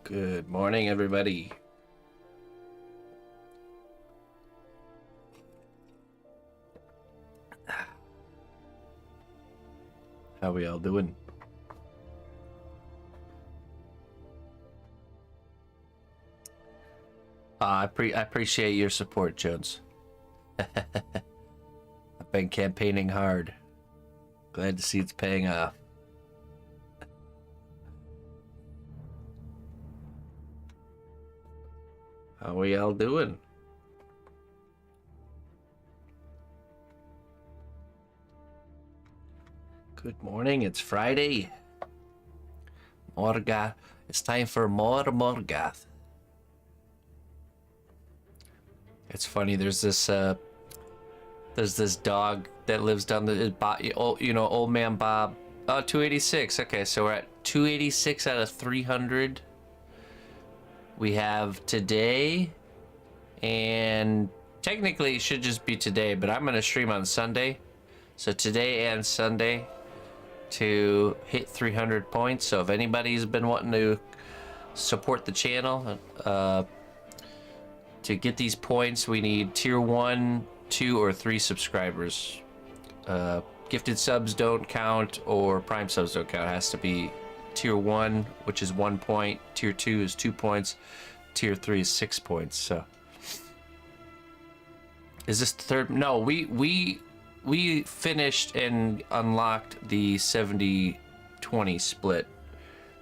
Good morning, everybody. How we all doing? I appreciate your support, Jones. I've been campaigning hard. Glad to see it's paying off. How we all doing? Good morning, it's Friday. Morgoth. It's time for more Morgoth. It's funny, there's this dog that lives down the, old man Bob. Oh, 286. Okay, so we're at 286 out of 300. We have today, and technically it should just be today, but I'm gonna stream on Sunday. So today and Sunday to hit 300 points. So if anybody's been wanting to support the channel, to get these points, we need tier 1, 2, or 3 subscribers. Gifted subs don't count, or prime subs don't count. It has to be tier 1, which is 1 point. Tier 2 is 2 points. Tier 3 is 6 points. So is this the third? No, we finished and unlocked the 70-20 split.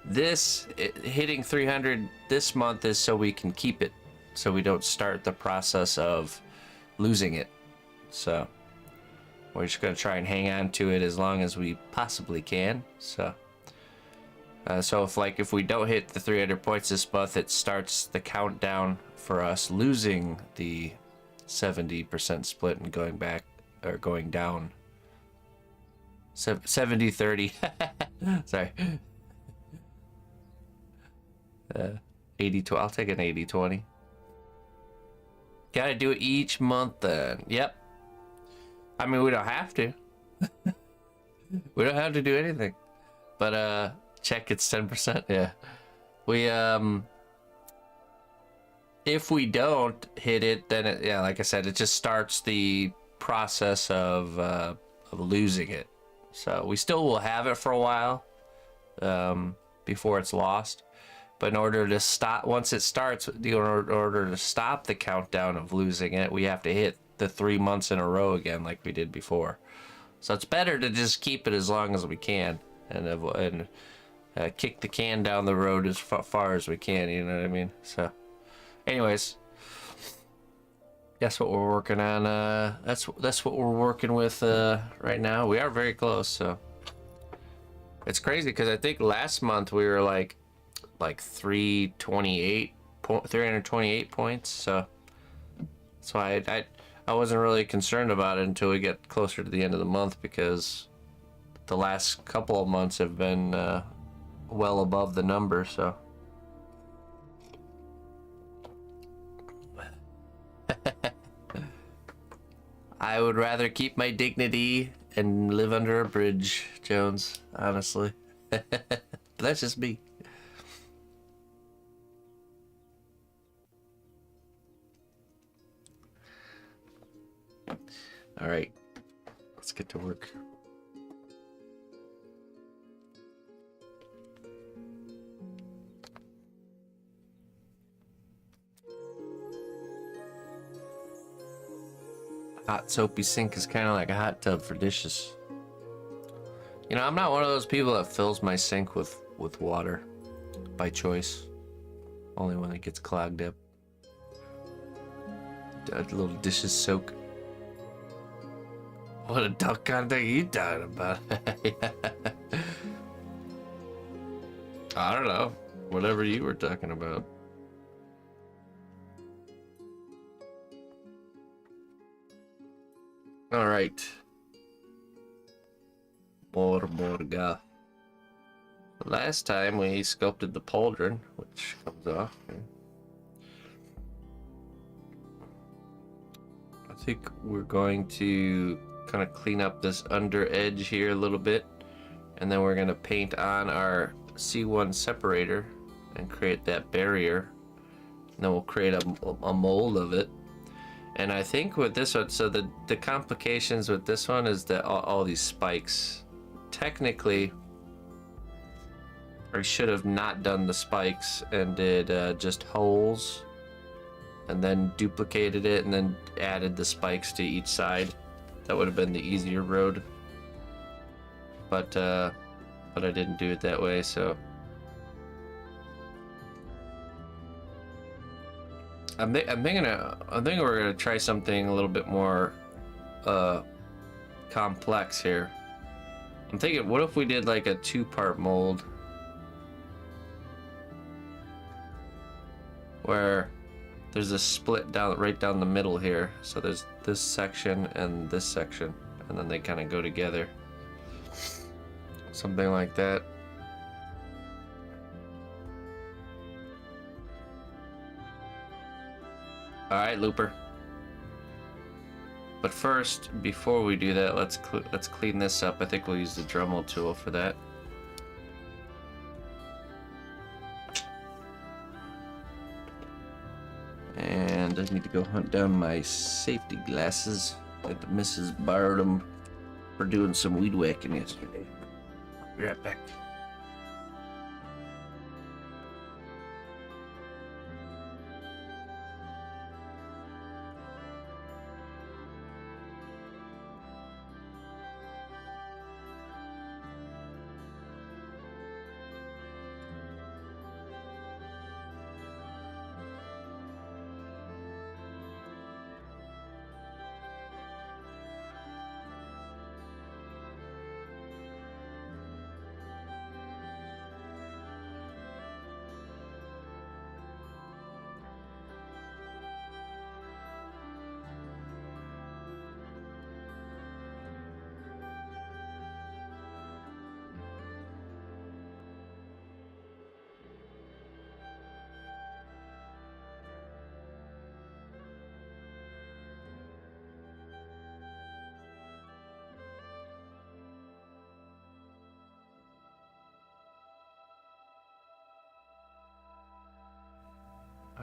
This hitting 300 this month is so we can keep it, so we don't start the process of losing it. So we're just gonna try and hang on to it as long as we possibly can. So if we don't hit the 300 points this month, it starts the countdown for us losing the 70% split and going back, or going down. 70-30. Sorry. 80-20. I'll take an 80-20. Gotta do it each month then. Yep. I mean, we don't have to. We don't have to do anything. But check, it's 10%. Yeah. We if we don't hit it, then like I said, it just starts the process of losing it. So we still will have it for a while before it's lost. But in order to stop, once it starts, in order to stop the countdown of losing it, we have to hit the 3 months in a row again, like we did before. So it's better to just keep it as long as we can, and kick the can down the road as far as we can. You know what I mean? So, anyways, that's what we're working on. That's what we're working with right now. We are very close. So it's crazy because I think last month we were like 328 points. So that's why I wasn't really concerned about it until we get closer to the end of the month, because the last couple of months have been well above the number. So I would rather keep my dignity and live under a bridge, Jones, honestly. But that's just me. All right, let's get to work. Hot soapy sink is kind of like a hot tub for dishes. You know, I'm not one of those people that fills my sink with water by choice. Only when it gets clogged up. A little dishes soak. What a duck kind of thing you talking about? I don't know. Whatever you were talking about. All right. Morgoth. Last time we sculpted the pauldron, which comes off. I think we're going to kind of clean up this under edge here a little bit, and then we're going to paint on our C1 separator and create that barrier. And then we'll create a mold of it. And I think with this one, so the complications with this one is that all these spikes, technically, I should have not done the spikes and did just holes and then duplicated it and then added the spikes to each side. That would have been the easier road. But I didn't do it that way, so I think we're gonna try something a little bit more complex here. I'm thinking, what if we did like a 2-part mold where there's a split right down the middle here. So there's this section and this section, and then they kind of go together. Something like that. All right, Looper. But first, before we do that, let's clean this up. I think we'll use the Dremel tool for that. And I need to go hunt down my safety glasses. I think the missus borrowed them for doing some weed whacking yesterday. Be right back.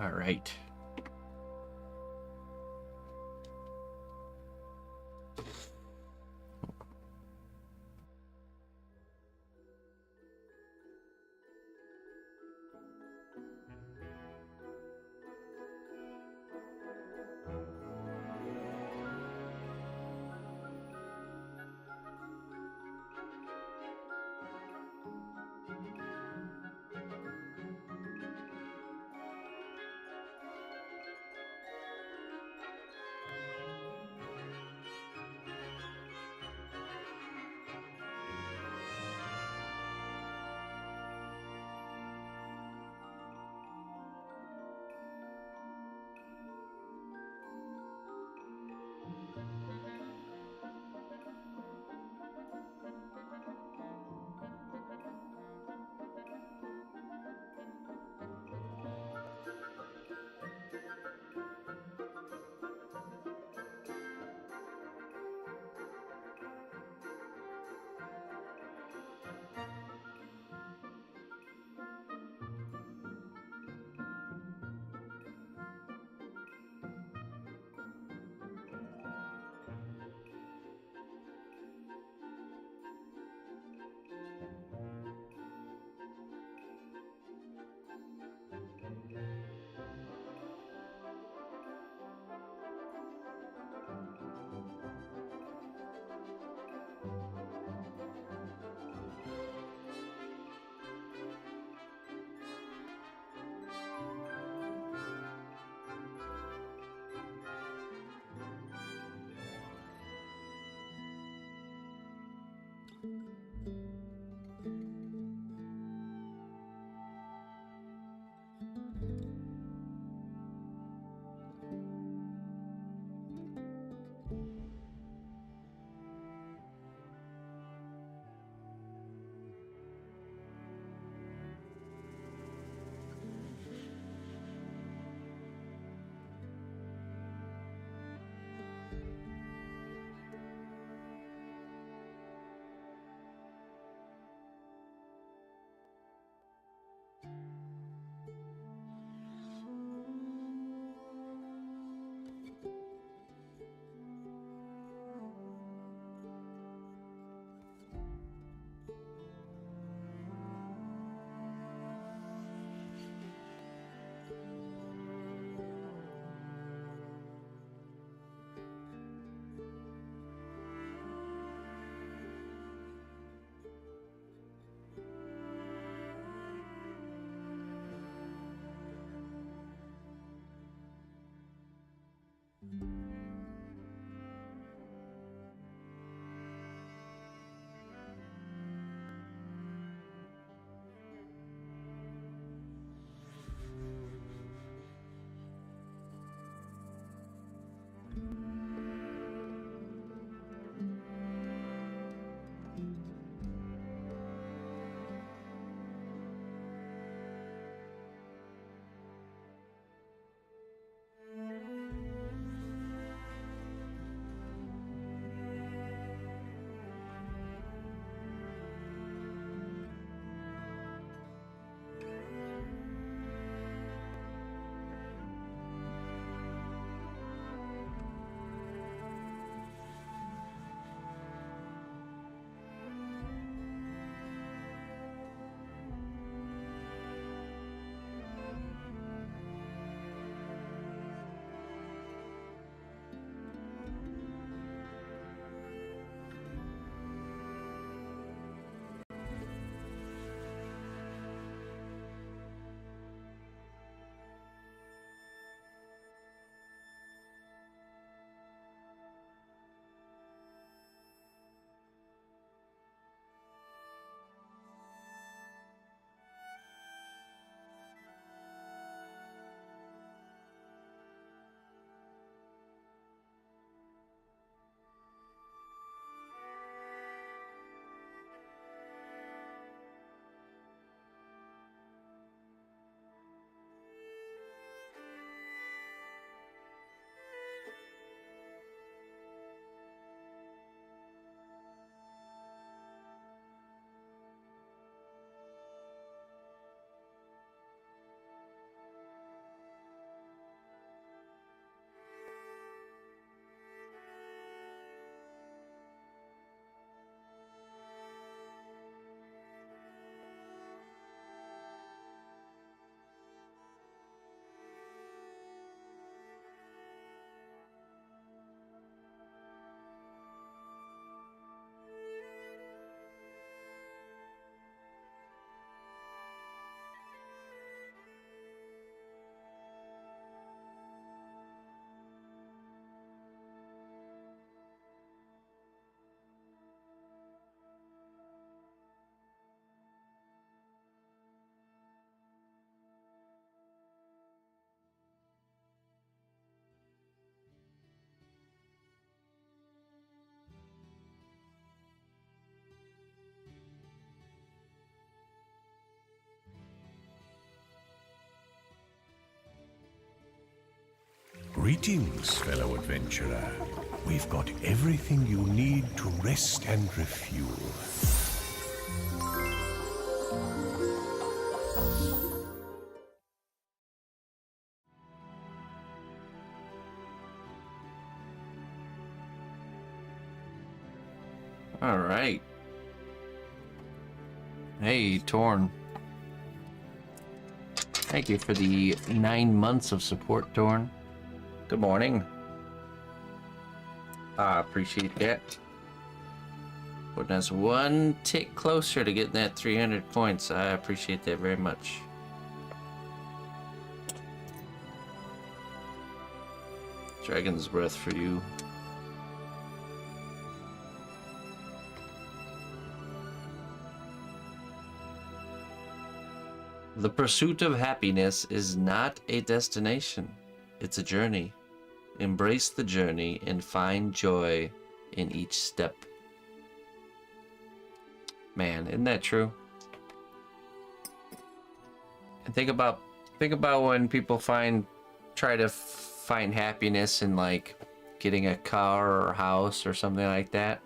All right. Greetings, fellow adventurer. We've got everything you need to rest and refuel. All right. Hey, Torn. Thank you for the 9 months of support, Torn. Good morning. I appreciate that. Putting us one tick closer to getting that 300 points. I appreciate that very much. Dragon's Breath for you. The pursuit of happiness is not a destination. It's a journey. Embrace the journey and find joy in each step. Man, isn't that true? And think about when people try to find happiness in like getting a car or a house or something like that.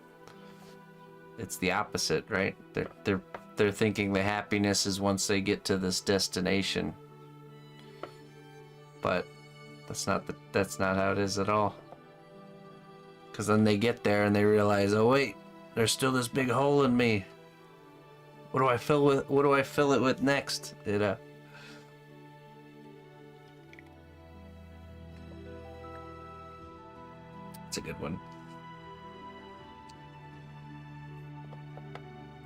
It's the opposite, right? They're thinking the happiness is once they get to this destination. But that's not how it is at all. Because then they get there and they realize, oh wait, there's still this big hole in me. What do I fill it with next? It's a good one.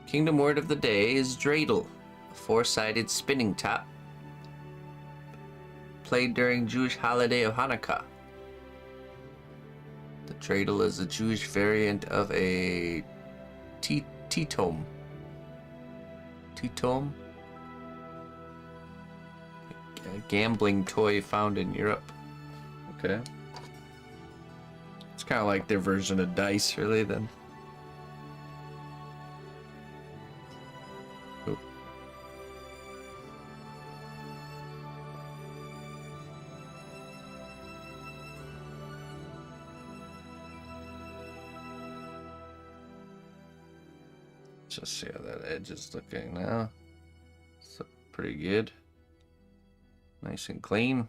Kingdom word of the day is dreidel, a four-sided spinning top played during Jewish holiday of Hanukkah. The dreidel is a Jewish variant of a titome. Titome? A gambling toy found in Europe. Okay. It's kind of like their version of dice, really, then. Just see how that edge is looking now. It's pretty good. Nice and clean.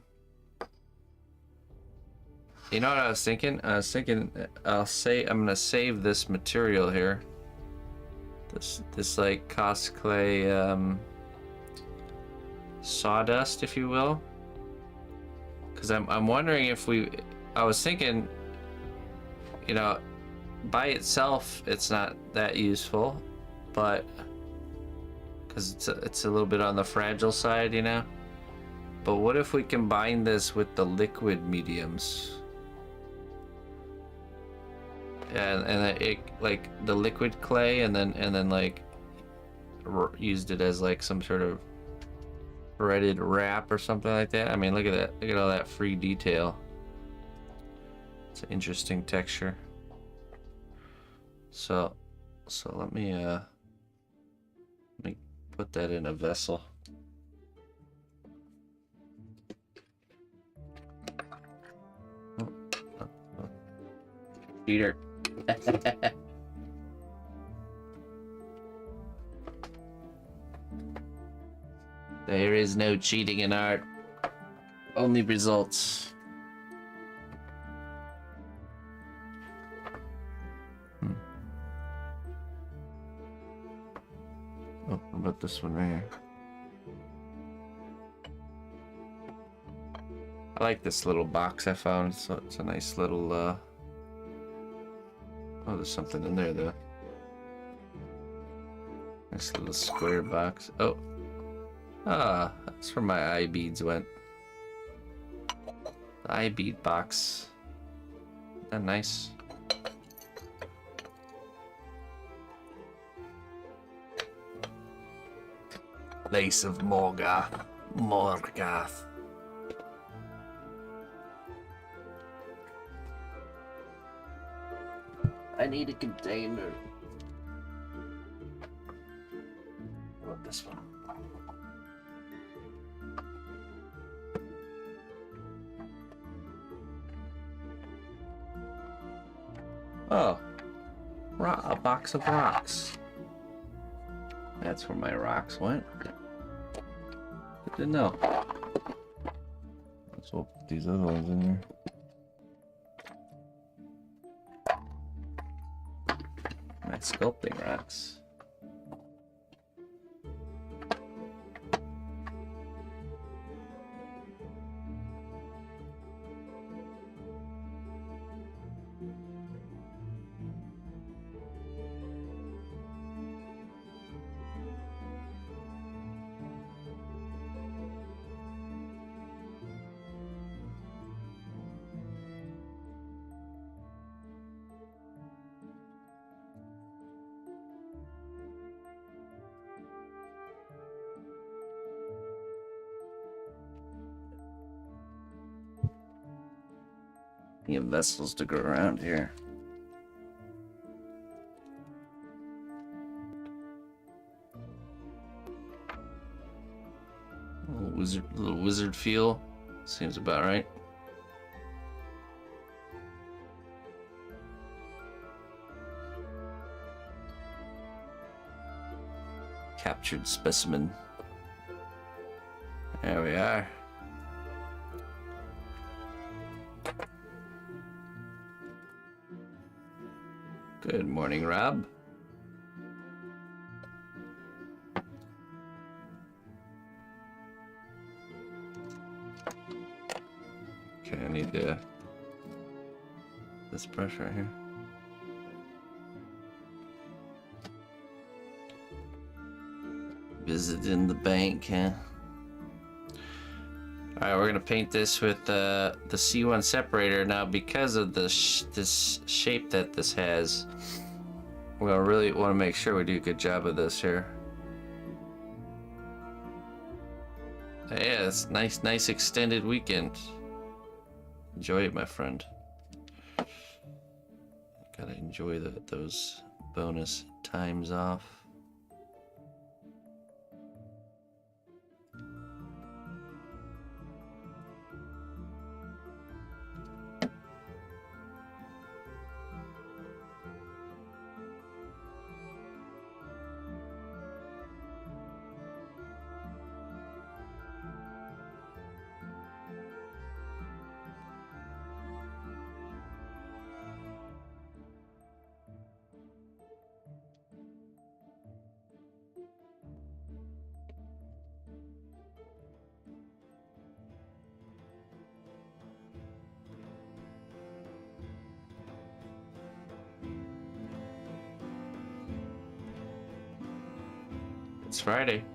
You know what I was thinking? I was thinking I'm gonna save this material here. This like cosplay sawdust, if you will. Cause I'm wondering if I was thinking, you know, by itself it's not that useful. But because it's a little bit on the fragile side, you know. But what if we combine this with the liquid mediums? And it like the liquid clay, and then like used it as like some sort of threaded wrap or something like that. I mean, look at that! Look at all that free detail. It's an interesting texture. So let me put that in a vessel. Peter. There is no cheating in art. Only results. Oh, what about this one right here? I like this little box I found. So it's a nice little oh, there's something in there though. Nice little square box. Oh. Ah, that's where my eye beads went. The eye bead box. Isn't that nice? Lace of Morgoth. Morgoth. I need a container. What, this one? Oh, a box of rocks. That's where my rocks went. Good to know. Let's put these other ones in there. My sculpting rocks. Plenty of vessels to go around here. Little wizard feel. Seems about right. Captured specimen. There we are. Good morning, Rob. Okay, I need this brush right here. Visiting the bank, huh? Alright, we're gonna paint this with the C1 separator. Now, because of this shape that this has, we're gonna really want to make sure we do a good job of this here. Yeah, it's nice extended weekend. Enjoy it, my friend. Gotta enjoy those bonus times off. It's Friday.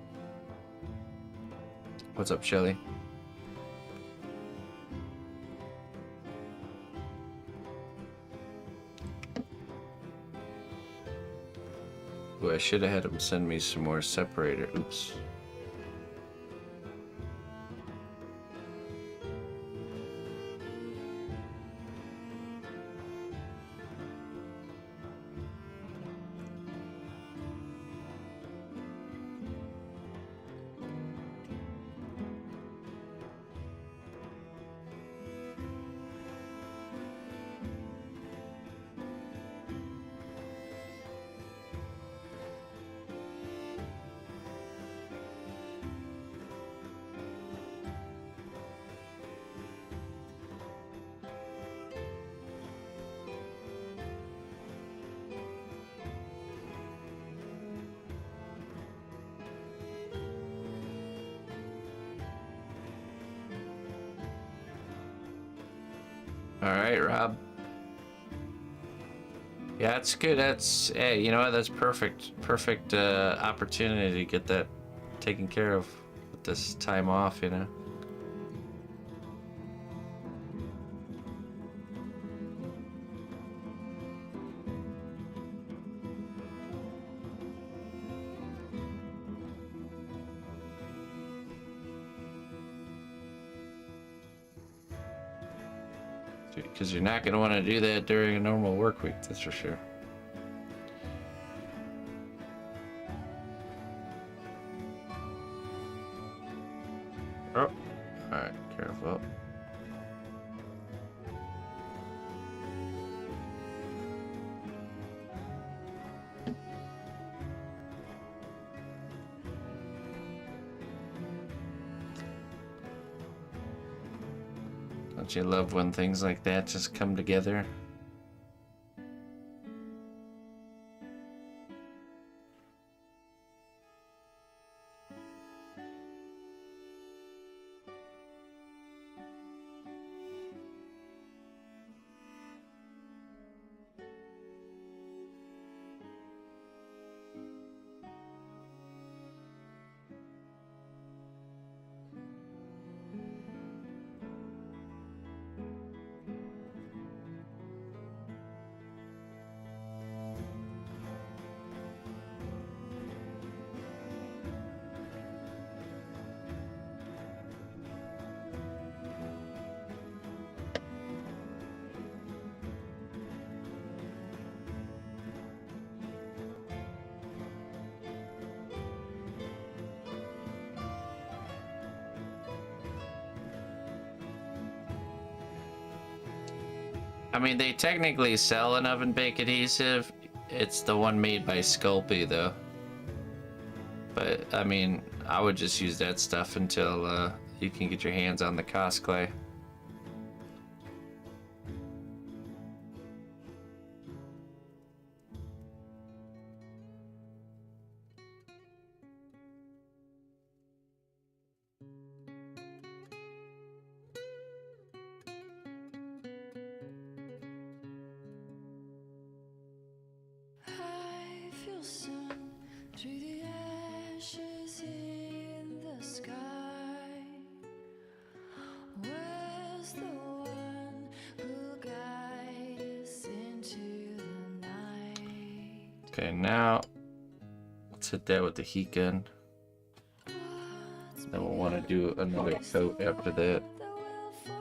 What's up, Shelly? Ooh, I should have had him send me some more separator. Oops. All right, Rob. Yeah, that's good. That's, hey, you know what? That's perfect opportunity to get that taken care of with this time off, you know. Because you're not going to want to do that during a normal work week, that's for sure. Oh, alright, careful. Don't you love when things like that just come together? I mean, they technically sell an oven bake adhesive. It's the one made by Sculpting, though. But, I mean, I would just use that stuff until you can get your hands on the Cos clay. Through the ashes in the sky, where's the one who'll guide us into the night? Okay, now let's hit that with the heat gun. Then we'll want to do another coat after that.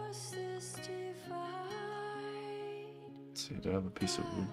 Let's see, do I have a piece of wood?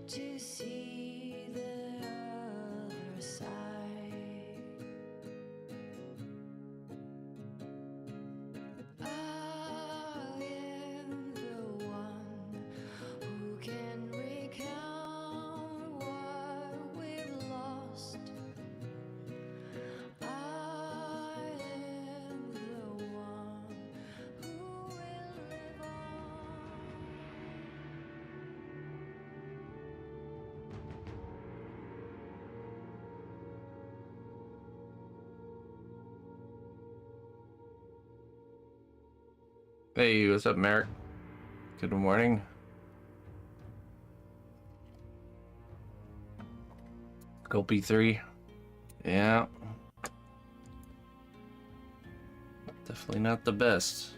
To see the other side, I am the one who can recount what we've lost. I am the one who will live on. Hey, what's up, Merrick? Good morning. Go P3. Yeah. Definitely not the best.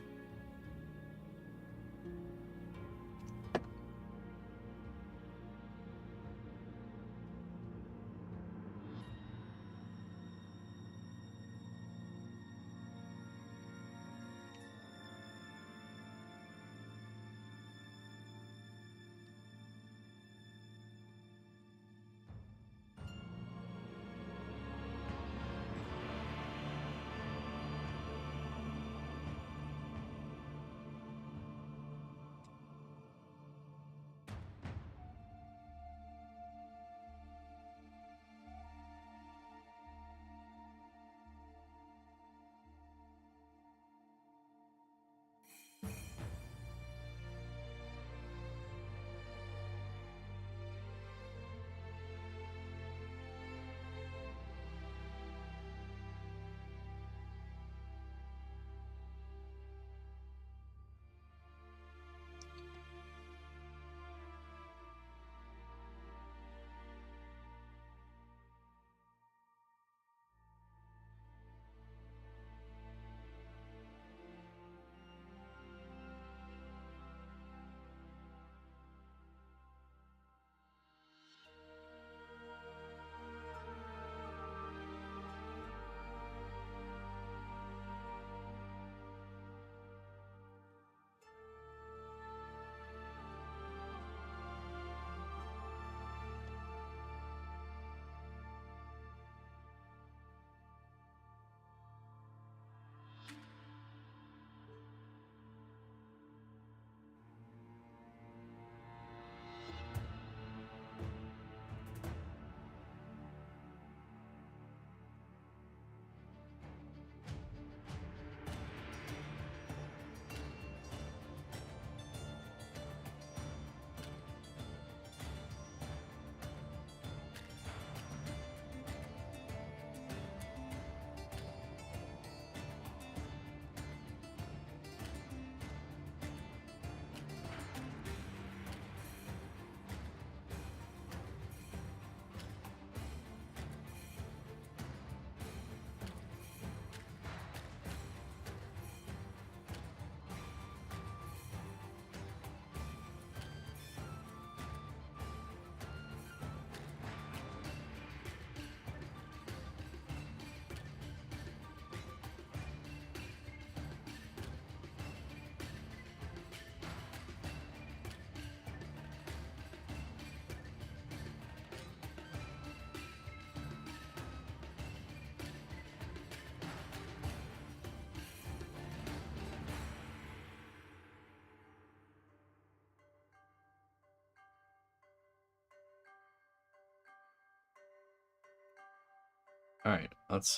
All right, let's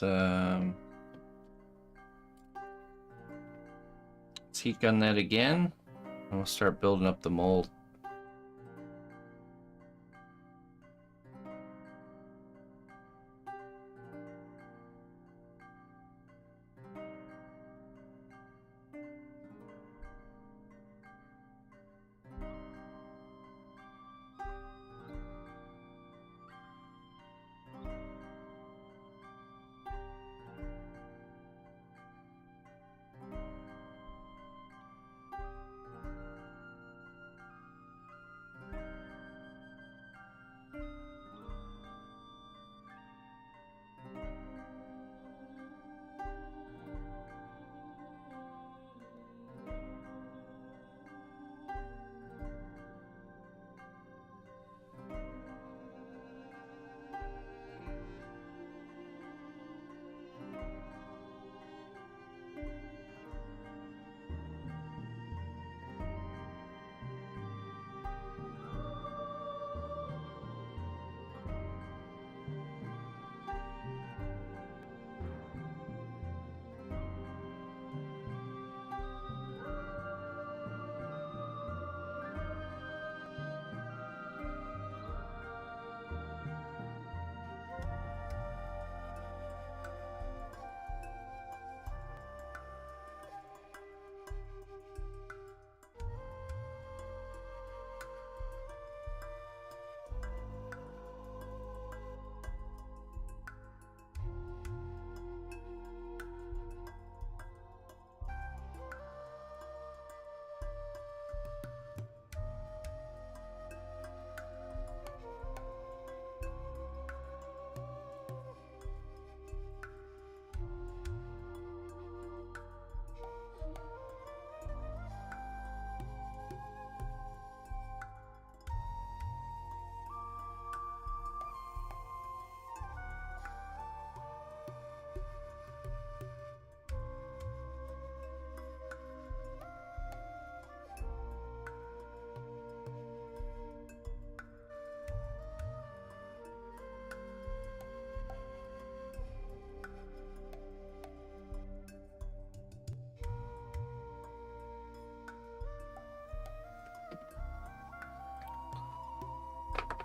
heat gun that again. And we'll start building up the mold.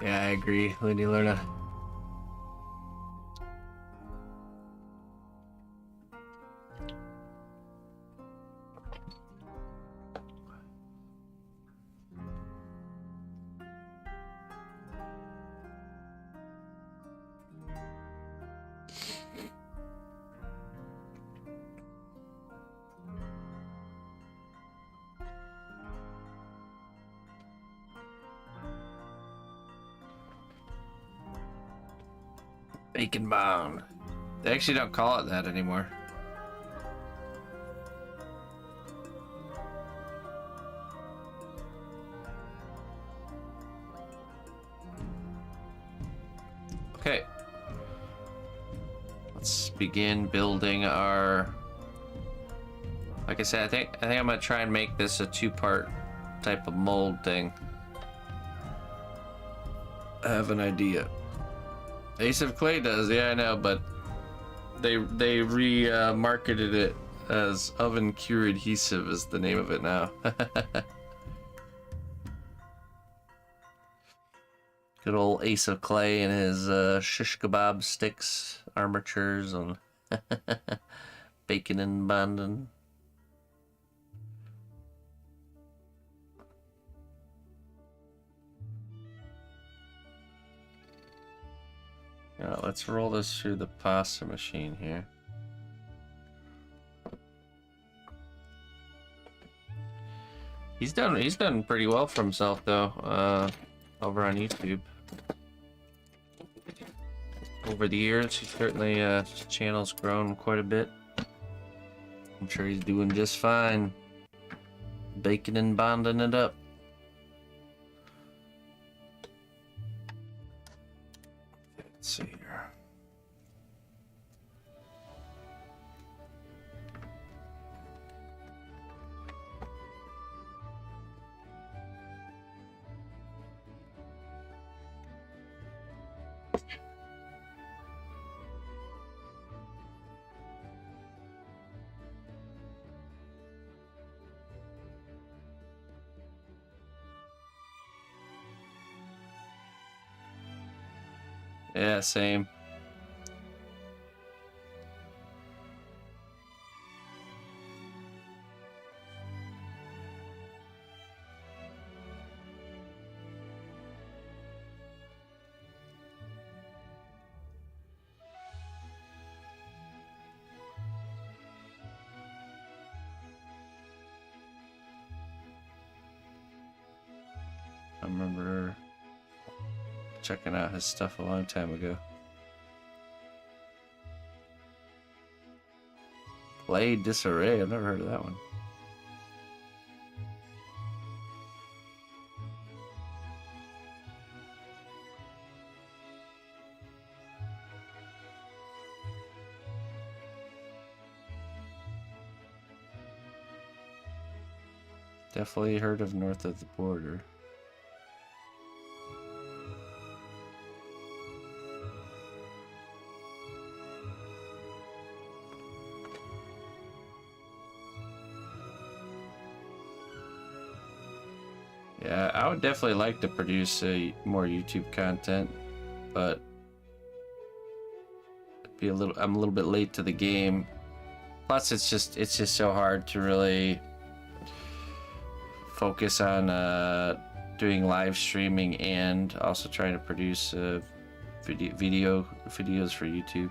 Yeah, I agree, Lady Luna. Bacon bound. They actually don't call it that anymore. Okay. Let's begin building our... Like I said, I think I'm gonna try and make this a two-part type of mold thing. I have an idea. Ace of Clay does, yeah, I know, but they marketed it as oven cure adhesive is the name of it now. Good old Ace of Clay and his shish kebab sticks, armatures, and bacon and bonding. Now let's roll this through the pasta machine here. He's done pretty well for himself though, over on YouTube. Over the years, he certainly his channel's grown quite a bit. I'm sure he's doing just fine, baking and bonding it up. Let's see here. Yeah, same. I remember checking out his stuff a long time ago. Play Disarray. I've never heard of that one. Definitely heard of North of the Border. Yeah, I would definitely like to produce more YouTube content, but I'm a little bit late to the game. Plus, it's just so hard to really focus on doing live streaming and also trying to produce videos for YouTube.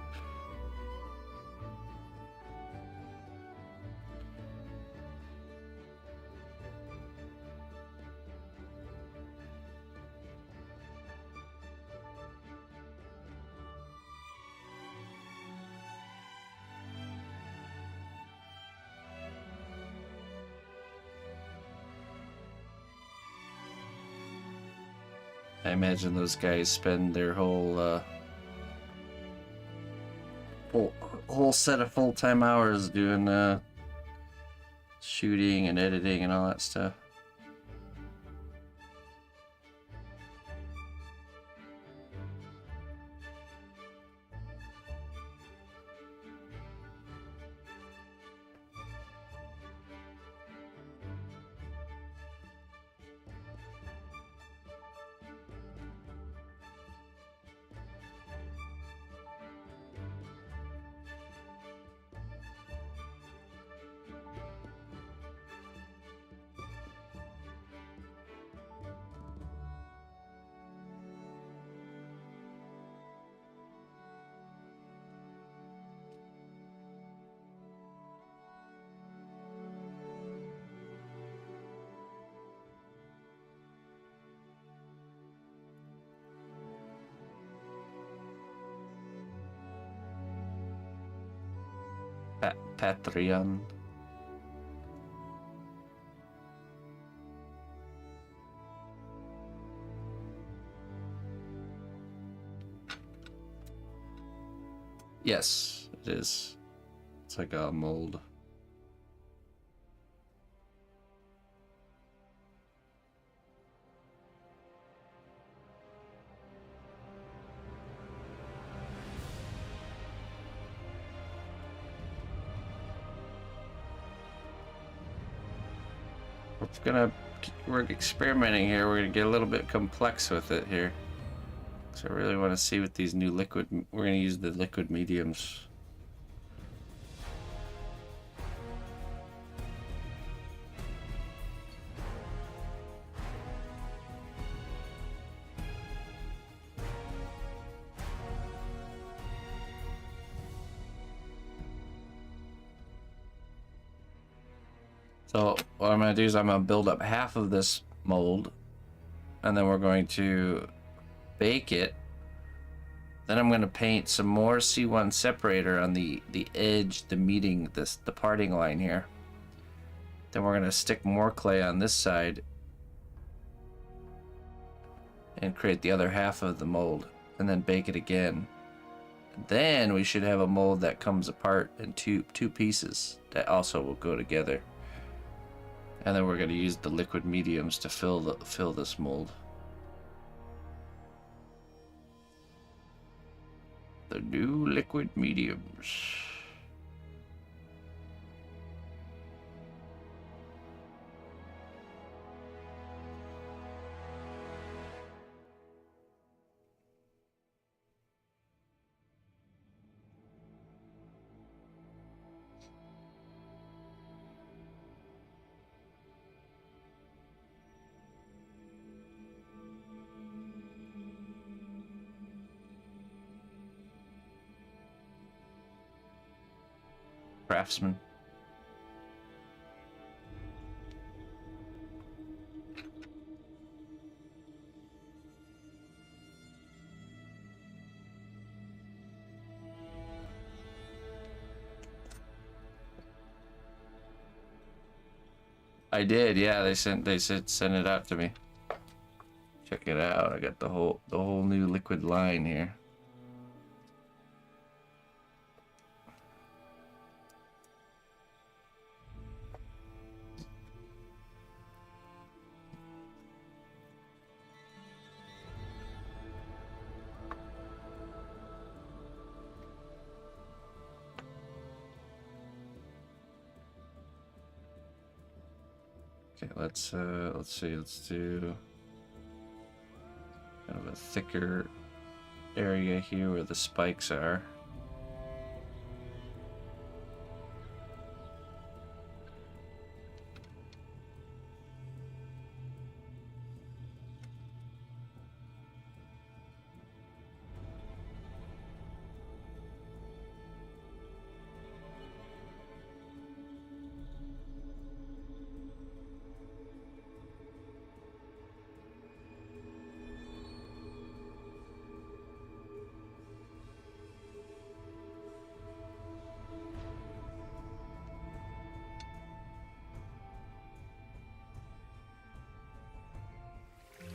I imagine those guys spend their whole set of full-time hours doing shooting and editing and all that stuff. Patreon. Yes, it is. It's like a mold. We're experimenting here. We're gonna get a little bit complex with it here. So I really want to see what these new liquid. We're gonna use the liquid mediums. So what I'm gonna do is I'm gonna build up half of this mold, and then we're going to bake it. Then I'm gonna paint some more C1 separator on the edge, the parting line here. Then we're gonna stick more clay on this side and create the other half of the mold, and then bake it again. Then we should have a mold that comes apart in two pieces that also will go together. And then we're going to use the liquid mediums to fill this mold. The new liquid mediums. craftsman. I did, yeah. They said send it out to me. Check it out. I got the whole new liquid line here. Okay, let's see, let's do kind of a thicker area here where the spikes are.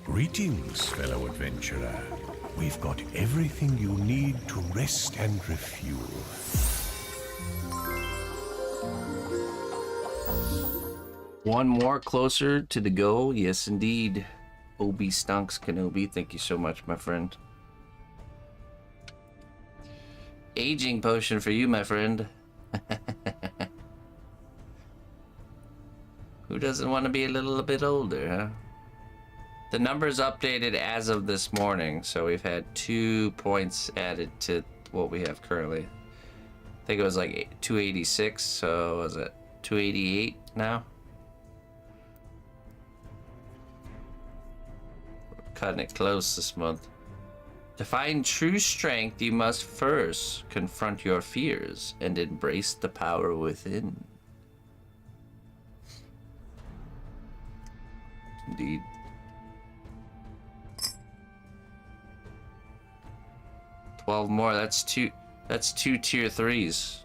Greetings, fellow adventurer. We've got everything you need to rest and refuel. One more closer to the goal. Yes, indeed. Obi Stunks Kenobi, thank you so much, my friend. Aging potion for you, my friend. Who doesn't want to be a little bit older, huh? The number's updated as of this morning, so we've had 2 points added to what we have currently. I think it was like 286, so was it 288 now? We're cutting it close this month. To find true strength, you must first confront your fears and embrace the power within. Indeed. Twelve more. That's two tier 3s.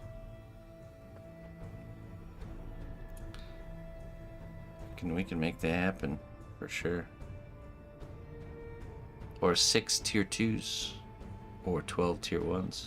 We can make that happen for sure. Or 6 tier 2s, or 12 tier 1s.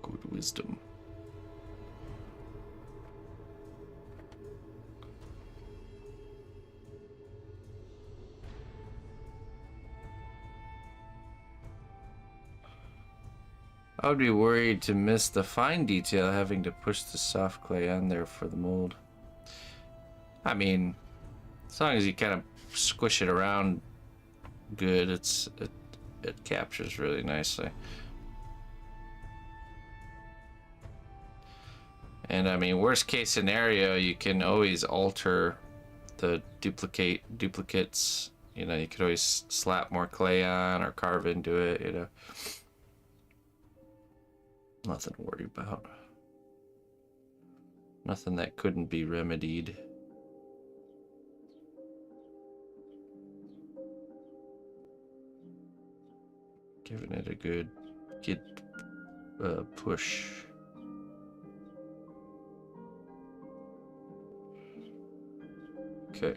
Good wisdom. I would be worried to miss the fine detail having to push the soft clay on there for the mold. I mean, as long as you kind of squish it around good, it captures really nicely. And I mean, worst case scenario, you can always alter the duplicates. You know, you could always slap more clay on or carve into it, you know. Nothing to worry about. Nothing that couldn't be remedied. Giving it a good push. Okay.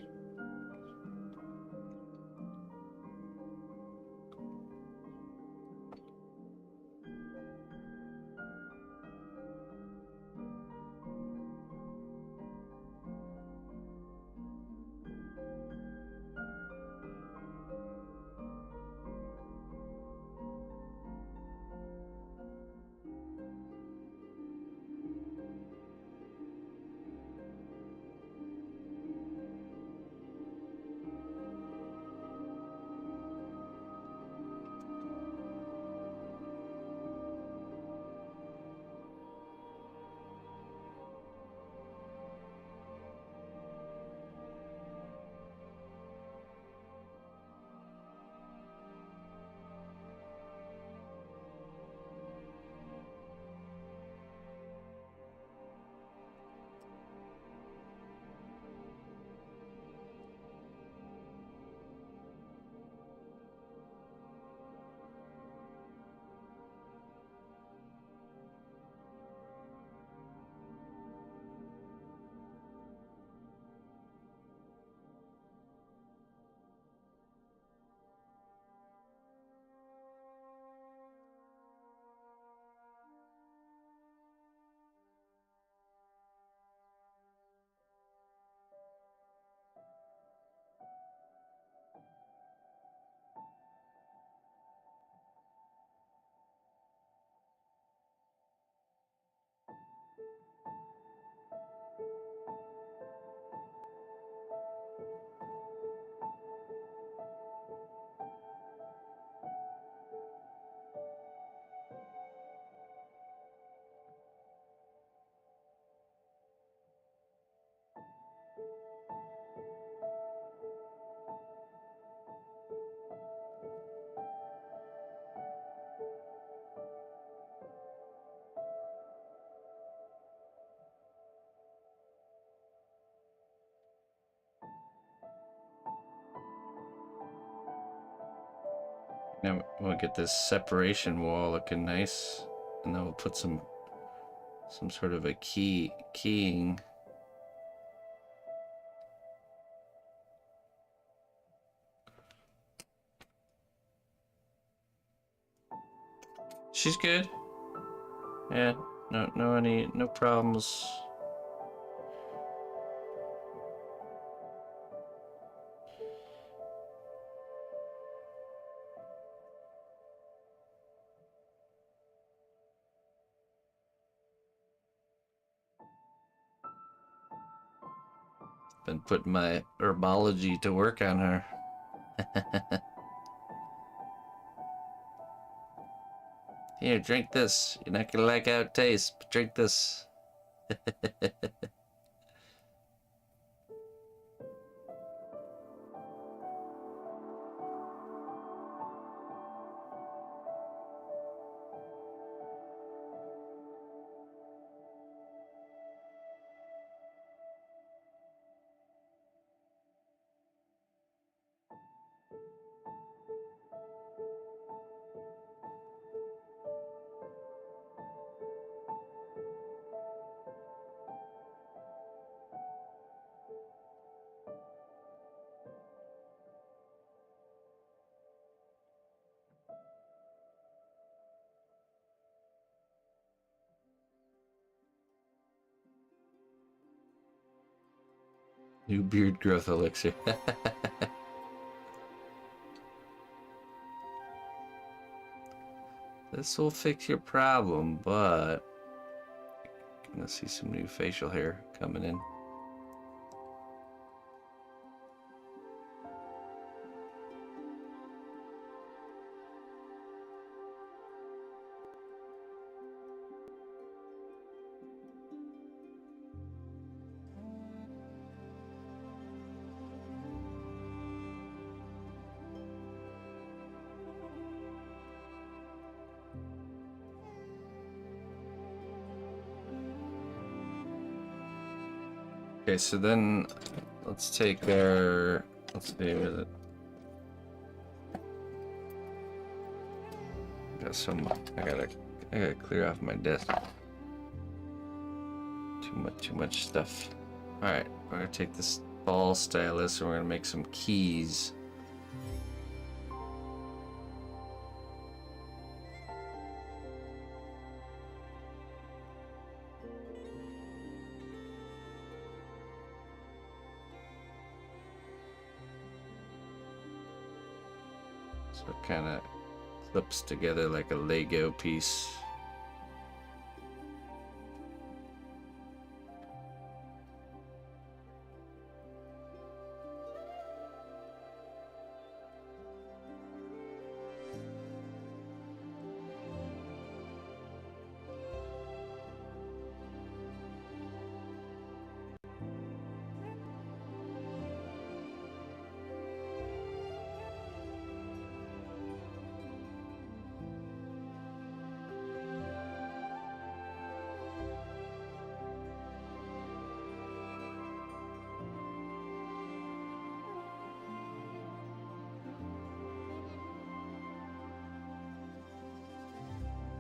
Now we'll get this separation wall looking nice, and then we'll put some sort of a keying. She's good. Yeah, no problems. Been putting my herbology to work on her. Here, drink this. You're not gonna like how it tastes, but drink this. New beard growth elixir. This will fix your problem, but I'm gonna see some new facial hair coming in. Okay, so then let's take our, let's see, what is it? Got some, I I gotta clear off my desk. Too much stuff. Alright, we're gonna take this ball stylus and we're gonna make some keys. So it kind of clips together like a Lego piece.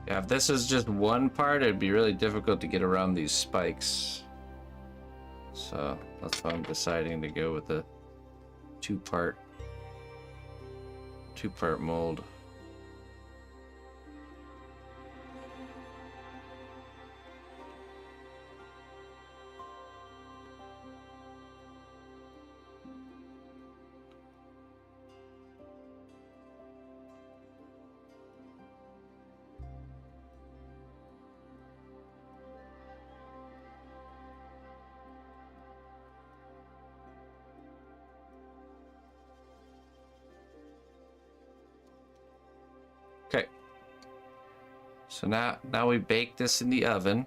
Yeah, if this is just one part, it'd be really difficult to get around these spikes. So that's why I'm deciding to go with a two-part mold. Okay. So now we bake this in the oven.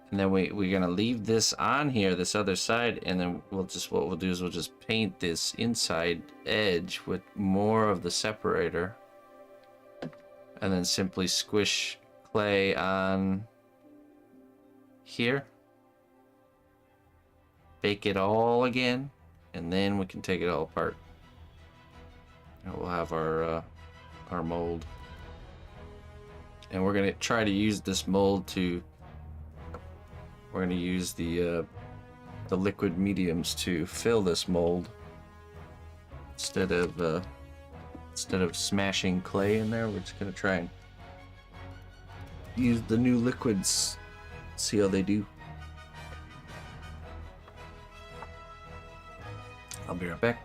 And then we're gonna leave this on here, this other side, and then what we'll do is we'll just paint this inside edge with more of the separator. And then simply squish clay on here. Bake it all again, and then we can take it all apart. And we'll have our mold. And we're gonna try to use this mold to. We're gonna use the liquid mediums to fill this mold instead of smashing clay in there. We're just gonna try and use the new liquids, see how they do. I'll be right back.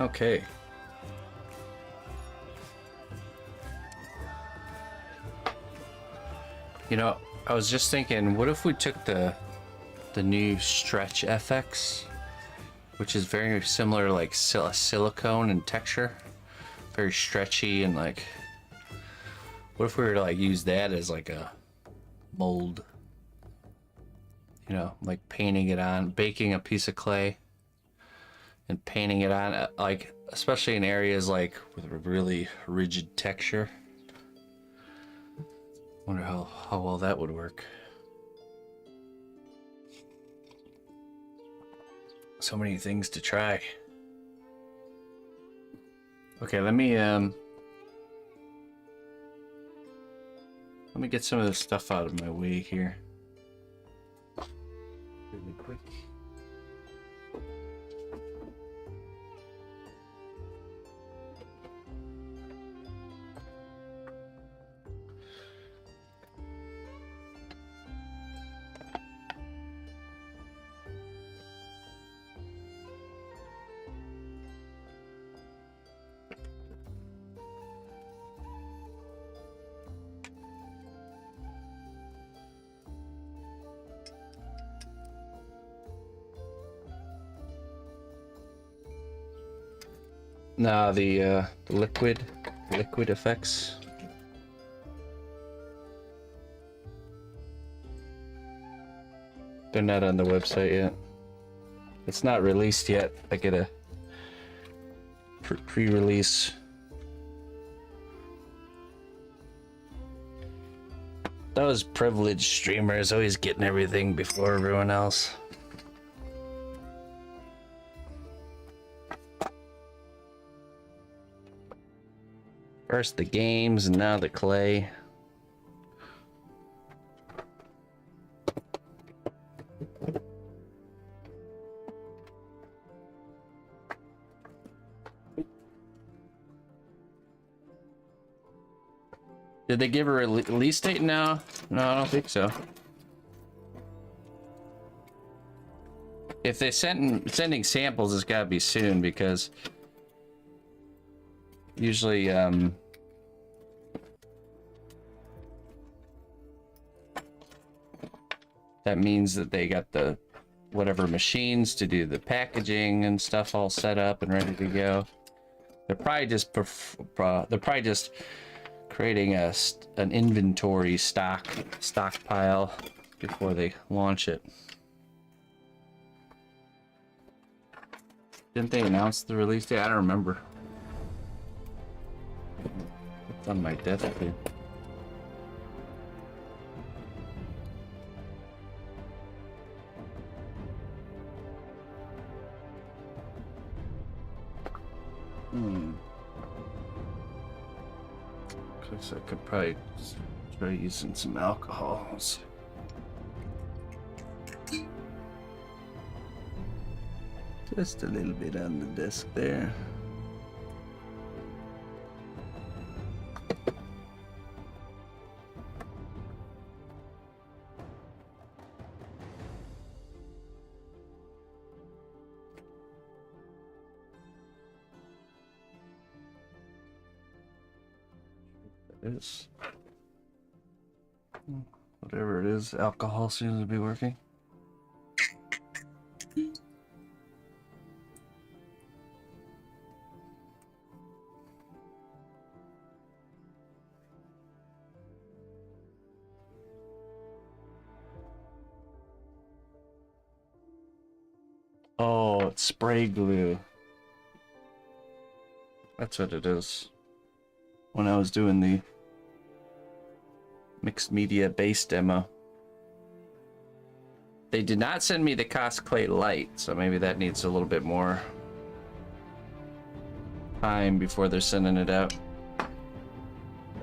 Okay. You know, I was just thinking, what if we took the new stretch FX, which is very similar, like silicone and texture, very stretchy, and like, what if we were to like use that as like a mold? You know, like painting it on, baking a piece of clay and painting it on, like especially in areas like with a really rigid texture. Wonder how well that would work. So many things to try. Okay, let me get some of this stuff out of my way here. Really quick. Nah, the liquid effects. They're not on the website yet. It's not released yet. I get a pre-release. Those privileged streamers always getting everything before everyone else. First the games and now the clay. Did they give a release date now? No, I don't think so. If they sending samples, it's gotta be soon, because usually that means that they got the whatever machines to do the packaging and stuff all set up and ready to go. They're probably just creating an inventory stockpile before they launch it. Didn't they announce the release date? I don't remember. It's on my desk here. Guess I could probably try using some alcohols. Just a little bit on the desk there. Is whatever it is, alcohol seems to be working. Oh, it's spray glue. That's what it is. When I was doing the mixed media base demo, they did not send me the Cosplay Light, so maybe that needs a little bit more time before they're sending it out.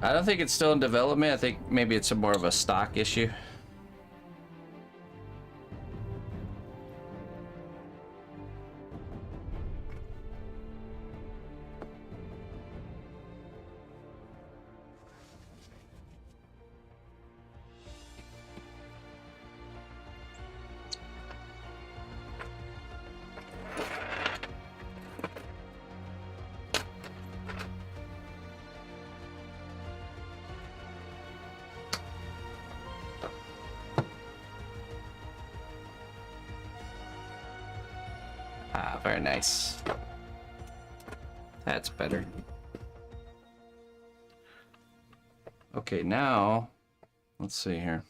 I don't think it's still in development. I think maybe it's more of a stock issue. Very nice. That's better. Okay, now let's see here.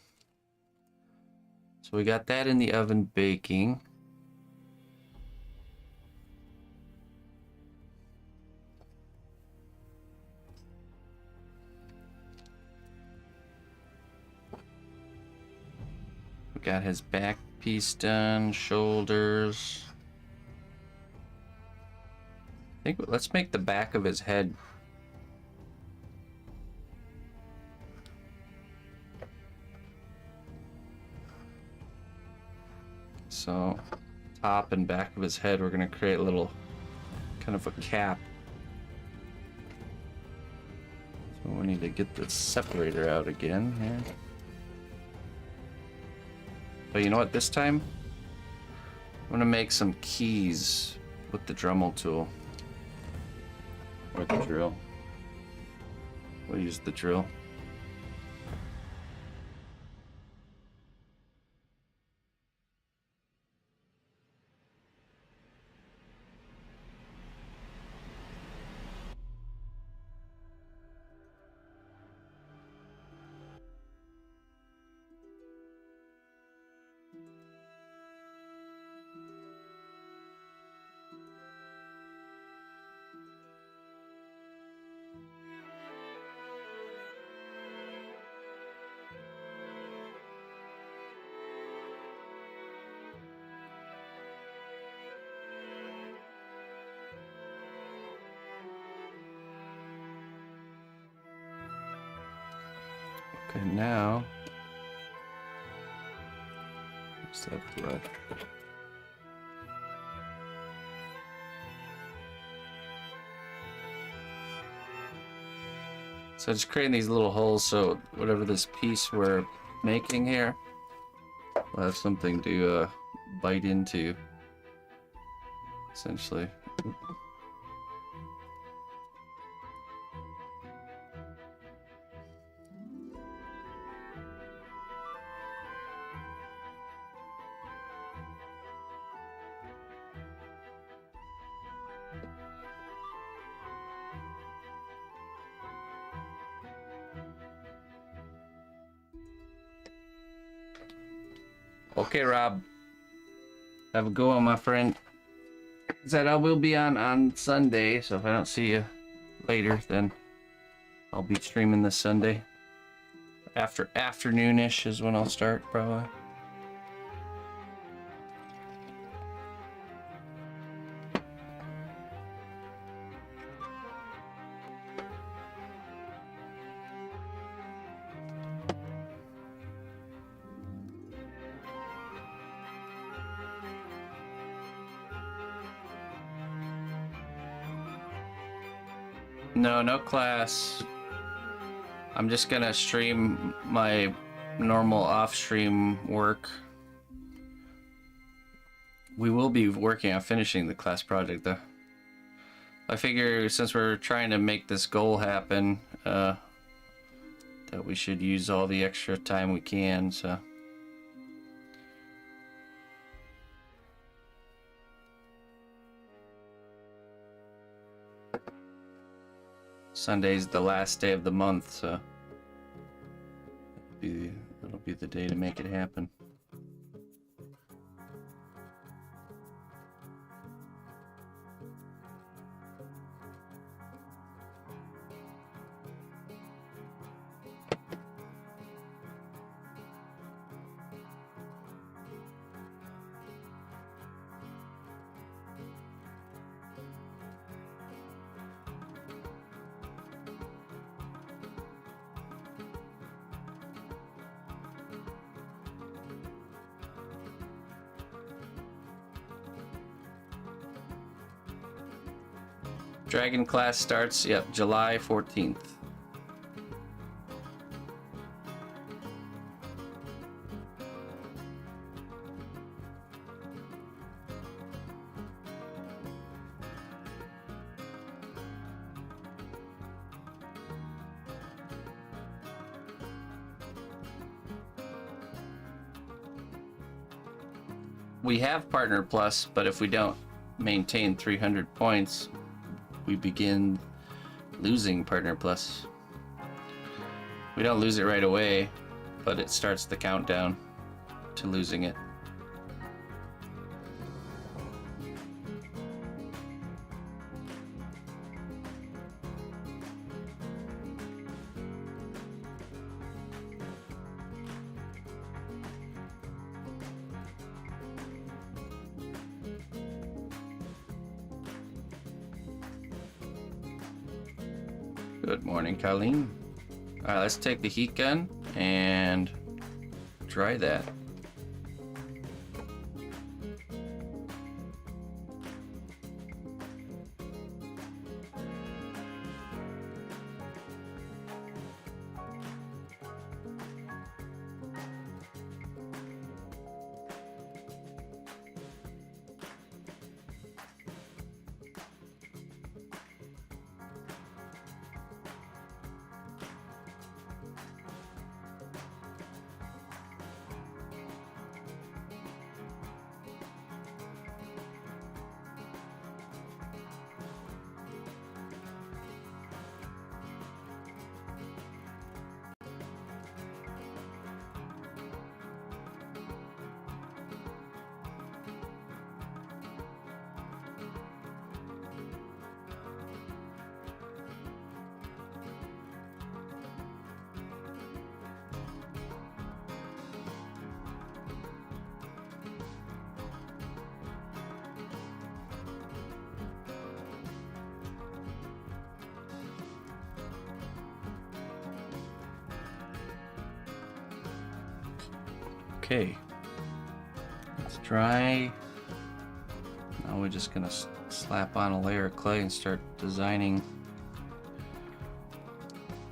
So we got that in the oven baking. We got his back piece done, shoulders. I think let's make the back of his head. So, top and back of his head, we're gonna create a little kind of a cap. So we need to get the separator out again here. But you know what, this time I'm gonna make some keys with the Dremel tool. Or the drill. We'll use the drill. Okay, now what's that thread? So just creating these little holes so whatever this piece we're making here will have something to bite into, essentially. Okay, Rob. Have a go on, my friend. Said I will be on Sunday, so if I don't see you later, then I'll be streaming this Sunday. After afternoonish is when I'll start, probably. No, no class. I'm just gonna stream my normal off-stream work. We will be working on finishing the class project, though. I figure since we're trying to make this goal happen, that we should use all the extra time we can, so. Sunday's the last day of the month, so it'll be the day to make it happen. Dragon class starts, yep, July 14th. We have Partner Plus, but if we don't maintain 300 points, we begin losing Partner Plus. We don't lose it right away, but it starts the countdown to losing it. Good morning, Colleen. Alright, let's take the heat gun and try that. Okay, let's try. Now we're just gonna slap on a layer of clay and start designing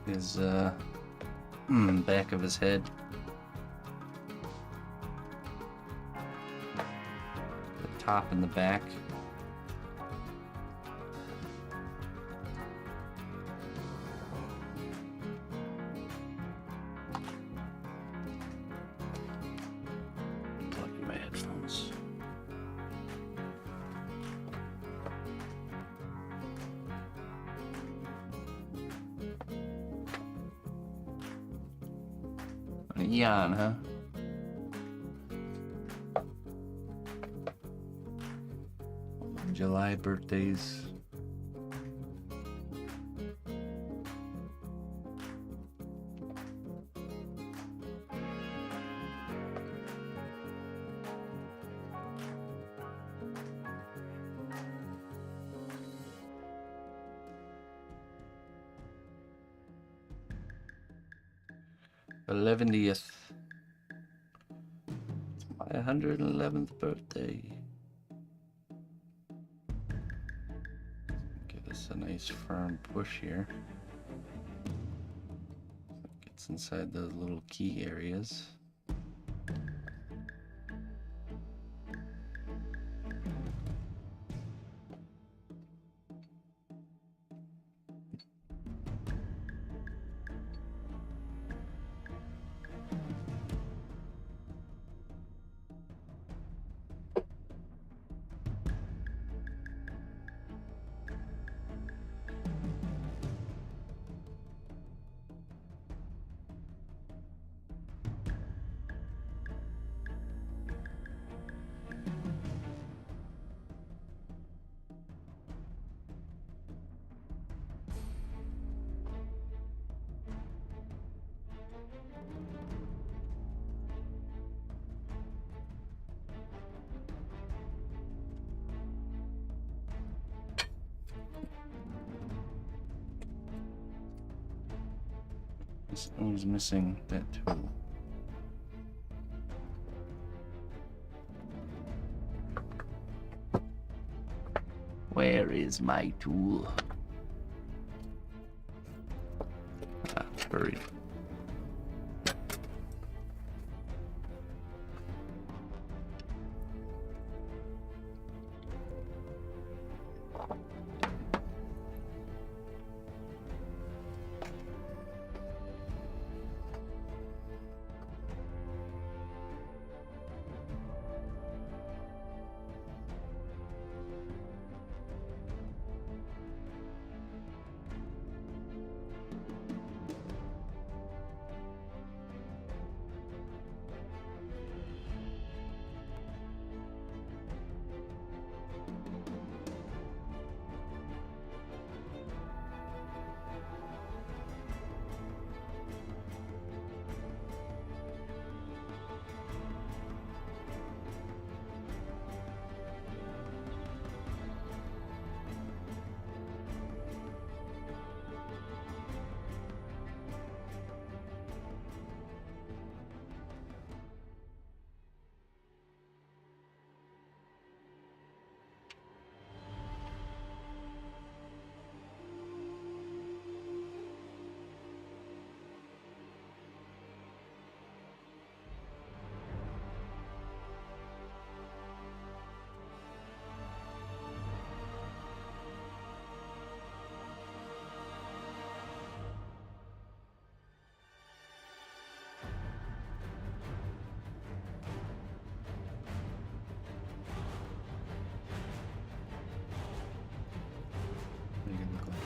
his back of his head. The top and the back. Plug in my headphones. Eon, huh? July birthdays. The 11th. My 111th birthday. Give us a nice firm push here. Gets inside those little key areas. Who's missing that tool? Where is my tool? Ah, buried.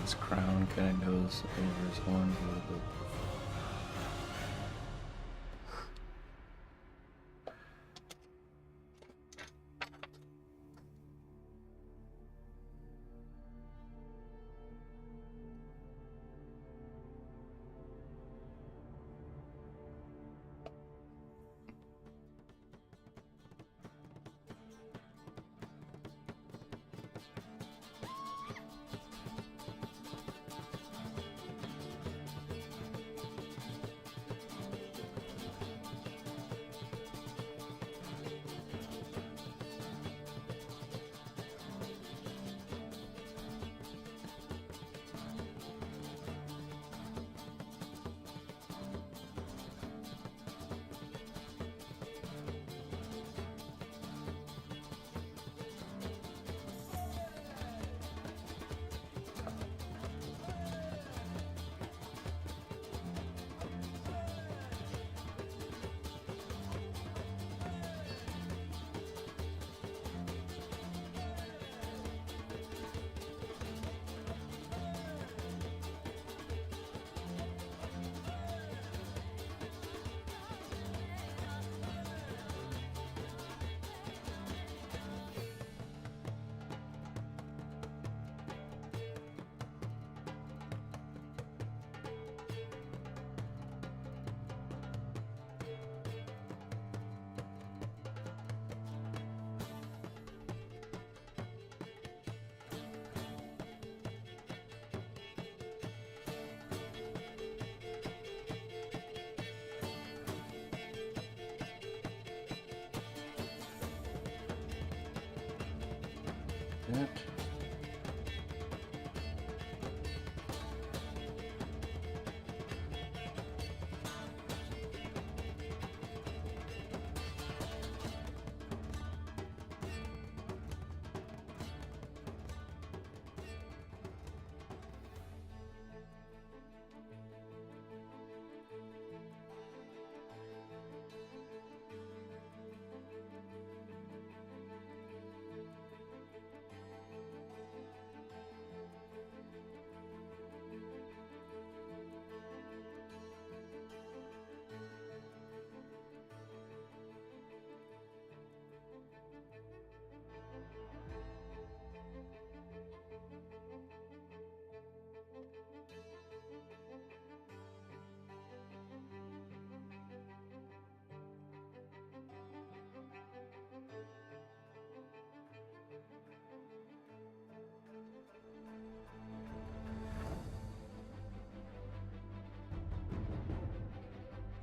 His crown kind of goes over his horns a little bit. That.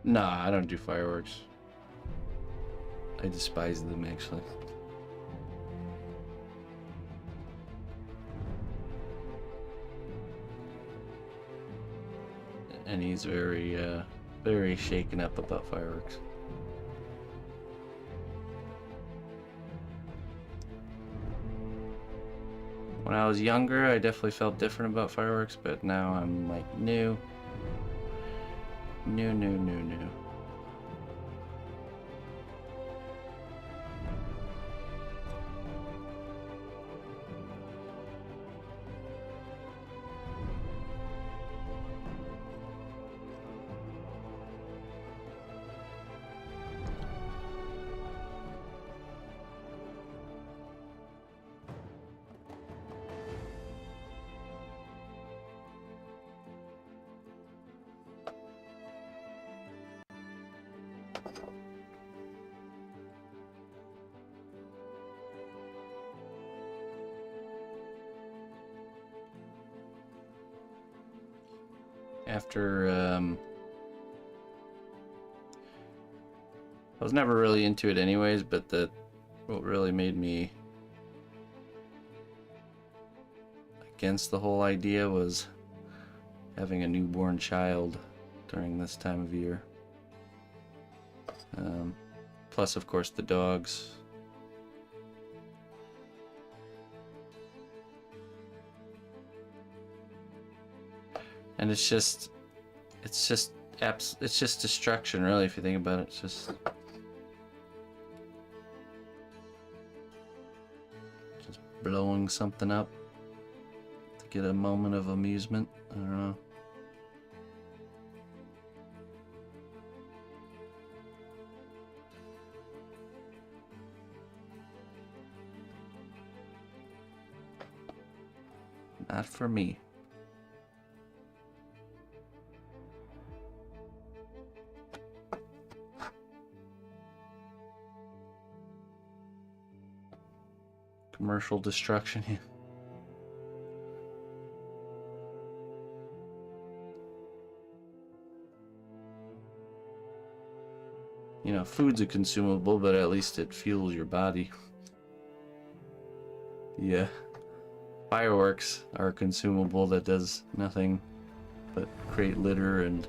Nah, I don't do fireworks. I despise them, actually. And he's very shaken up about fireworks. When I was younger, I definitely felt different about fireworks, but now I'm like, no. No, no, no, no. After, I was never really into it anyways, but what really made me against the whole idea was having a newborn child during this time of year. Plus, of course, the dogs. And it's just destruction, really, if you think about it. It's just blowing something up to get a moment of amusement. I don't know. Not for me. Commercial destruction here. You know, food's a consumable, but at least it fuels your body. Yeah. Fireworks are a consumable that does nothing but create litter and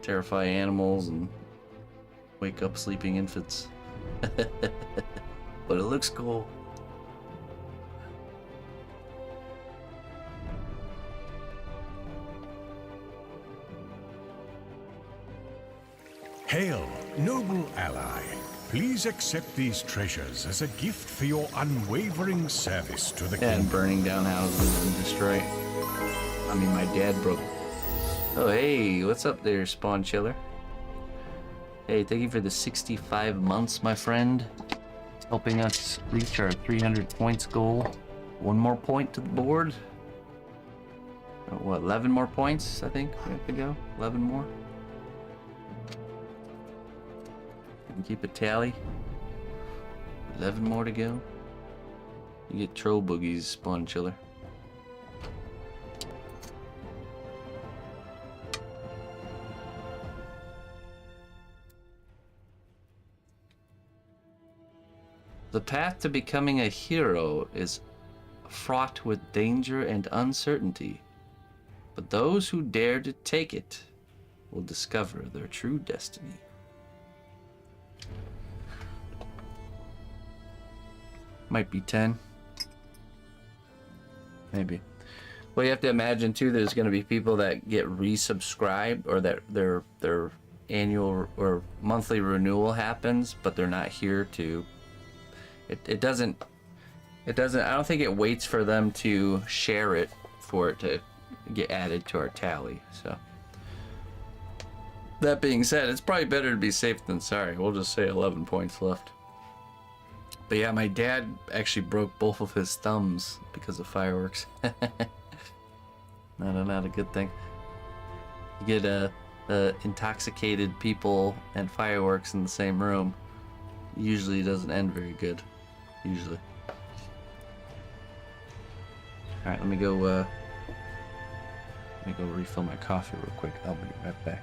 terrify animals and wake up sleeping infants. But it looks cool. Hail, noble ally. Please accept these treasures as a gift for your unwavering service to the And kingdom. burning down houses and destroy. I mean, my dad broke. Oh, hey, what's up there, Spawn Chiller? Hey, thank you for the 65 months, my friend. Helping us reach our 300 points goal. One more point to the board. Oh, what, 11 more points, I think we have to go? 11 more? We can keep a tally. 11 more to go. You get troll boogies, Spawn Chiller. The path to becoming a hero is fraught with danger and uncertainty, but those who dare to take it will discover their true destiny. Might be 10. Maybe. Well, you have to imagine too, there's going to be people that get resubscribed, or that their annual or monthly renewal happens, but they're not here to. It doesn't. I don't think it waits for them to share it for it to get added to our tally. So that being said, it's probably better to be safe than sorry. We'll just say 11 points left. But yeah, my dad actually broke both of his thumbs because of fireworks. Not a good thing. You get intoxicated people and fireworks in the same room. Usually doesn't end very good. Usually. All right, let me go refill my coffee real quick. I'll be right back.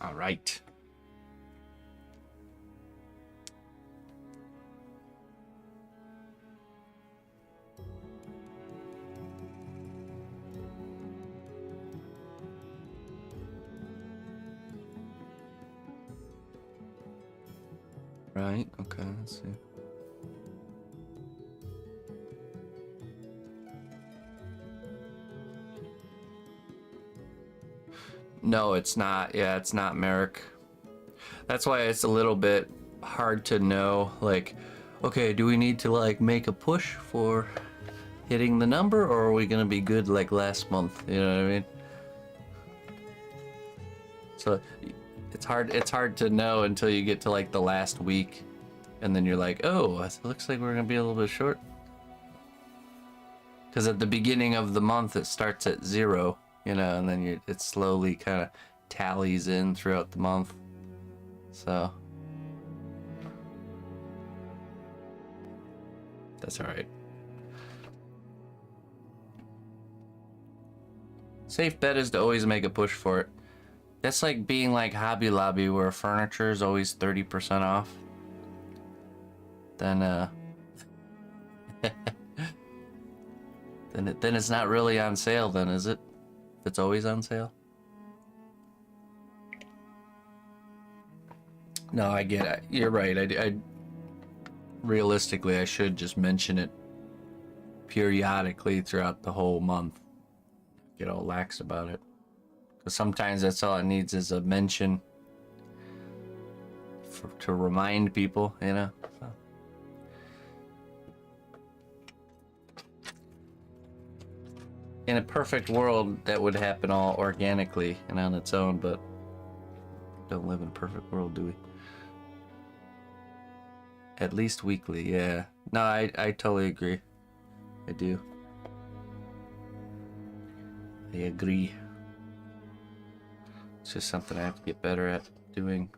All right. Right, okay, let's see. No, it's not. Yeah, it's not Merrick. That's why it's a little bit hard to know, like, okay, do we need to like make a push for hitting the number, or are we gonna be good like last month? You know what I mean? So it's hard to know until you get to like the last week, and then you're like, oh, it looks like we're gonna be a little bit short. Because at the beginning of the month it starts at 0, you know, and then it slowly kind of tallies in throughout the month. So that's all right. Safe bet is to always make a push for it. That's like being like Hobby Lobby, where furniture is always 30% off. Then then it's not really on sale, then, is it? If it's always on sale. No, I get it. You're right. I realistically, I should just mention it periodically throughout the whole month. Get all lax about it. Because sometimes that's all it needs is a mention to remind people, you know? So. In a perfect world, that would happen all organically and on its own, but don't live in a perfect world, do we? At least weekly, yeah. No, I totally agree. I do. I agree. It's just something I have to get better at doing.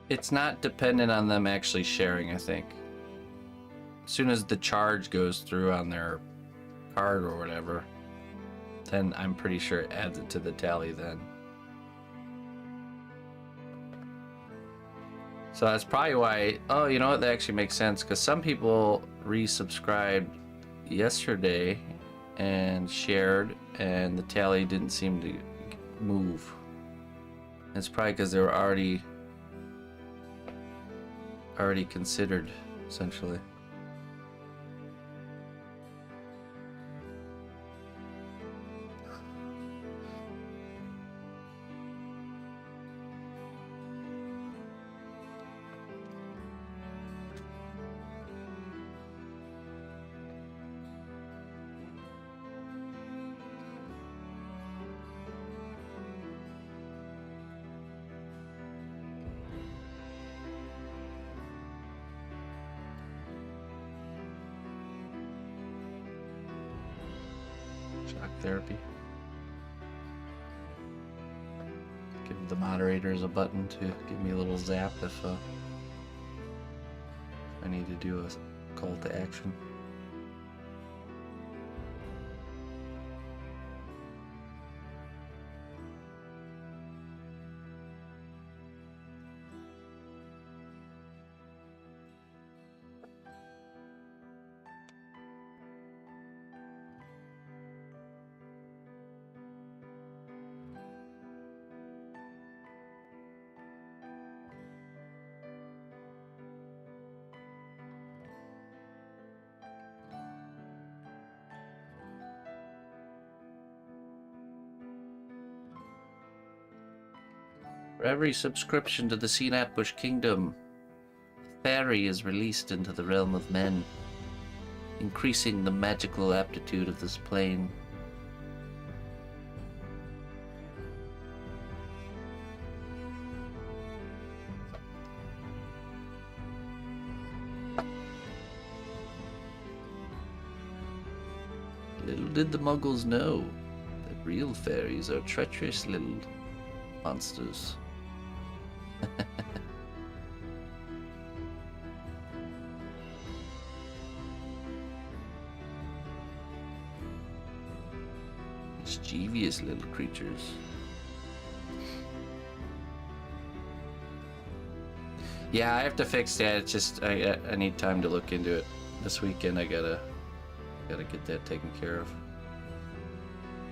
It's not dependent on them actually sharing, I think. As soon as the charge goes through on their card or whatever, then I'm pretty sure it adds it to the tally then. So that's probably why, oh, you know what, that actually makes sense, because some people resubscribed yesterday and shared, and the tally didn't seem to move. It's probably because they were already considered, essentially. Shock therapy. Give the moderators a button to give me a little zap if I need to do a call to action. For every subscription to the cnotbusch kingdom, a fairy is released into the realm of men, increasing the magical aptitude of this plane. did the Muggles know that real fairies are treacherous little monsters? Mischievous little creatures. Yeah, I have to fix that. It's just I need time to look into it. This weekend I gotta get that taken care of.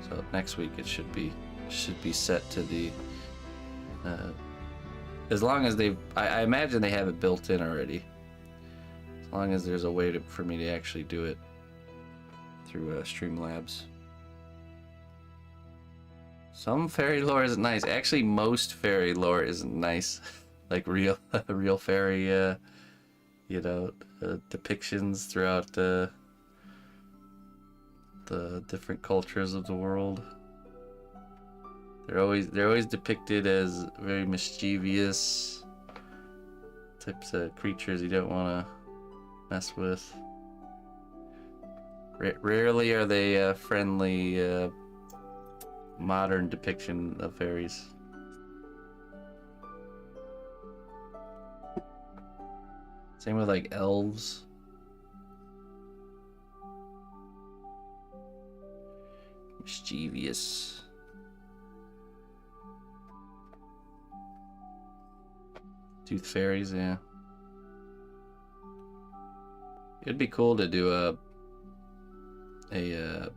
So next week it should be set to the as long as I imagine they have it built in already. As long as there's a way for me to actually do it through Streamlabs. Some fairy lore isn't nice. Actually, most fairy lore isn't nice. Like real fairy, depictions throughout the different cultures of the world. They're always depicted as very mischievous types of creatures you don't want to mess with. Rarely are they a friendly, modern depiction of fairies. Same with like elves. Mischievous. Tooth fairies, yeah. It'd be cool to do a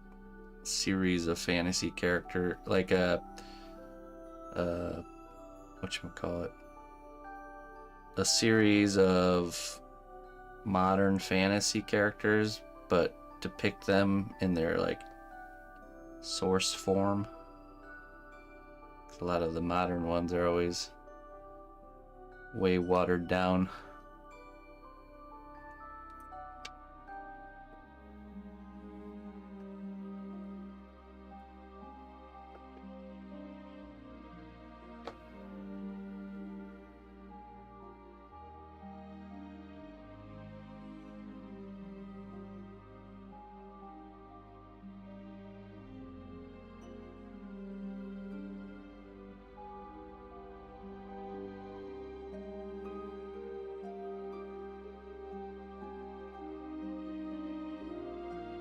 series of fantasy character, like whatchamacallit, a series of modern fantasy characters, but depict them in their like source form. A lot of the modern ones are always way watered down.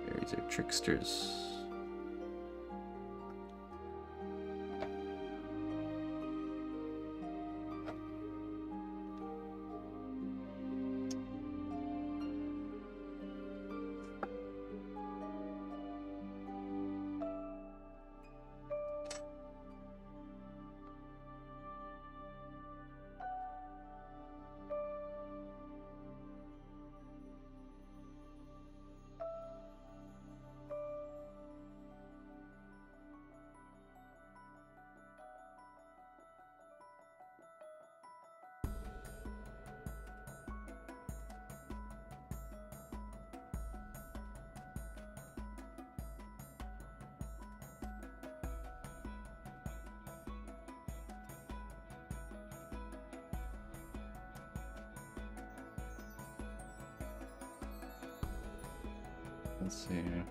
Fairies are tricksters. Let's see here.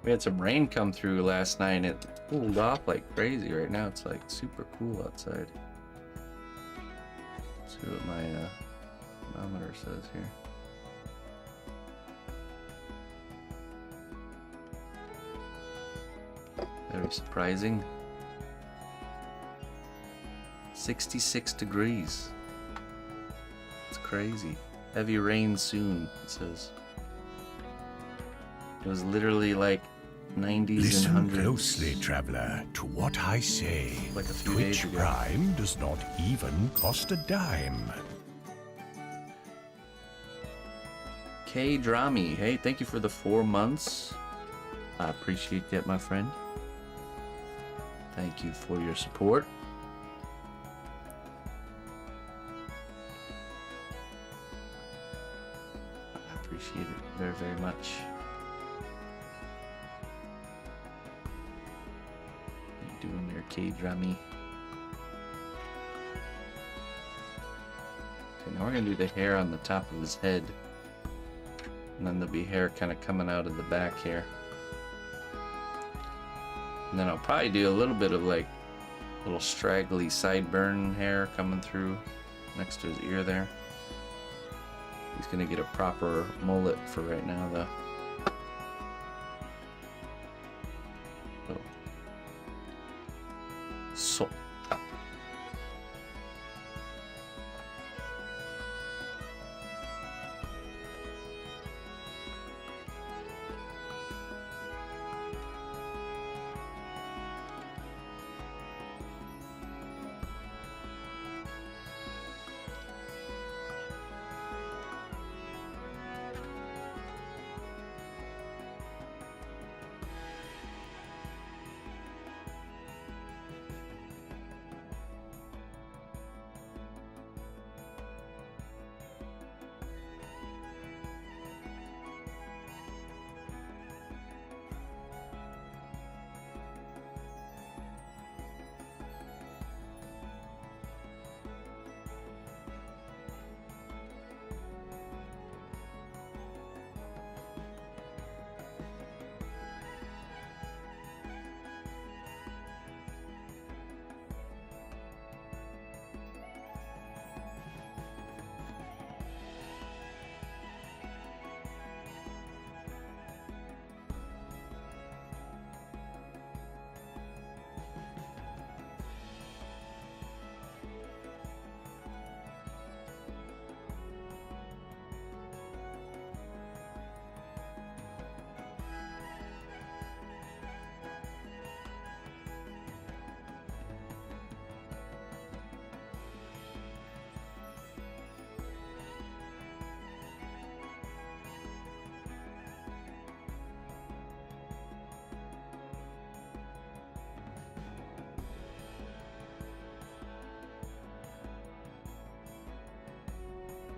We had some rain come through last night and it cooled off like crazy. Right now it's like super cool outside. Let's see what my thermometer says here. Very surprising. 66 degrees. It's crazy. Heavy rain soon, it says. It was literally like 90s Listen and 100s. closely, traveler, to what I say. Like a few days Twitch ago. Prime does not even cost a dime. K Drami, hey, thank you for the 4 months. I appreciate that, my friend. Thank you for your support. I appreciate it very, very much. K-drummy. Okay, now we're gonna do the hair on the top of his head. And then there'll be hair kind of coming out of the back here. And then I'll probably do a little bit of like little straggly sideburn hair coming through next to his ear there. He's gonna get a proper mullet for right now though. So.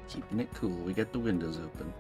Keeping it cool. We got the windows open.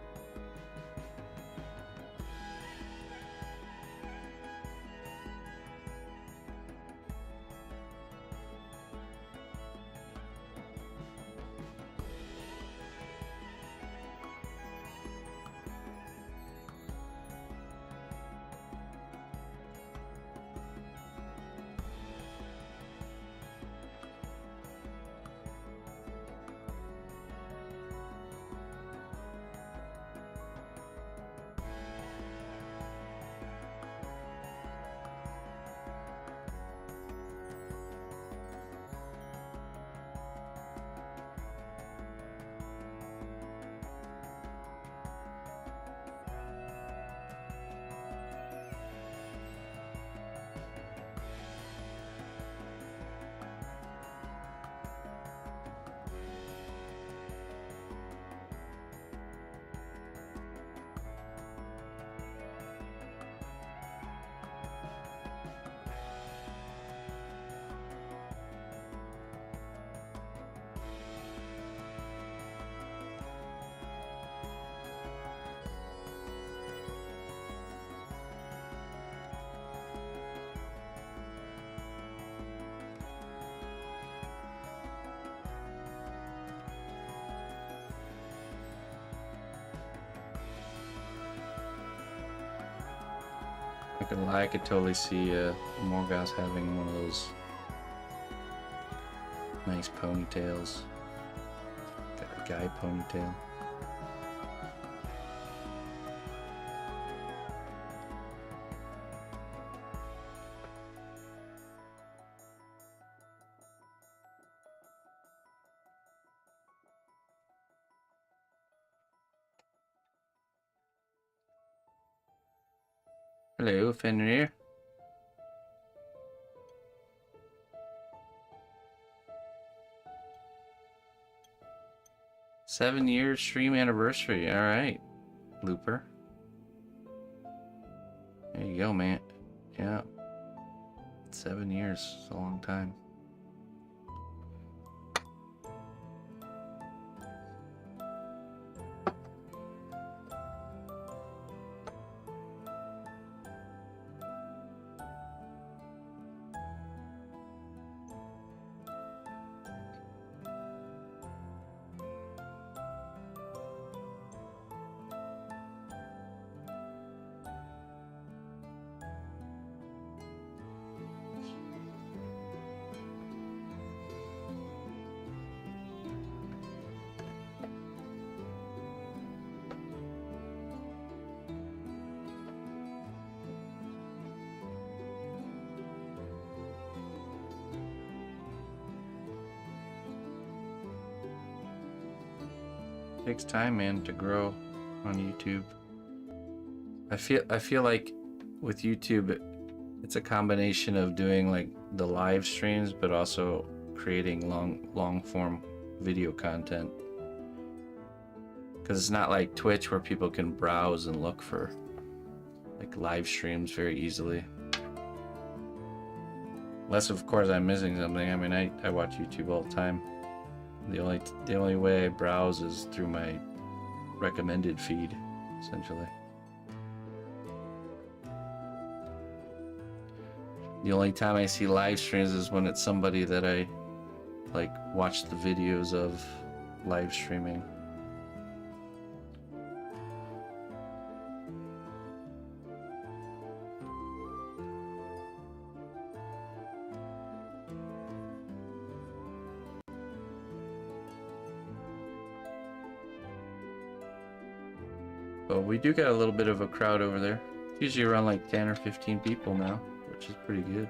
Not gonna lie, I could totally see Morgoth having one of those nice ponytails. Got a guy ponytail. Hello, Fenrir. Seven-year stream anniversary. All right, Looper. There you go, man. Yeah. 7 years. It's a long time. takes time, man, to grow on YouTube. I feel like with YouTube, it's a combination of doing like the live streams, but also creating long form video content. Because it's not like Twitch where people can browse and look for like live streams very easily. Unless of course I'm missing something. I mean, I watch YouTube all the time. The only way I browse is through my recommended feed, essentially. The only time I see live streams is when it's somebody that I like watch the videos of live streaming. But we do got a little bit of a crowd over there. It's usually around like 10 or 15 people now, which is pretty good.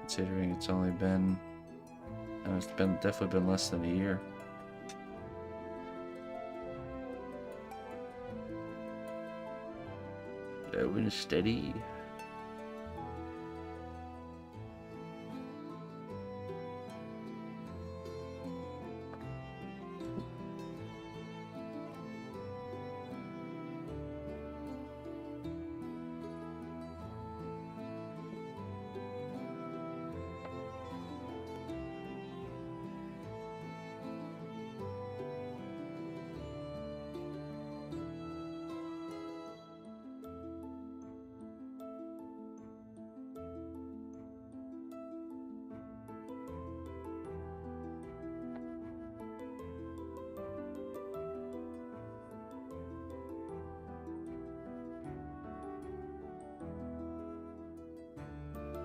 Considering it's only been, it's been definitely been less than a year. Slow and steady.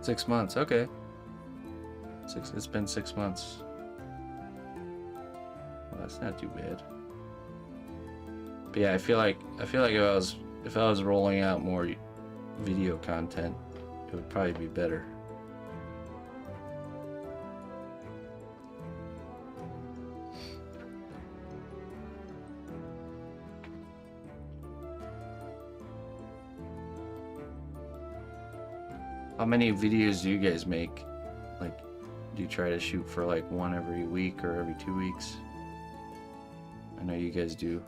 Six months, okay. It's been 6 months. Well, that's not too bad. But yeah, I feel like if I was rolling out more video content, it would probably be better. How many videos do you guys make? Like, do you try to shoot for like one every week or every 2 weeks? I know you guys do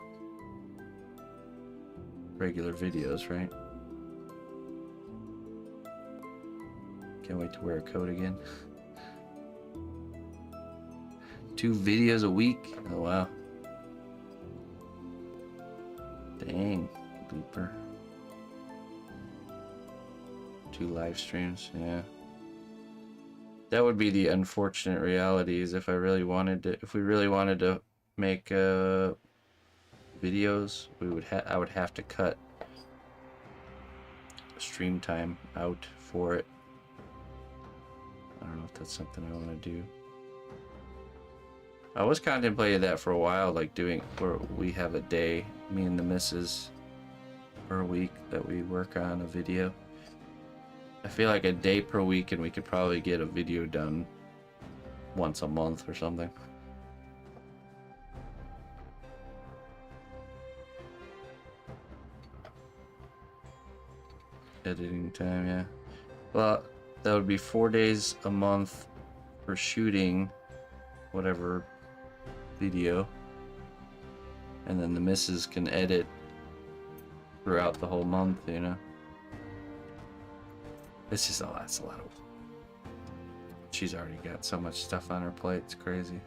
regular videos, right? Can't wait to wear a coat again. 2 videos a week? Oh wow. Dang, bleeper. 2 live streams, yeah. That would be the unfortunate reality, is if we really wanted to make videos, I would have to cut stream time out for it. I don't know if that's something I want to do. I was contemplating that for a while, like doing where we have a day, me and the missus, per week that we work on a video. I feel like a day per week and we could probably get a video done once a month or something. Editing time, yeah. Well, that would be 4 days a month for shooting whatever video. And then the missus can edit throughout the whole month, you know? It's just that's a lot of. She's already got so much stuff on her plate. It's crazy.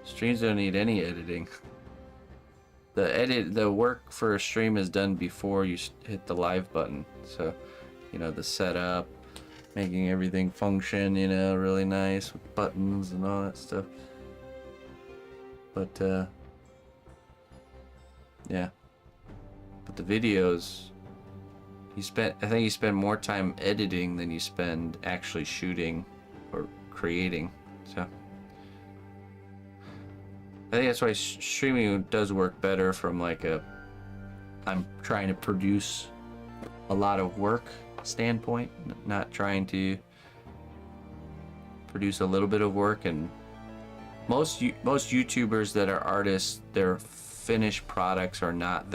Streams don't need any editing. The work for a stream is done before you hit the live button. So, you know, the setup, making everything function, you know, really nice with buttons and all that stuff. But yeah. But the videos, I think you spend more time editing than you spend actually shooting or creating. So I think that's why streaming does work better from like I'm trying to produce a lot of work standpoint, not trying to produce a little bit of work. And most YouTubers that are artists, their finished products are not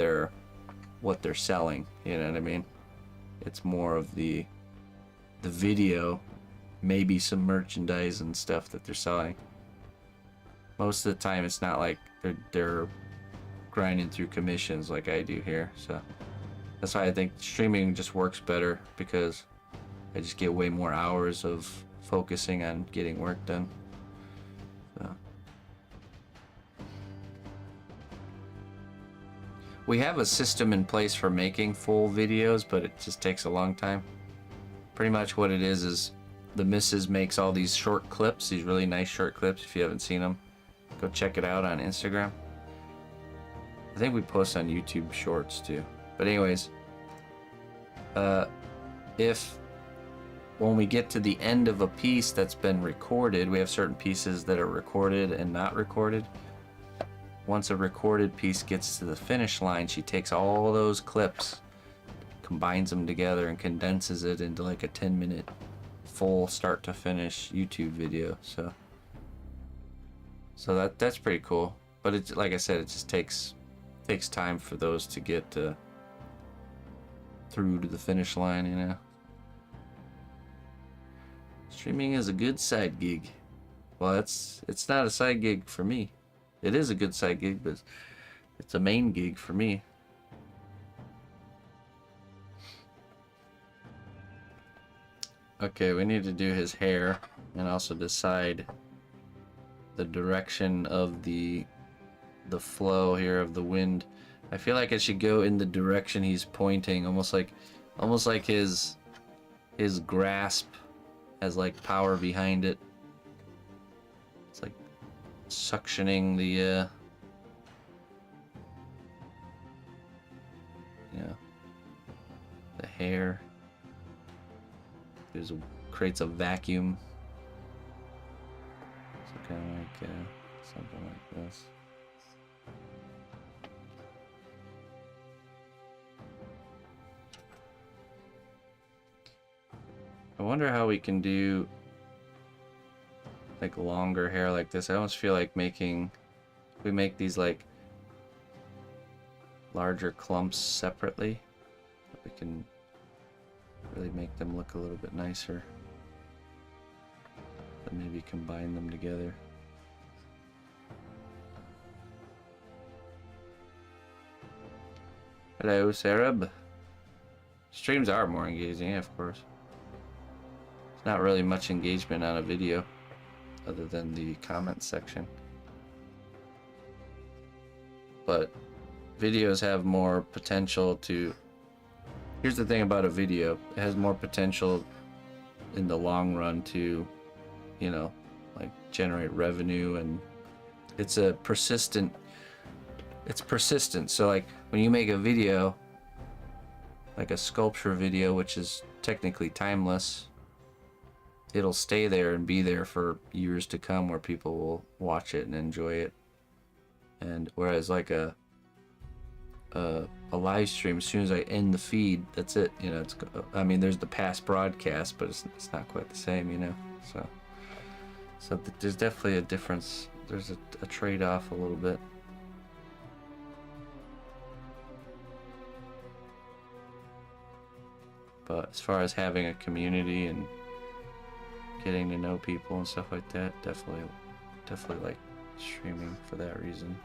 what they're selling. You know what I mean? It's more of the video, maybe some merchandise and stuff that they're selling. Most of the time, it's not like they're grinding through commissions like I do here. So that's why I think streaming just works better, because I just get way more hours of focusing on getting work done. So we have a system in place for making full videos, but it just takes a long time. Pretty much what it is the missus makes all these short clips, these really nice short clips. If you haven't seen them, go check it out on Instagram. I think we post on YouTube Shorts too. But anyways, if when we get to the end of a piece that's been recorded, we have certain pieces that are recorded and not recorded. Once a recorded piece gets to the finish line, she takes all those clips, combines them together, and condenses it into like a 10-minute full start to finish YouTube video. So that's pretty cool. But it's like I said, it just takes time for those to get through to the finish line, you know. Streaming is a good side gig. Well, it's not a side gig for me. It is a good side gig, but it's a main gig for me. Okay, we need to do his hair and also decide the direction of the flow here of the wind. I feel like it should go in the direction he's pointing, almost like his grasp has like power behind it. It's like suctioning the the hair. Creates a vacuum. So kind of like something like this. I wonder how we can do like longer hair like this. I almost feel like we make these like larger clumps separately, we can really make them look a little bit nicer. Then maybe combine them together. Hello, Sarab. Streams are more engaging, yeah, of course. There's not really much engagement on a video other than the comment section. But videos have more potential to... Here's the thing about a video. It has more potential in the long run to, you know, like generate revenue, and it's persistent. So like when you make a video, like a sculpture video, which is technically timeless, it'll stay there and be there for years to come, where people will watch it and enjoy it. And whereas like a live stream, as soon as I end the feed, that's it. You know, I mean, there's the past broadcast, but it's not quite the same, you know. So there's definitely a difference. There's a trade-off a little bit. But as far as having a community and getting to know people and stuff like that, definitely like streaming for that reason.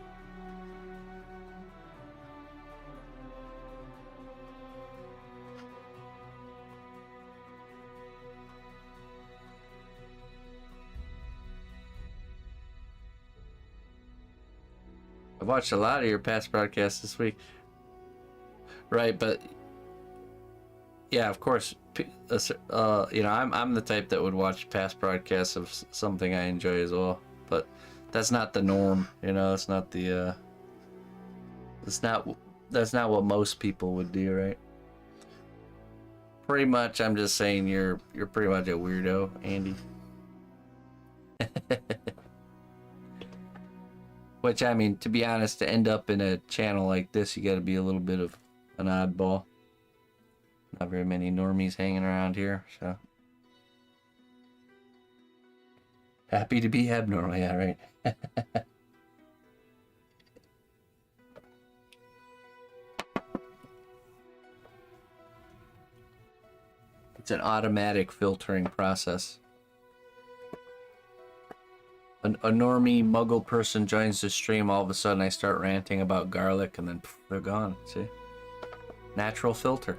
I've watched a lot of your past broadcasts this week. Right, but yeah, of course, you know, I'm the type that would watch past broadcasts of something I enjoy as well, but that's not the norm, you know. It's not the that's not what most people would do, right? Pretty much, I'm just saying you're pretty much a weirdo, Andy. Which, I mean, to be honest, to end up in a channel like this, you got to be a little bit of an oddball. Not very many normies hanging around here, so. Happy to be abnormal, yeah, right. It's an automatic filtering process. A normie muggle person joins the stream, all of a sudden I start ranting about garlic, and then poof, they're gone. See? Natural filter.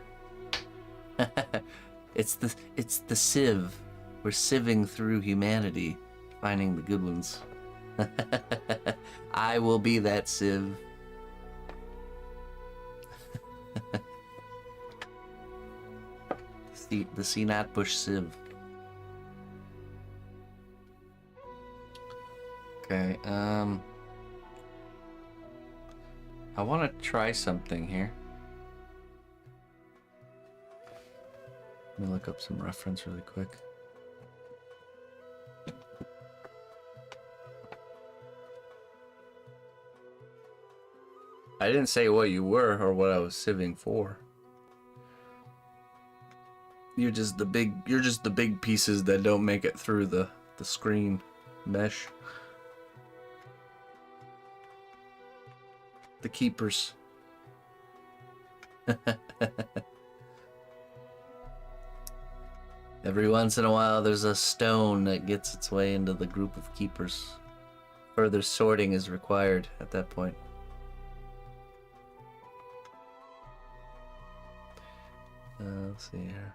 It's the sieve. We're sieving through humanity, finding the good ones. I will be that sieve. The cnotbusch sieve. Okay, I want to try something here. Let me look up some reference really quick. I didn't say what you were or what I was sieving for. You're just the big pieces that don't make it through the screen mesh. The keepers. Every once in a while there's a stone that gets its way into the group of keepers. Further sorting is required at that point. Let's see here.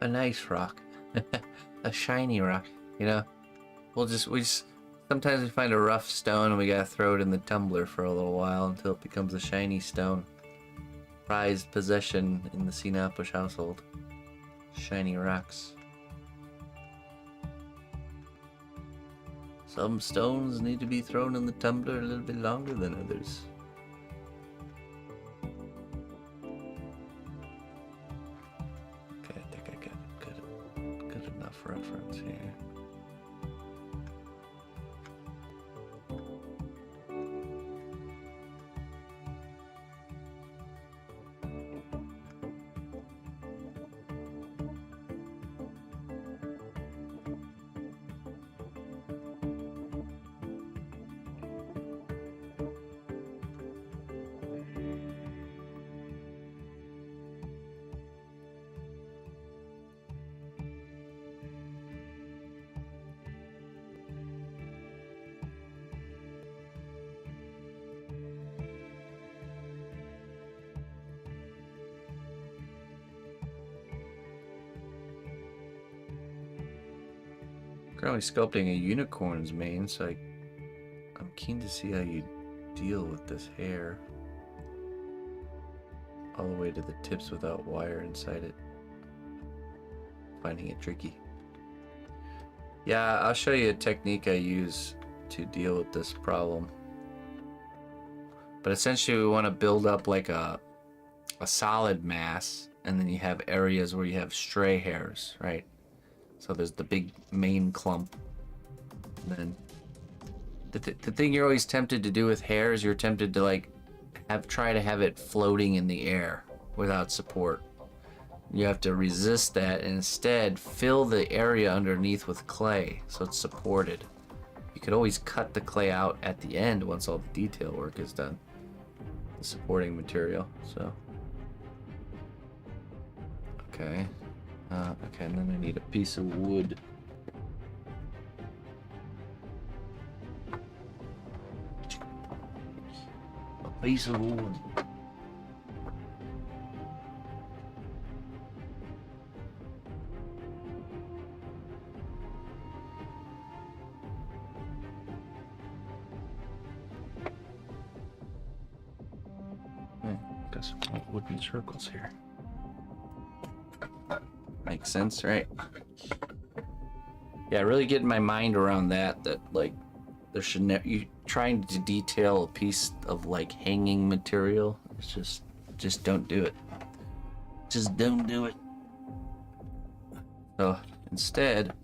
A nice rock. A shiny rock, you know? We just sometimes we find a rough stone and we gotta throw it in the tumbler for a little while until it becomes a shiny stone. Prized possession in the cnotbusch household. Shiny rocks. Some stones need to be thrown in the tumbler a little bit longer than others. Reference here. Currently sculpting a unicorn's mane, so I'm keen to see how you deal with this hair. All the way to the tips without wire inside it. Finding it tricky. Yeah, I'll show you a technique I use to deal with this problem. But essentially we want to build up like a solid mass, and then you have areas where you have stray hairs, right? So there's the big main clump. And then the thing you're always tempted to do with hair is you're tempted to like try to have it floating in the air without support. You have to resist that and instead fill the area underneath with clay so it's supported. You could always cut the clay out at the end once all the detail work is done. The supporting material, so. Okay. Okay, and then I need a piece of wood. A piece of wood. Got some wooden circles here. Makes sense, right? Yeah, really getting my mind around that like there should never, you trying to detail a piece of like hanging material, it's just don't do it. Just don't do it. So instead,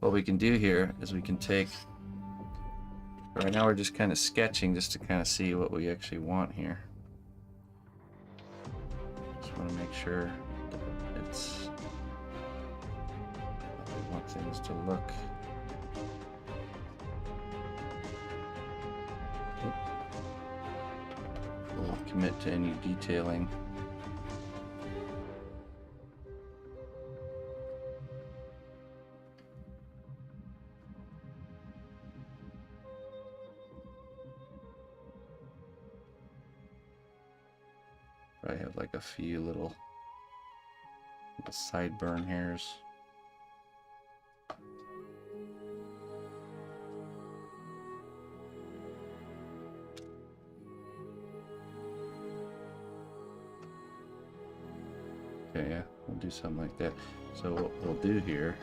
what we can do here is we can take, right now we're just kind of sketching just to kind of see what we actually want here. Just want to make sure it's how we want things to look. We'll commit to any detailing. I have like a few little sideburn hairs. Okay, yeah, we'll do something like that. So what we'll do here,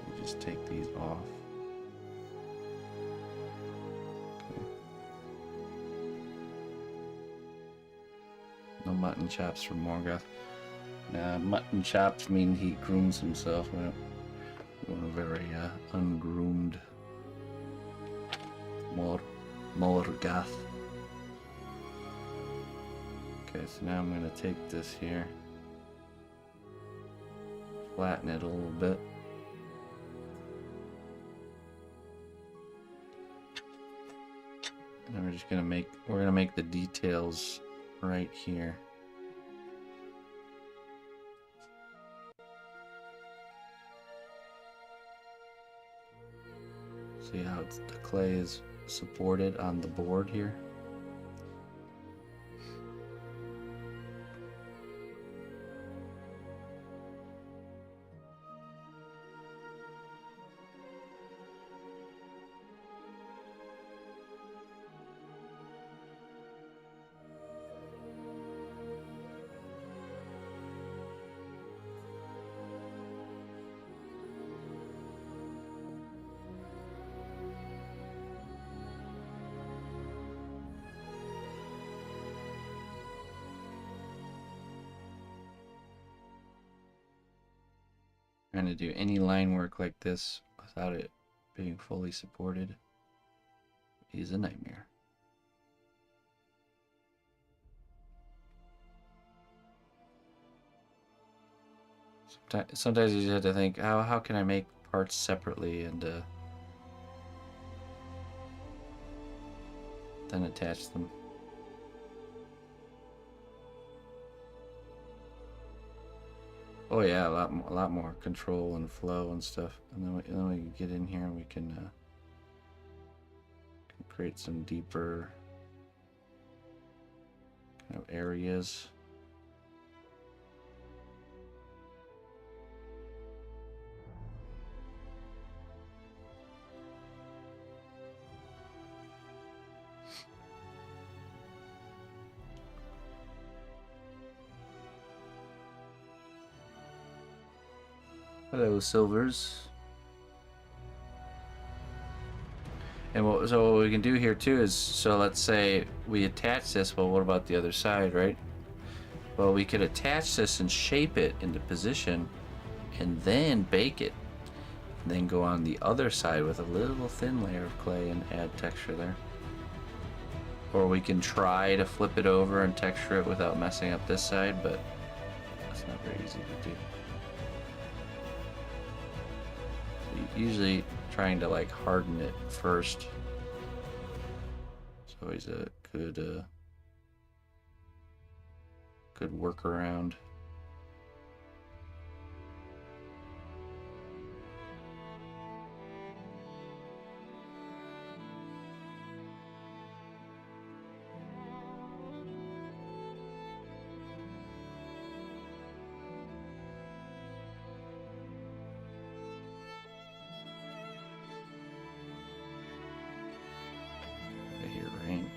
we'll just take these off. No mutton chops from Morgoth. Nah, mutton chops mean he grooms himself. We want a very ungroomed Morgoth. Okay, so now I'm going to take this here, flatten it a little bit. And then we're just going to make the details right here. See how the clay is supported on the board here? Trying to do any line work like this without it being fully supported is a nightmare. Sometimes you just have to think, how can I make parts separately and then attach them. Oh yeah, a lot more control and flow and stuff. And then we can get in here and we can create some deeper kind of areas. Hello, Silvers. And so what we can do here too is, so let's say we attach this, well, what about the other side, right? Well, we could attach this and shape it into position and then bake it. And then go on the other side with a little thin layer of clay and add texture there. Or we can try to flip it over and texture it without messing up this side, but that's not very easy to do. usually trying to like harden it first. It's always a good good workaround. I hear rain.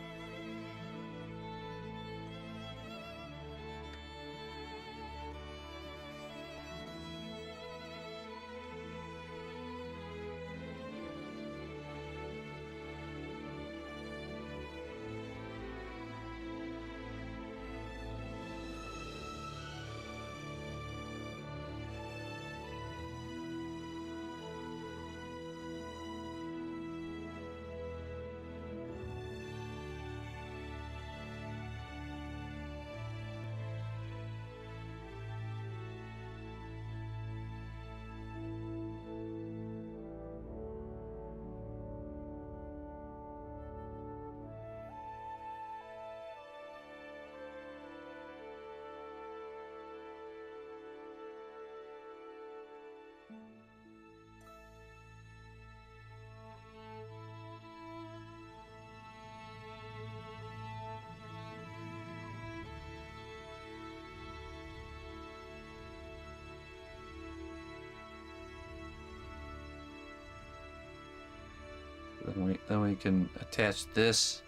Then we can attach this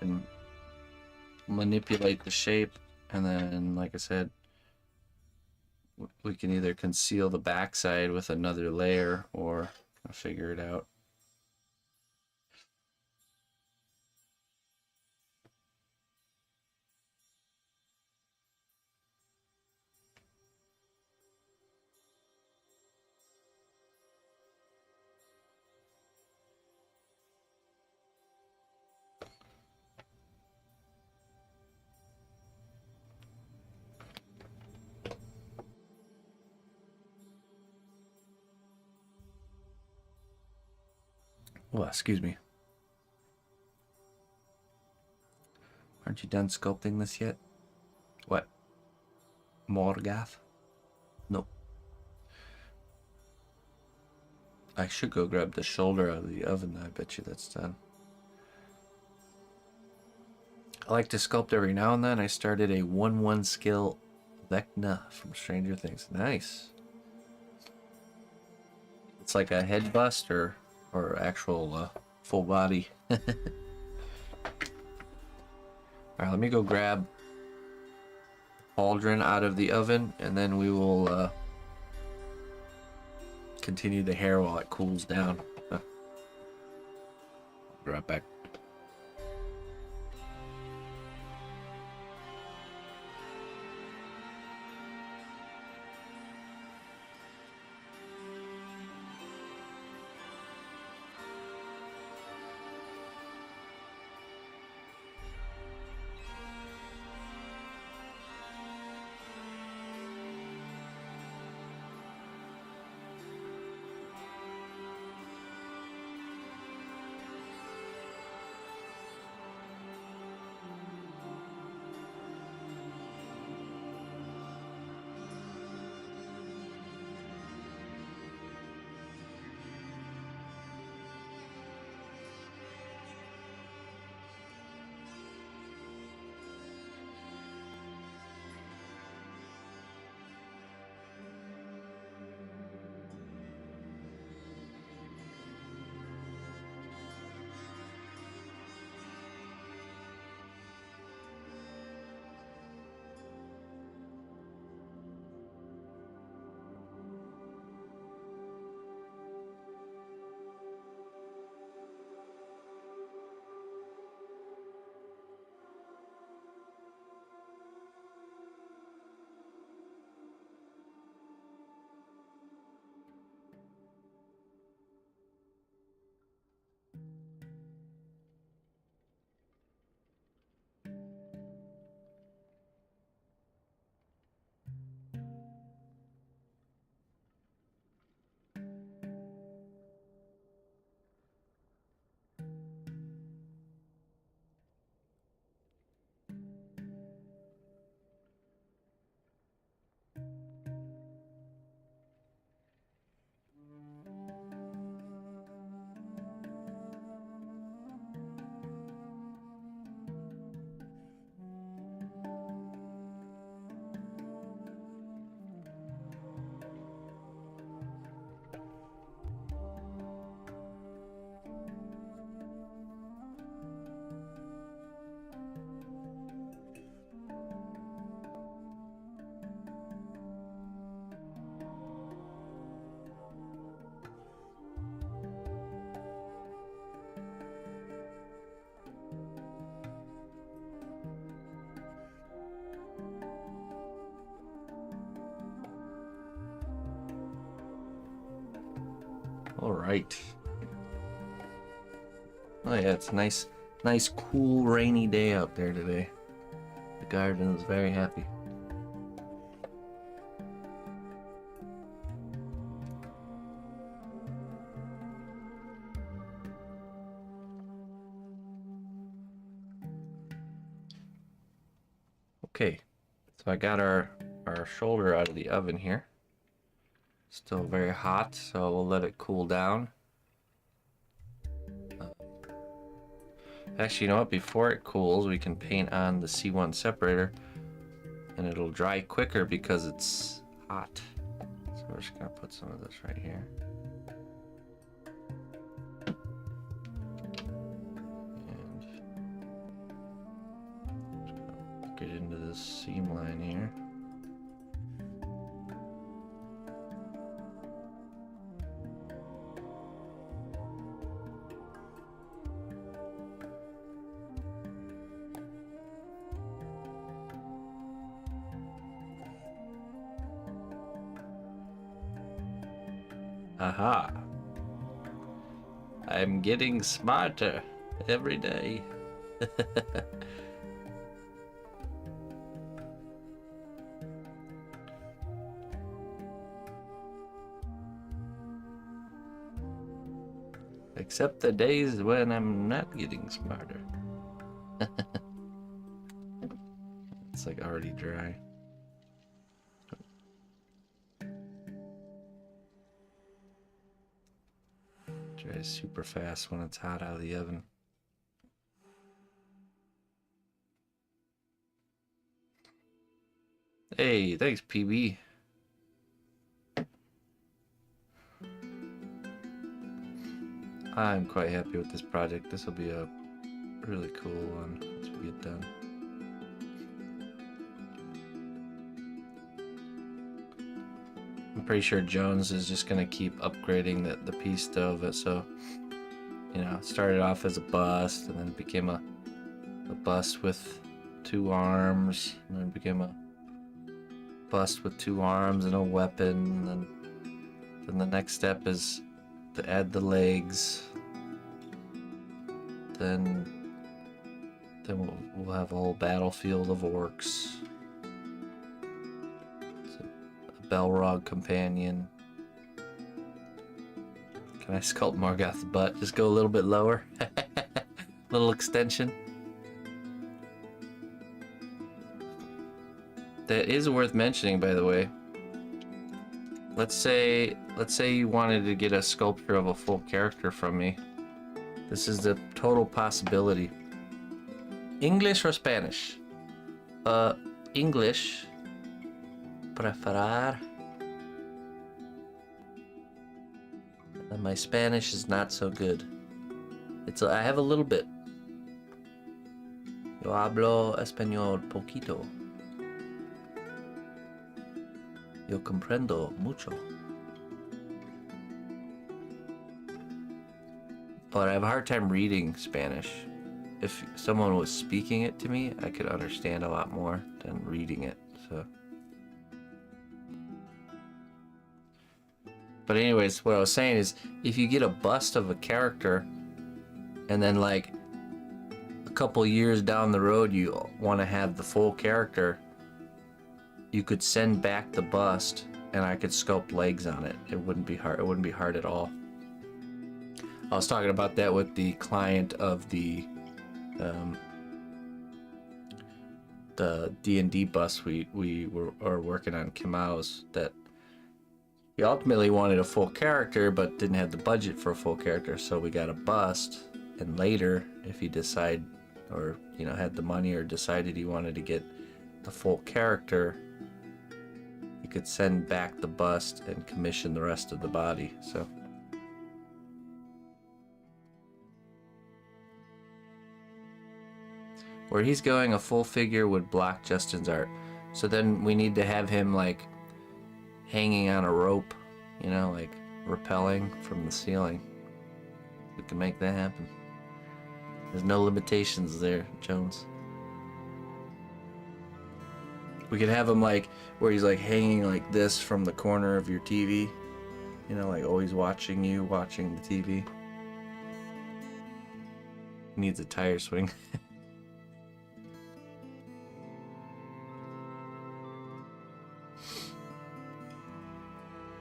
and manipulate the shape, and then, like I said, we can either conceal the backside with another layer or figure it out. Oh, excuse me. Aren't you done sculpting this yet? What? Morgoth? Nope. I should go grab the shoulder out of the oven. I bet you that's done. I like to sculpt every now and then. I started a 1/1 skill Vecna from Stranger Things. Nice. It's like a head bust or actual full body. Alright, let me go grab pauldron out of the oven, and then we will continue the hair while it cools down. Be right back. All right. Oh yeah, it's nice, cool, rainy day out there today. The garden is very happy. Okay, so I got our shoulder out of the oven here. Still very hot, so we'll let it cool down. Actually, you know what? Before it cools, we can paint on the C1 separator, and it'll dry quicker because it's hot. So we're just gonna put some of this right here. And just gonna get into this seam line here. Aha! I'm getting smarter every day. Except the days when I'm not getting smarter. It's like already dry. Dries super fast when it's hot out of the oven. Hey, thanks, PB. I'm quite happy with this project. This will be a really cool one once we get done. I'm pretty sure Jones is just gonna keep upgrading the piece of so, you know, it started off as a bust and then it became a bust with 2 arms, and then it became a bust with 2 arms and a weapon, and then the next step is to add the legs. Then we'll have a whole battlefield of orcs. Belrog companion. Can I sculpt Morgoth's butt? Just go a little bit lower. Little extension. That is worth mentioning, by the way. Let's say you wanted to get a sculpture of a full character from me. This is the total possibility. English or Spanish? English. Preferar. And my Spanish is not so good. I have a little bit. Yo hablo español poquito. Yo comprendo mucho. But I have a hard time reading Spanish. If someone was speaking it to me, I could understand a lot more than reading it, so. But anyways, what I was saying is, if you get a bust of a character, and then like a couple years down the road you want to have the full character, you could send back the bust, and I could sculpt legs on it. It wouldn't be hard. It wouldn't be hard at all. I was talking about that with the client of the D&D bust we were working on, Kamau's, that he ultimately wanted a full character but didn't have the budget for a full character, so we got a bust, and later if he decided, or you know, had the money or decided he wanted to get the full character, he could send back the bust and commission the rest of the body. So where he's going, a full figure would block Justin's art. So then we need to have him like hanging on a rope, you know, like rappelling from the ceiling. We can make that happen. There's no limitations there, Jones. We could have him like where he's like hanging like this from the corner of your TV, You know, like always watching you, watching the TV. Needs a tire swing.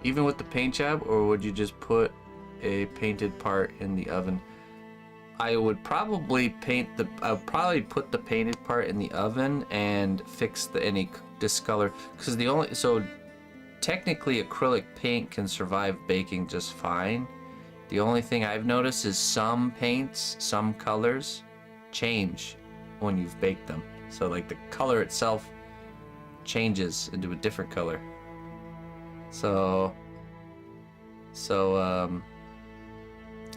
Even with the paint job, or would you just put a painted part in the oven? I would probably I would probably put the painted part in the oven and fix any discolor, because so technically acrylic paint can survive baking just fine. The only thing I've noticed is some paints, some colors change when you've baked them. So like the color itself changes into a different color.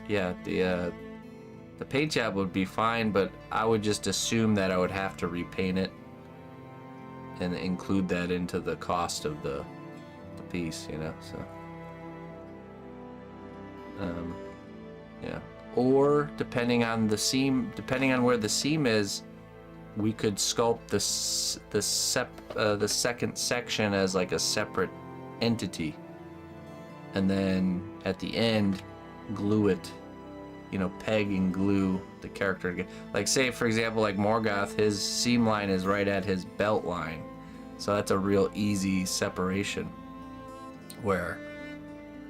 Yeah, the paint job would be fine, but I would just assume that I would have to repaint it and include that into the cost of the piece, you know, so. Yeah. Or depending on the seam, depending on where the seam is, we could sculpt the second section as like a separate entity, and then at the end glue it, you know, peg and glue the character again. Like say for example, like Morgoth, his seam line is right at his belt line, so that's a real easy separation, where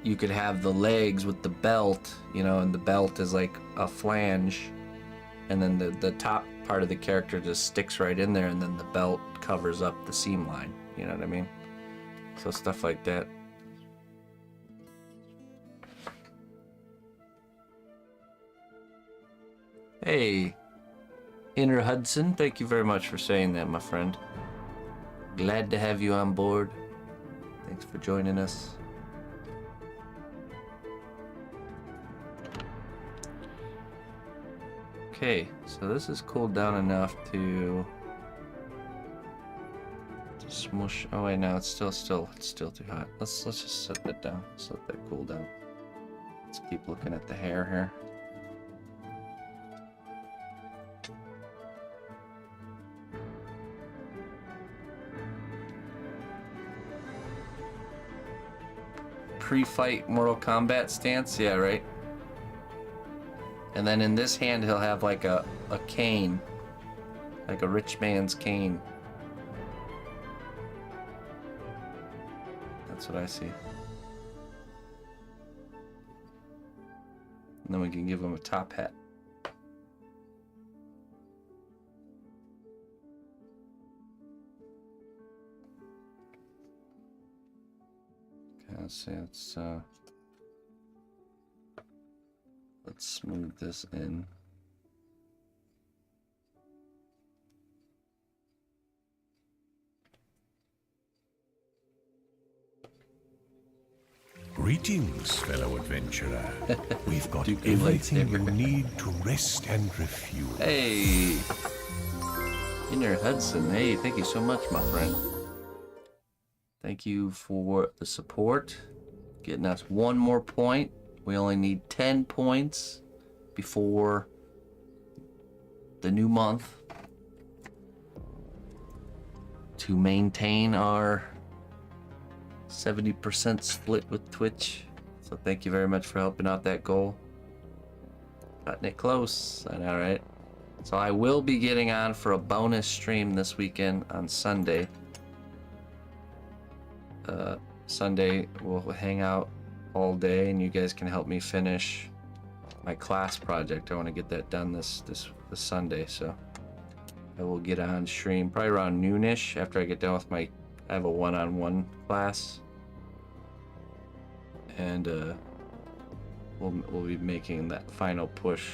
you could have the legs with the belt, you know, and the belt is like a flange, and then the top part of the character just sticks right in there, and then the belt covers up the seam line, you know what I mean? So stuff like that. Hey, Inner Hudson, thank you very much for saying that, my friend. Glad to have you on board. Thanks for joining us. Okay, so this is cooled down enough to smush. Oh wait, no, it's still too hot. Let's just set that down. Let's let that cool down. Let's keep looking at the hair here. Pre-fight Mortal Kombat stance, yeah, right. And then in this hand, he'll have like a cane, like a rich man's cane. That's what I see. And then we can give him a top hat. Okay, let's see. Let's smooth this in. Greetings, fellow adventurer. We've got Do you everything you lightsaber? need to rest and refuel. Hey, Inner Hudson. Hey, thank you so much, my friend. Thank you for the support. Getting us one more point. We only need 10 points before the new month to maintain our 70% split with Twitch. So thank you very much for helping out that goal. Cutting it close, I know, right? So I will be getting on for a bonus stream this weekend on Sunday. Sunday we'll hang out all day, and you guys can help me finish my class project. I want to get that done this Sunday, so I will get on stream probably around noonish after I get done with I have a one-on-one class, and we'll be making that final push.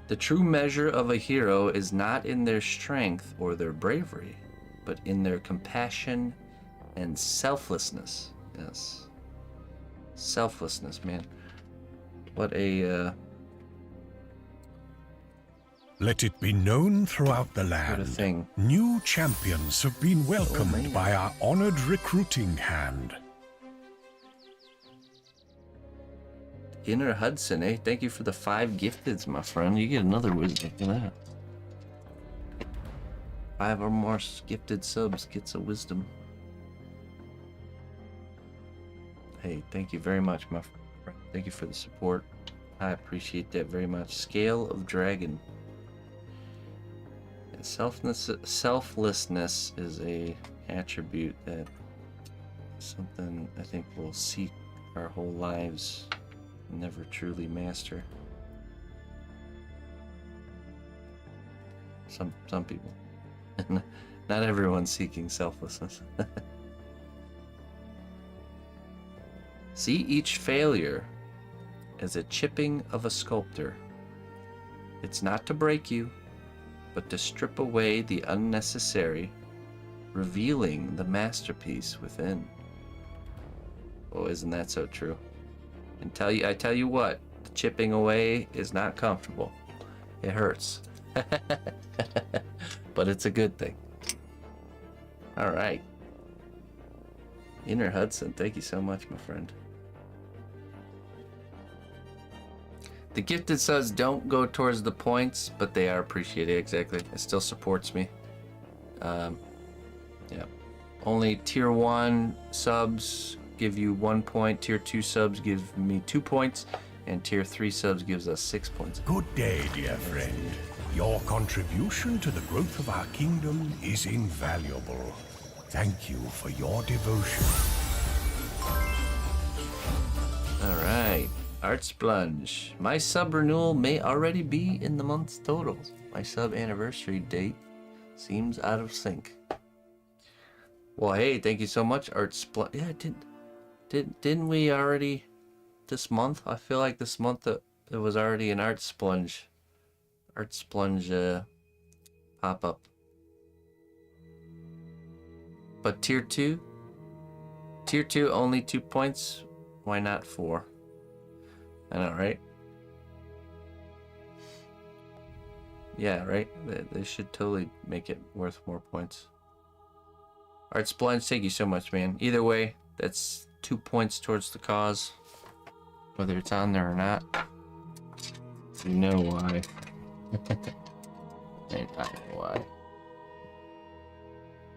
The true measure of a hero is not in their strength or their bravery, but in their compassion and selflessness. Yes. Selflessness, man. What a Let it be known throughout the what a land. thing. New champions have been welcomed man. by our honored recruiting hand. Inner Hudson, eh? Thank you for the 5 gifteds, my friend. You get another wisdom for that. 5 or more gifted subs gets a wisdom. Hey, thank you very much, my friend. Thank you for the support. I appreciate that very much. Scale of Dragon. And selflessness is a attribute that something I think we'll seek our whole lives and never truly master. Some people. Not everyone's seeking selflessness. See each failure as a chipping of a sculptor. It's not to break you, but to strip away the unnecessary, revealing the masterpiece within. Oh, isn't that so true? And I tell you what, the chipping away is not comfortable. It hurts. But it's a good thing. All right. Inner Hudson, thank you so much, my friend. The gifted subs don't go towards the points, but they are appreciated. Exactly. It still supports me. Yeah. Only tier 1 subs give you 1 point. Tier 2 subs give me 2 points. And tier 3 subs gives us 6 points. Good day, dear friend. Your contribution to the growth of our kingdom is invaluable. Thank you for your devotion. All right. Art Splunge. My sub renewal may already be in the month's totals. My sub anniversary date seems out of sync. Well, hey, thank you so much, Art Splunge. Yeah, didn't we already this month? I feel like this month it was already an Art Splunge pop up. But tier 2 only 2 points. Why not 4? I know, right? Yeah, right? They should totally make it worth more points. Art Splunge, thank you so much, man. Either way, that's 2 points towards the cause. Whether it's on there or not. You know why. And I know why.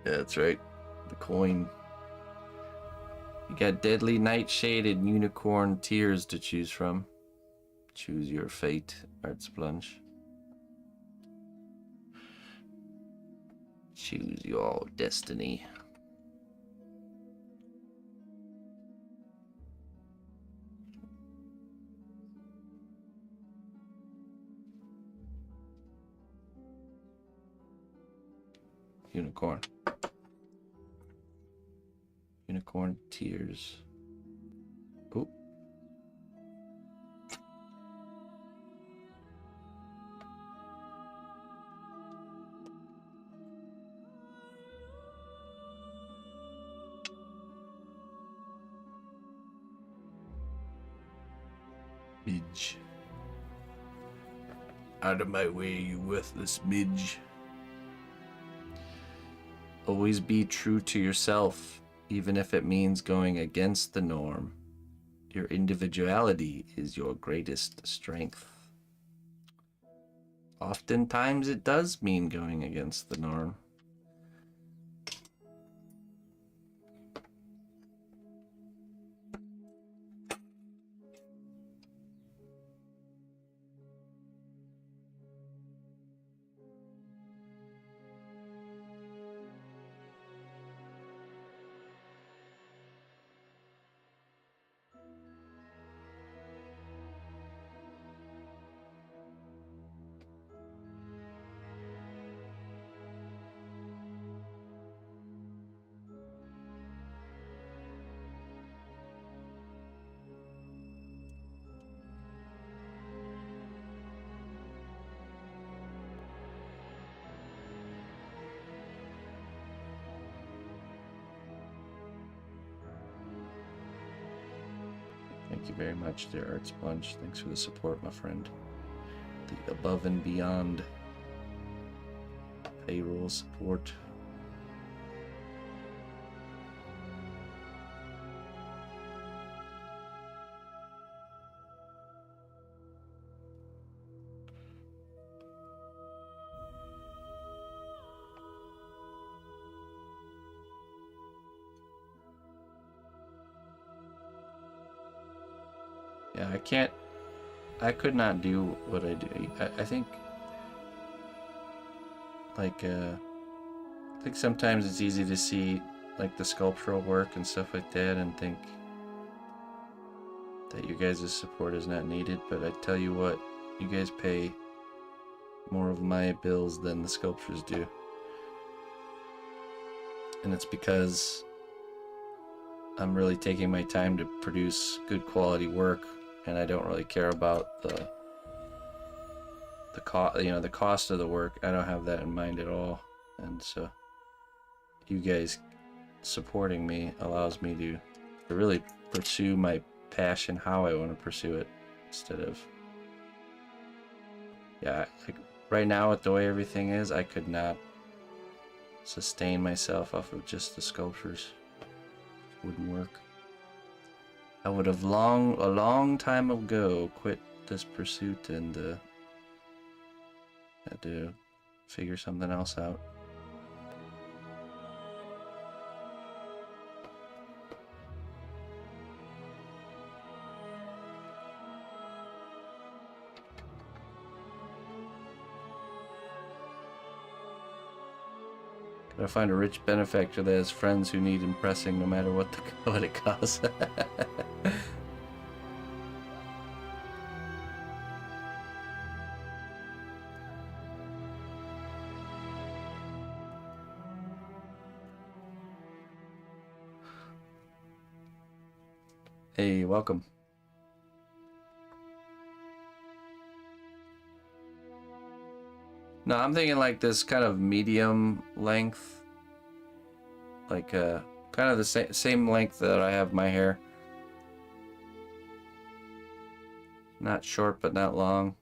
Yeah, that's right. The coin. You got Deadly Nightshade and Unicorn Tears to choose from. Choose your fate, Art Splunge. Choose your destiny. Unicorn. Unicorn Tears. Oh. Midge. Out of my way, you worthless midge. Always be true to yourself, even if it means going against the norm. Your individuality is your greatest strength. Oftentimes it does mean going against the norm. Thank you very much, dear Art Sponge. Thanks for the support, my friend. The above and beyond payroll support. Yeah, I could not do what I do. I think, like, I think sometimes it's easy to see, like, the sculptural work and stuff like that and think that you guys' support is not needed, but I tell you what, you guys pay more of my bills than the sculptures do. And it's because I'm really taking my time to produce good quality work, and I don't really care about the cost of the work. I don't have that in mind at all. And so you guys supporting me allows me to really pursue my passion how I want to pursue it, instead of, yeah, like right now with the way everything is, I could not sustain myself off of just the sculptures. Wouldn't work. I would have a long time ago quit this pursuit and had to figure something else out. Gotta find a rich benefactor that has friends who need impressing no matter what what it costs. Hey, welcome. No, I'm thinking like this kind of medium length, like kind of the same length that I have my hair. Not short, but not long.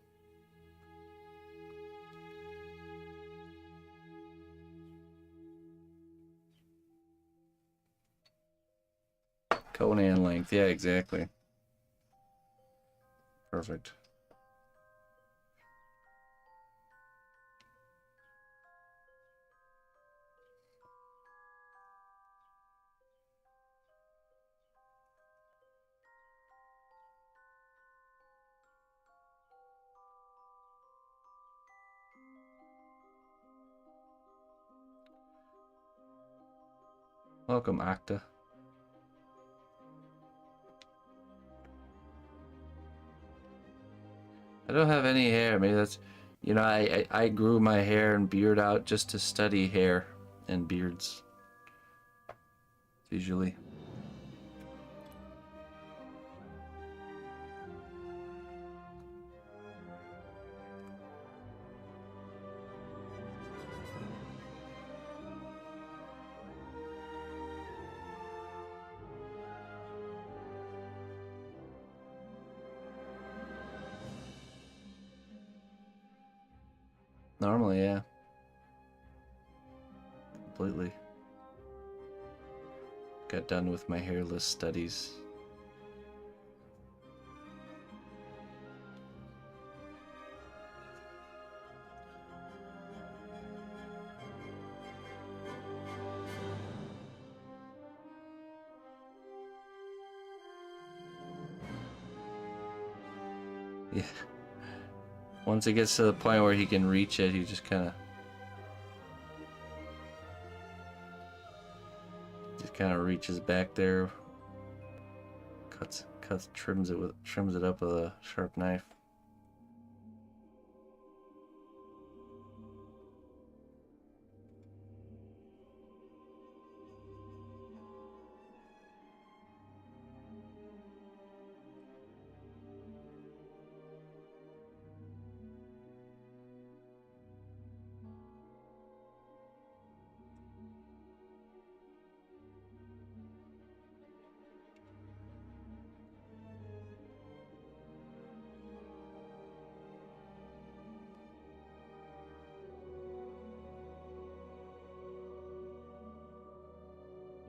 Conan length, yeah, exactly. Perfect. Welcome, Octa. I don't have any hair. Maybe that's, you know, I grew my hair and beard out just to study hair and beards. Usually. Normally, yeah. Completely. Got done with my hairless studies. Yeah. Once it gets to the point where he can reach it, he just kind of reaches back there, trims it up with a sharp knife.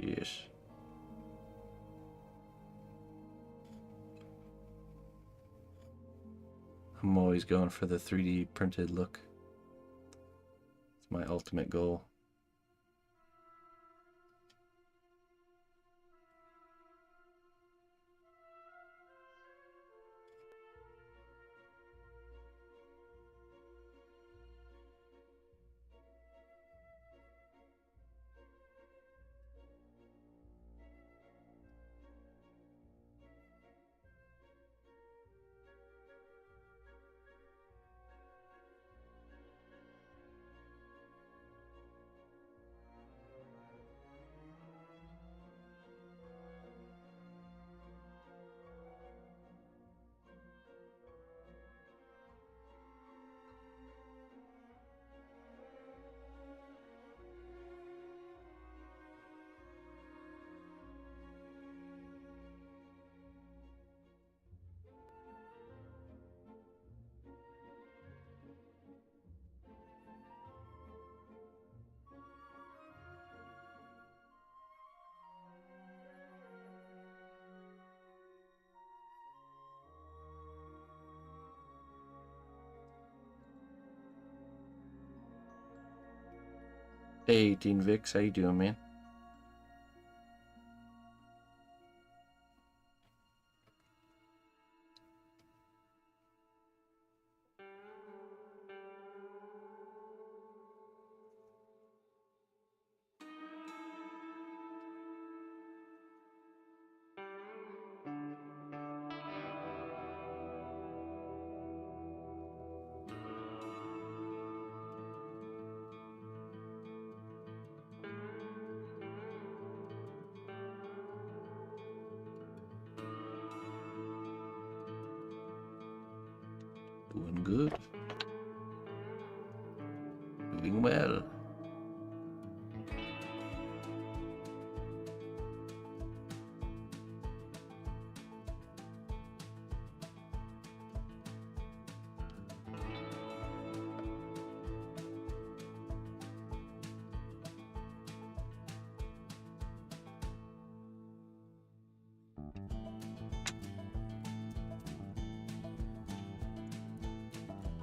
Yes. I'm always going for the 3D printed look. It's my ultimate goal. Hey, Teen Vix, how you doing, man? Doing good. Doing well.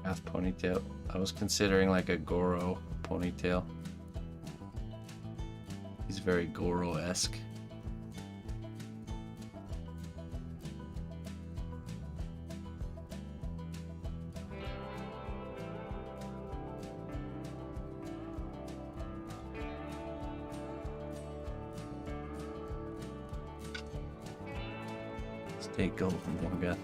Half ponytail. I was considering like a Goro ponytail. He's very Goro-esque. Stay golden, Morgoth.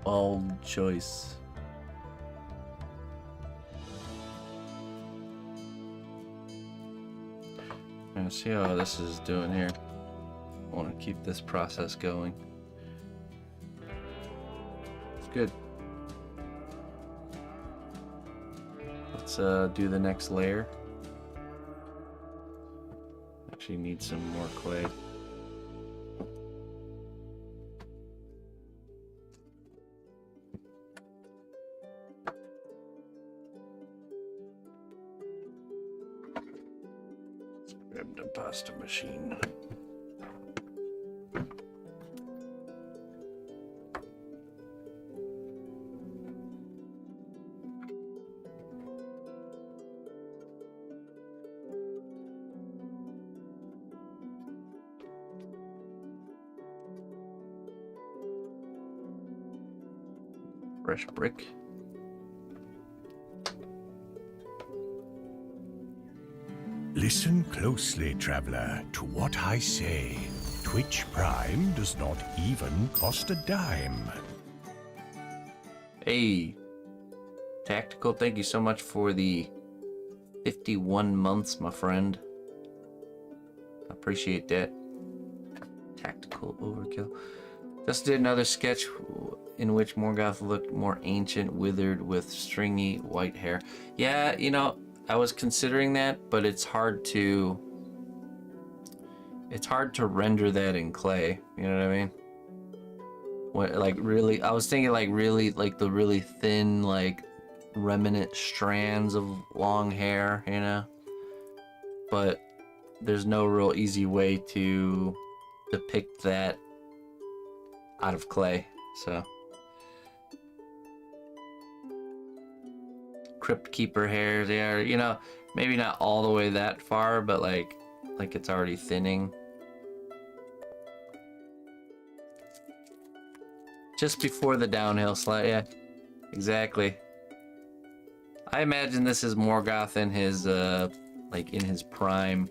Bold choice. Let's see how this is doing here. I want to keep this process going. It's good. Let's do the next layer. Actually need some more clay. Grab the pasta machine. Fresh brick. Listen closely, traveler, to what I say. Twitch Prime does not even cost a dime. Hey, Tactical, thank you so much for the 51 months, my friend. I appreciate that. Tactical overkill. Just did another sketch in which Morgoth looked more ancient, withered, with stringy white hair. Yeah, you know, I was considering that, but it's hard to render that in clay. You know what I mean? What, like, really, I was thinking like really, like the really thin, like remnant strands of long hair, you know? But there's no real easy way to depict that out of clay, so. Crypt Keeper hair, they are, you know, maybe not all the way that far, but like it's already thinning. Just before the downhill slide, yeah. Exactly. I imagine this is Morgoth in his, like, in his prime.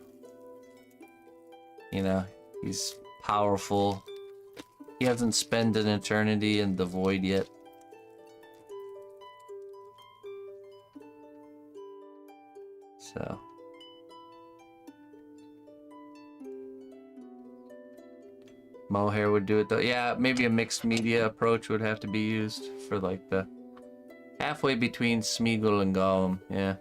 You know, he's powerful. He hasn't spent an eternity in the void yet. So. Mohair would do it though. Yeah, maybe a mixed media approach would have to be used for like the halfway between Smeagol and Gollum. Yeah.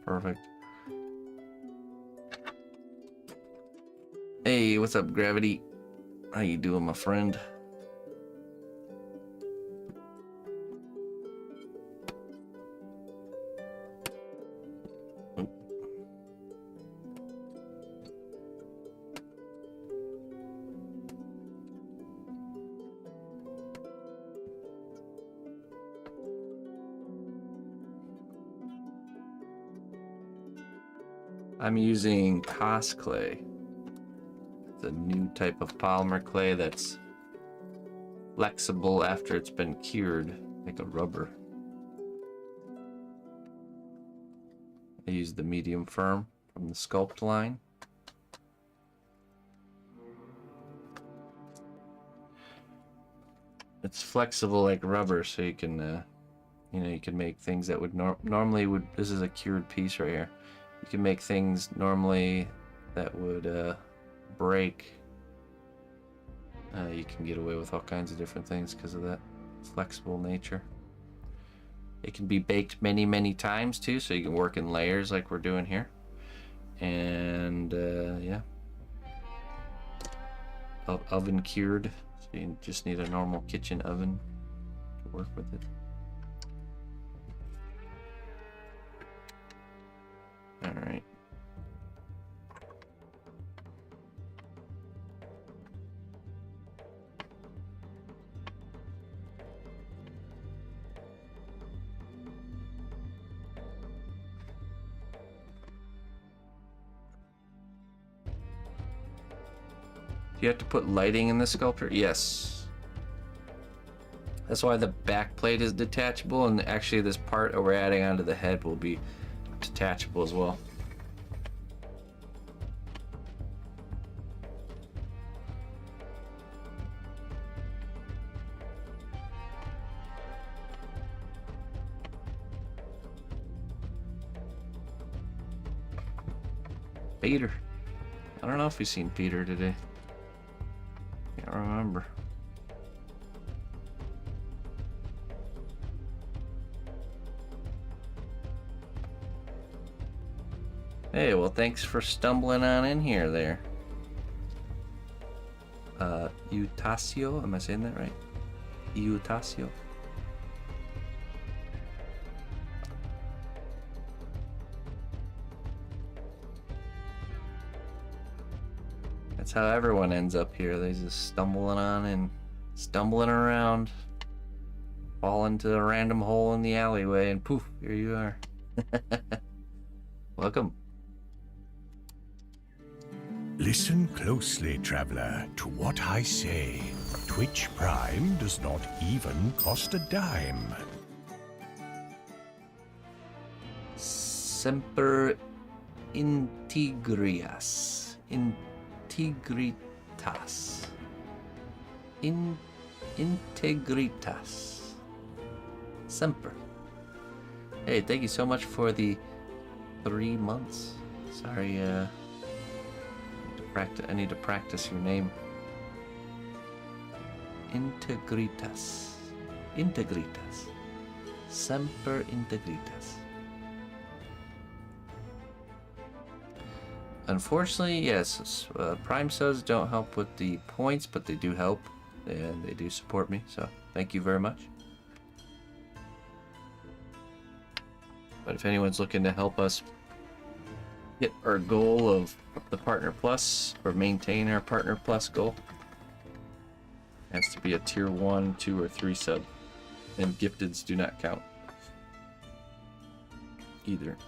Perfect. Hey, what's up, Gravity? How you doing, my friend? I'm using Cos clay. It's a new type of polymer clay that's flexible after it's been cured, like a rubber. I use the medium firm from the Sculpt line. It's flexible like rubber, so you can, you know, you can make things that would normally would. This is a cured piece right here. You can make things normally that would break. You can get away with all kinds of different things because of that flexible nature. It can be baked many, many times too, so you can work in layers like we're doing here. And yeah, oven cured, so you just need a normal kitchen oven to work with it. All right. Do you have to put lighting in the sculpture? Yes. That's why the back plate is detachable, and actually this part that we're adding onto the head will be detachable as well. Peter. I don't know if we've seen Peter today. Can't remember. Hey, well, thanks for stumbling on in here there. Eutasio, am I saying that right? Eutasio. That's how everyone ends up here. They just stumbling on and stumbling around, fall into a random hole in the alleyway, and poof, here you are. Welcome. Listen closely, traveler, to what I say. Twitch Prime does not even cost a dime. Semper integrias. Integritas. Integritas. Semper. Hey, thank you so much for the 3 months. Sorry, I need to practice your name. Integritas. Integritas. Semper integritas. Unfortunately, yes, Prime subs don't help with the points, but they do help, and they do support me, so thank you very much. But if anyone's looking to help us hit our goal of the Partner Plus, or maintain our Partner Plus goal, it has to be a tier 1, 2, or 3 sub, and gifteds do not count either.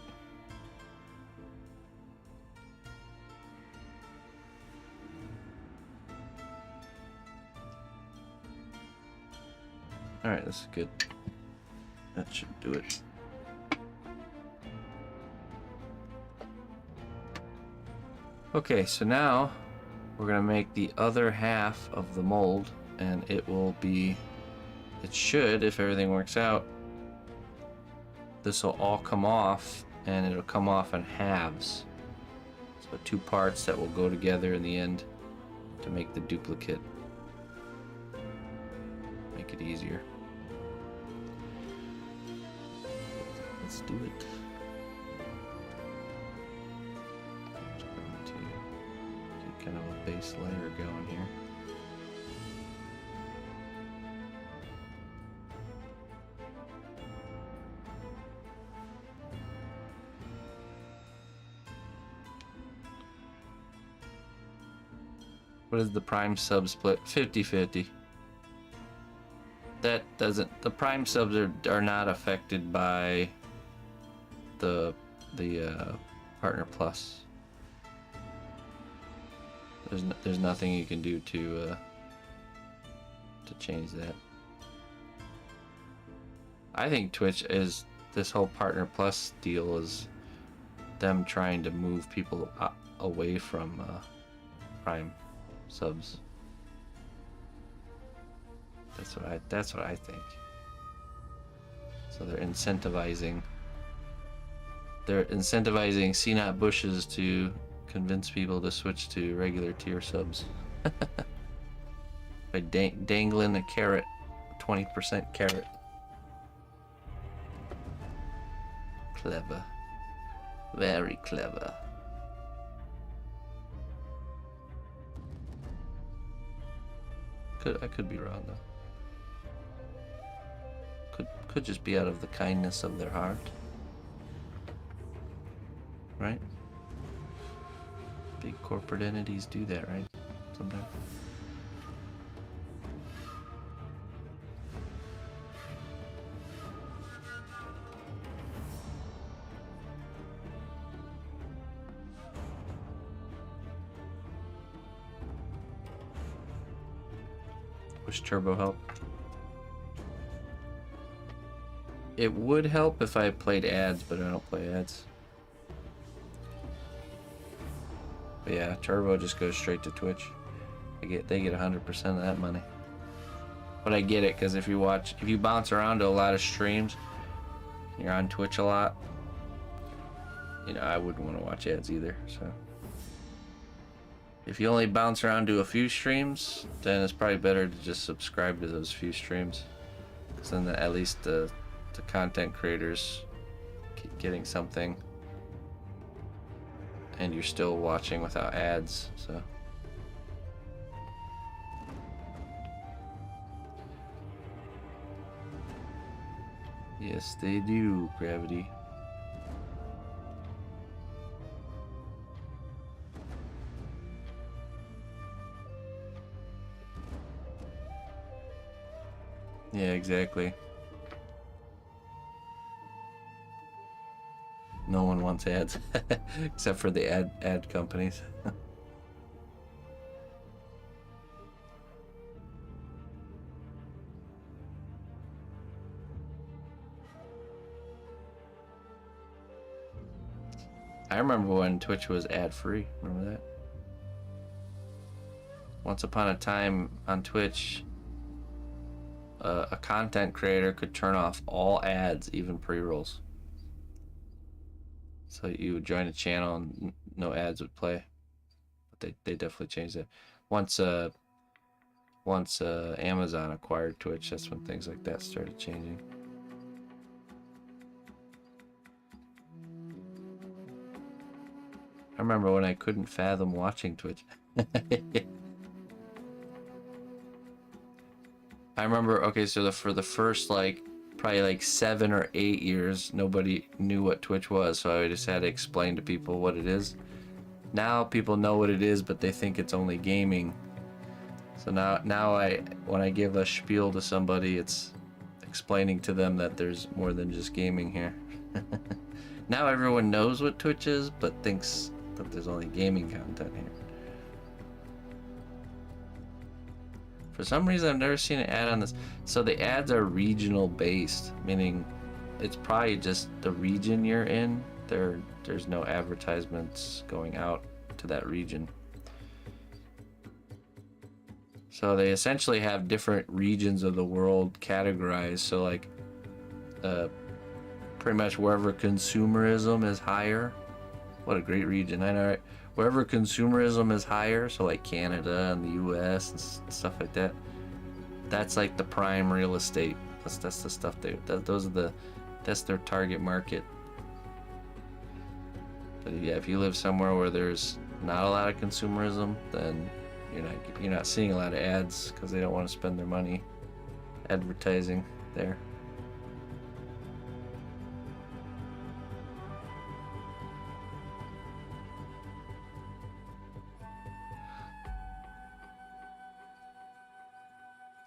Alright, this is good. That should do it. Okay, so now we're gonna make the other half of the mold, and it will be, it should, if everything works out, this will all come off, and it'll come off in halves. So 2 parts that will go together in the end to make the duplicate. Make it easier. Let's do it. Just going to get kind of a base layer going here. What is the prime sub split? 50-50. That doesn't, the prime subs are not affected by the partner plus. There's nothing you can do to change that. I think Twitch is, this whole partner plus deal is them trying to move people away from prime subs. That's what I think. So they're incentivizing cnotbusches to convince people to switch to regular tier subs by dangling a carrot, 20% carrot. Clever, very clever. I could be wrong though. Could just be out of the kindness of their heart, right? Big corporate entities do that, right? Sometimes. Wish turbo help. It would help if I played ads, but I don't play ads. But yeah, turbo just goes straight to Twitch. They get 100% of that money. But I get it, because if you bounce around to a lot of streams, you're on Twitch a lot, you know, I wouldn't want to watch ads either. So if you only bounce around to a few streams, then it's probably better to just subscribe to those few streams, because then at least the content creators keep getting something, and you're still watching without ads. So yes, they do, Gravity. Yeah, exactly. No one wants ads except for the ad companies. I remember when Twitch was ad-free. Remember that? Once upon a time on Twitch, a content creator could turn off all ads, even pre-rolls. So you would join a channel and no ads would play. But they definitely changed it. Once Amazon acquired Twitch, that's when things like that started changing. I remember when I couldn't fathom watching Twitch. I remember, okay, so for the first probably 7 or 8 years, nobody knew what Twitch was, so I just had to explain to people what it is. Now people know what it is, but they think it's only gaming. So now when I give a spiel to somebody, it's explaining to them that there's more than just gaming here. Now everyone knows what Twitch is, but thinks that there's only gaming content here. For some reason, I've never seen an ad on this. So the ads are regional based, meaning it's probably just the region you're in. There's no advertisements going out to that region. So they essentially have different regions of the world categorized. So like, pretty much wherever consumerism is higher. What a great region, I know, right? Wherever consumerism is higher, so like Canada and the U.S. and stuff like that, that's like the prime real estate. That's the stuff that's their target market. But yeah, if you live somewhere where there's not a lot of consumerism, then you're not seeing a lot of ads because they don't want to spend their money advertising there.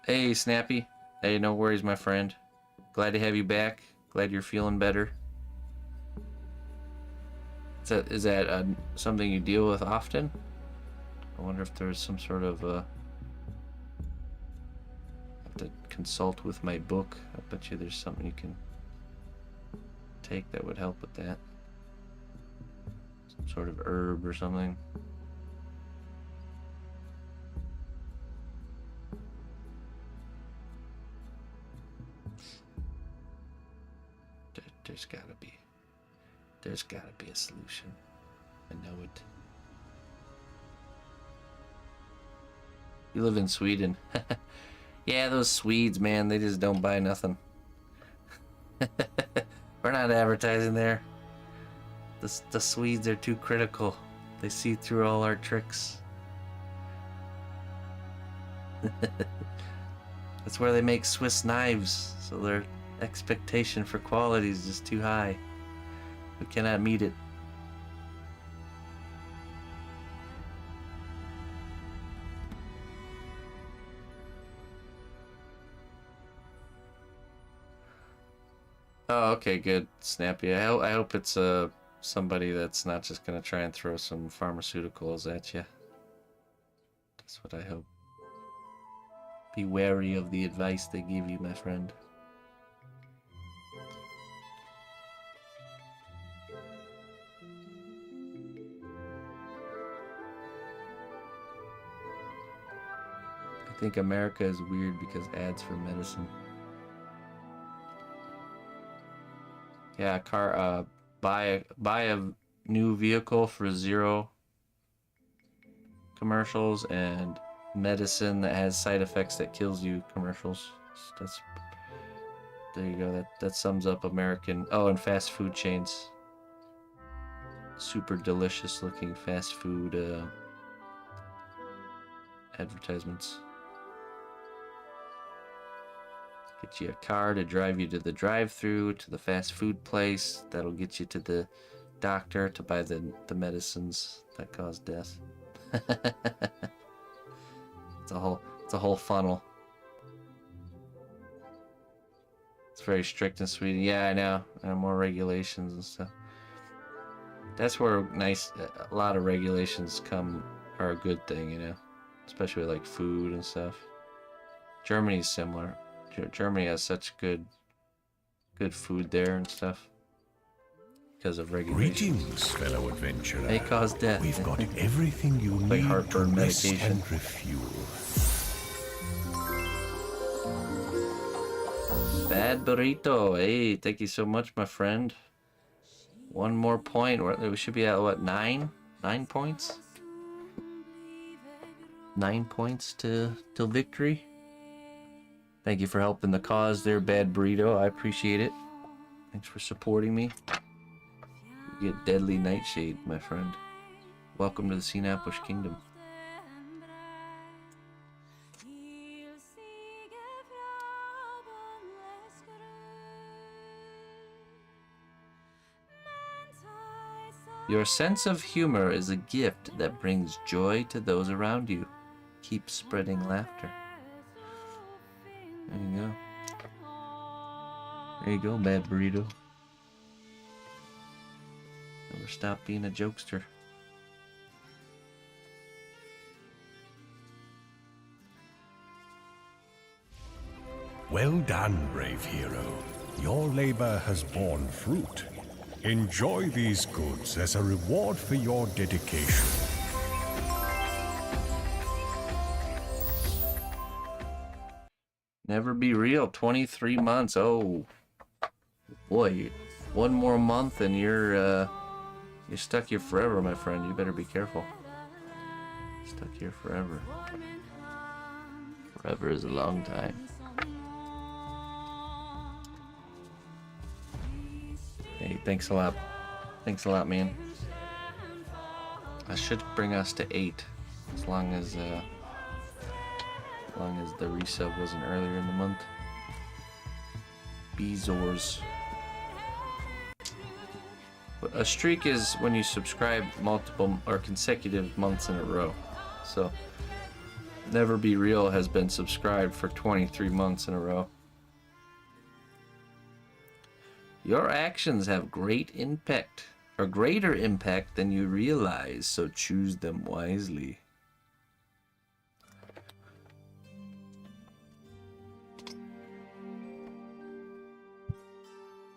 Hey, Snappy. Hey, no worries, my friend. Glad to have you back. Glad you're feeling better. Is that something you deal with often? I wonder if there's some sort of I have to consult with my book. I bet you there's something you can take that would help with that. Some sort of herb or something. There's gotta be a solution. I know it. You live in Sweden. Yeah, those Swedes, man, they just don't buy nothing. We're not advertising there. The Swedes are too critical. They see through all our tricks. That's where they make Swiss knives, so their expectation for quality is just too high. We cannot meet it. Oh, okay, good, Snappy. I hope it's somebody that's not just gonna try and throw some pharmaceuticals at you. That's what I hope. Be wary of the advice they give you, my friend. I think America is weird because ads for medicine. Yeah, buy a new vehicle for 0 commercials, and medicine that has side effects that kills you commercials. There you go. That sums up American. Oh, and fast food chains. Super delicious looking fast food advertisements. Get you a car to drive you to the drive-thru, to the fast food place. That'll get you to the doctor to buy the medicines that cause death. It's a whole funnel. It's very strict in Sweden. Yeah, I know. There are more regulations and stuff. That's where a lot of regulations are a good thing, you know, especially with like food and stuff. Germany's similar. Germany has such good food there and stuff because of regulations. Greetings, fellow adventurer. They cause death. We've got everything you Like need to heartburn rest medication. and refuel. Bad burrito. Hey, thank you so much, my friend. One more point. We should be at what, 9? 9 points? 9 points till victory. Thank you for helping the cause there, Bad Burrito. I appreciate it. Thanks for supporting me. You get deadly nightshade, my friend. Welcome to the cnotbusch kingdom. Your sense of humor is a gift that brings joy to those around you. Keep spreading laughter. There you go. There you go, Bad Burrito. Never stop being a jokester. Well done, brave hero. Your labor has borne fruit. Enjoy these goods as a reward for your dedication. Never be real. 23 months. Oh, boy. One more month and you're stuck here forever, my friend. You better be careful. Stuck here forever. Forever is a long time. Hey, thanks a lot. Thanks a lot, man. That should bring us to 8, as long as the resub wasn't earlier in the month. Bezors. A streak is when you subscribe multiple or consecutive months in a row. So, Never Be Real has been subscribed for 23 months in a row. Your actions have great impact, or greater impact than you realize, so choose them wisely.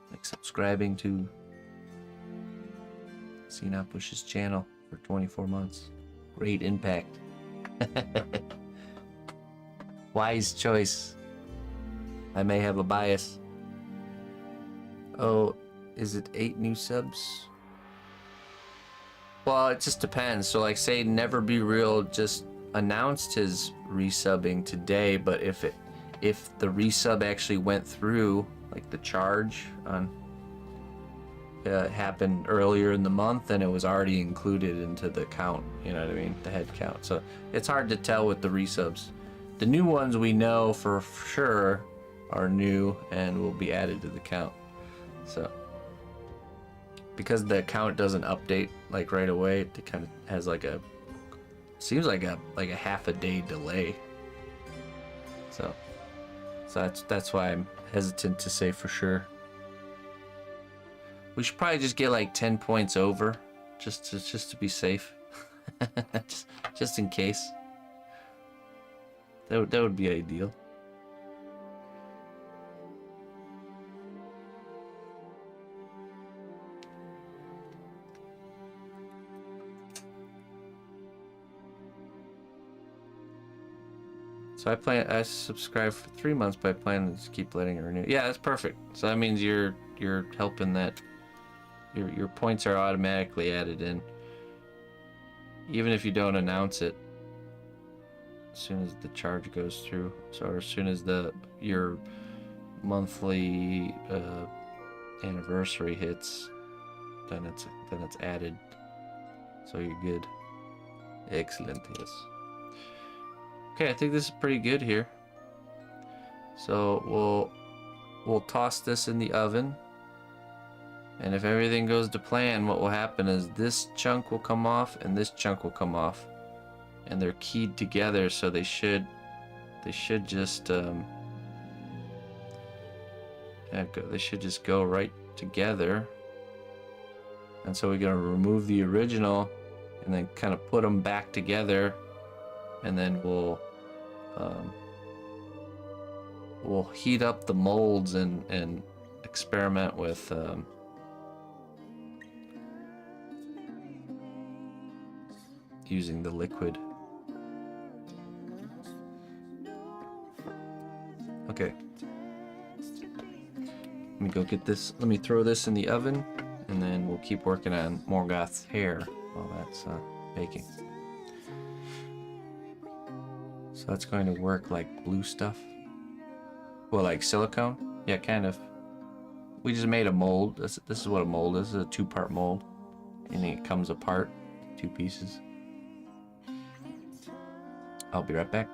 Like subscribing to cnotbusch's channel for 24 months. Great impact. Wise choice. I may have a bias. Oh, is it 8 new subs? Well, it just depends. So like say Never Be Real just announced his resubbing today, but if the resub actually went through, like the charge on happened earlier in the month, then it was already included into the count, you know what I mean? The head count. So it's hard to tell with the resubs. The new ones we know for sure are new and will be added to the count. So because the account doesn't update like right away, it kind of has like seems like a half a day delay. So that's why I'm hesitant to say for sure. We should probably just get like 10 points over, just to be safe, just in case. That would be ideal. So I subscribed for 3 months, but I plan to just keep letting it renew. Yeah, that's perfect. So that means you're helping that. Your points are automatically added in, even if you don't announce it. As soon as the charge goes through, so as soon as your monthly anniversary hits, then it's added. So you're good. Excellent. Yes. Okay, I think this is pretty good here. So we'll toss this in the oven. And if everything goes to plan, what will happen is this chunk will come off and this chunk will come off. And they're keyed together, so they should just they should just go right together. And so we're gonna remove the original and then kind of put them back together, and then we'll heat up the molds and experiment with using the liquid. Okay. Let me go get this. Let me throw this in the oven, and then we'll keep working on Morgoth's hair while that's baking. So that's going to work like blue stuff. Well, like silicone? Yeah, kind of. We just made a mold. This is what a mold is. This is a 2-part mold. And it comes apart, 2 pieces. I'll be right back.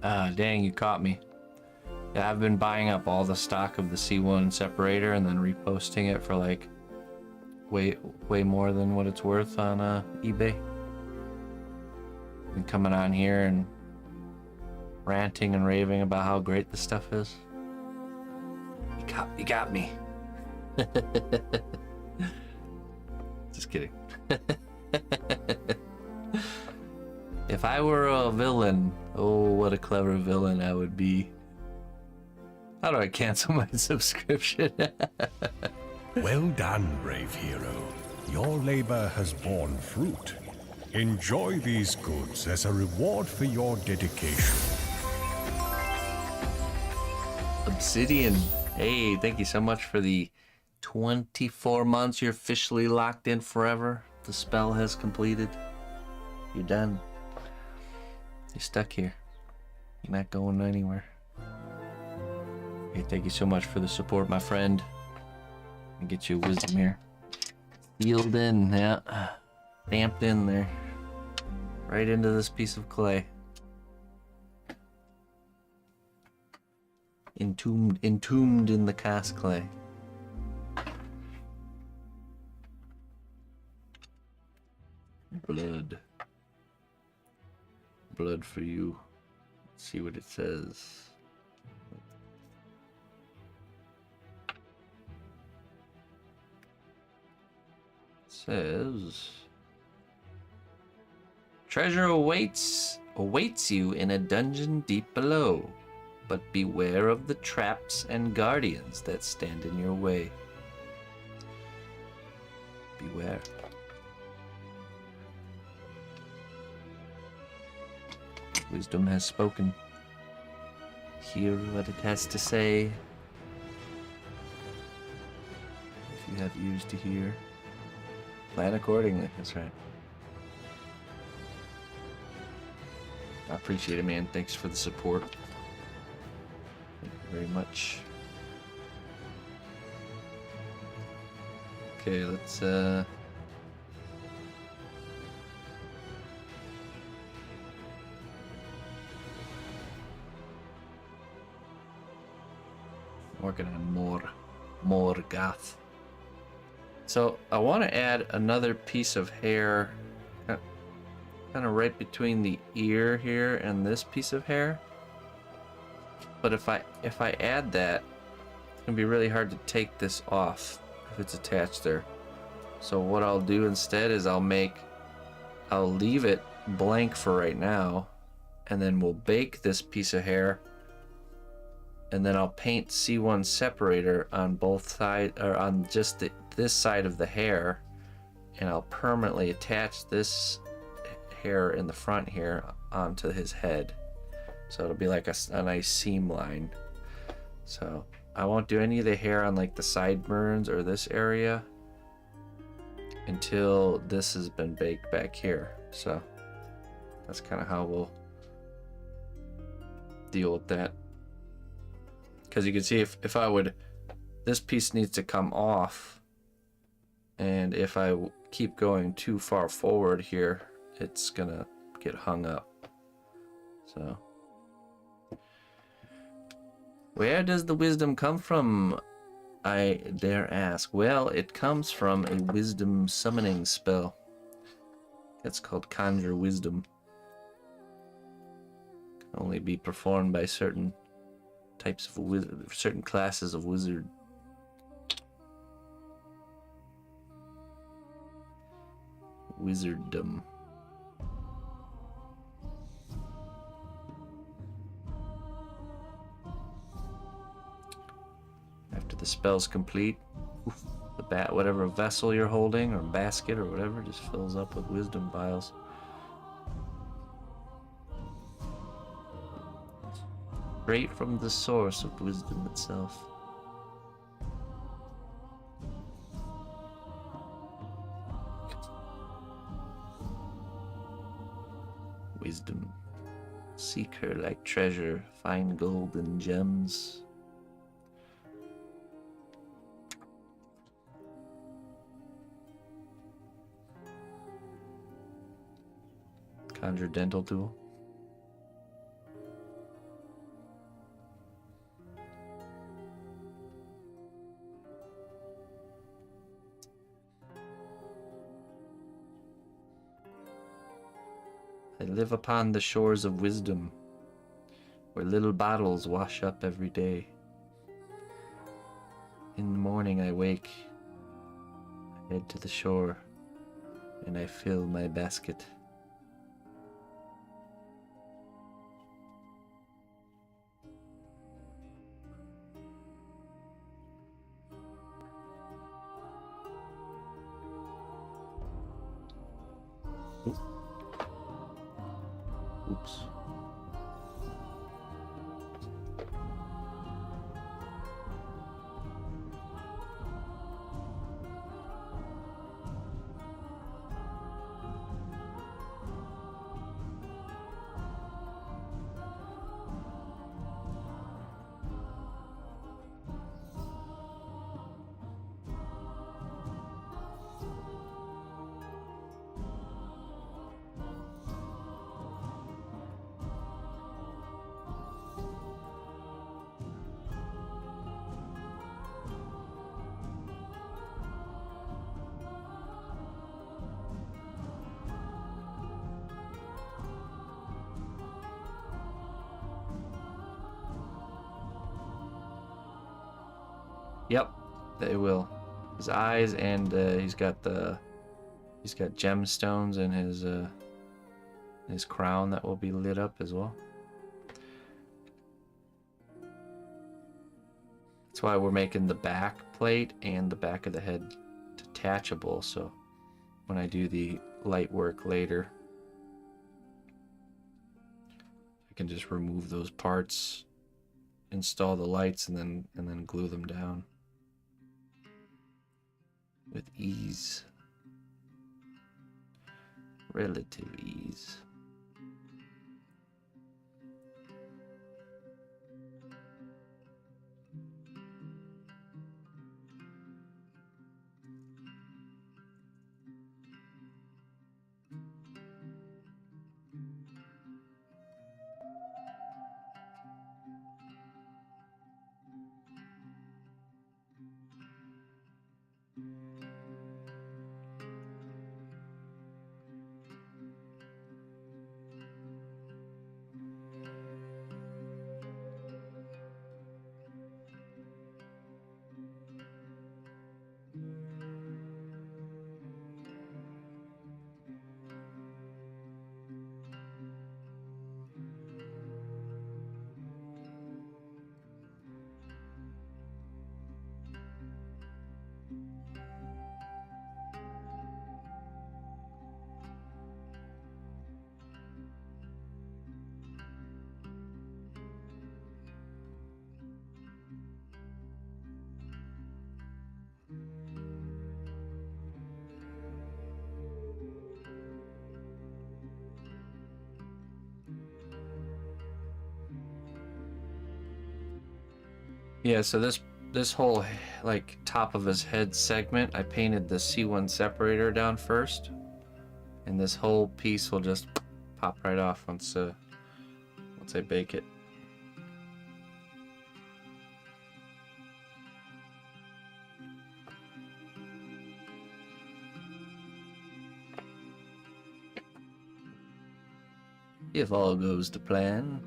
Ah, dang, you caught me. Yeah, I've been buying up all the stock of the C1 separator and then reposting it for like way more than what it's worth on eBay. And coming on here and ranting and raving about how great the stuff is. You got me. Just kidding. If I were a villain, oh, what a clever villain I would be. How do I cancel my subscription? Well done, brave hero. Your labor has borne fruit. Enjoy these goods as a reward for your dedication. Obsidian. Hey, thank you so much for the 24 months. You're officially locked in forever. The spell has completed. You're done. You're stuck here. You're not going anywhere. Hey, thank you so much for the support, my friend. And get you a wisdom here. Sealed in, yeah. Stamped in there. Right into this piece of clay. Entombed in the cast clay. Blood. Blood for you. Let's see what it says. Says treasure awaits you in a dungeon deep below, but beware of the traps and guardians that stand in your way. Beware. Wisdom has spoken. Hear what it has to say. If you have ears to hear. Plan accordingly, that's right. I appreciate it, man. Thanks for the support. Thank you very much. Okay, let's working on Morgoth. So I want to add another piece of hair kind of right between the ear here and this piece of hair. But if I add that, it's gonna be really hard to take this off if it's attached there. So what I'll do instead is I'll leave it blank for right now, and then we'll bake this piece of hair, and then I'll paint C1 separator on both sides, or on just this side of the hair, and I'll permanently attach this hair in the front here onto his head. So it'll be like a nice seam line. So I won't do any of the hair on like the sideburns or this area until this has been baked back here. So that's kind of how we'll deal with that. Because you can see if I would, this piece needs to come off, and if I keep going too far forward here, it's gonna get hung up. So where does the wisdom come from, I dare ask? Well, it comes from a wisdom summoning spell. It's called Conjure Wisdom. Can only be performed by certain types of certain classes of wizard. Wizarddom. After the spell's complete, whatever vessel you're holding or basket or whatever just fills up with wisdom vials. Straight from the source of wisdom itself. Wisdom. Seek her like treasure, find gold and gems. Conjure dental tool. live upon the shores of wisdom, where little bottles wash up every day. In the morning I wake, I head to the shore, and I fill my basket. Oops. Yep, they will. His eyes, and he's got gemstones in his crown that will be lit up as well. That's why we're making the back plate and the back of the head detachable, so when I do the light work later, I can just remove those parts, install the lights, and then glue them down with ease. Relative ease. Yeah, so this whole like top of his head segment, I painted the C1 separator down first, and this whole piece will just pop right off once I bake it. If all goes to plan.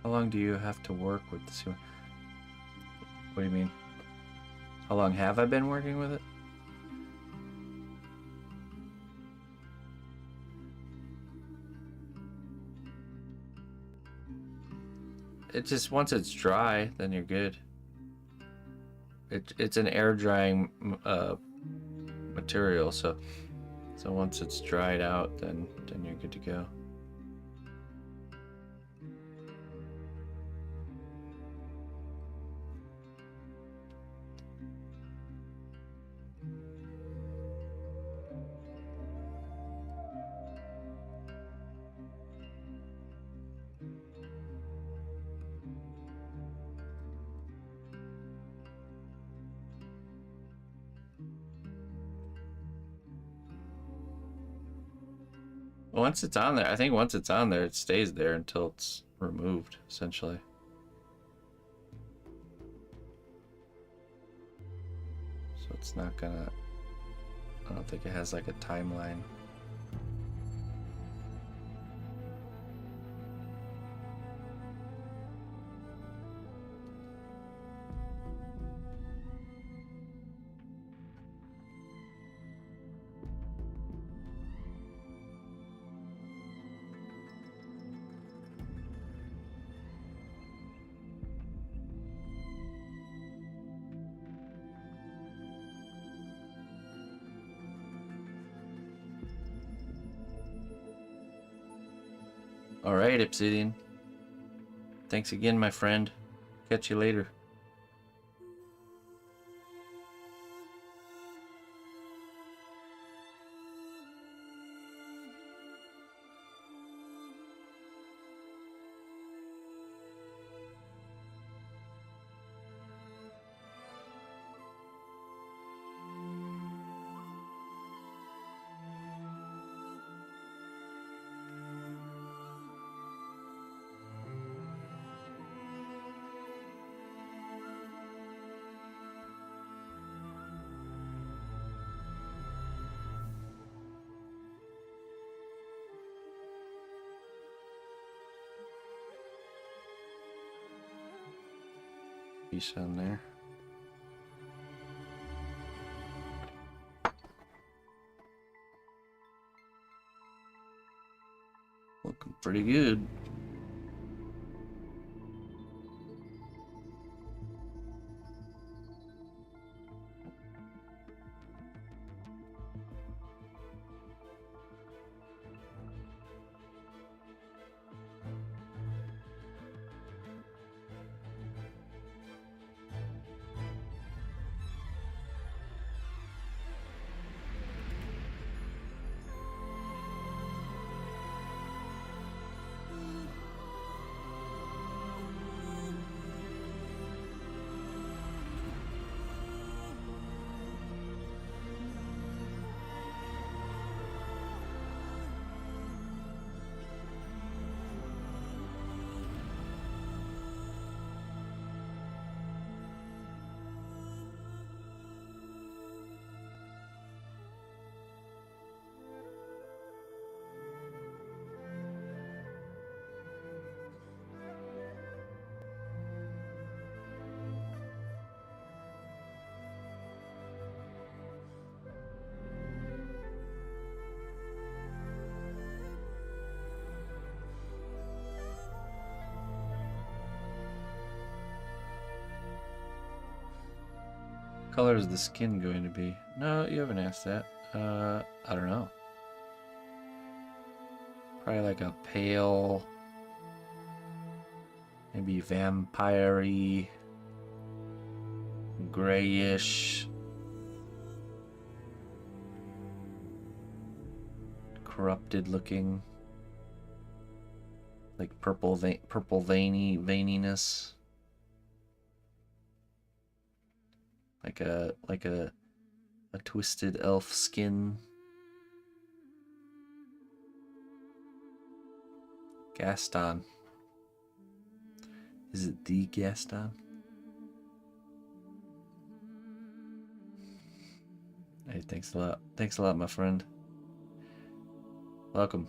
How long do you have to work with this? What do you mean? How long have I been working with it? It just, once it's dry, then you're good. It's an air drying material, so once it's dried out, then you're good to go. Once it's on there, I think once it's on there, it stays there until it's removed, essentially. So it's not gonna... I don't think it has like a timeline. All right, Obsidian. Thanks again, my friend. Catch you later. Piece on there. Looking pretty good. Color is the skin going to be? No, you haven't asked that. I don't know. Probably like a pale, maybe vampire-y, grayish, corrupted looking, like purple veininess. Like a twisted elf skin. Gaston. Is it the Gaston? Hey, thanks a lot. Thanks a lot, my friend. Welcome.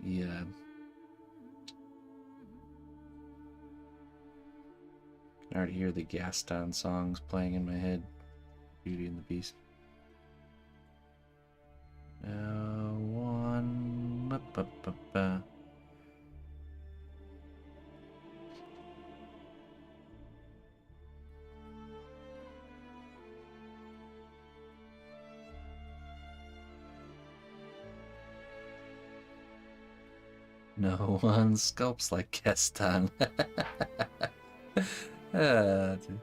Yeah. I already hear the Gaston songs playing in my head. Beauty and the Beast. One. Ba, ba, ba, ba. No one sculpts like Gaston. Dude.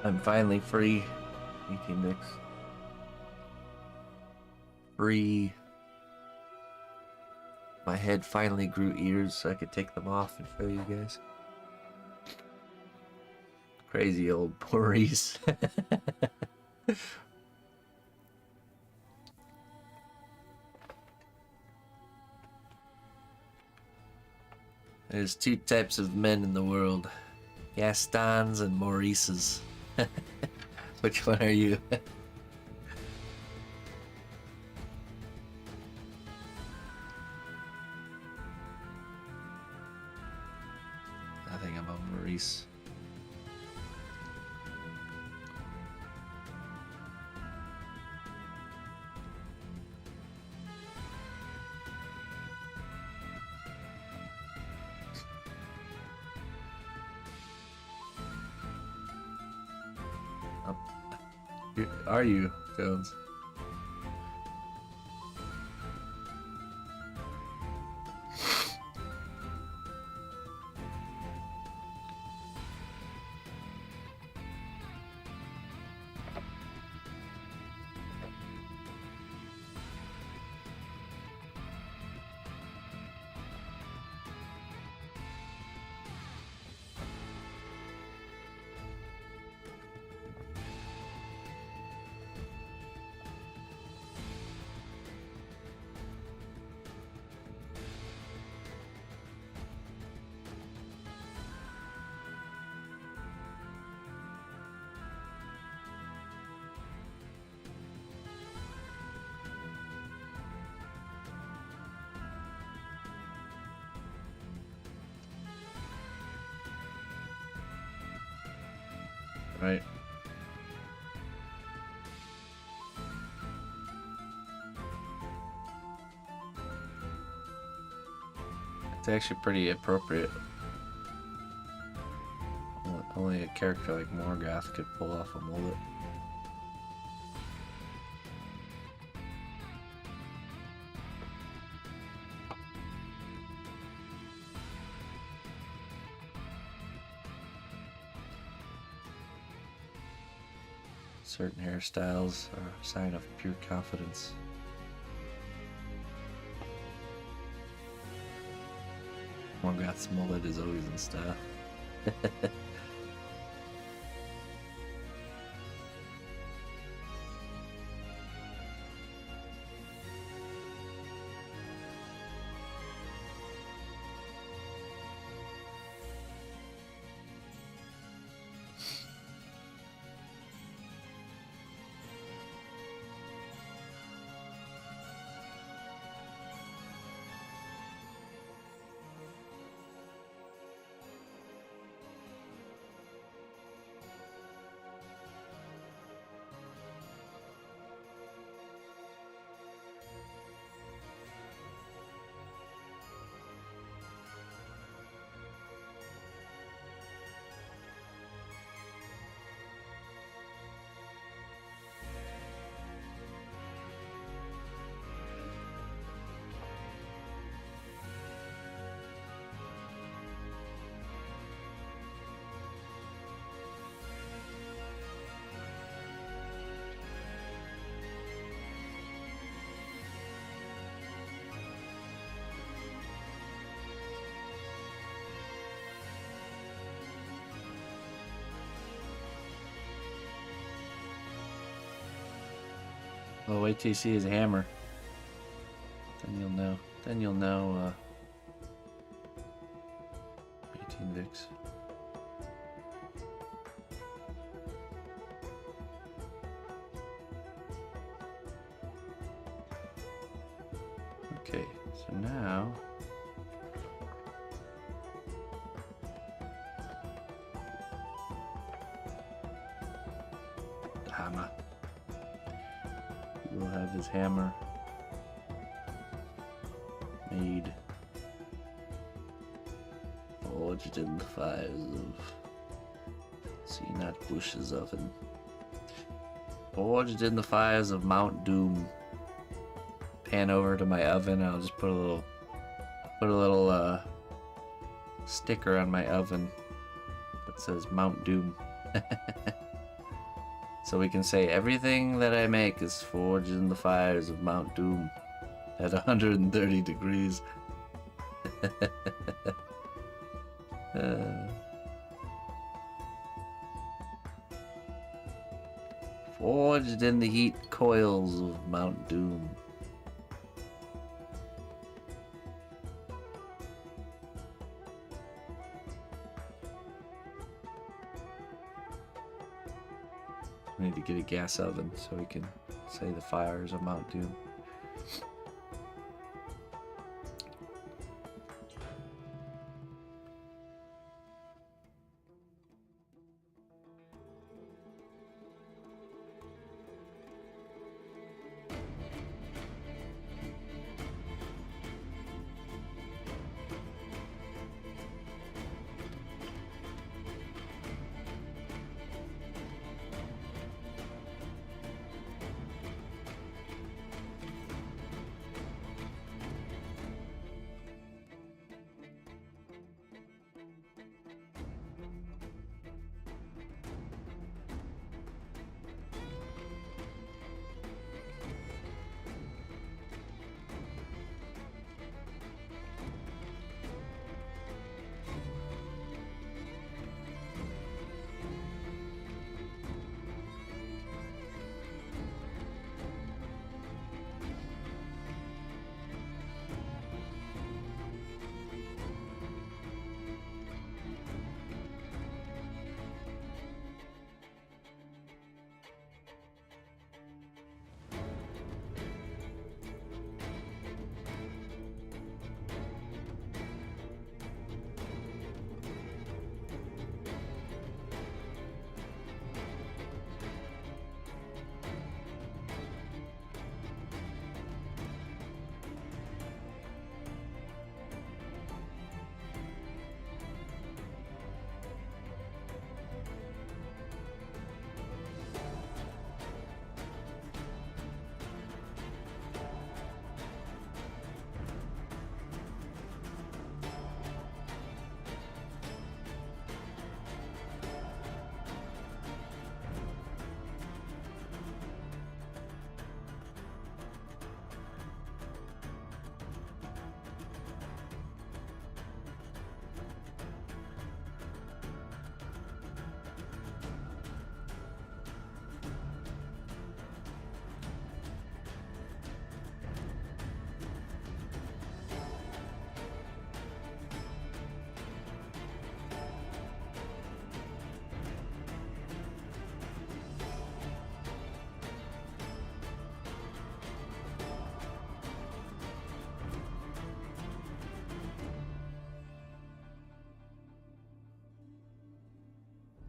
I'm finally free. 18 dicks. Free. My head finally grew ears so I could take them off and show you guys. Crazy old Maurice. There's two types of men in the world. Gastons and Maurices. Which one are you? I think I'm a Maurice. Are you, Jones? Right. It's actually pretty appropriate. Only a character like Morgoth could pull off a mullet. Certain hairstyles are a sign of pure confidence. Morgoth's mullet is always in style. Well, wait till you see his hammer. Then you'll know. Then you'll know, 18 Vix. Okay, so now... the hammer. We'll have his hammer made, forged in the fires of cnotbusch's oven, forged in the fires of Mount Doom. Pan over to my oven. I'll just put a little sticker on my oven that says Mount Doom. So we can say everything that I make is forged in the fires of Mount Doom at 130 degrees. Forged in the heat coils of Mount Doom. We need to get a gas oven so we can say the fires of Mount Doom.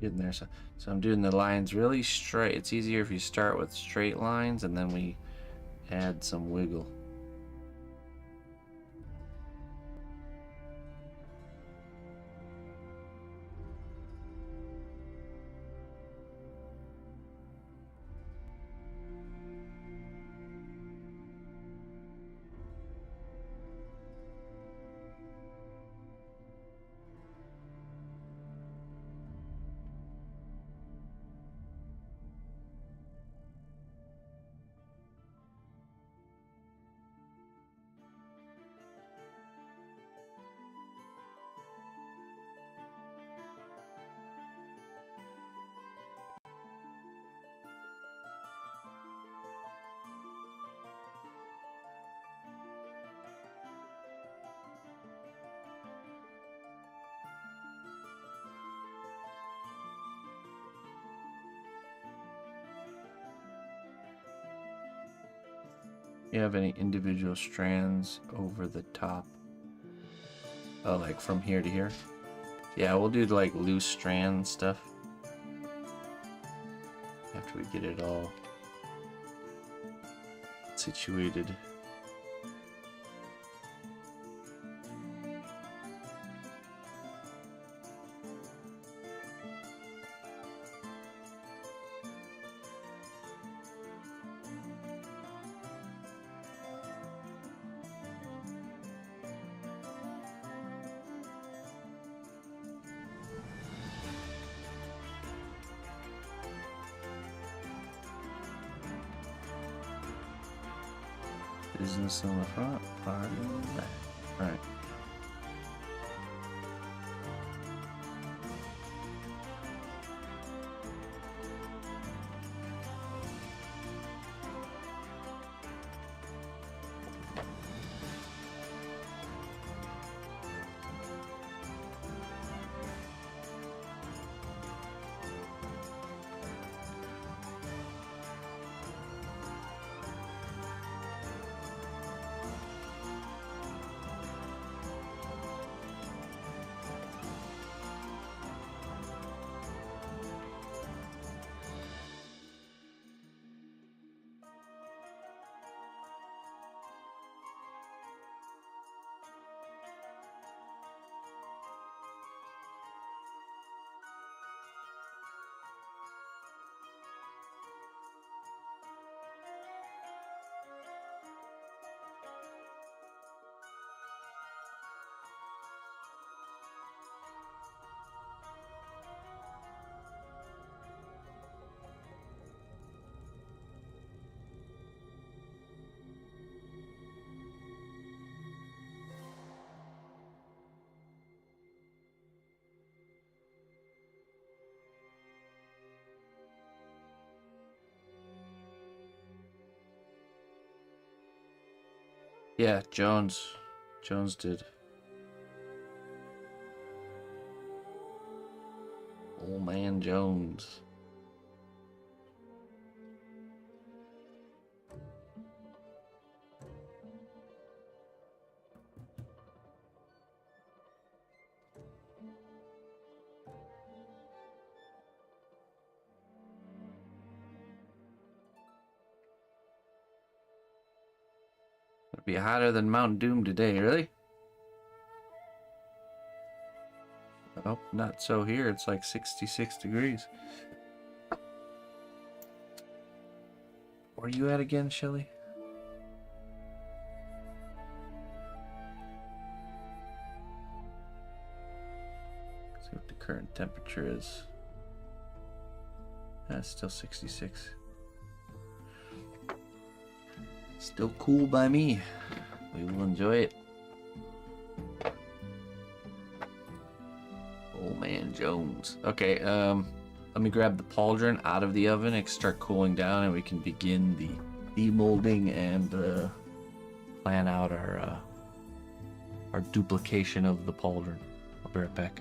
Getting there. So I'm doing the lines really straight. It's easier if you start with straight lines and then we add some wiggle. You have any individual strands over the top? Oh, like from here to here? Yeah, we'll do like loose strand stuff after we get it all situated. Business on the front, party on the back. Alright. Yeah, Jones. Jones did. Old man Jones. It'll be hotter than Mount Doom today, really? Oh, not so here. It's like 66 degrees. Where are you at again, Shelly? See what the current temperature is. That's still 66. Still cool by me. We will enjoy it. Old man Jones. Okay, let me grab the pauldron out of the oven and start cooling down, and we can begin the demolding and plan out our duplication of the pauldron. I'll be right back.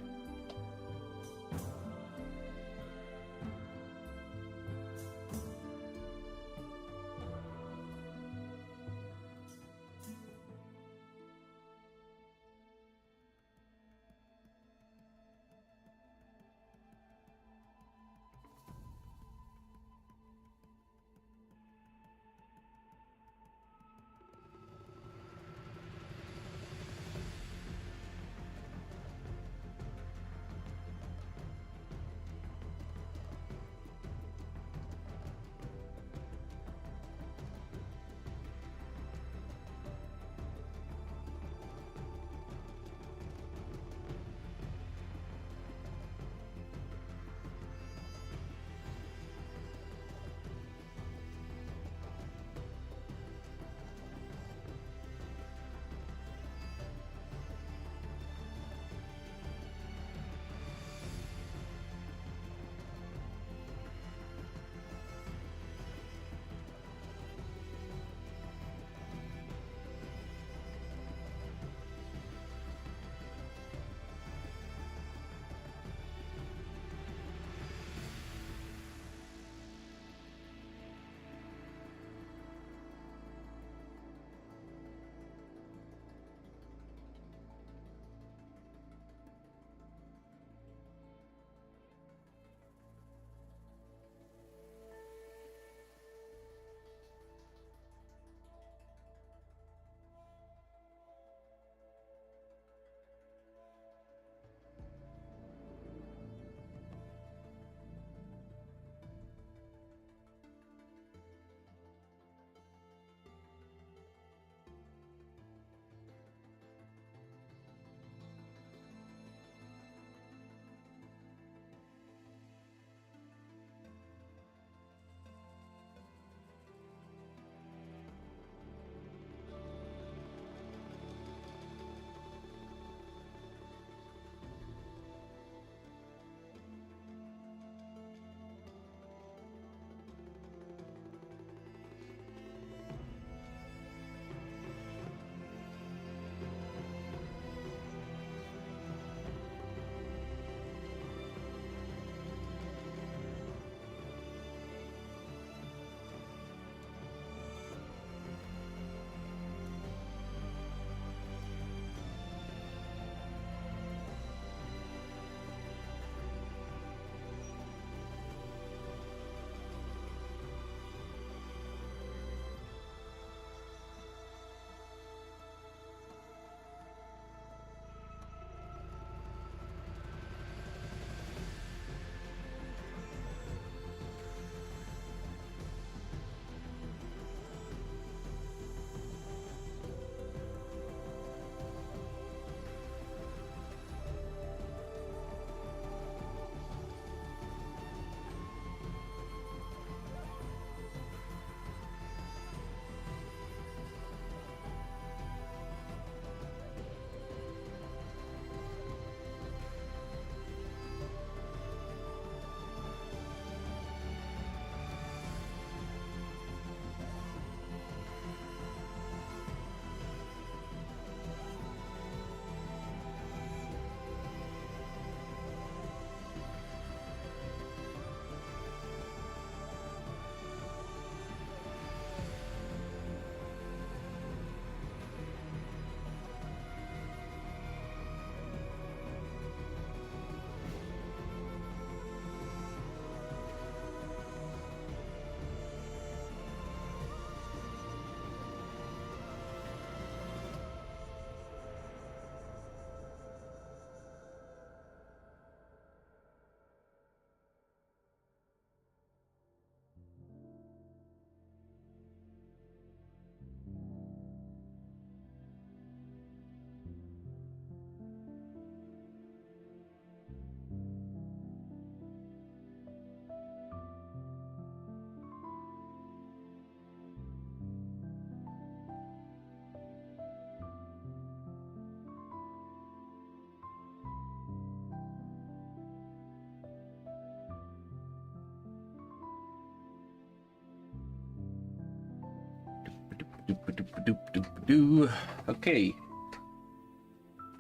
Doop-a-doop-a-doop-a-doop-a-doo. Okay.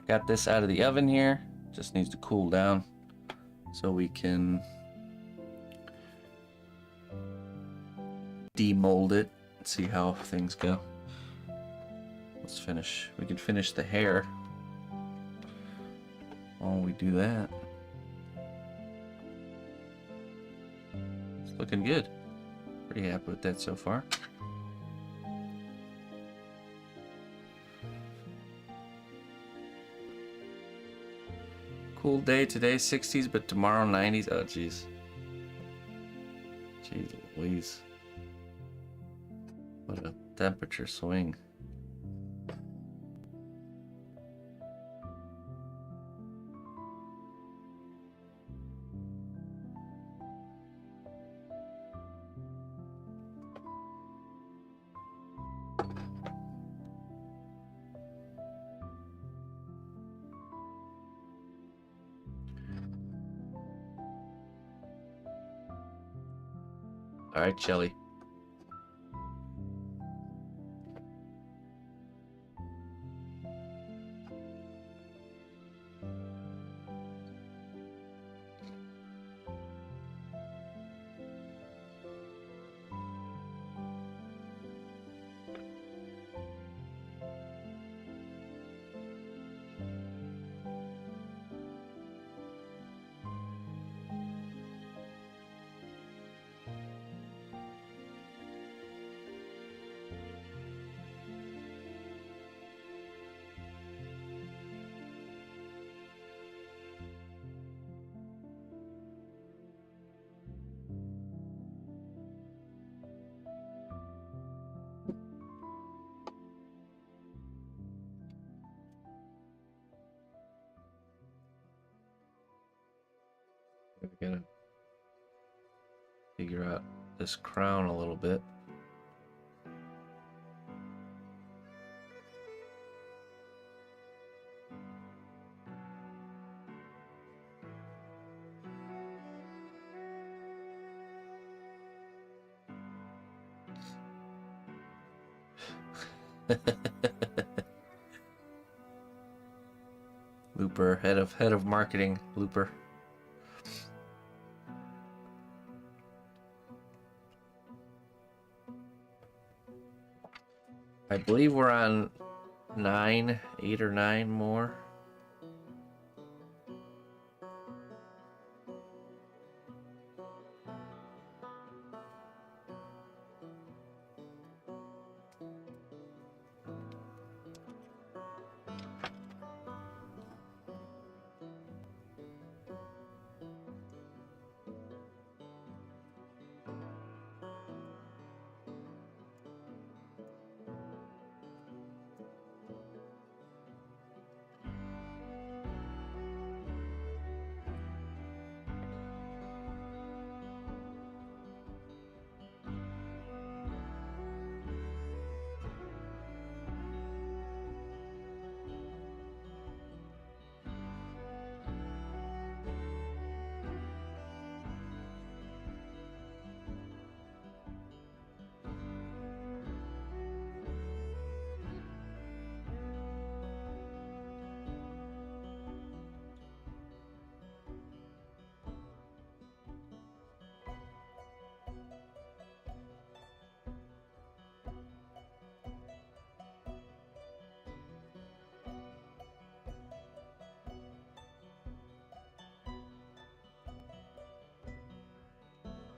Got this out of the oven here. Just needs to cool down so we can demold it. See how things go. Let's finish. We can finish the hair while we do that. It's looking good. Pretty happy with that so far. Cool day today, 60s, but tomorrow 90s. Oh, jeez. Jeez Louise. What a temperature swing. All right, Shelly. We gotta figure out this crown a little bit. Looper, head of marketing, Looper. I believe we're on 8 or 9 more.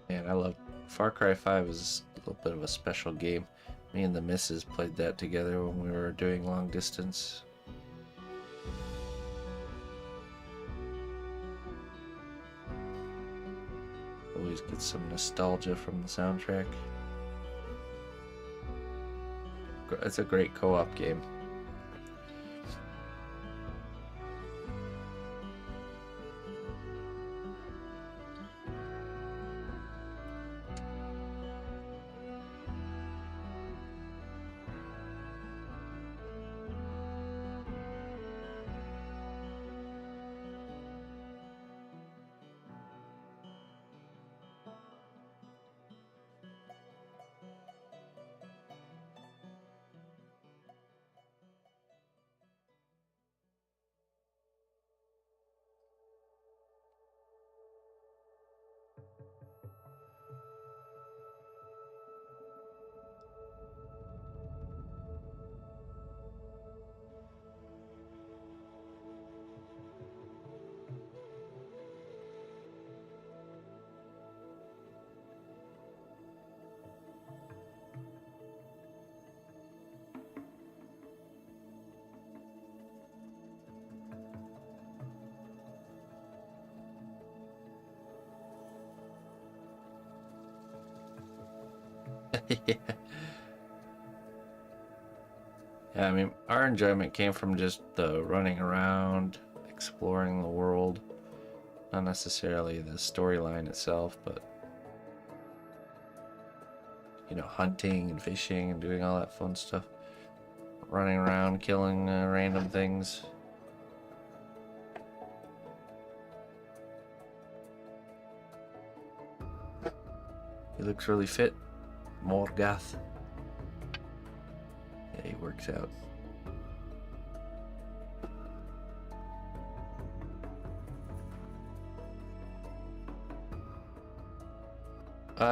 Man, I love Far Cry 5 is a little bit of a special game. Me and the missus played that together when we were doing long distance. Always get some nostalgia from the soundtrack. It's a great co-op game. Yeah. Yeah, I mean, our enjoyment came from just the running around, exploring the world. Not necessarily the storyline itself, but you know, hunting and fishing and doing all that fun stuff. Running around, killing random things. He looks really fit. Morgoth. Yeah, he works out.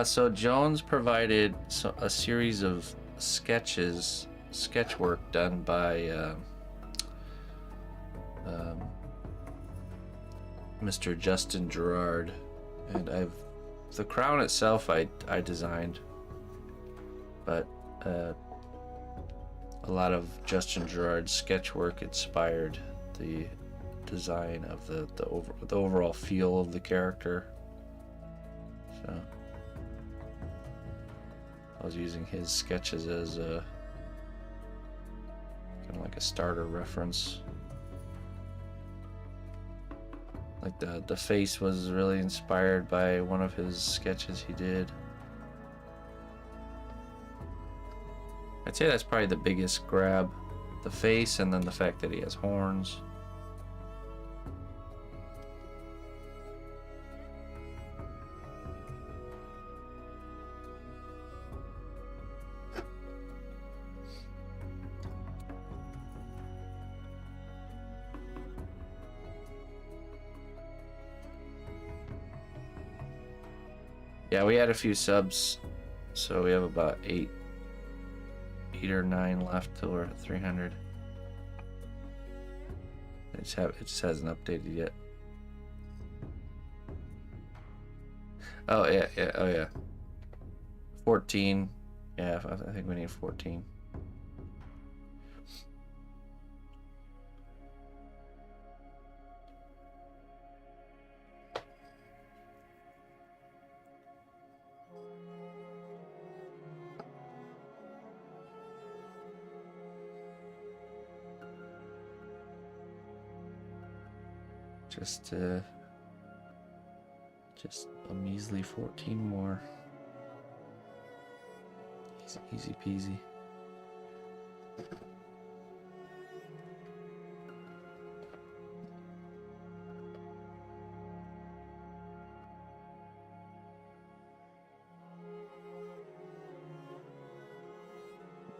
So Jones provided a series of sketch work done by Mr. Justin Gerard, and the crown itself I designed, but a lot of Justin Gerard's sketch work inspired the design of the overall feel of the character. So I was using his sketches as a kind of like a starter reference. Like the face was really inspired by one of his sketches he did. I'd say that's probably the biggest grab. The face, and then the fact that he has horns. Yeah, we had a few subs, so we have about 8 or 9 left till we're at 300. It just hasn't updated yet. Oh yeah, oh yeah. 14. Yeah, I think we need 14. Just a measly 14 more. Easy peasy. You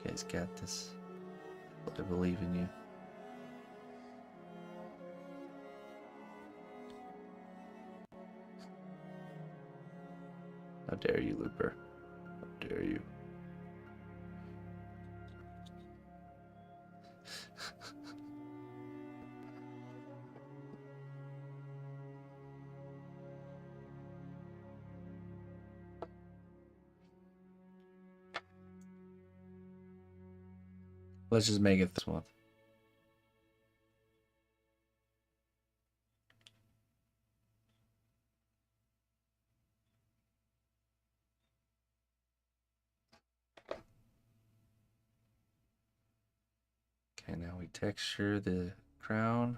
guys got this. I believe in you. How dare you, Looper? How dare you? Let's just make it this month. Okay, now we texture the crown.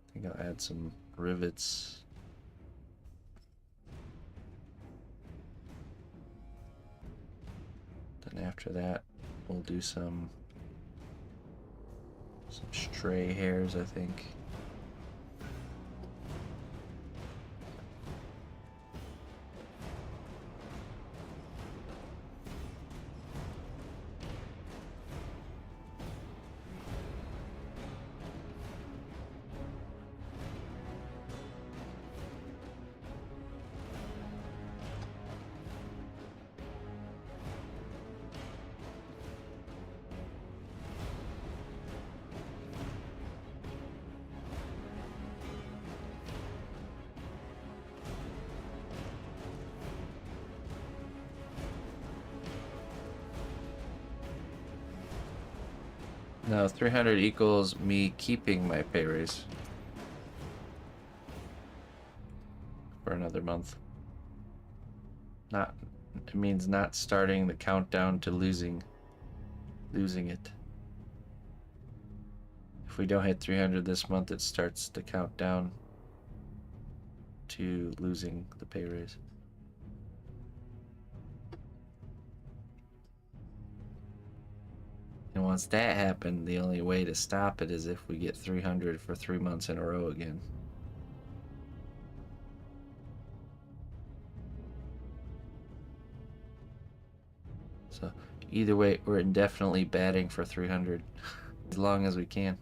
I think I'll add some rivets. Then after that, we'll do some stray hairs, I think. No, 300 equals me keeping my pay raise for another month. Not It means not starting the countdown to losing it. If we don't hit 300 this month, it starts the countdown to losing the pay raise. And once that happened, the only way to stop it is if we get 300 for 3 months in a row again. So either way, we're indefinitely batting for 300 as long as we can.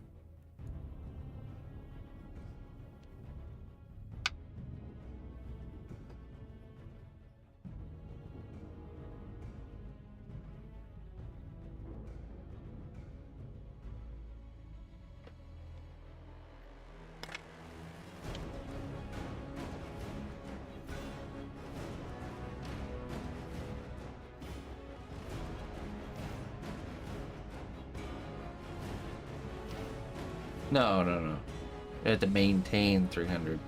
No. You have to maintain 300.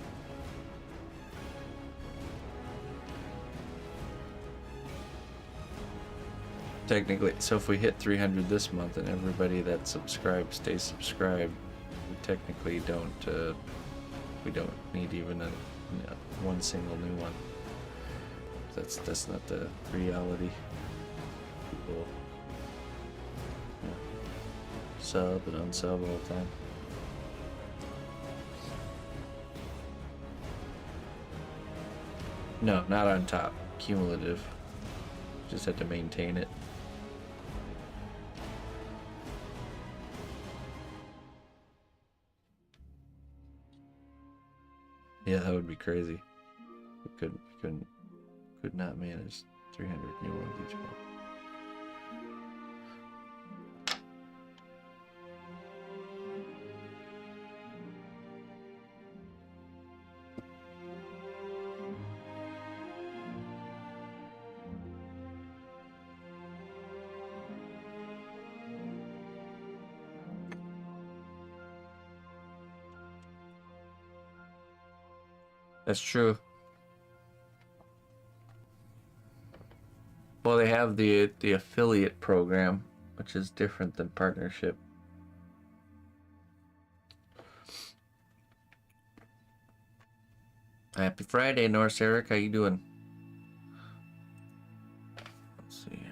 Technically, so if we hit 300 this month and everybody that subscribed stays subscribed, we technically don't, we don't need even one single new one. That's not the reality. People sub and unsub all the time. No, not on top. Cumulative. Just had to maintain it. Yeah, that would be crazy. We could not manage 300 new ones each month. That's true. Well, they have the affiliate program, which is different than partnership. Happy Friday, Norse Eric. How you doing? Let's see here.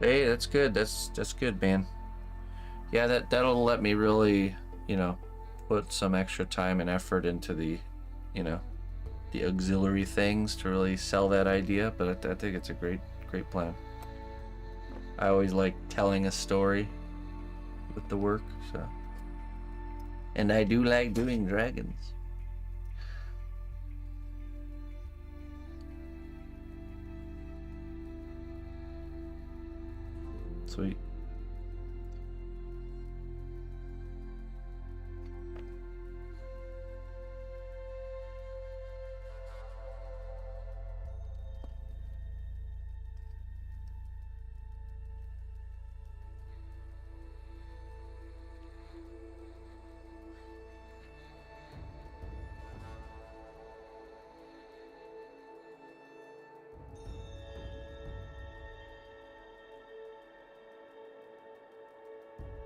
Hey, that's good. That's good, man. Yeah, that'll let me really, put some extra time and effort into the auxiliary things to really sell that idea. But I think it's a great plan. I always like telling a story with the work, so. And I do like doing dragons. Sweet.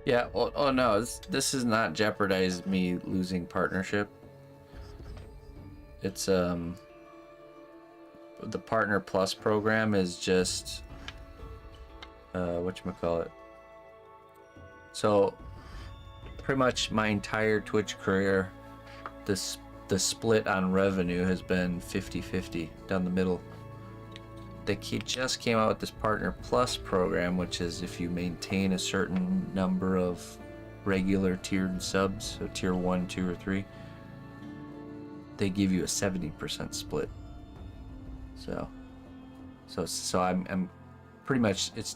Yeah, oh no, this is not jeopardize me losing partnership. It's the Partner Plus program is just whatchamacallit. So pretty much my entire Twitch career, the split on revenue has been 50-50 down the middle. They just came out with this Partner Plus program, which is if you maintain a certain number of regular tiered subs, so tier 1, 2, or 3, they give you a 70% split. So I'm pretty much, it's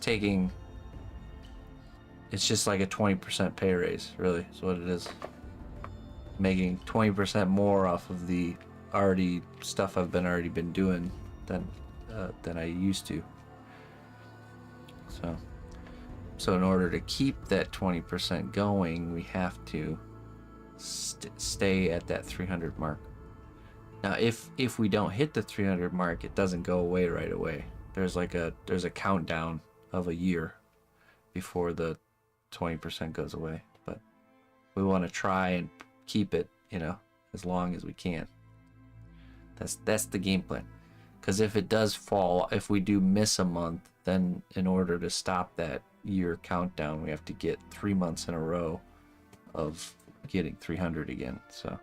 just like a 20% pay raise, really, is what it is. Making 20% more off of the already stuff I've already been doing than I used to. So in order to keep that 20% going, we have to stay at that 300 mark. Now, if we don't hit the 300 mark, it doesn't go away right away. There's a countdown of a year before the 20% goes away. But we want to try and keep it, as long as we can. That's the game plan. Because if it does fall, if we do miss a month, then in order to stop that year countdown, we have to get 3 months in a row of getting 300 again. So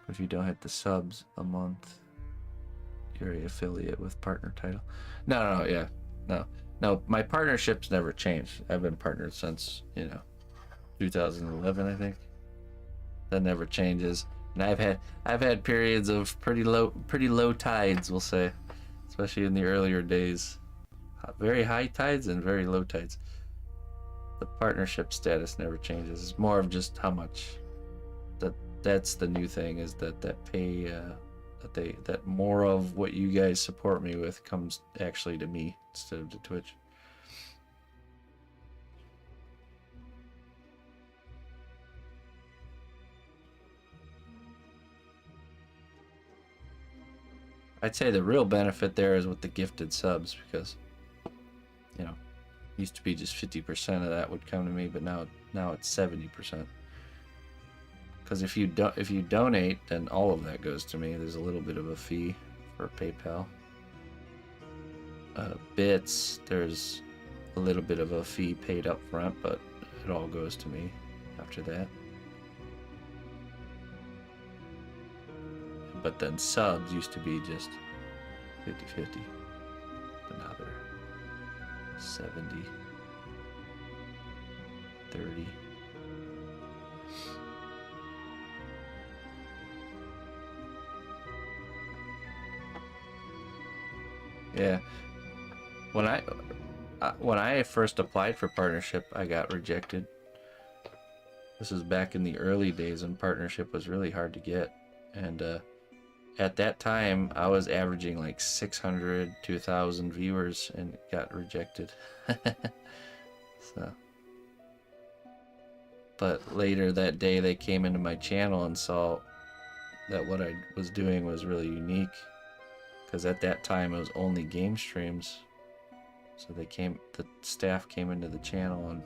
if you don't hit the subs a month, you're an affiliate with partner title. No, my partnerships never changed. I've been partnered since 2011, I think. That never changes. And I've had periods of pretty low tides, we'll say, especially in the earlier days. Very high tides and very low tides. The partnership status never changes. It's more of just how much. That's the new thing, is that pay that more of what you guys support me with comes actually to me instead of to Twitch. I'd say the real benefit there is with the gifted subs, because used to be just 50% of that would come to me, but now it's 70%. Because if you donate, then all of that goes to me. There's a little bit of a fee for PayPal. Bits, there's a little bit of a fee paid up front, but it all goes to me after that. But then subs used to be just 50-50, but now they're 70-30. Yeah. When I first applied for partnership, I got rejected. This was back in the early days when partnership was really hard to get, and at that time I was averaging like 600 to 1,000 viewers and got rejected. So, but later that day they came into my channel and saw that what I was doing was really unique. Because at that time it was only game streams, so the staff came into the channel and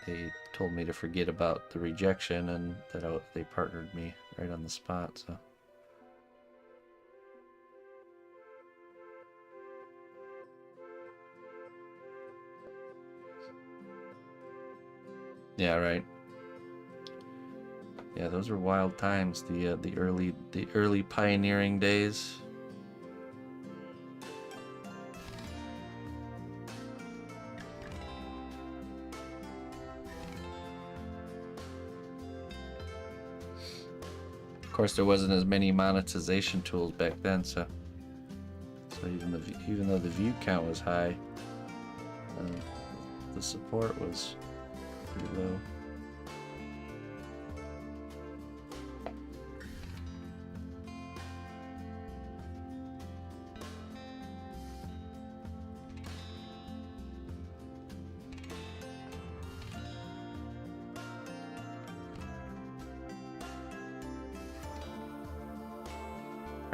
they told me to forget about the rejection, and that they partnered me right on the spot. So yeah, right. Yeah, those were wild times. The early pioneering days. Of course, there wasn't as many monetization tools back then, so even though the view count was high, the support was pretty low.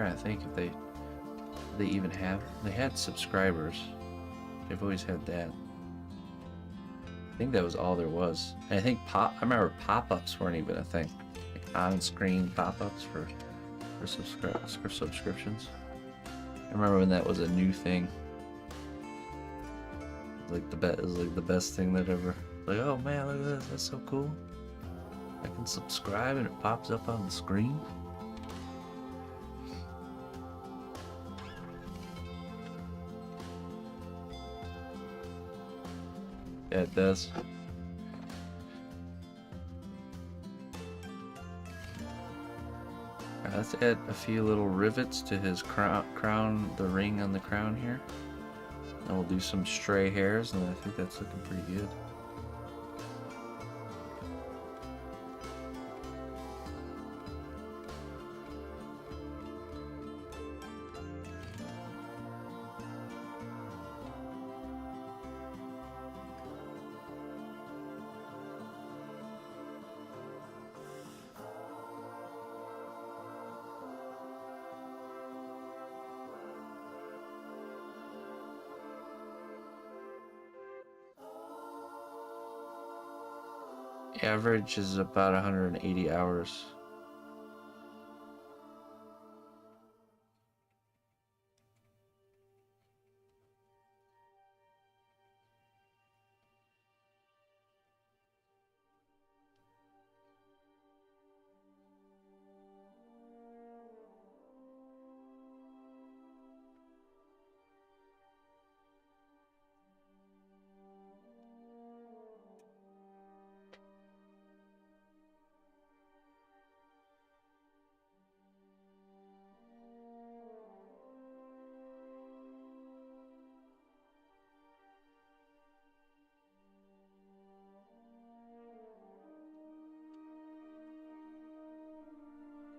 I think if they even they had subscribers. They've always had that. I think that was all there was. And I think I remember pop-ups weren't even a thing. Like on-screen pop-ups for subscriptions. I remember when that was a new thing. It was like the best thing that ever. Like, oh man, look at this, that's so cool. I can subscribe and it pops up on the screen. Yeah, it does. Let's add a few little rivets to his crown, the ring on the crown here. And we'll do some stray hairs, and I think that's looking pretty good. Average is about 180 hours.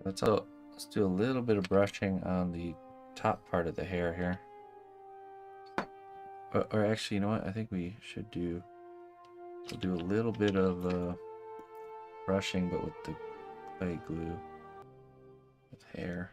Let's do a little bit of brushing on the top part of the hair here. Or actually, you know what? I think we should do. We'll do a little bit of brushing, but with the clay glue with hair.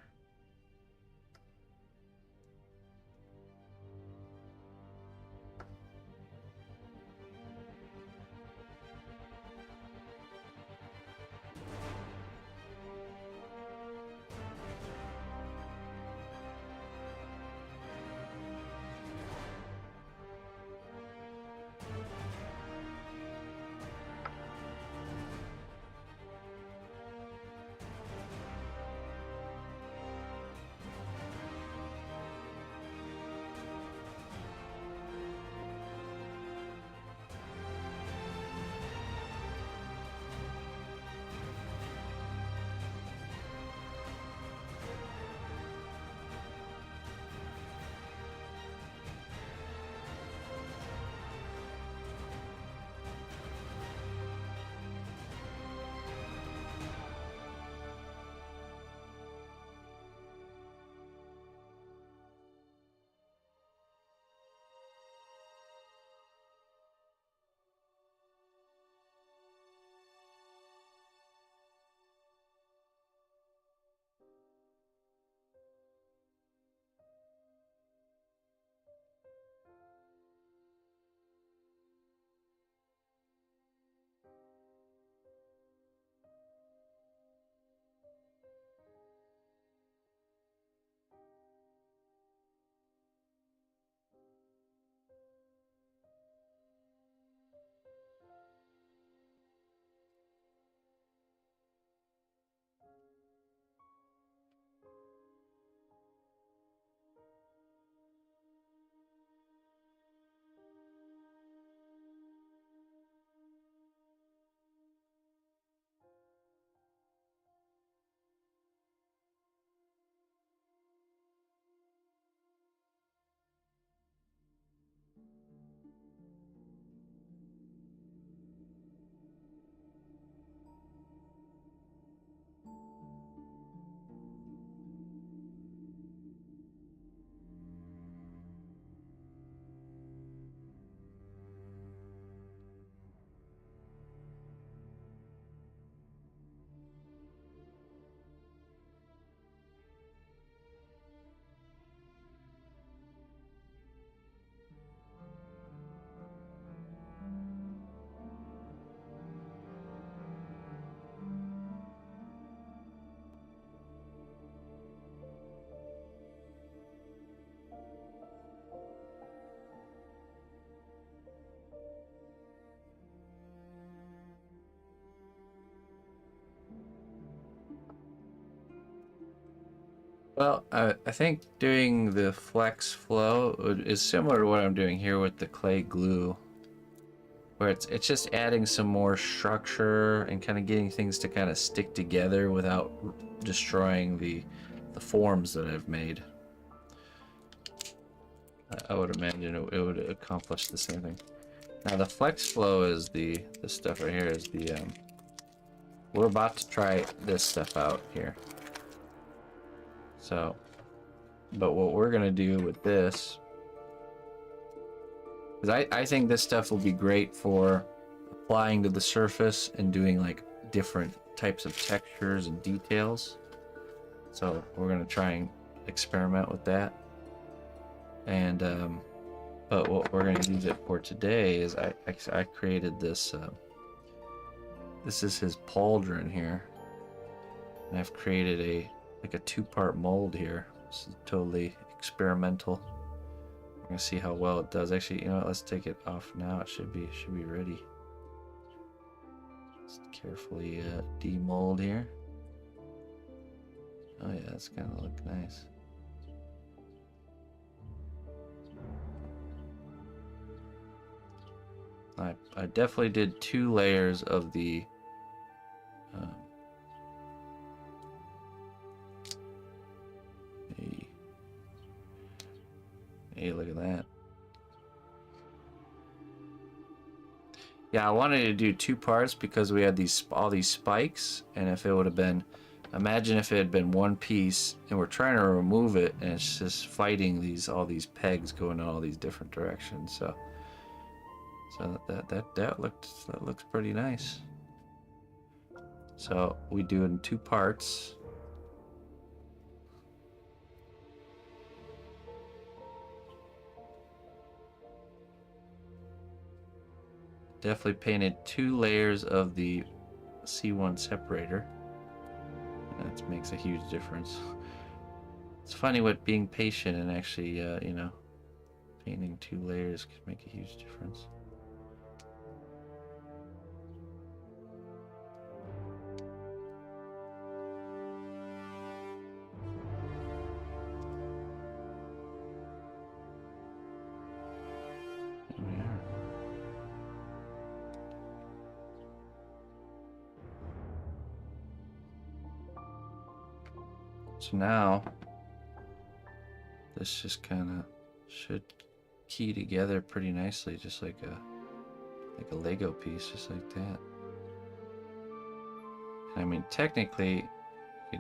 Well, I think doing the flex flow is similar to what I'm doing here with the clay glue. where it's just adding some more structure and kind of getting things to kind of stick together without destroying the forms that I've made. I would imagine it would accomplish the same thing. Now the flex flow is this stuff right here is the we're about to try this stuff out here. So, but what we're gonna do with this is I think this stuff will be great for applying to the surface and doing like different types of textures and details. So we're gonna try and experiment with that. And but what we're gonna use it for today is I created this. This is his pauldron here, and I've created like a two-part mold here. This is totally experimental. We're gonna see how well it does. Actually, you know what? Let's take it off now. It should be ready. Just carefully demold here. Oh yeah, it's gonna look nice. I definitely did 2 layers of the hey, look at that. Yeah, I wanted to do 2 parts because we had all these spikes, and if it would have been, imagine if it had been one piece and we're trying to remove it and it's just fighting all these pegs going in all these different directions. So that looks pretty nice. So we do it in 2 parts. Definitely painted 2 layers of the C1 separator. That makes a huge difference. It's funny what being patient and actually, you know, painting 2 layers can make a huge difference. There we are. So now, this just kind of should key together pretty nicely, just like a Lego piece, just like that. I mean, technically, we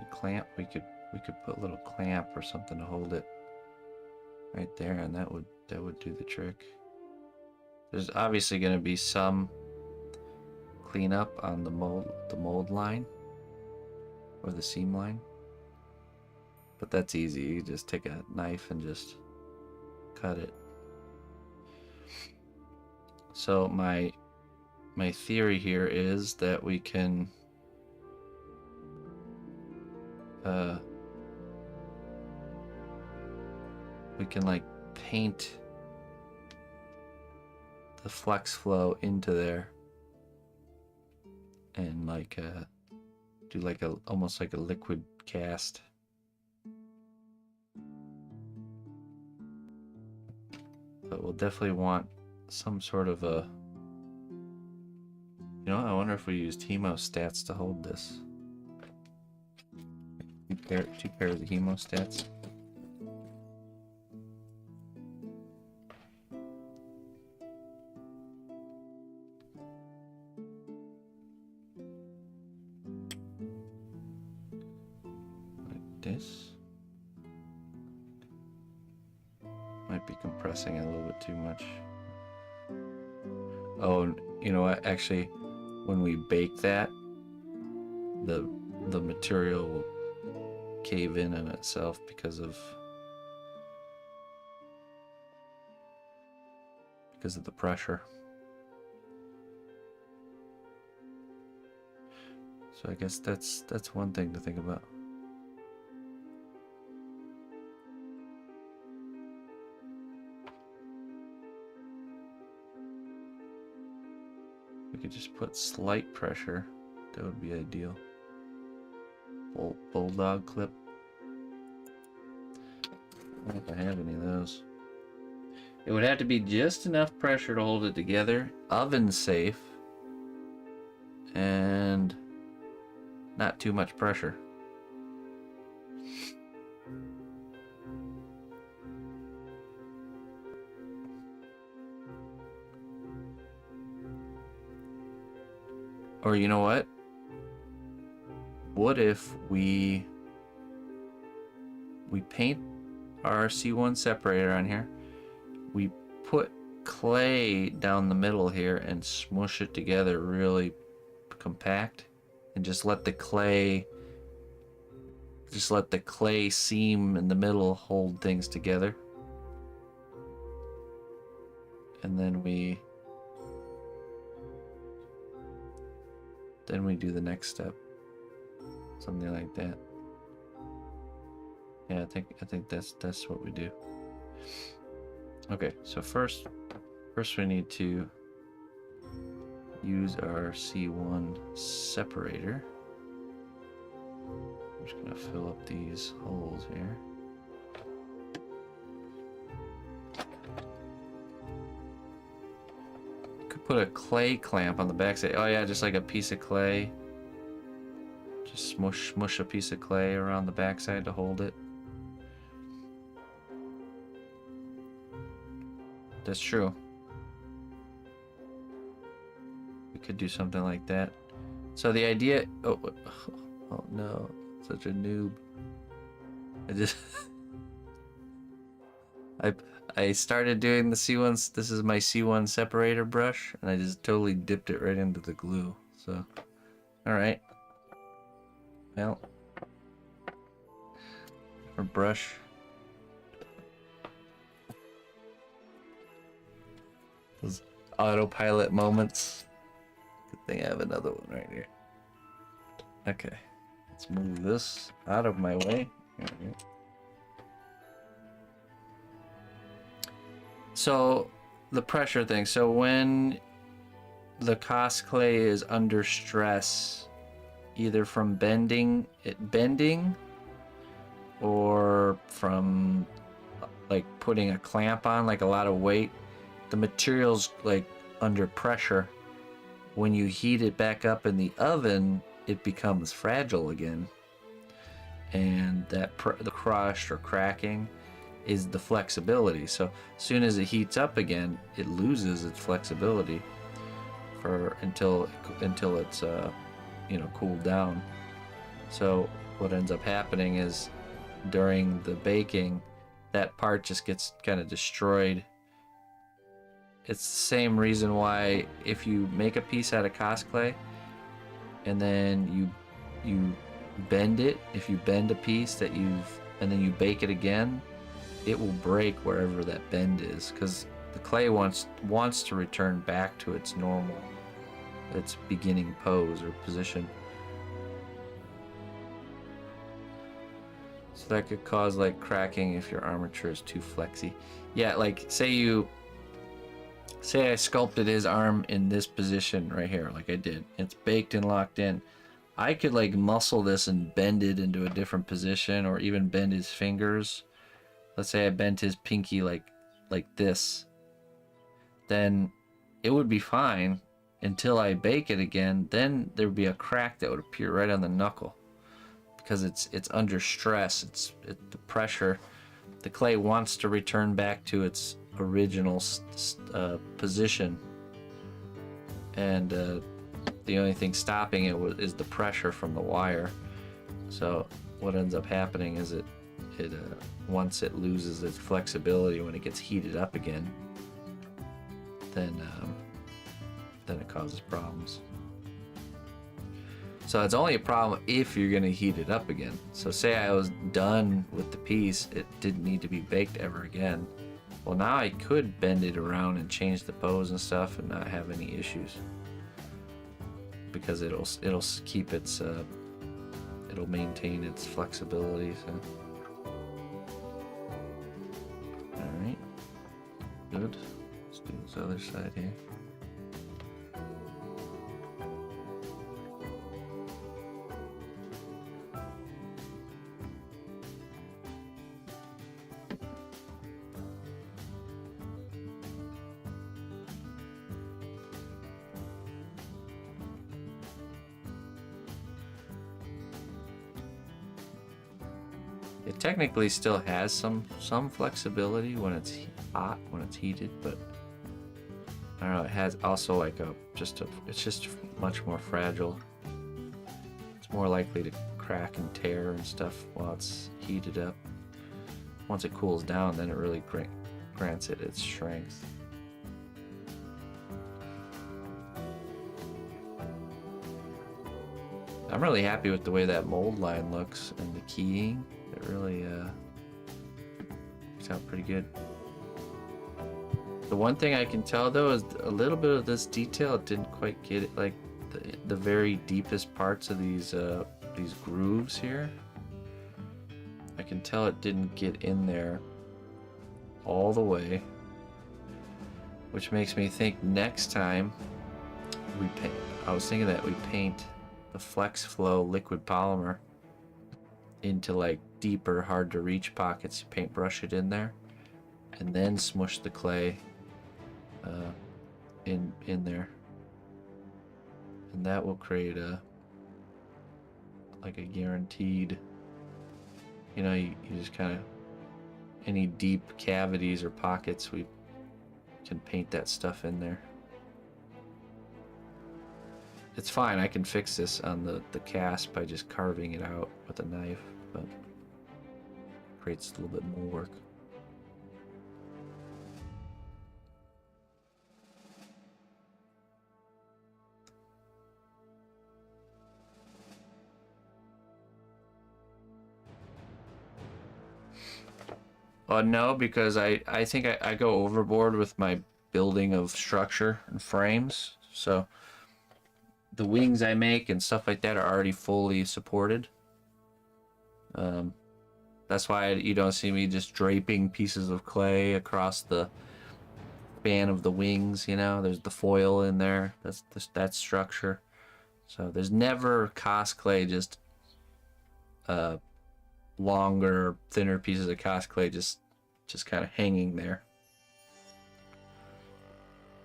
could put a little clamp or something to hold it right there, and that would do the trick. There's obviously going to be some cleanup on the mold line or the seam line. But that's easy. You just take a knife and just cut it. So my theory here is that we can like paint the flex flow into there and like do like almost like a liquid cast. But we'll definitely want some sort of a, you know, I wonder if we used hemostats to hold this. 2 pairs of hemostats. Like this. Might be compressing it a little bit too much. Oh, you know what? Actually, when we bake that, the material will cave in on itself because of the pressure. So I guess that's one thing to think about. We could just put slight pressure. That would be ideal. Bulldog clip. I don't know if I have any of those. It would have to be just enough pressure to hold it together, oven safe, and not too much pressure. Or you know what? What if we paint our C1 separator on here? We put clay down the middle here and smush it together really compact, and just let the clay seam in the middle hold things together. And then we do the next step. Something like that. Yeah, I think that's what we do. Okay, so first we need to use our C1 separator. I'm just gonna fill up these holes here. Could put a clay clamp on the backside. Oh yeah, just like a piece of clay. Just smush a piece of clay around the backside to hold it. That's true. We could do something like that. So the idea... Oh no. Such a noob. I just... I started doing the C1... This is my C1 separator brush, and I just totally dipped it right into the glue. So, alright. Well... Our brush... Those autopilot moments. Good thing I have another one right here. Okay, let's move this out of my way. There we go. So the pressure thing. So when the cast clay is under stress, either from bending, or from like putting a clamp on, like a lot of weight, the material's like under pressure. When you heat it back up in the oven, it becomes fragile again, and that the crushed or cracking is the flexibility. So as soon as it heats up again, it loses its flexibility until it's cooled down. So what ends up happening is during the baking, that part just gets kind of destroyed. It's the same reason why if you make a piece out of cast clay and then you bend it, if you bend a piece and then you bake it again, it will break wherever that bend is, because the clay wants to return back to its beginning pose or position. So that could cause like cracking if your armature is too flexy. Yeah, like say I sculpted his arm in this position right here, like I did. It's baked and locked in. I could like muscle this and bend it into a different position, or even bend his fingers. Let's say I bent his pinky like this. Then it would be fine until I bake it again. Then there would be a crack that would appear right on the knuckle, because it's under stress. The pressure. The clay wants to return back to its original position, and the only thing stopping it is the pressure from the wire. So what ends up happening is it once it loses its flexibility, when it gets heated up again, then it causes problems. So it's only a problem if you're going to heat it up again. So say I was done with the piece, it didn't need to be baked ever again. Well, now I could bend it around and change the pose and stuff and not have any issues, because it'll keep its it'll maintain its flexibility. So, all right, good. Let's do this other side here. It technically still has some flexibility when it's hot, when it's heated, but I don't know. It has also like it's just much more fragile. It's more likely to crack and tear and stuff while it's heated up. Once it cools down, then it really grants it its strength. I'm really happy with the way that mold line looks and the keying. It really works out pretty good. The one thing I can tell though is a little bit of this detail, it didn't quite get it, like the very deepest parts of these grooves here. I can tell it didn't get in there all the way, which makes me think next time we paint, I was thinking that we paint the flex flow liquid polymer into like deeper, hard to reach pockets. You paintbrush it in there and then smush the clay in there, and that will create a guaranteed, you know, you just kind of, any deep cavities or pockets, we can paint that stuff in there. It's fine, I can fix this on the cast by just carving it out with a knife, but it creates a little bit more work. No, because I think I go overboard with my building of structure and frames. So the wings I make and stuff like that are already fully supported. That's why you don't see me just draping pieces of clay across the span of the wings, you know. There's the foil in there. That's structure. So there's never cast clay, just longer, thinner pieces of cast clay just kind of hanging there.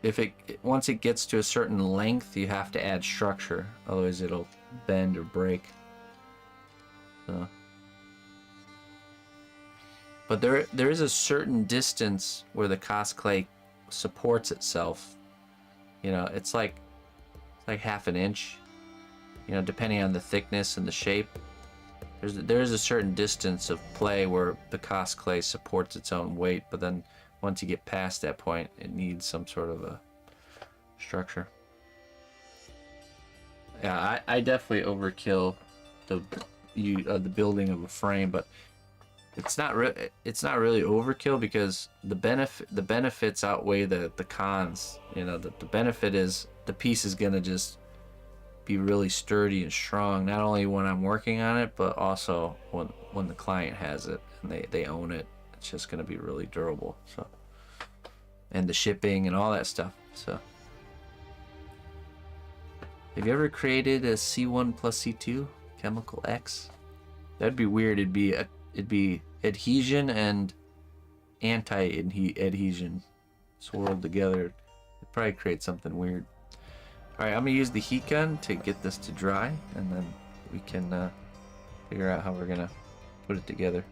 If once it gets to a certain length, you have to add structure, otherwise it'll bend or break. So, but there is a certain distance where the cast clay supports itself. You know, it's like half an inch. You know, depending on the thickness and the shape. There is a certain distance of play where the cast clay supports its own weight, but then once you get past that point, it needs some sort of a structure. Yeah, I definitely overkill the building of a frame, but it's not really overkill because the benefits outweigh the cons. You know, the benefit is the piece is gonna just be really sturdy and strong, not only when I'm working on it, but also when the client has it and they own it. It's just gonna be really durable. So, and the shipping and all that stuff. So, have you ever created a C1 plus C2 chemical X? That'd be weird. It'd be adhesion and anti-adhesion swirled together. It'd probably create something weird. Alright, I'm gonna use the heat gun to get this to dry, and then we can figure out how we're gonna put it together.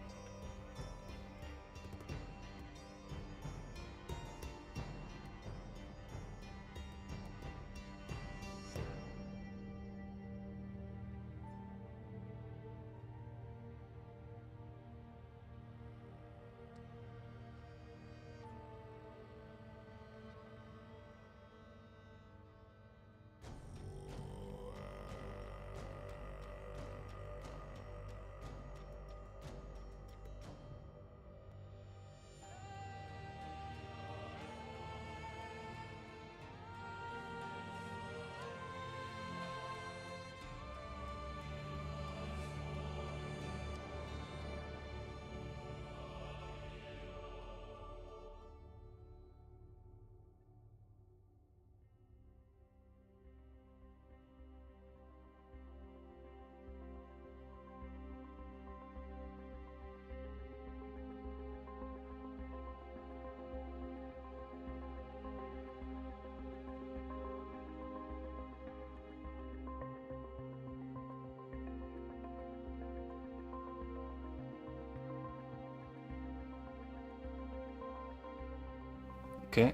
Okay.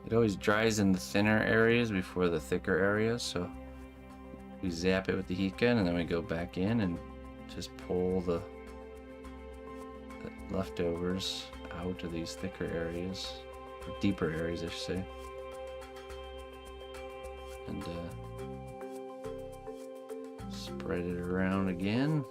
It always dries in the thinner areas before the thicker areas, so we zap it with the heat gun and then we go back in and just pull the leftovers out of these thicker areas, or deeper areas, I should say. And spread it around again.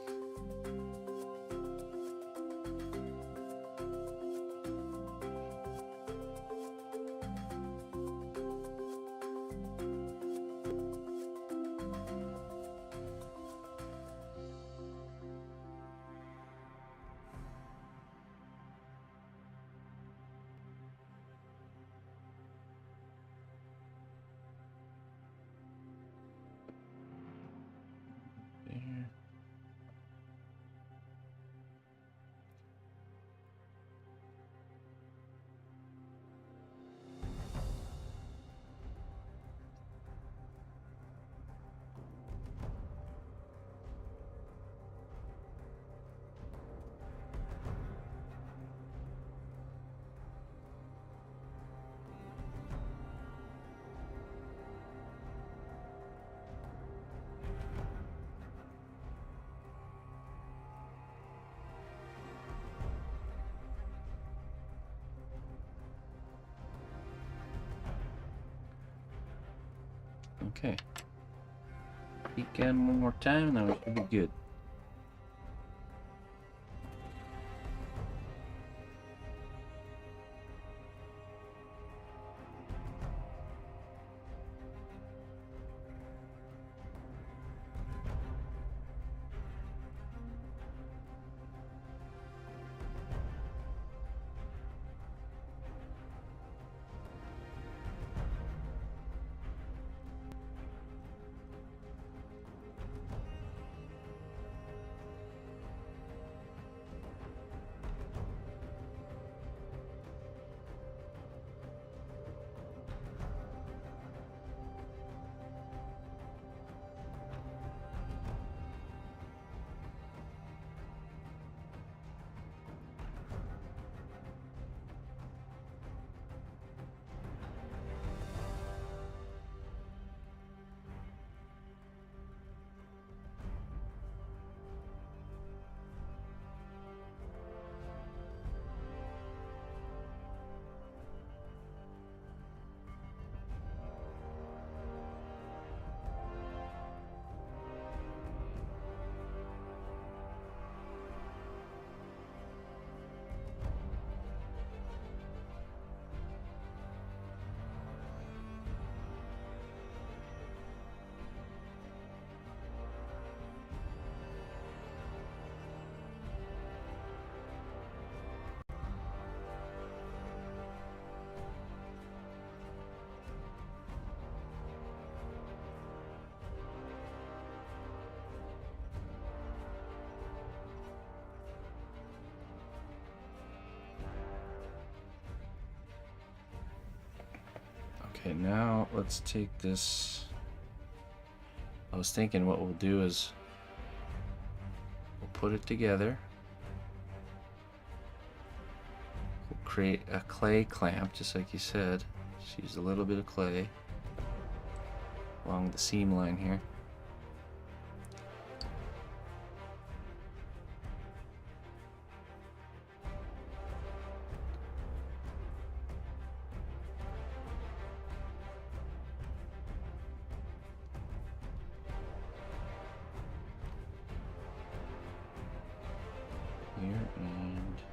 There. Okay. Heat gun one more time and then we should be good. Okay, now let's take this. I was thinking what we'll do is we'll put it together. We'll create a clay clamp, just like you said. Just use a little bit of clay along the seam line here. Here and here.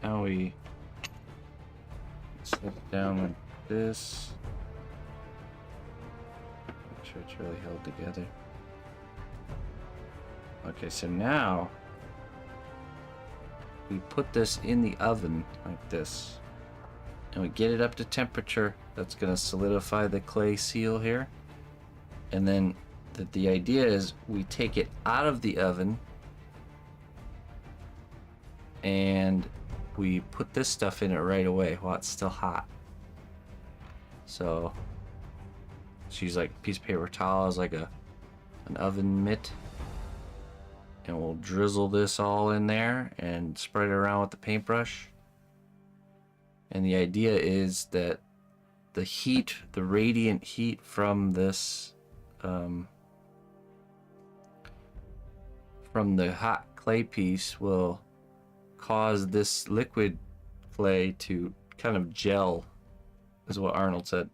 Now we set it down like this. sure it's really held together. Okay, so now we put this in the oven like this, and we get it up to temperature. That's going to solidify the clay seal here. And then the idea is we take it out of the oven and we put this stuff in it right away while it's still hot. So she's like a piece of paper towel is like an oven mitt, and we'll drizzle this all in there and spread it around with the paintbrush. And the idea is that the heat, the radiant heat from this from the hot clay piece will cause this liquid clay to kind of gel, is what Arnold said.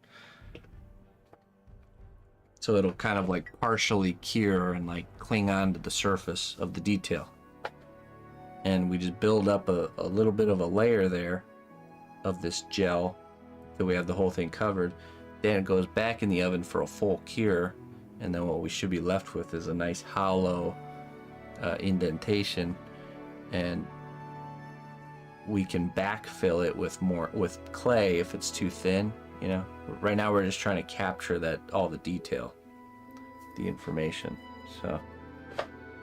So it'll kind of like partially cure and like cling on to the surface of the detail. And we just build up a little bit of a layer there of this gel, that we have the whole thing covered. Then it goes back in the oven for a full cure, and then what we should be left with is a nice hollow indentation, and we can backfill it with clay if it's too thin. You know, right now we're just trying to capture that, all the detail, the information.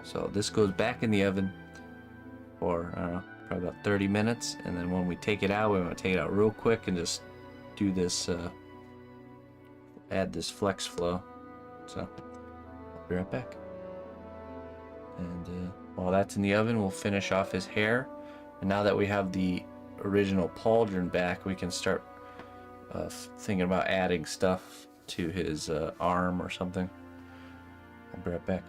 So this goes back in the oven for, I don't know, probably about 30 minutes. And then when we take it out, we want to take it out real quick and just do this, add this flex flow. So I'll be right back. And while that's in the oven, we'll finish off his hair. And now that we have the original pauldron back, we can start thinking about adding stuff to his arm or something. I'll be right back.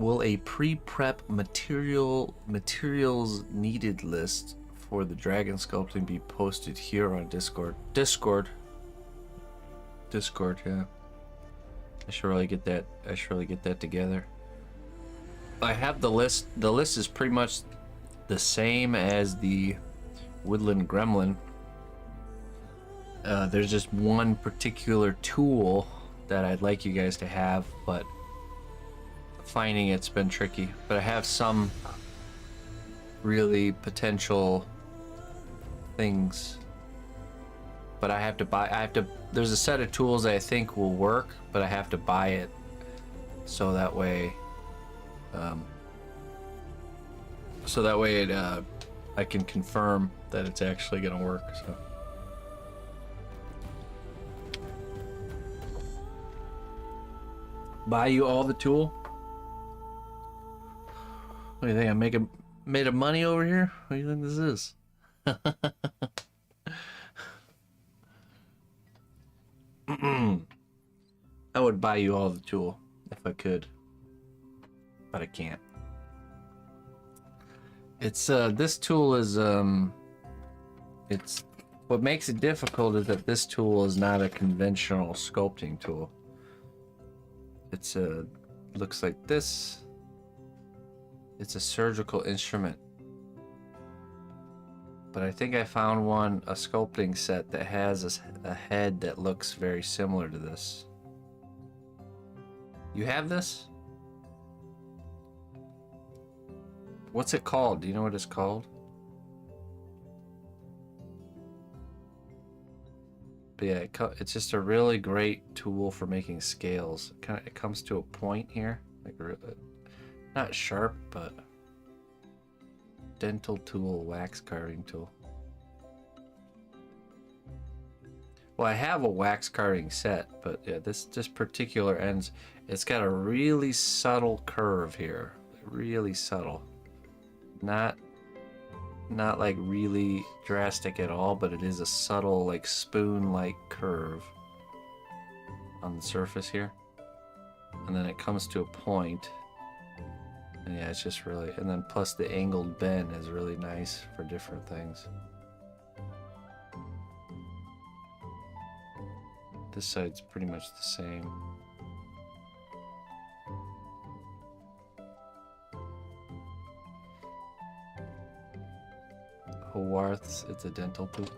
Will a pre-prep materials needed list for the dragon sculpting be posted here on Discord? Discord, yeah. I should really get that. I should really get that together. I have the list. The list is pretty much the same as the Woodland Gremlin. There's just one particular tool that I'd like you guys to have, but finding it's been tricky. But I have some really potential things, but I have to buy. There's a set of tools that I think will work, but I have to buy it so that way. I can confirm that it's actually gonna work. So. Buy you all the tool? What do you think? I'm made of money over here? What do you think this is? I would buy you all the tool if I could, but I can't. It's this tool is it's what makes it difficult is that this tool is not a conventional sculpting tool. It's looks like this. It's a surgical instrument. But I think I found a sculpting set that has a head that looks very similar to this. You have this? What's it called? Do you know what it's called? But yeah, it's just a really great tool for making scales. It comes to a point here, like not sharp, but dental tool, wax carving tool. Well, I have a wax carving set, but yeah, this particular ends. It's got a really subtle curve here, really subtle. Not like really drastic at all, but it is a subtle, like spoon-like curve on the surface here, and then it comes to a point, and yeah, it's just really, and then plus the angled bend is really nice for different things. This side's pretty much the same. Haworth's, it's a dental tool.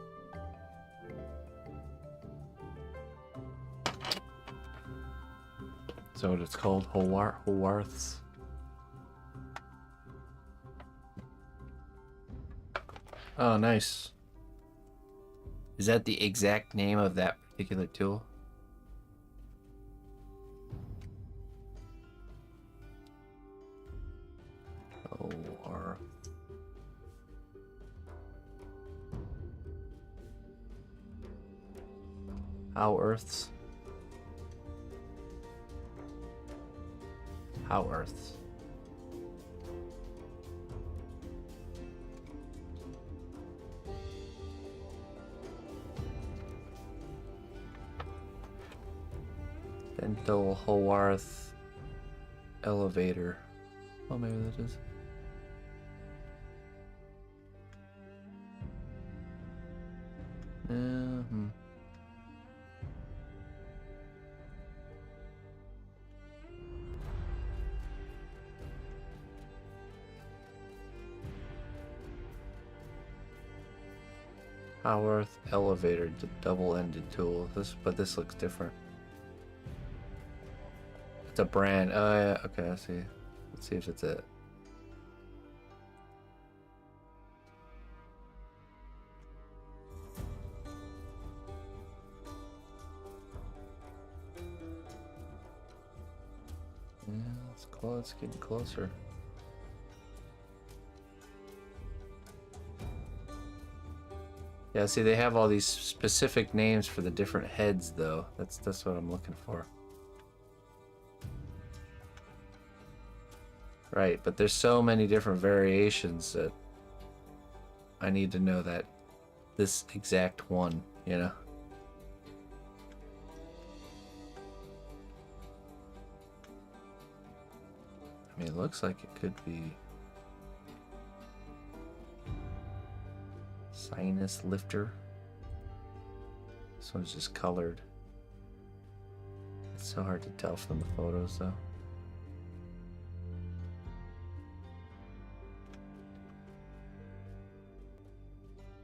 So what it's called, Haworth's. Oh, nice. Is that the exact name of that particular tool? Haworth. Haworth's. Haworth's. Dental Haworth elevator. Oh, maybe that is. Haworth elevator, the double-ended tool. But this looks different. It's a brand. Oh yeah, okay, I see. Let's see if it's it. Yeah, it's close. It's getting closer. Yeah, see, they have all these specific names for the different heads, though. That's what I'm looking for. Right, but there's so many different variations that I need to know that this exact one, you know? I mean, it looks like it could be sinus lifter. This one's just colored. It's so hard to tell from the photos, though.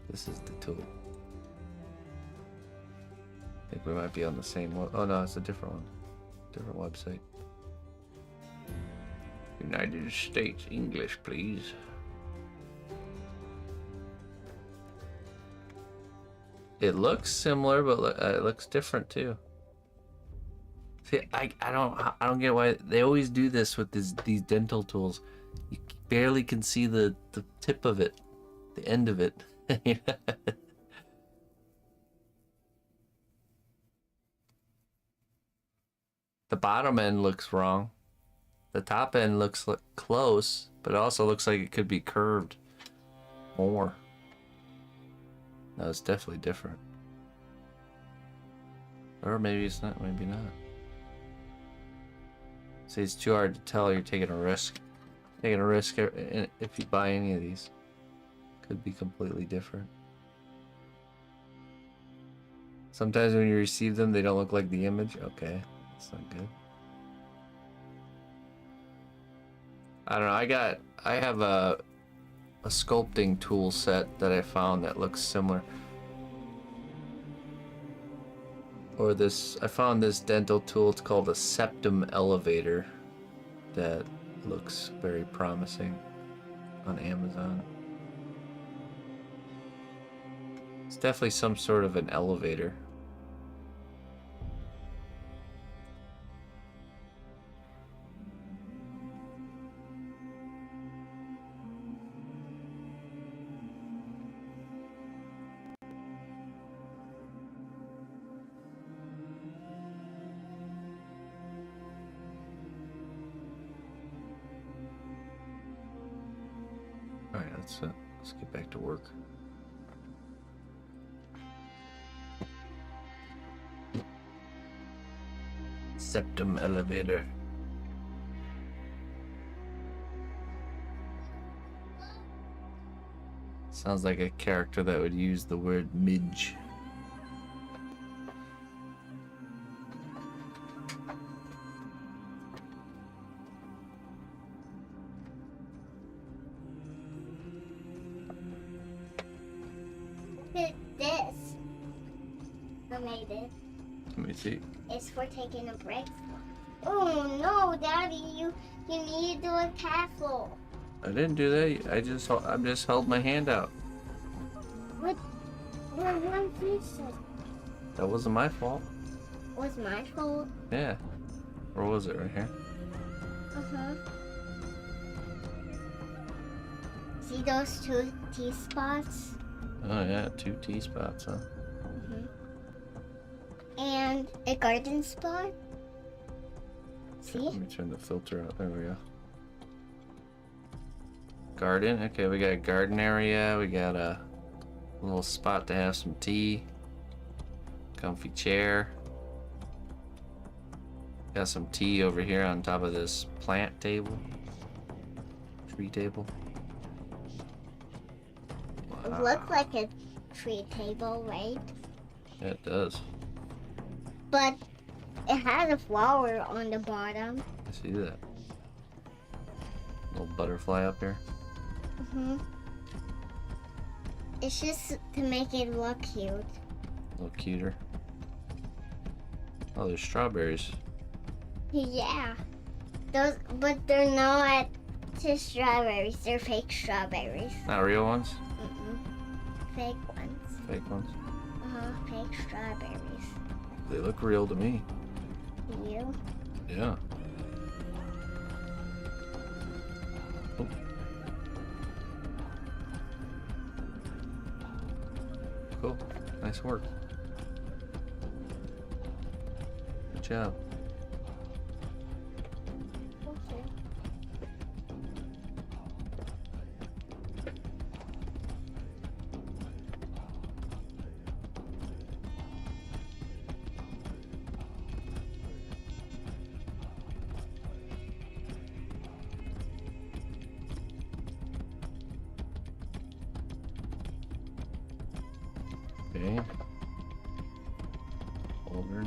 This is the tool. I think we might be on the same one. Oh no, it's a different one. Different website. United States English, please. It looks similar, but it looks different too. See, I don't get why they always do this with these dental tools. You barely can see the tip of it, the end of it. The bottom end looks wrong. The top end looks close, but it also looks like it could be curved more. No, it's definitely different. Or maybe it's not, maybe not. See, it's too hard to tell. You're taking a risk. Taking a risk if you buy any of these. Could be completely different. Sometimes when you receive them, they don't look like the image. Okay, that's not good. I don't know. I have a sculpting tool set that I found that looks similar. Or this, I found this dental tool. It's called a septum elevator that looks very promising on Amazon. It's definitely some sort of an elevator. Alright, let's get back to work. Septum elevator. Sounds like a character that would use the word midge. This. I made it. Let me see. It's for taking a break. Oh no, Daddy, you need to do it careful. I didn't do that. I just held my hand out. What? One piece That wasn't my fault. was my fault. Yeah. Or was it right here? See those two T-spots? Oh yeah, 2 T-spots, huh? And a garden spot. See? Let me turn the filter out. There we go. Garden. Okay, we got a garden area. We got a little spot to have some tea. Comfy chair. Got some tea over here on top of this plant table. Tree table. It looks like a tree table, right? Yeah, it does. But it has a flower on the bottom. I see that. Little butterfly up here. It's just to make it look cute. A little cuter. Oh, there's strawberries. Yeah. Those, but they're not just strawberries. They're fake strawberries. Not real ones? Fake ones. Fake ones? Fake strawberries. They look real to me. You? Yeah. Oh. Cool. Nice work. Good job. Okay. Okay. Holder.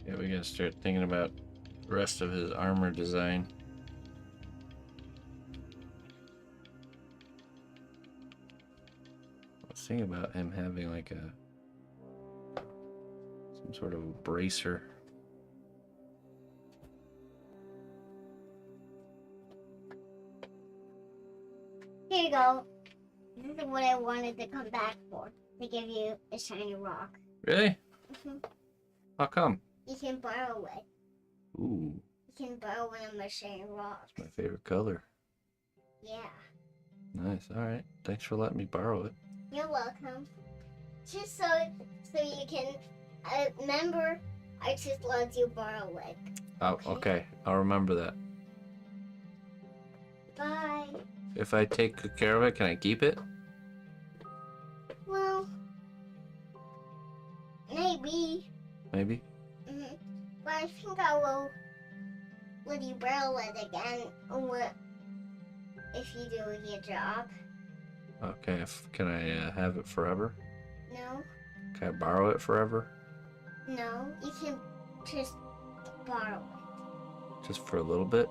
Yeah, we gotta start thinking about the rest of his armor design. I was thinking about him having like some sort of a bracer. Here you go. This is what I wanted to come back for. To give you a shiny rock. Really? Mhm. How come? You can borrow it. Ooh, You can borrow one of my shiny rocks. my favorite color. Yeah. Nice. All right. Thanks for letting me borrow it. You're welcome. Just so you can remember, I just let you borrow it. Oh, okay. I'll remember that. Bye. If I take good care of it, can I keep it? Well, maybe. Maybe. But I think I will let you borrow it again if you do a good job. Okay. Can I have it forever? No? Can I borrow it forever? No, you can just borrow it. Just for a little bit?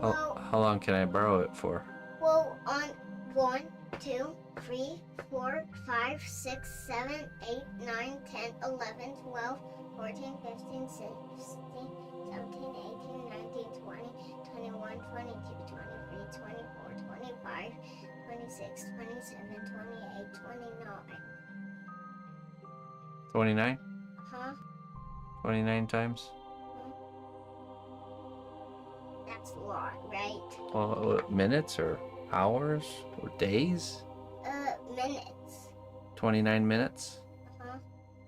Well, How long can I borrow it for? on 1, 2, 3, 4, 5, 6, 7, 8, 9, 10, 11, 12, 14, 15, 16, 17, 18, 19, 20, 21, 22, 23, 24, 25, 26, 27, 28, 29. 29? Huh? 29 times? That's a lot, right? Well, minutes or hours or days? Minutes. 29 minutes? Uh-huh.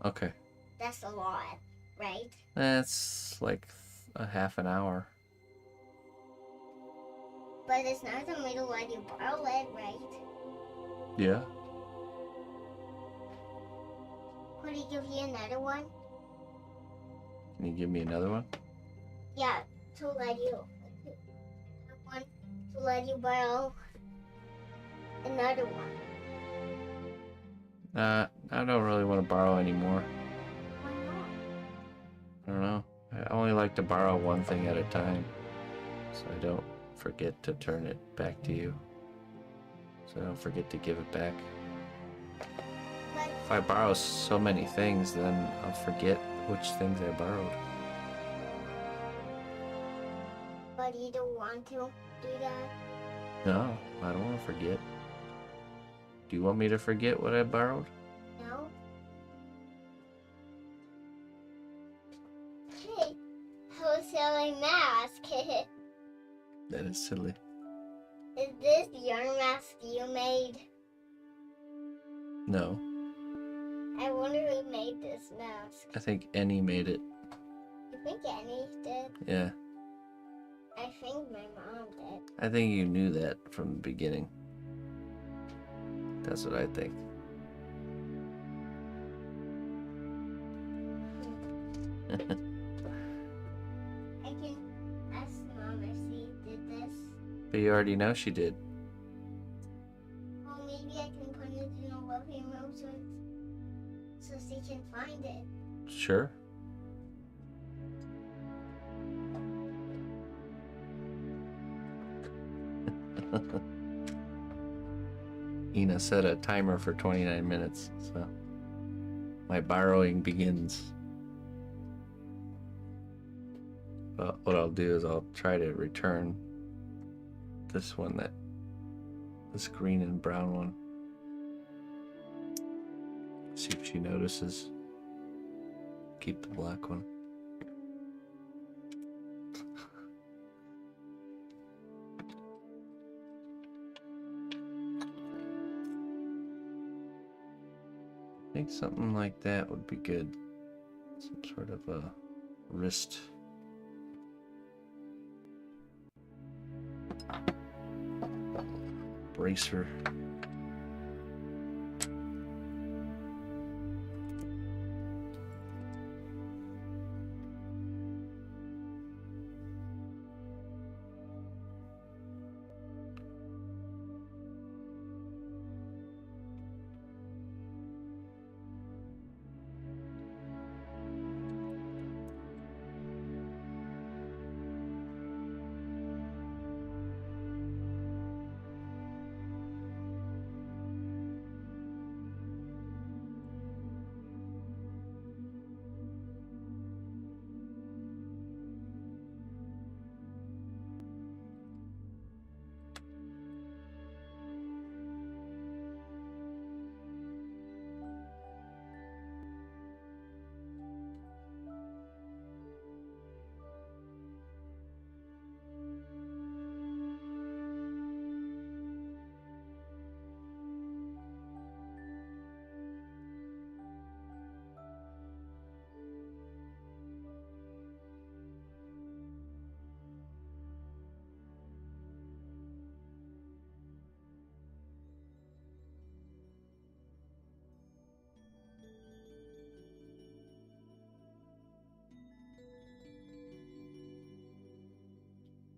Okay. That's a lot, right? That's like a half an hour. But it's not the middle let you borrow it, right? Yeah. Could he give you another one? Can you give me another one? Yeah, to let you borrow another one. I don't really want to borrow anymore. Why not? I don't know. I only like to borrow one thing at a time, so I don't forget to turn it back to you. So I don't forget to give it back. But If I borrow so many things, then I'll forget which things I borrowed. you don't want to do that? No, I don't want to forget. Do you want me to forget what I borrowed? No? Hey, I was selling mask. That is silly. Is this your mask you made? No, I wonder who made this mask. I think Annie made it. You think Annie did? Yeah, I think my mom did. I think you knew that from the beginning. That's what I think. I can ask mom if she did this. But you already know she did. Well, maybe I can put it in a living room so she can find it. Sure. Ina set a timer for 29 minutes, so my borrowing begins. But what I'll do is I'll try to return this one, this green and brown one. See if she notices. Keep the black one. think something like that would be good. Some sort of a wrist. Bracer.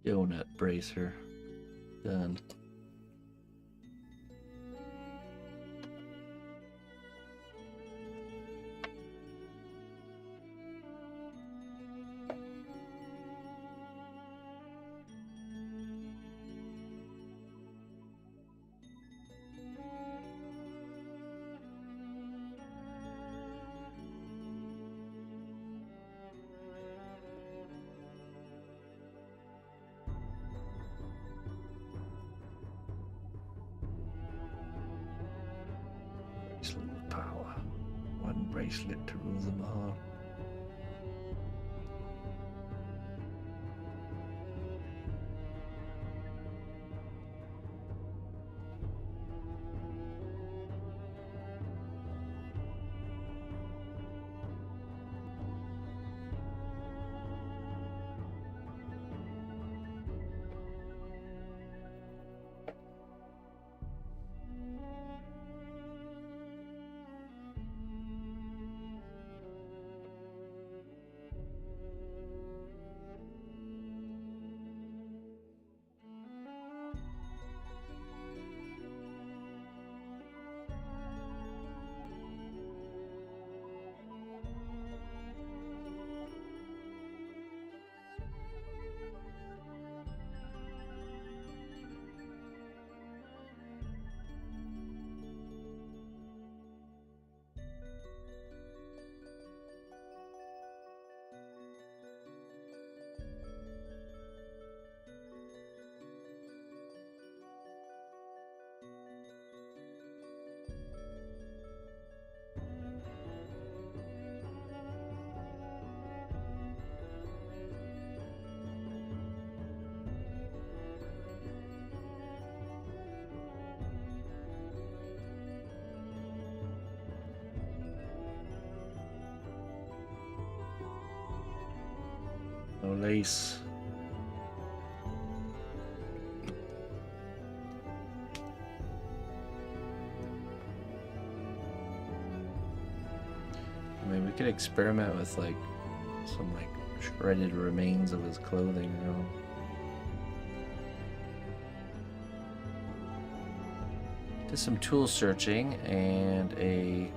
Donut bracer. Done. Bracelet of power. One bracelet to rule them all. No lace. I mean, we could experiment with like some like shredded remains of his clothing, you know. Did some tool searching, and a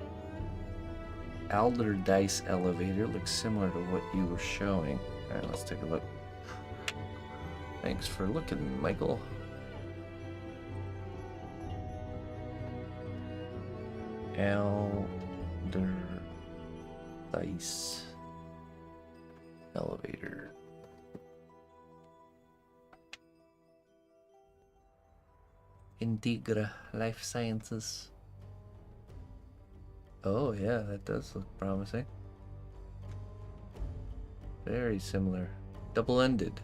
Alder-Dice elevator looks similar to what you were showing. Alright, let's take a look. Thanks for looking, Michael. Alder-Dice elevator. Integra Life Sciences. Oh yeah, that does look promising. Very similar. Double-ended.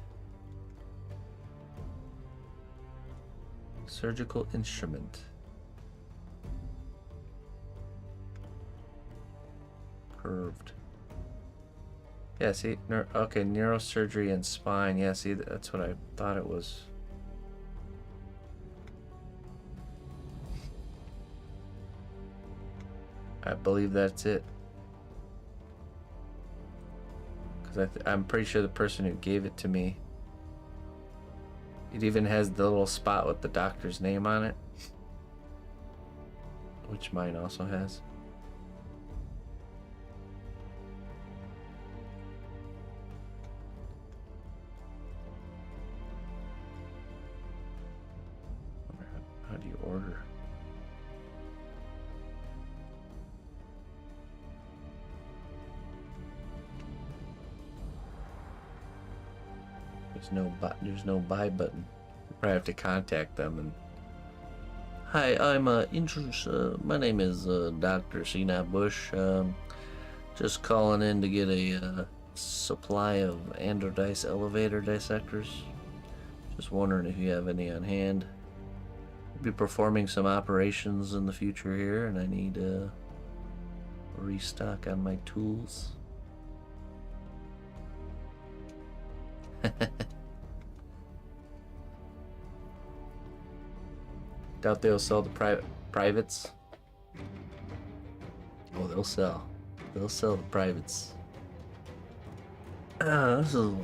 Surgical instrument. curved. Yeah, see, okay, neurosurgery and spine. Yeah, see, that's what I thought it was. I believe that's it. Because I'm pretty sure the person who gave it to me, it even has the little spot with the doctor's name on it, which mine also has. How do you order? There's no buy button. You probably have to contact them and. Hi, I'm my name is Dr. cnotbusch. Just calling in to get a supply of androdice elevator dissectors. Just wondering if you have any on hand. I'll be performing some operations in the future here, and I need a restock on my tools. Doubt they'll sell the privates. Oh, they'll sell. They'll sell the privates. This is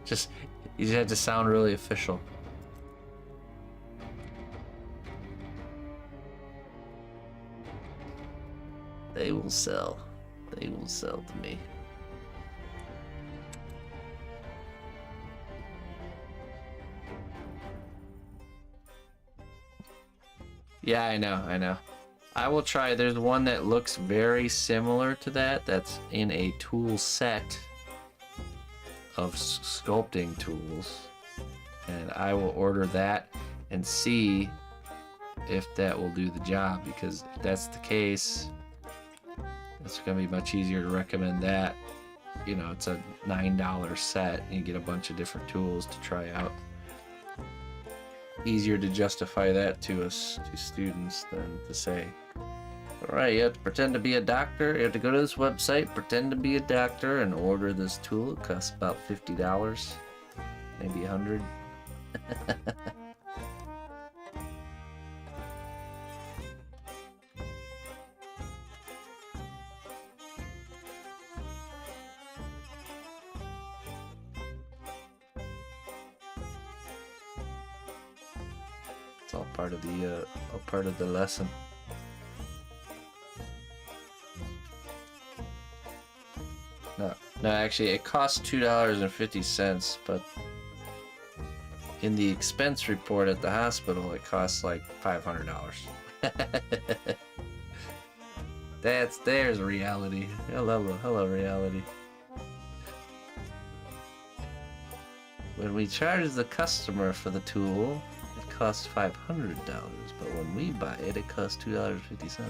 just you just have to sound really official. They will sell. They will sell to me. Yeah, I know. I will try. There's one that looks very similar to that. That's in a tool set of sculpting tools. And I will order that and see if that will do the job. Because if that's the case, it's going to be much easier to recommend that. You know, it's a $9 set. And you get a bunch of different tools to try out. Easier to justify that to students than to say, all right, you have to pretend to be a doctor. You have to go to this website, pretend to be a doctor, and order this tool. It costs about $50, maybe $100. It's all part of the lesson. No, actually, it costs $2.50, but in the expense report at the hospital, it costs like $500. There's reality. Hello, reality. When we charge the customer for the tool, it costs $500, but when we buy it, it costs $2.50.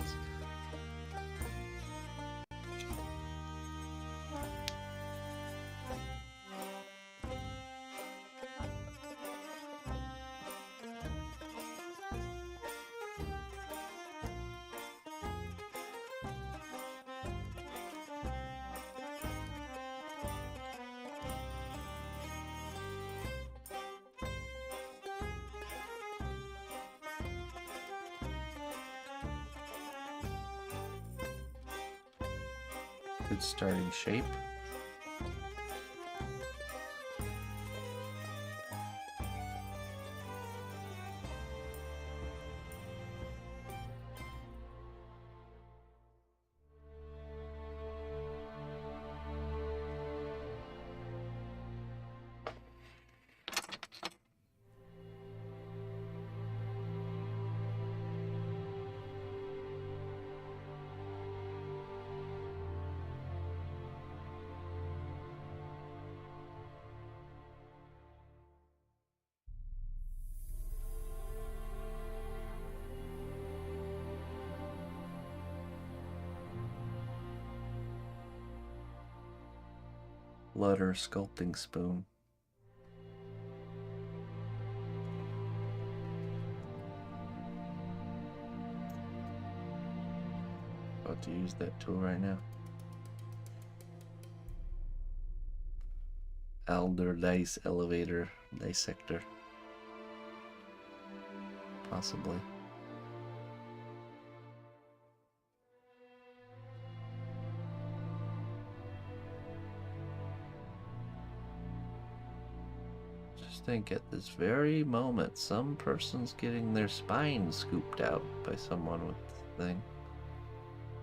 Good starting shape. LOTR sculpting spoon. Oh, about to use that tool right now. Elder dice elevator dissector. Possibly. Just think at this very moment, some person's getting their spine scooped out by someone with the thing.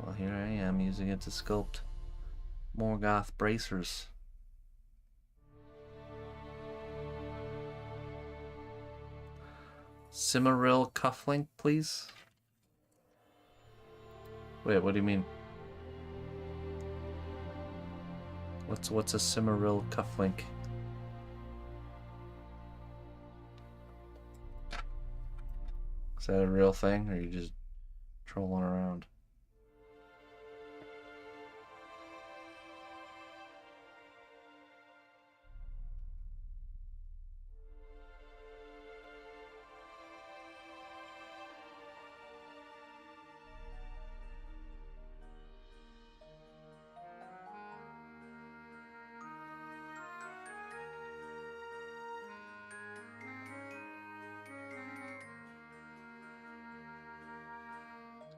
Well, here I am using it to sculpt Morgoth bracers. Cimmeril cufflink, please. Wait, what do you mean? What's a Cimmeril cufflink? Is that a real thing, or are you just trolling around?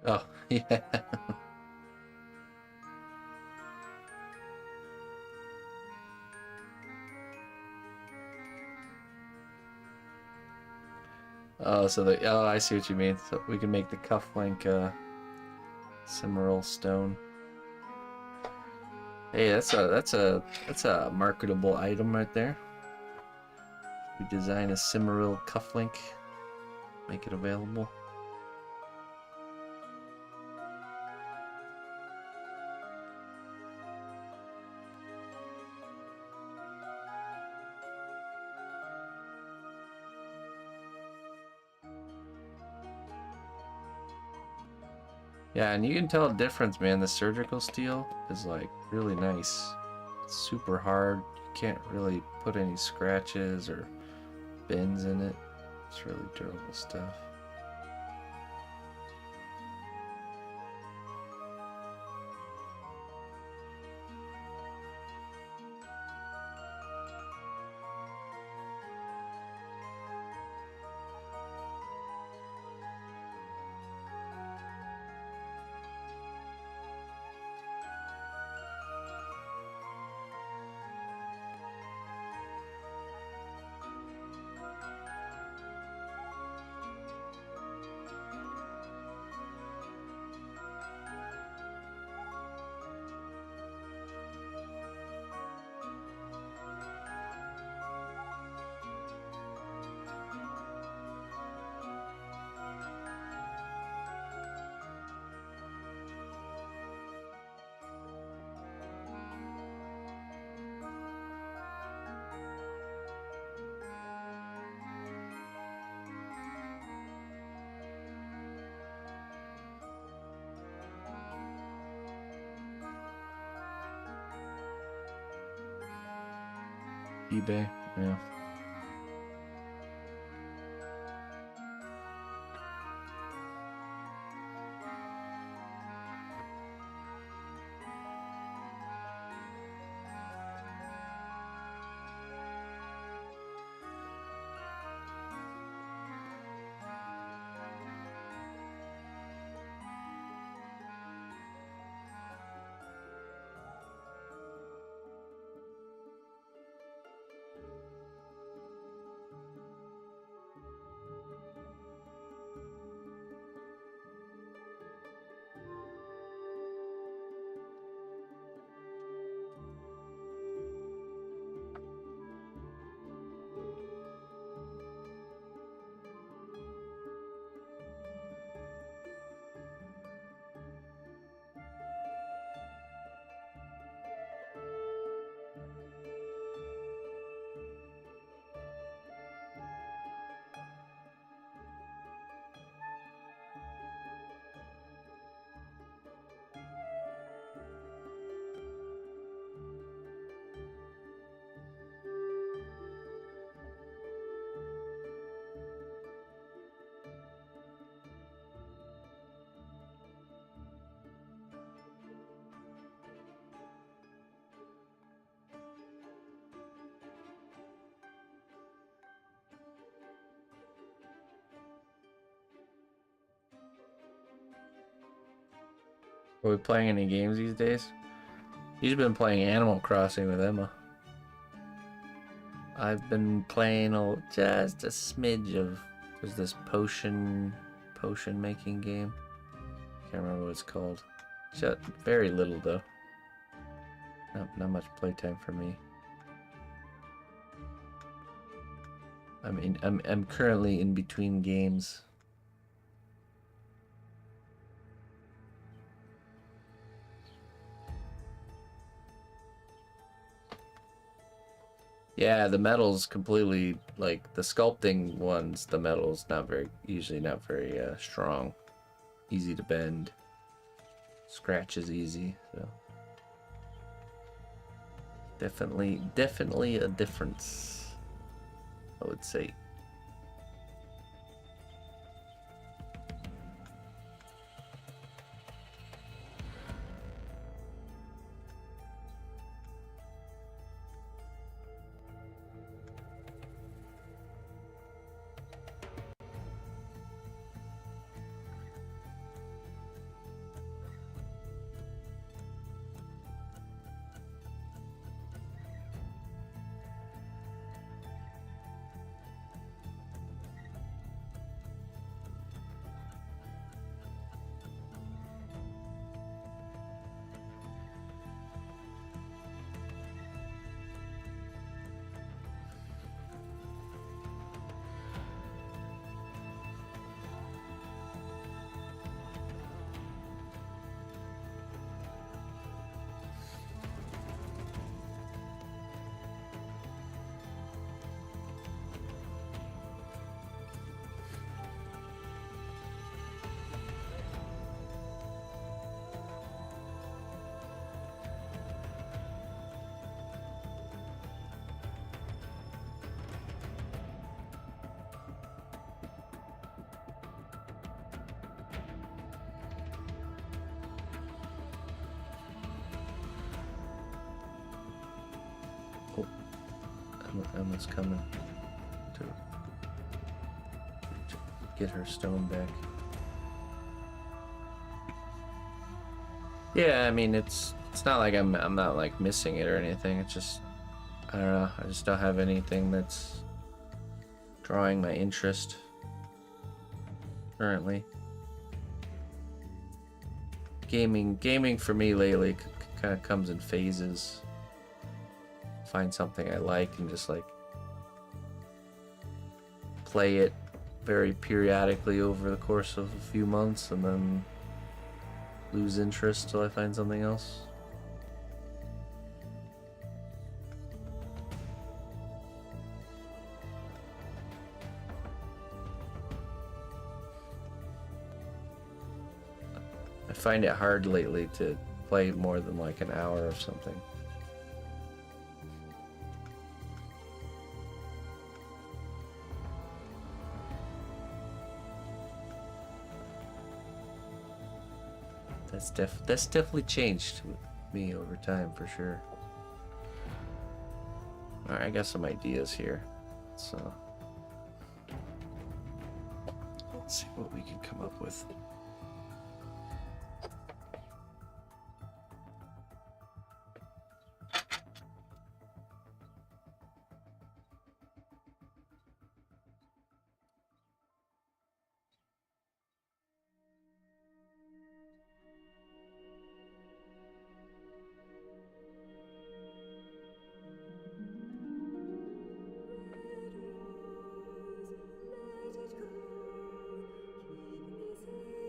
Oh, yeah. Oh, I see what you mean. So we can make the cufflink Cimmeril stone. Hey, that's a marketable item right there. We design a Cimmeril cufflink, make it available. Yeah, and you can tell a difference, man. The surgical steel is like really nice. It's super hard. You can't really put any scratches or bends in it. It's really durable stuff. eBay, yeah. Are we playing any games these days? You've been playing Animal Crossing with Emma. I've been playing just a smidge of... There's this potion making game. Can't remember what it's called. Just very little though. Not much playtime for me. I'm currently in between games. Yeah, the metal's completely, like, the sculpting ones, the metal's usually not very strong. Easy to bend. Scratch is easy, so. Definitely a difference, I would say. Oh, Emma's coming to get her stone back. Yeah, I mean it's not like I'm not like missing it or anything. It's just I don't know. I just don't have anything that's drawing my interest currently. Gaming for me lately kind of comes in phases. Find something I like and just like play it very periodically over the course of a few months and then lose interest till I find something else. I find it hard lately to play more than like an hour of something. That's definitely changed with me over time for sure. All right, I got some ideas here, so let's see what we can come up with. Let it go, keep me safe.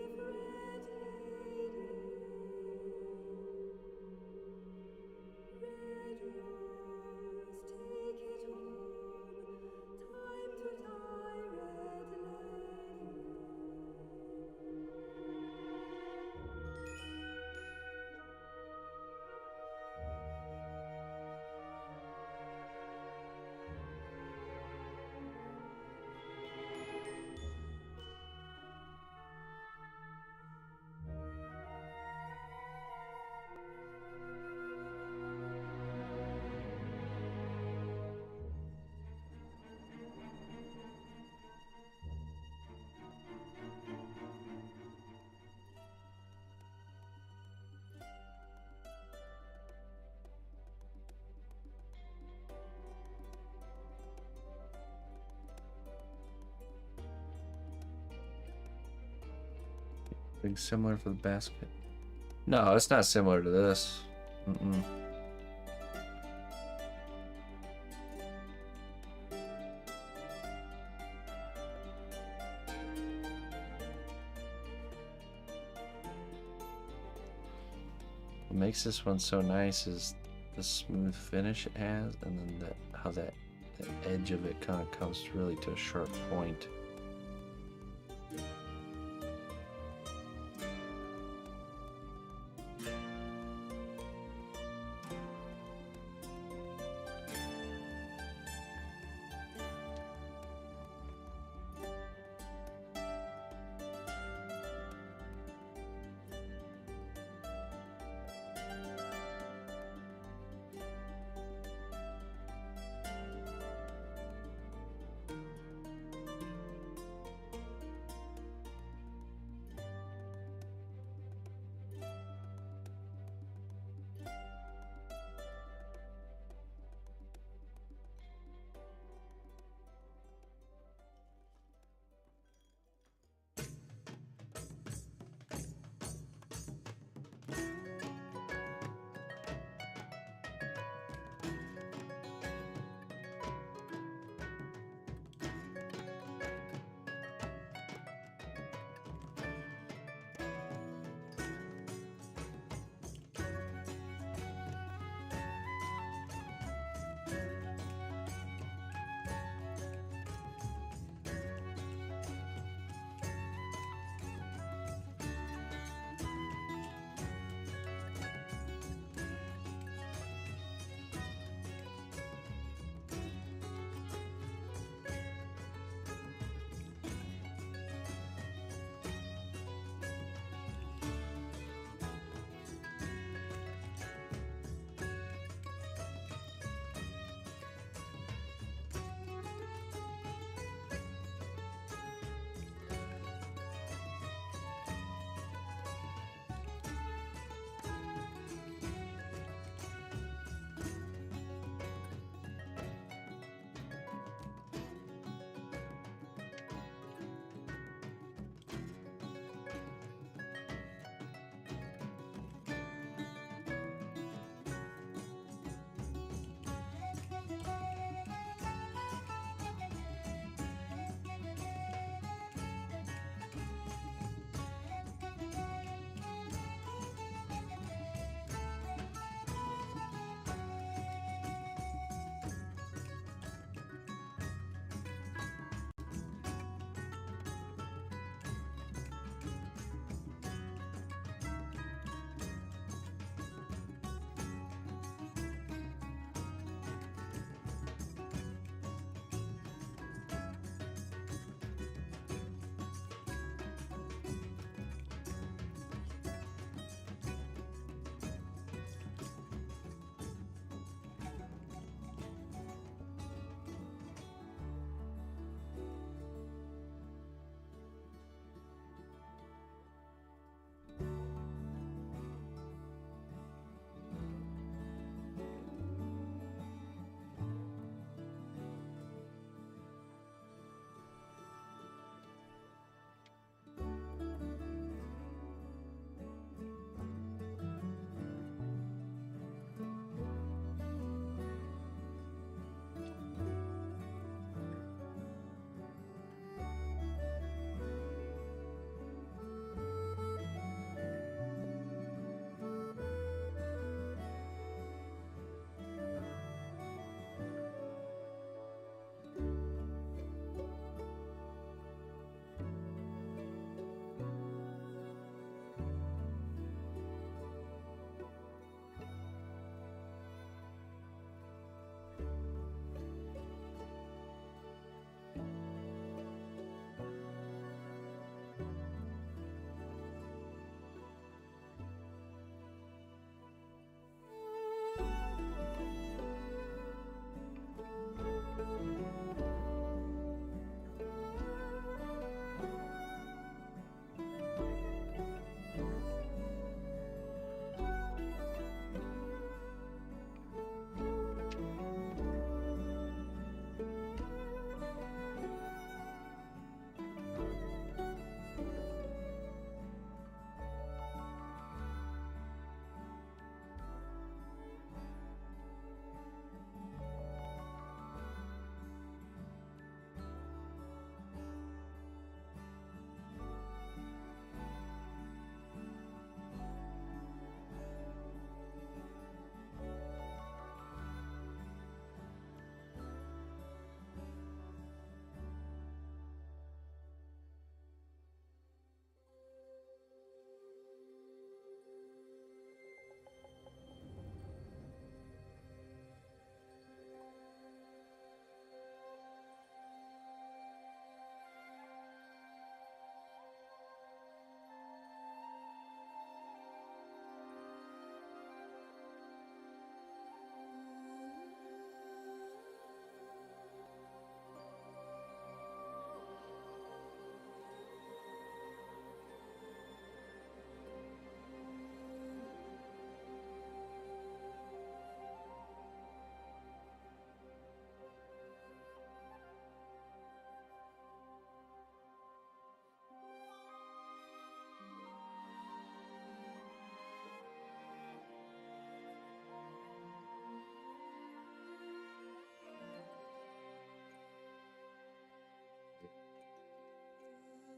Something similar for the basket. No, it's not similar to this. Mm-mm. What makes this one so nice is the smooth finish it has, and then how the edge of it kind of comes really to a sharp point.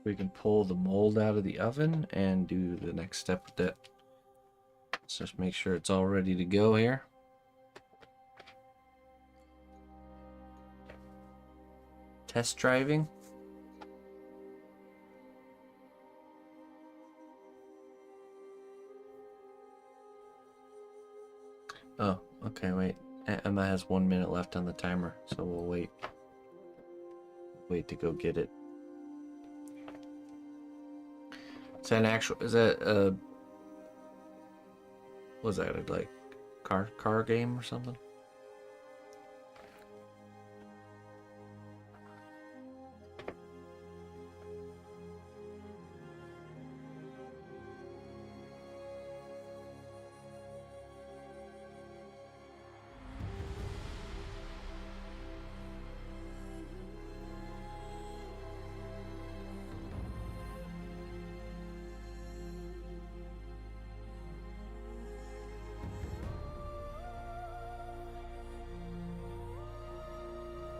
we can pull the mold out of the oven and do the next step with that. Let's just make sure it's all ready to go here. Test driving. Oh, okay, wait. Emma has 1 minute left on the timer, so we'll wait. Wait to go get it. Is that an actual? Is that was that a, like car game or something?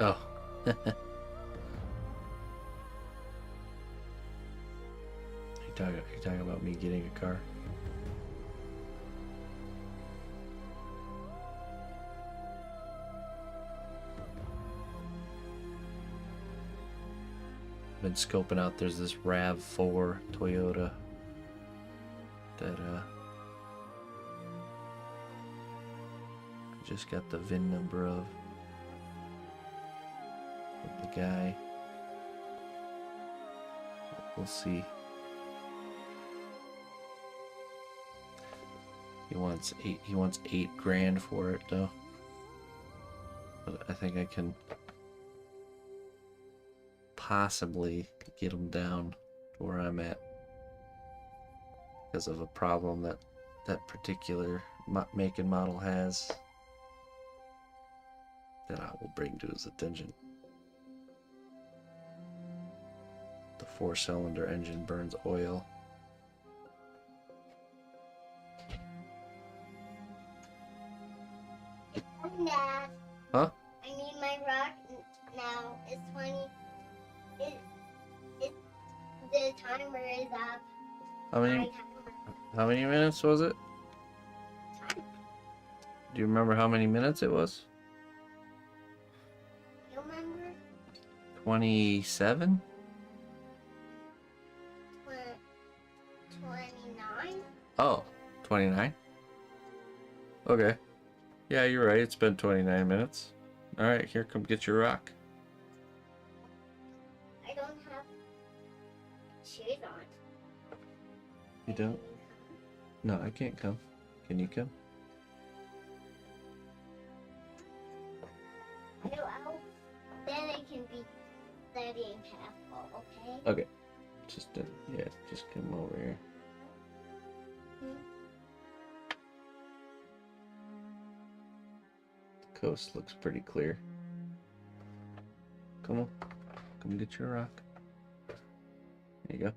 Oh. You talking about me getting a car? Been scoping out. There's this RAV4 Toyota that I just got the VIN number of the guy. We'll see. He wants eight grand for it though. But I think I can possibly get him down to where I'm at because of a problem that particular make and model has that I will bring to his attention. The 4-cylinder engine burns oil. Dad, Huh? I need my rock now. It's 20. The timer is up. How My many timer. how many minutes was it? Do you remember how many minutes it was? You remember? 27? 29? Oh, 29? Okay. Yeah, you're right. It's been 29 minutes. All right, here, come get your rock. I don't have shoes on. You don't? No, I can't come. Can you come? Then I can be studying half full, okay? Okay. Just yeah, just come over here. The coast looks pretty clear. Come on. Come get your rock. There you go.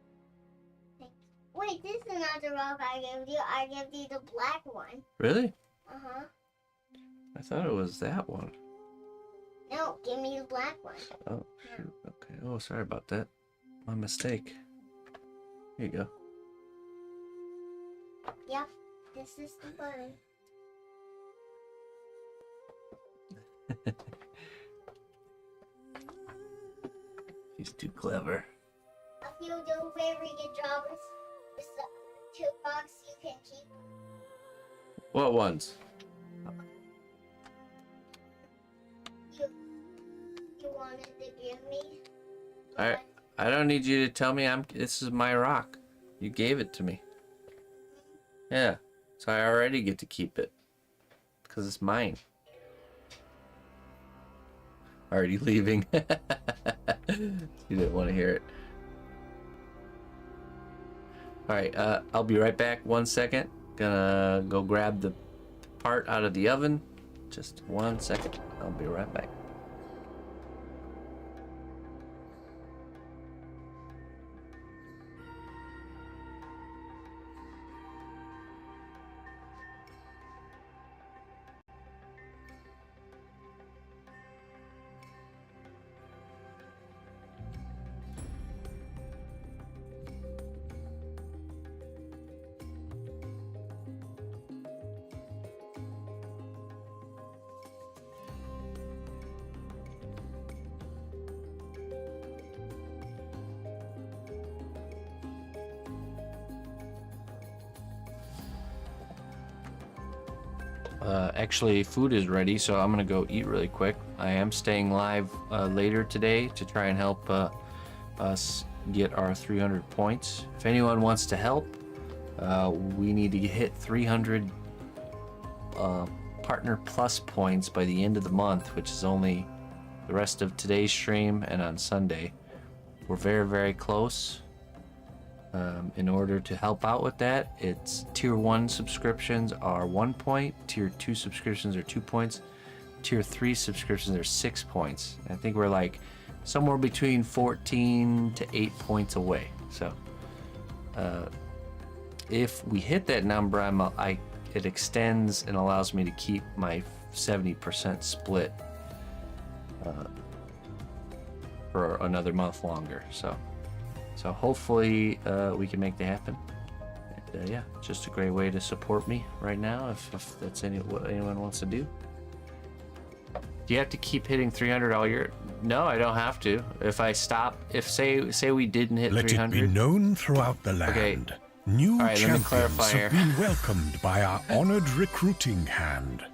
Wait, this is not the rock I gave you. I gave you the black one. Really? Uh-huh. I thought it was that one. No, give me the black one. Oh, shoot. Okay. Oh, sorry about that. My mistake. Here you go. Yep, this is the one. He's too clever. If you do very good job with the 2 bucks you can keep. What ones? You wanted to give me. I don't need you to tell me this is my rock. You gave it to me. Yeah. So I already get to keep it. Because it's mine. Already leaving. You didn't want to hear it. Alright, I'll be right back. 1 second. Gonna go grab the part out of the oven. Just 1 second. I'll be right back. Actually, food is ready, so I'm gonna go eat really quick. I am staying live later today to try and help us get our 300 points. If anyone wants to help, we need to hit 300 partner plus points by the end of the month, which is only the rest of today's stream and on Sunday. We're very, very close. In order to help out with that, it's tier 1 subscriptions are 1 point, tier 2 subscriptions are 2 points, tier 3 subscriptions are 6 points. I think we're like somewhere between 14 to 8 points away. So if we hit that number, it extends and allows me to keep my 70% split for another month longer. So hopefully we can make that happen. And, yeah, just a great way to support me right now if that's what anyone wants to do. Do you have to keep hitting 300 all year? No, I don't have to. If I stop, if say we didn't hit Let 300. it be known throughout the land. Okay. New All right, let me champions clarify here. have been welcomed by our honored recruiting hand.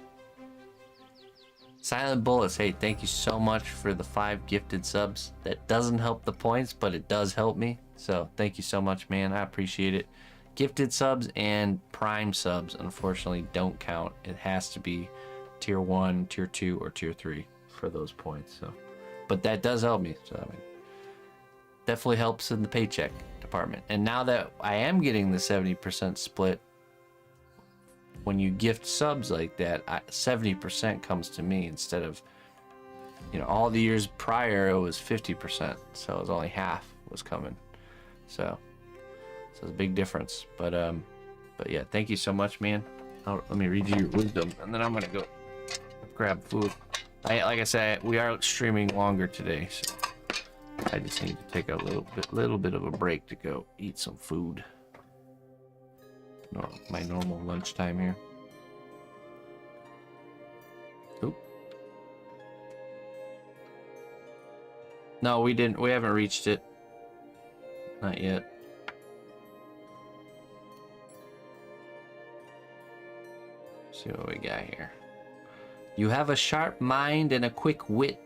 Silent Bullets, hey, thank you so much for the 5 gifted subs. That doesn't help the points, but it does help me. So thank you so much, man. I appreciate it. Gifted subs and prime subs, unfortunately, don't count. It has to be tier 1, tier 2, or tier 3 for those points. So, but that does help me. So I mean, definitely helps in the paycheck department. And now that I am getting the 70% split, when you gift subs like that, 70% comes to me instead of, all the years prior it was 50%, so it was only half was coming. So it's a big difference. But yeah, thank you so much, man. Let me read you your wisdom, and then I'm gonna go grab food. Like I said, we are streaming longer today, so I just need to take a little bit of a break to go eat some food. My normal lunchtime here. Oop. No, we didn't. We haven't reached it. Not yet. Let's see what we got here. You have a sharp mind and a quick wit.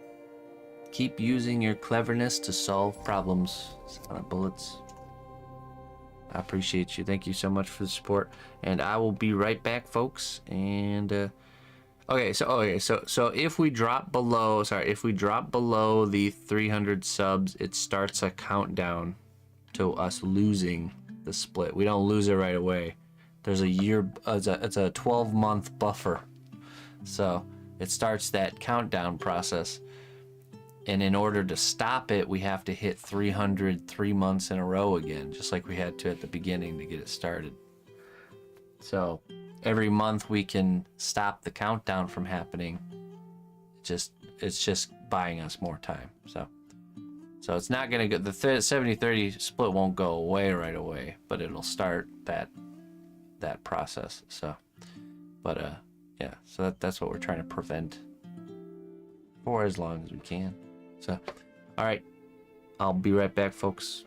Keep using your cleverness to solve problems. Silent Bullets. I appreciate you. Thank you so much for the support, and I will be right back, folks. And so if we drop below, the 300 subs, it starts a countdown to us losing the split. We don't lose it right away. There's a year. It's a 12-month buffer, so it starts that countdown process. And in order to stop it, we have to hit 300 3 months in a row again, just like we had to at the beginning to get it started. So every month we can stop the countdown from happening. It's just buying us more time. So it's not gonna go. The 70-30 split won't go away right away, but it'll start that process. So, but yeah. So that's what we're trying to prevent for as long as we can. So, all right, I'll be right back, folks.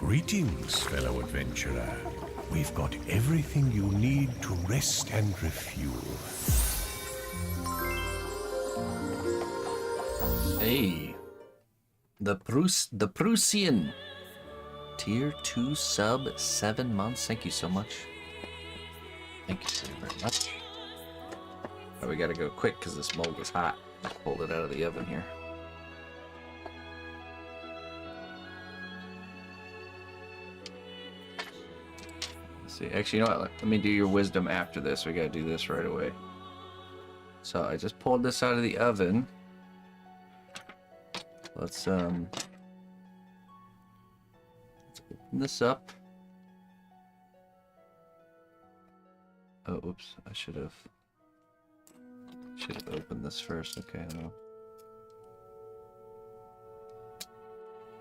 Greetings, fellow adventurer. We've got everything you need to rest and refuel. Hey, the Prussian. Tier 2 sub, 7 months. Thank you so much. Thank you so very much. Oh, we gotta go quick because this mold is hot. Pulled it out of the oven here. Let's see. Actually, you know what? Let me do your wisdom after this. We gotta do this right away. So I just pulled this out of the oven. Let's open this up. Oh, oops! I should have opened this first. Okay, no.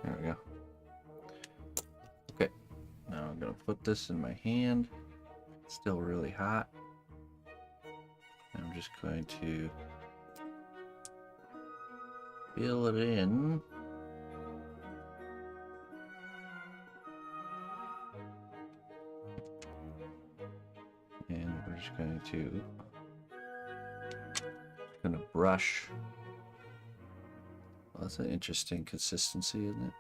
There we go. Okay, now I'm gonna put this in my hand. It's still really hot. And I'm just going to fill it in. And we're just going to brush. Well, that's an interesting consistency, isn't it?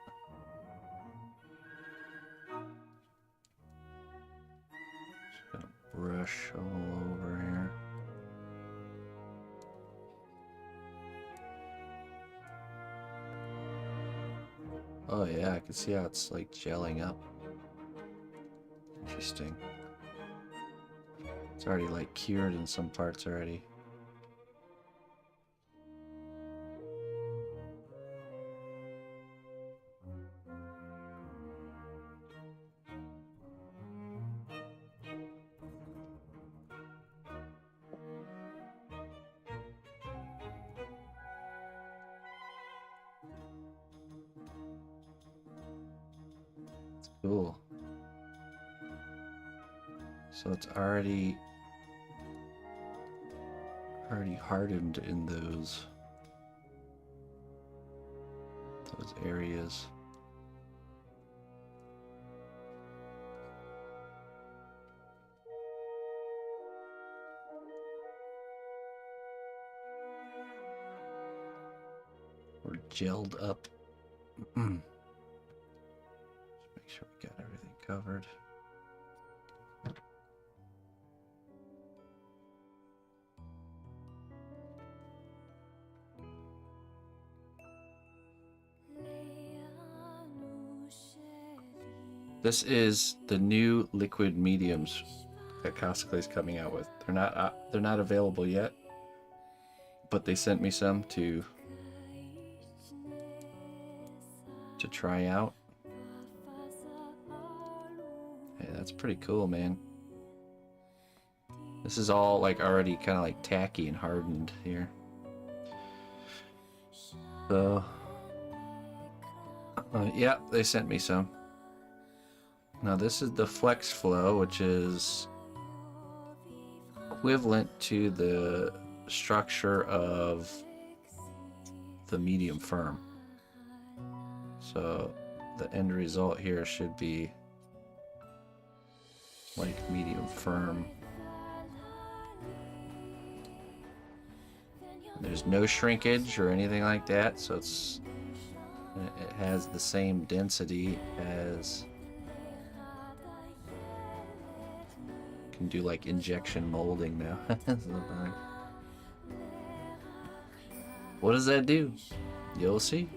Just gonna brush all over here. Oh yeah, I can see how it's like gelling up. Interesting. It's already like cured in some parts already. It's cool. So it's already hardened in those areas. Or gelled up. Just make sure we got everything covered. This is the new liquid mediums that Cosplay is coming out with. They're not available yet, but they sent me some to try out. Hey, that's pretty cool, man. This is all like already kind of like tacky and hardened here. So, yeah, they sent me some. Now this is the Flex Flow, which is equivalent to the structure of the medium firm. So the end result here should be like medium firm. There's no shrinkage or anything like that, so it has the same density as, can do like injection molding now. What does that do? You'll see.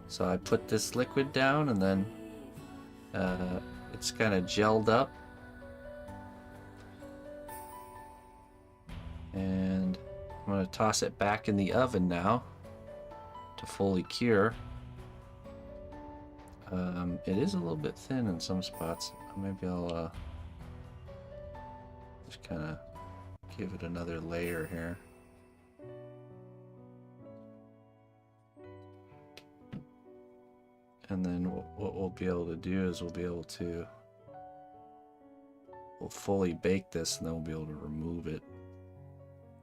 So I put this liquid down and then it's kind of gelled up. And I'm going to toss it back in the oven now to fully cure. It is a little bit thin in some spots. Maybe I'll just kind of give it another layer here. And then what we'll be able to do is we'll fully bake this, and then we'll be able to remove it,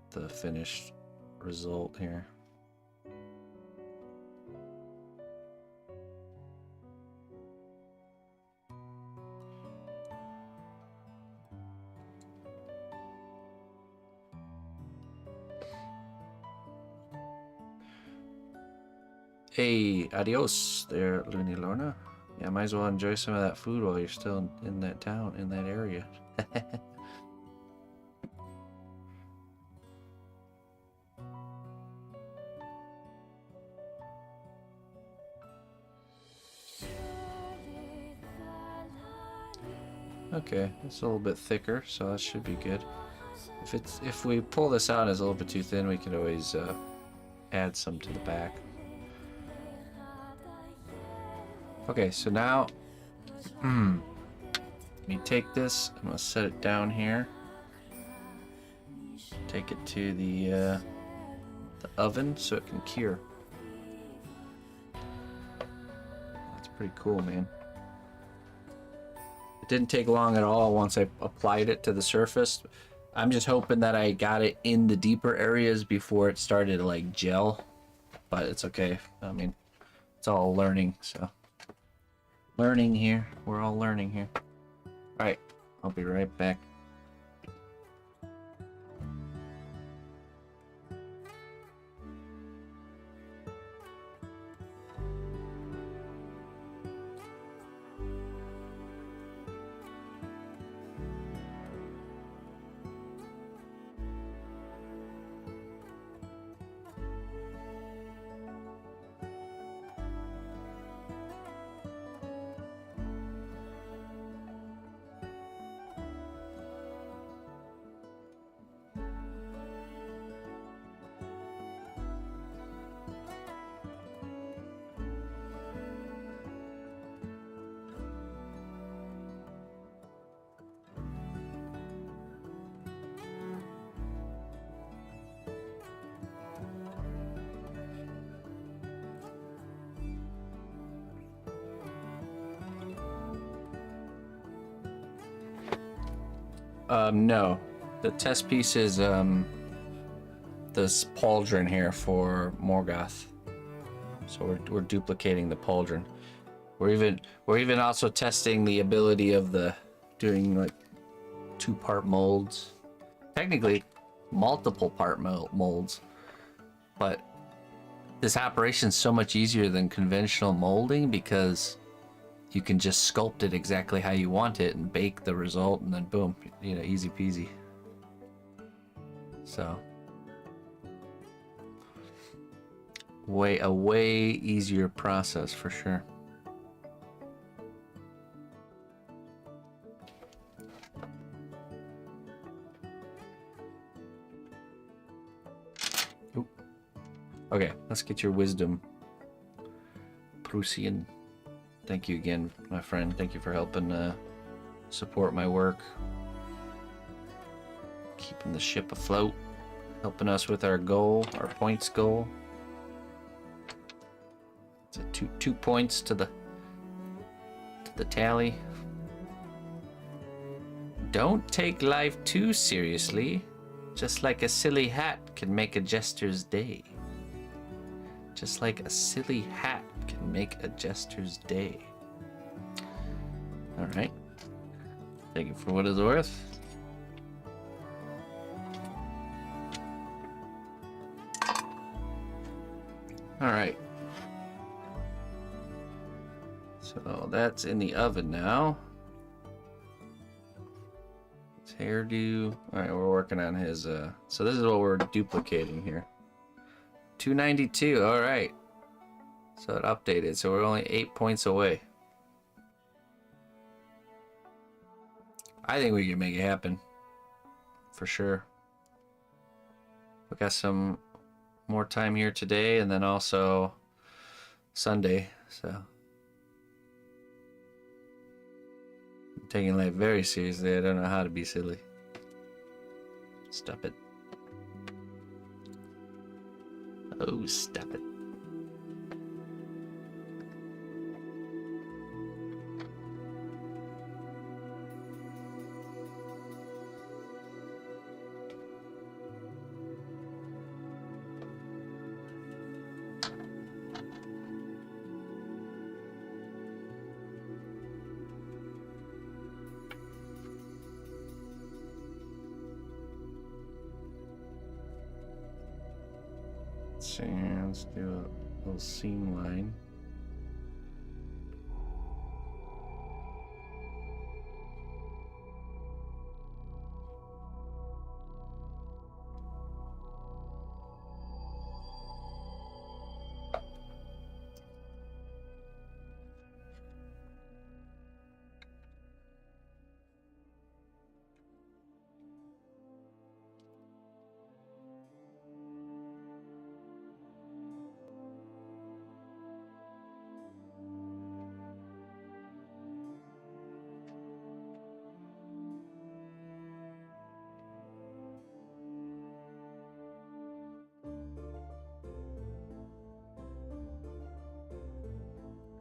the finished result here. Hey, adios there, Looney Lorna. Yeah, might as well enjoy some of that food while you're still in that town, in that area. Okay, it's a little bit thicker, so that should be good. If we pull this out and it's a little bit too thin, we can always add some to the back. Okay, so now, let me take this. I'm gonna set it down here. Take it to the oven so it can cure. That's pretty cool, man. It didn't take long at all once I applied it to the surface. I'm just hoping that I got it in the deeper areas before it started to like gel, but it's okay. I mean, it's all learning, so. Learning here. We're all learning here. All right, I'll be right back. No. The test piece is this pauldron here for Morgoth. So we're duplicating the pauldron. We're even also testing the ability of the doing like 2-part molds. Technically multiple part molds. But this operation is so much easier than conventional molding because you can just sculpt it exactly how you want it and bake the result, and then boom, you know, easy peasy. So a way easier process for sure. Oop. Okay, let's get your wisdom, Prussian. Thank you again, my friend. Thank you for helping support my work. Keeping the ship afloat. Helping us with our goal, our points goal. It's a two points to the tally. Don't take life too seriously. Just like a silly hat can make a jester's day. Just like a silly hat can make a jester's day. All right. Take it for what it's worth. All right. So that's in the oven now. His hairdo. All right, we're working on his. So this is what we're duplicating here. 292. All right. So it updated. So we're only 8 points away. I think we can make it happen. For sure. We got some more time here today and then also Sunday. So I'm taking life very seriously. I don't know how to be silly. Stop it. Oh, stop it. Let's do little seam line.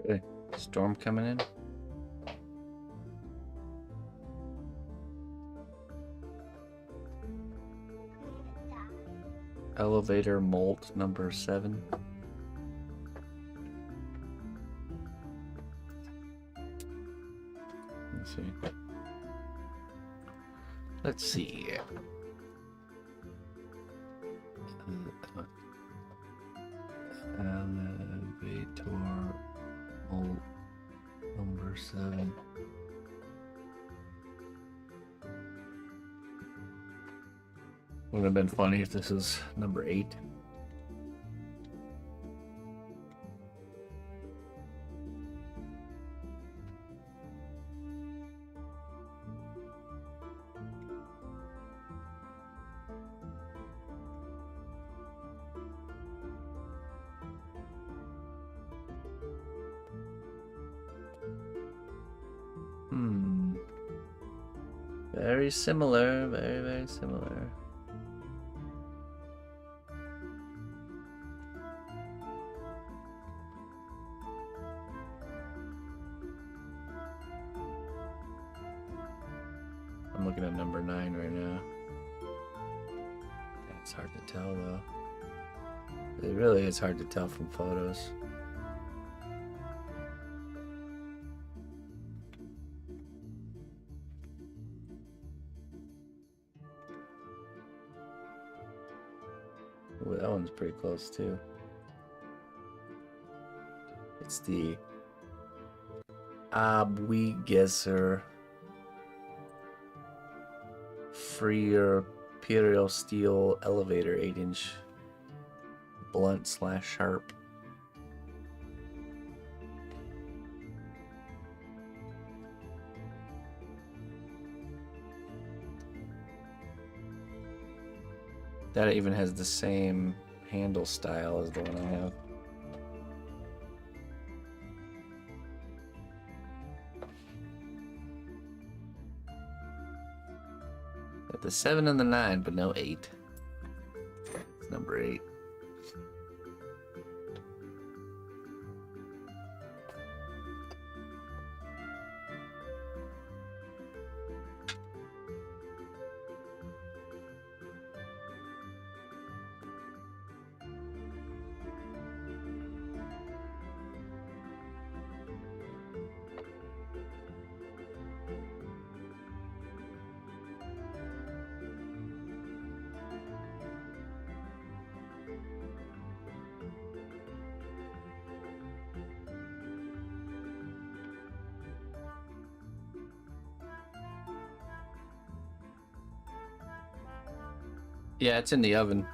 Really? Storm coming in? Elevator mold number 7. Let's see. Let's see. Elevator mold number 7. Would have been funny if this is number 8. Very similar, very, very similar. I'm looking at number 9 right now. It's hard to tell though. It really is hard to tell from photos. Ooh, that one's pretty close too. It's the abode freer imperial steel elevator 8-inch blunt / sharp. That even has the same handle style as the one I have. Got the 7 and the 9, but no 8. It's number 8. Yeah, it's in the oven.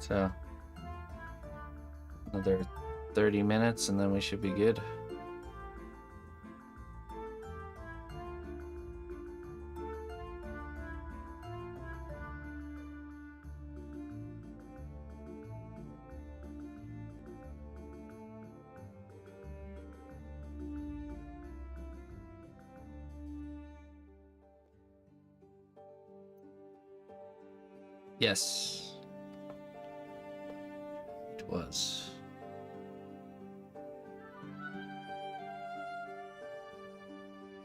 So another 30 minutes and then we should be good. Yes, it was.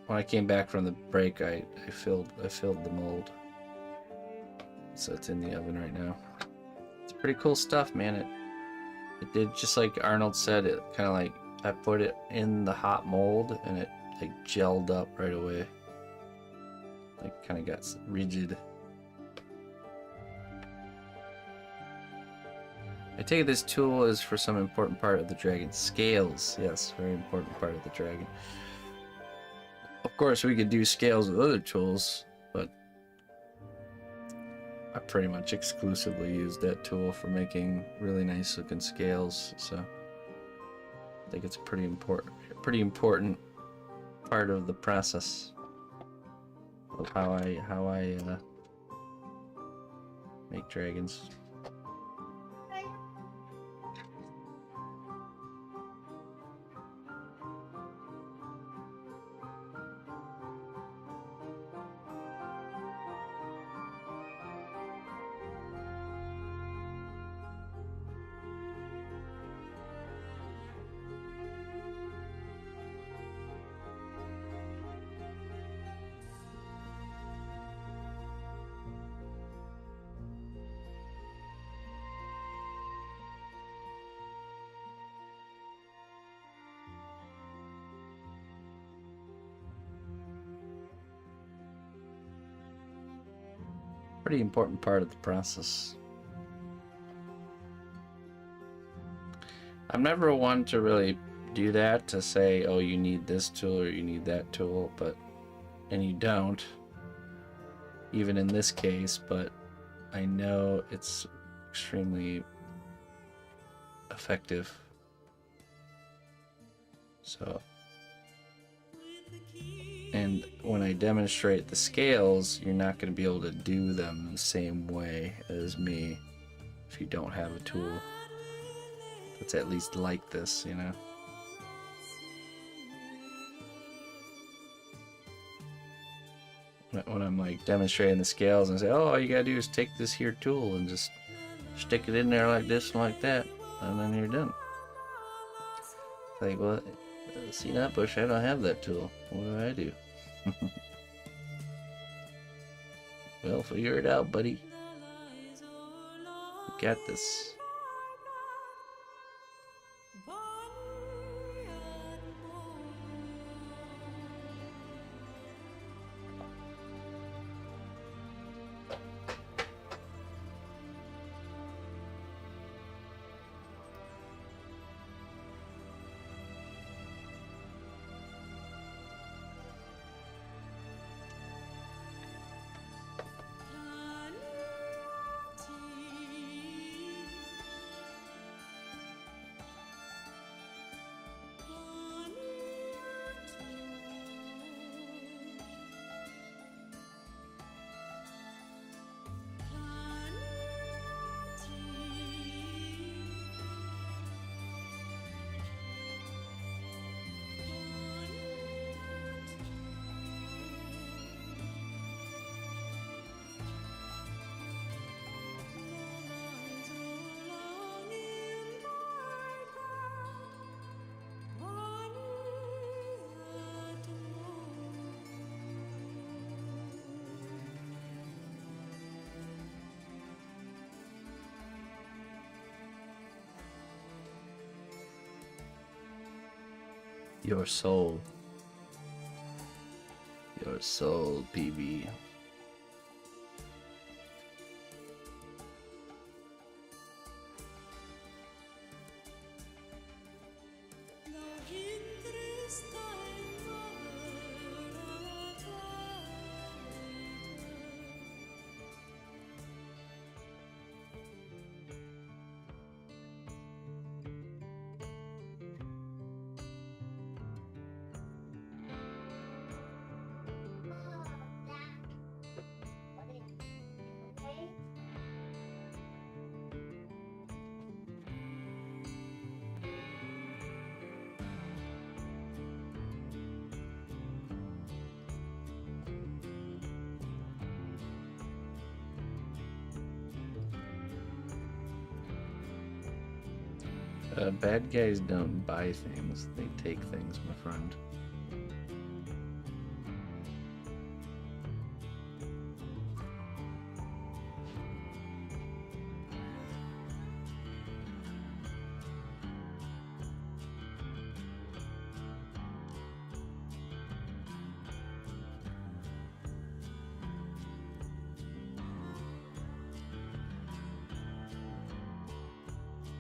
When I came back from the break, I filled the mold, so it's in the oven right now. It's pretty cool stuff, man. It did just like Arnold said. It kind of like I put it in the hot mold and it like gelled up right away. Like kind of got rigid. I take it this tool is for some important part of the dragon. Scales, yes, very important part of the dragon. Of course, we could do scales with other tools, but I pretty much exclusively use that tool for making really nice looking scales. So I think it's a pretty important part of the process of how I make dragons. Pretty important part of the process. I'm never one to really do that, to say, oh, you need this tool or you need that tool, and you don't, even in this case, but I know it's extremely effective. So, and when I demonstrate the scales, you're not going to be able to do them the same way as me if you don't have a tool that's at least like this, you know? When I'm like demonstrating the scales and say, oh, all you gotta do is take this here tool and just stick it in there like this and like that, and then you're done. It's like, well, cnotbusch, I don't have that tool. What do I do? Well, figure it out, buddy. You got this. Your soul, PB. Bad guys don't buy things, they take things, my friend.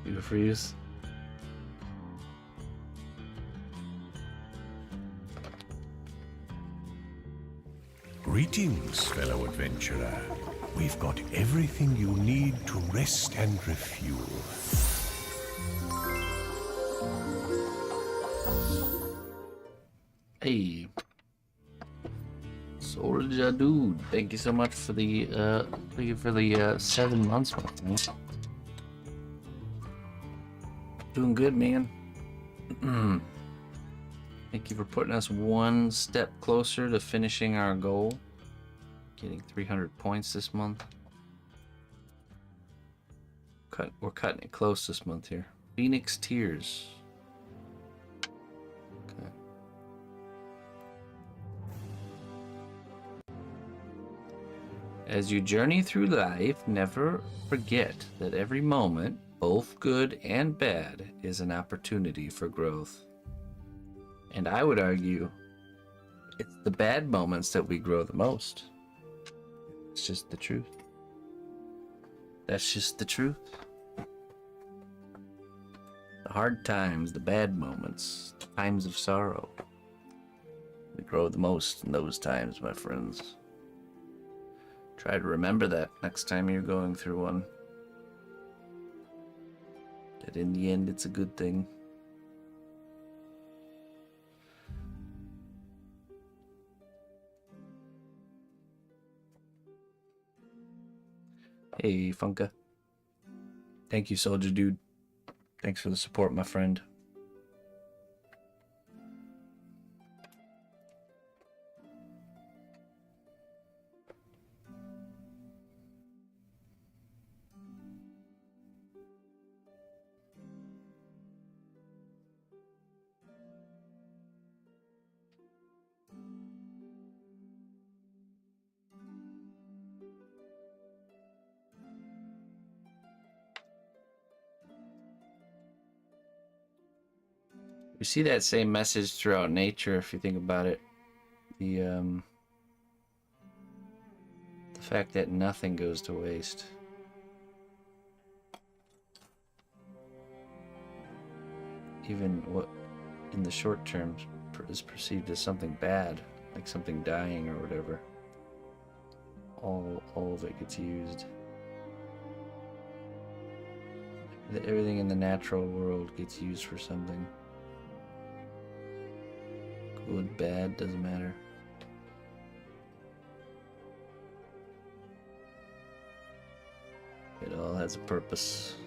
You freeze. Greetings, fellow adventurer. We've got everything you need to rest and refuel. Hey. Soldier dude, thank you so much for the 7 months, my friend. Doing good, man. Thank you for putting us one step closer to finishing our goal. Getting 300 points this month. We're cutting it close this month here. Phoenix Tears. Okay. As you journey through life, never forget that every moment, both good and bad, is an opportunity for growth. And I would argue it's the bad moments that we grow the most. It's just the truth. That's just the truth. The hard times, the bad moments, times of sorrow. We grow the most in those times, my friends. Try to remember that next time you're going through one. That in the end, it's a good thing. Hey, Funka. Thank you, Soldier Dude. Thanks for the support, my friend. We see that same message throughout nature if you think about it. The fact that nothing goes to waste. Even what in the short term is perceived as something bad, like something dying or whatever. All of it gets used. Everything in the natural world gets used for something. Good, bad, doesn't matter. It all has a purpose.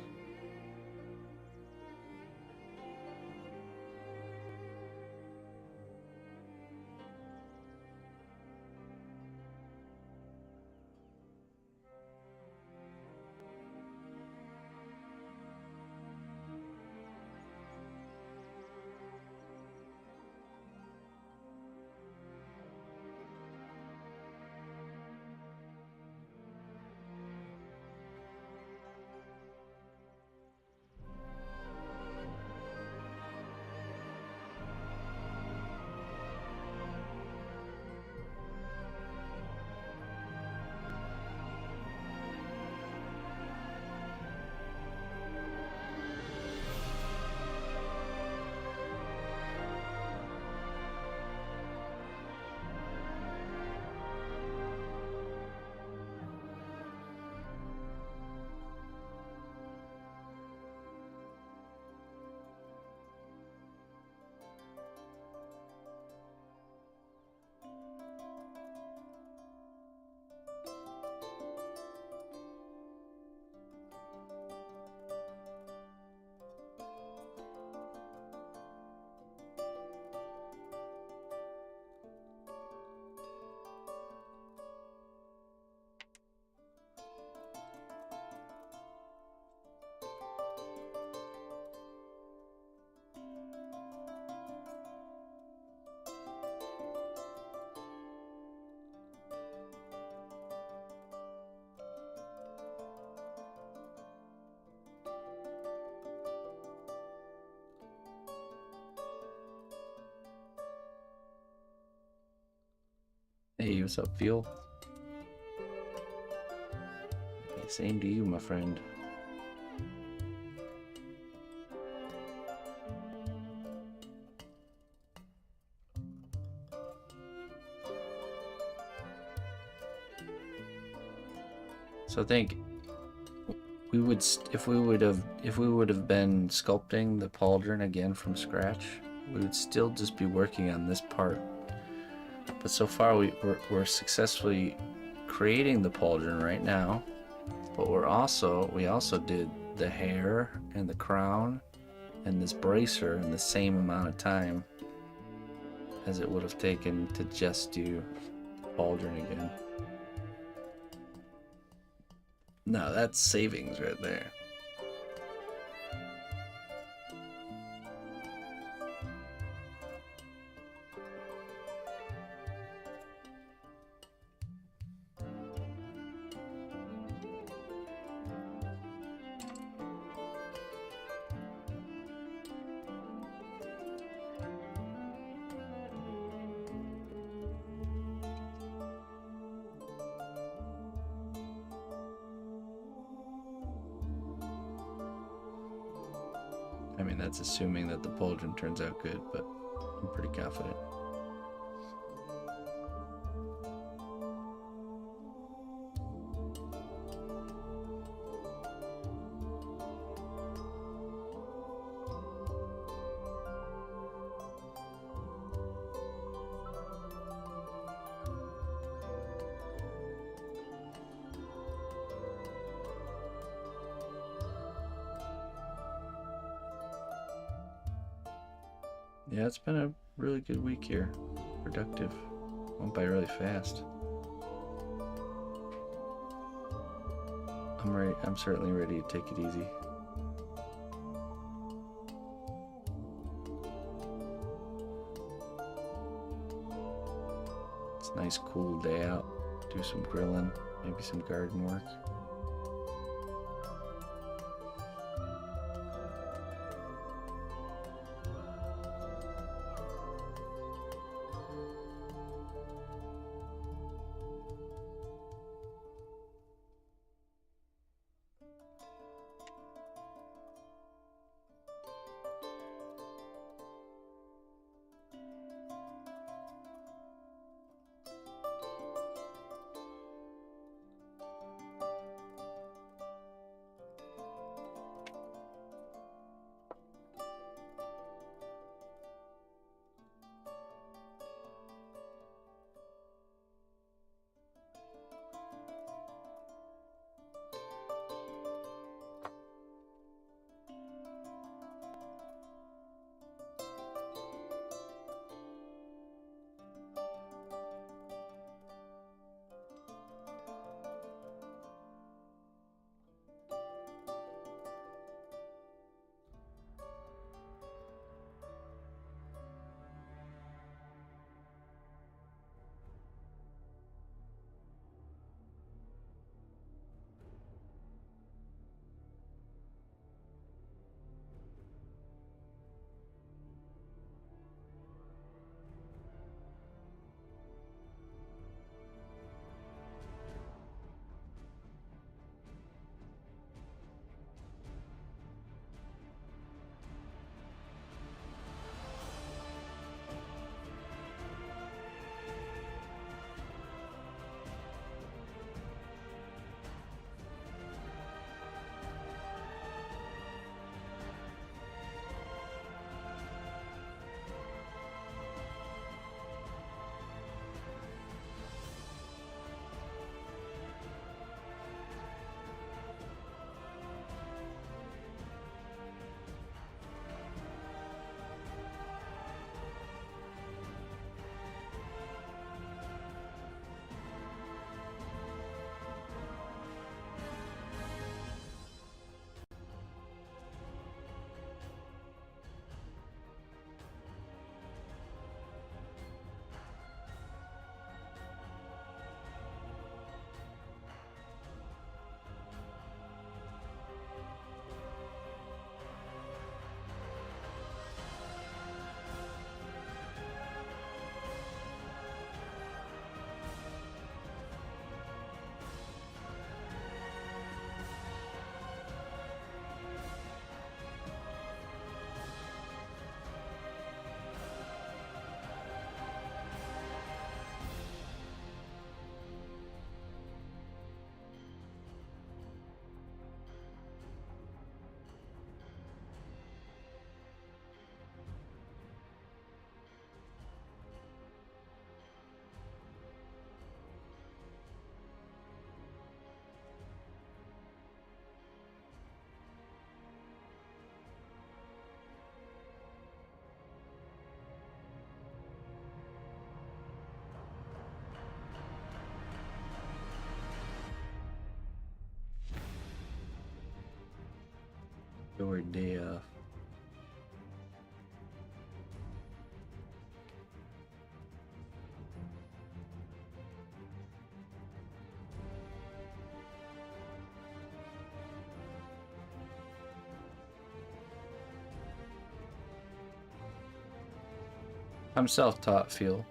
Hey, what's up, Phil? Hey, same to you, my friend. So I think we would, if we would have been sculpting the pauldron again from scratch, we would still just be working on this part. But so far we're successfully creating the pauldron right now. But we also did the hair and the crown and this bracer in the same amount of time as it would have taken to just do pauldron again. No, that's savings right there. I mean, that's assuming that the pauldron turns out good, but I'm pretty confident. Yeah, it's been a really good week here. Productive. Went by really fast. I'm certainly ready to take it easy. It's a nice cool day out. Do some grilling, maybe some garden work. Your day off. I'm self-taught, feel.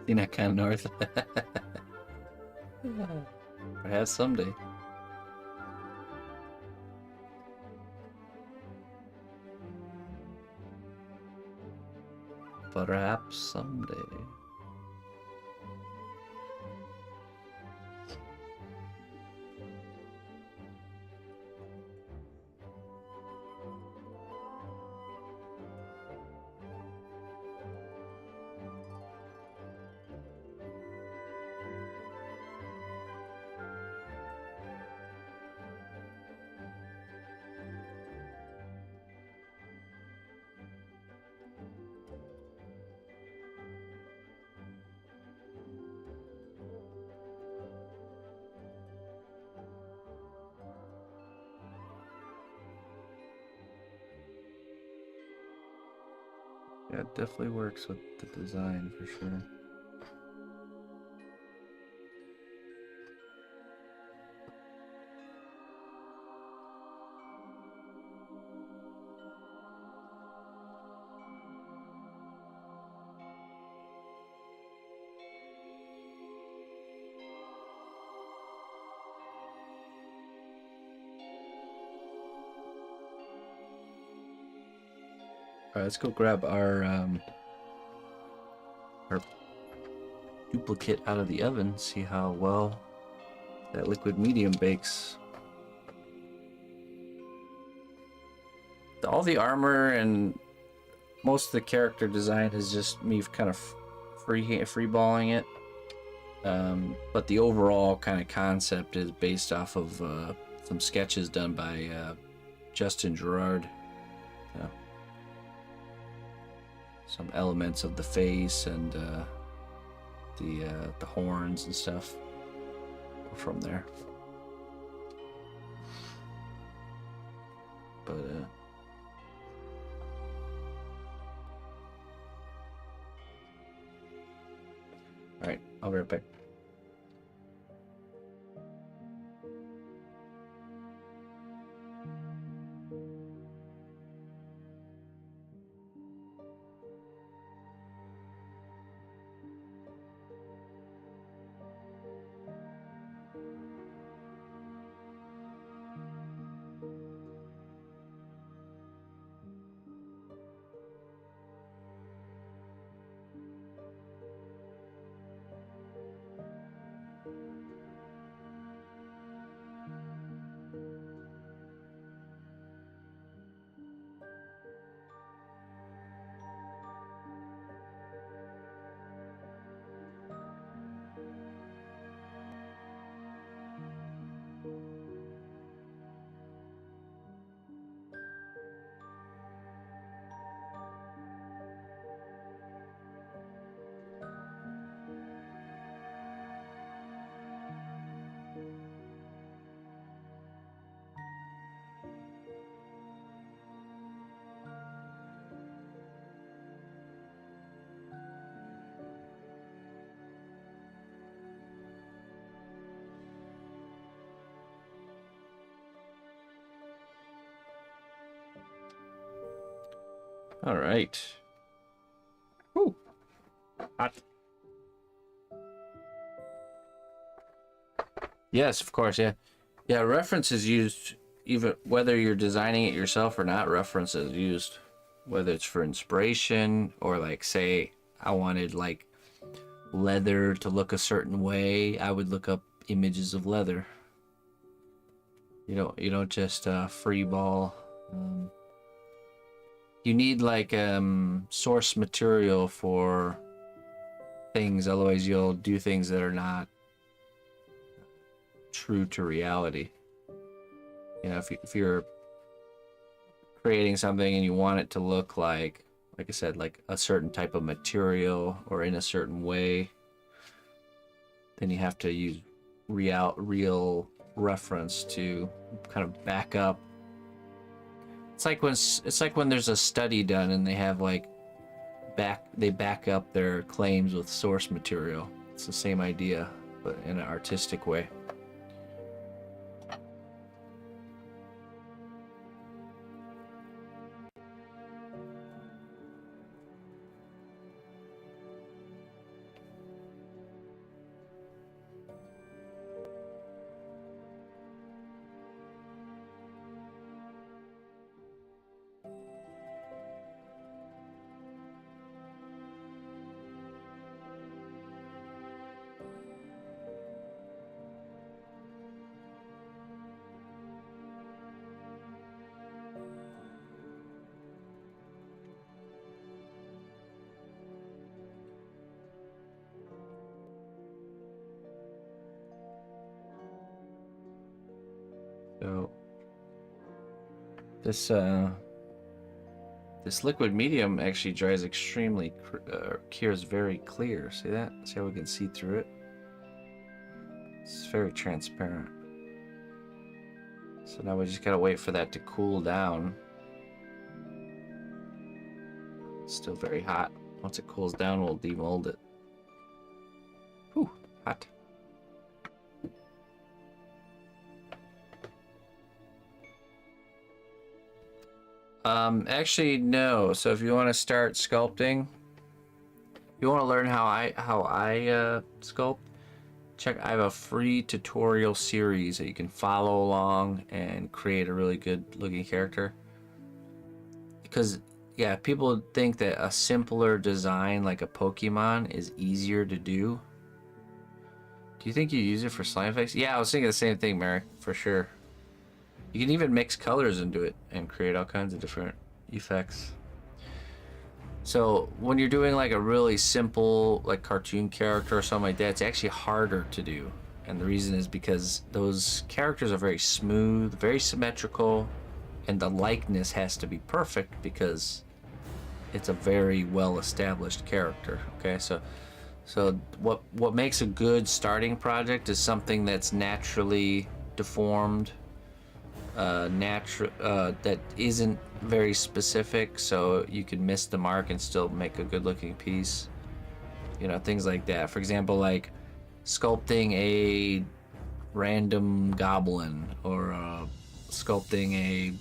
Seen that kind of north. Perhaps someday. Perhaps someday. Yeah, it definitely works with the design for sure. Alright, let's go grab our duplicate out of the oven, see how well that liquid medium bakes. All the armor and most of the character design is just me kind of freeballing it. But the overall kind of concept is based off of some sketches done by Justin Gerard. Some elements of the face and the horns and stuff from there. But all right, I'll be right back. All right. Woo. Hot. Yes, of course, yeah. Yeah, reference is used even whether you're designing it yourself or not, reference is used. Whether it's for inspiration or like say I wanted like leather to look a certain way, I would look up images of leather. You don't just free ball. You need like source material for things, otherwise you'll do things that are not true to reality. You know, if you're creating something and you want it to look like I said, like a certain type of material or in a certain way, then you have to use real reference to kind of back up. It's like when there's a study done and they have like they back up their claims with source material. It's the same idea, but in an artistic way. So this liquid medium actually dries extremely, cures very clear. See that? See how we can see through it? It's very transparent. So now we just gotta wait for that to cool down. It's still very hot. Once it cools down, we'll demold it. Whew, hot. Actually, no. So if you want to start sculpting, if you want to learn how I sculpt, I have a free tutorial series that you can follow along and create a really good looking character. Because yeah, people think that a simpler design like a Pokemon is easier to do. Do you think you use it for slime effects? Yeah, I was thinking the same thing, Merrick, for sure. You can even mix colors into it and create all kinds of different effects. So when you're doing like a really simple like cartoon character or something like that, it's actually harder to do. And the reason is because those characters are very smooth, very symmetrical, and the likeness has to be perfect because it's a very well-established character. Okay, so what makes a good starting project is something that's naturally deformed, that isn't very specific, so you can miss the mark and still make a good looking piece. You know, things like that. For example, like sculpting a random goblin, or sculpting a,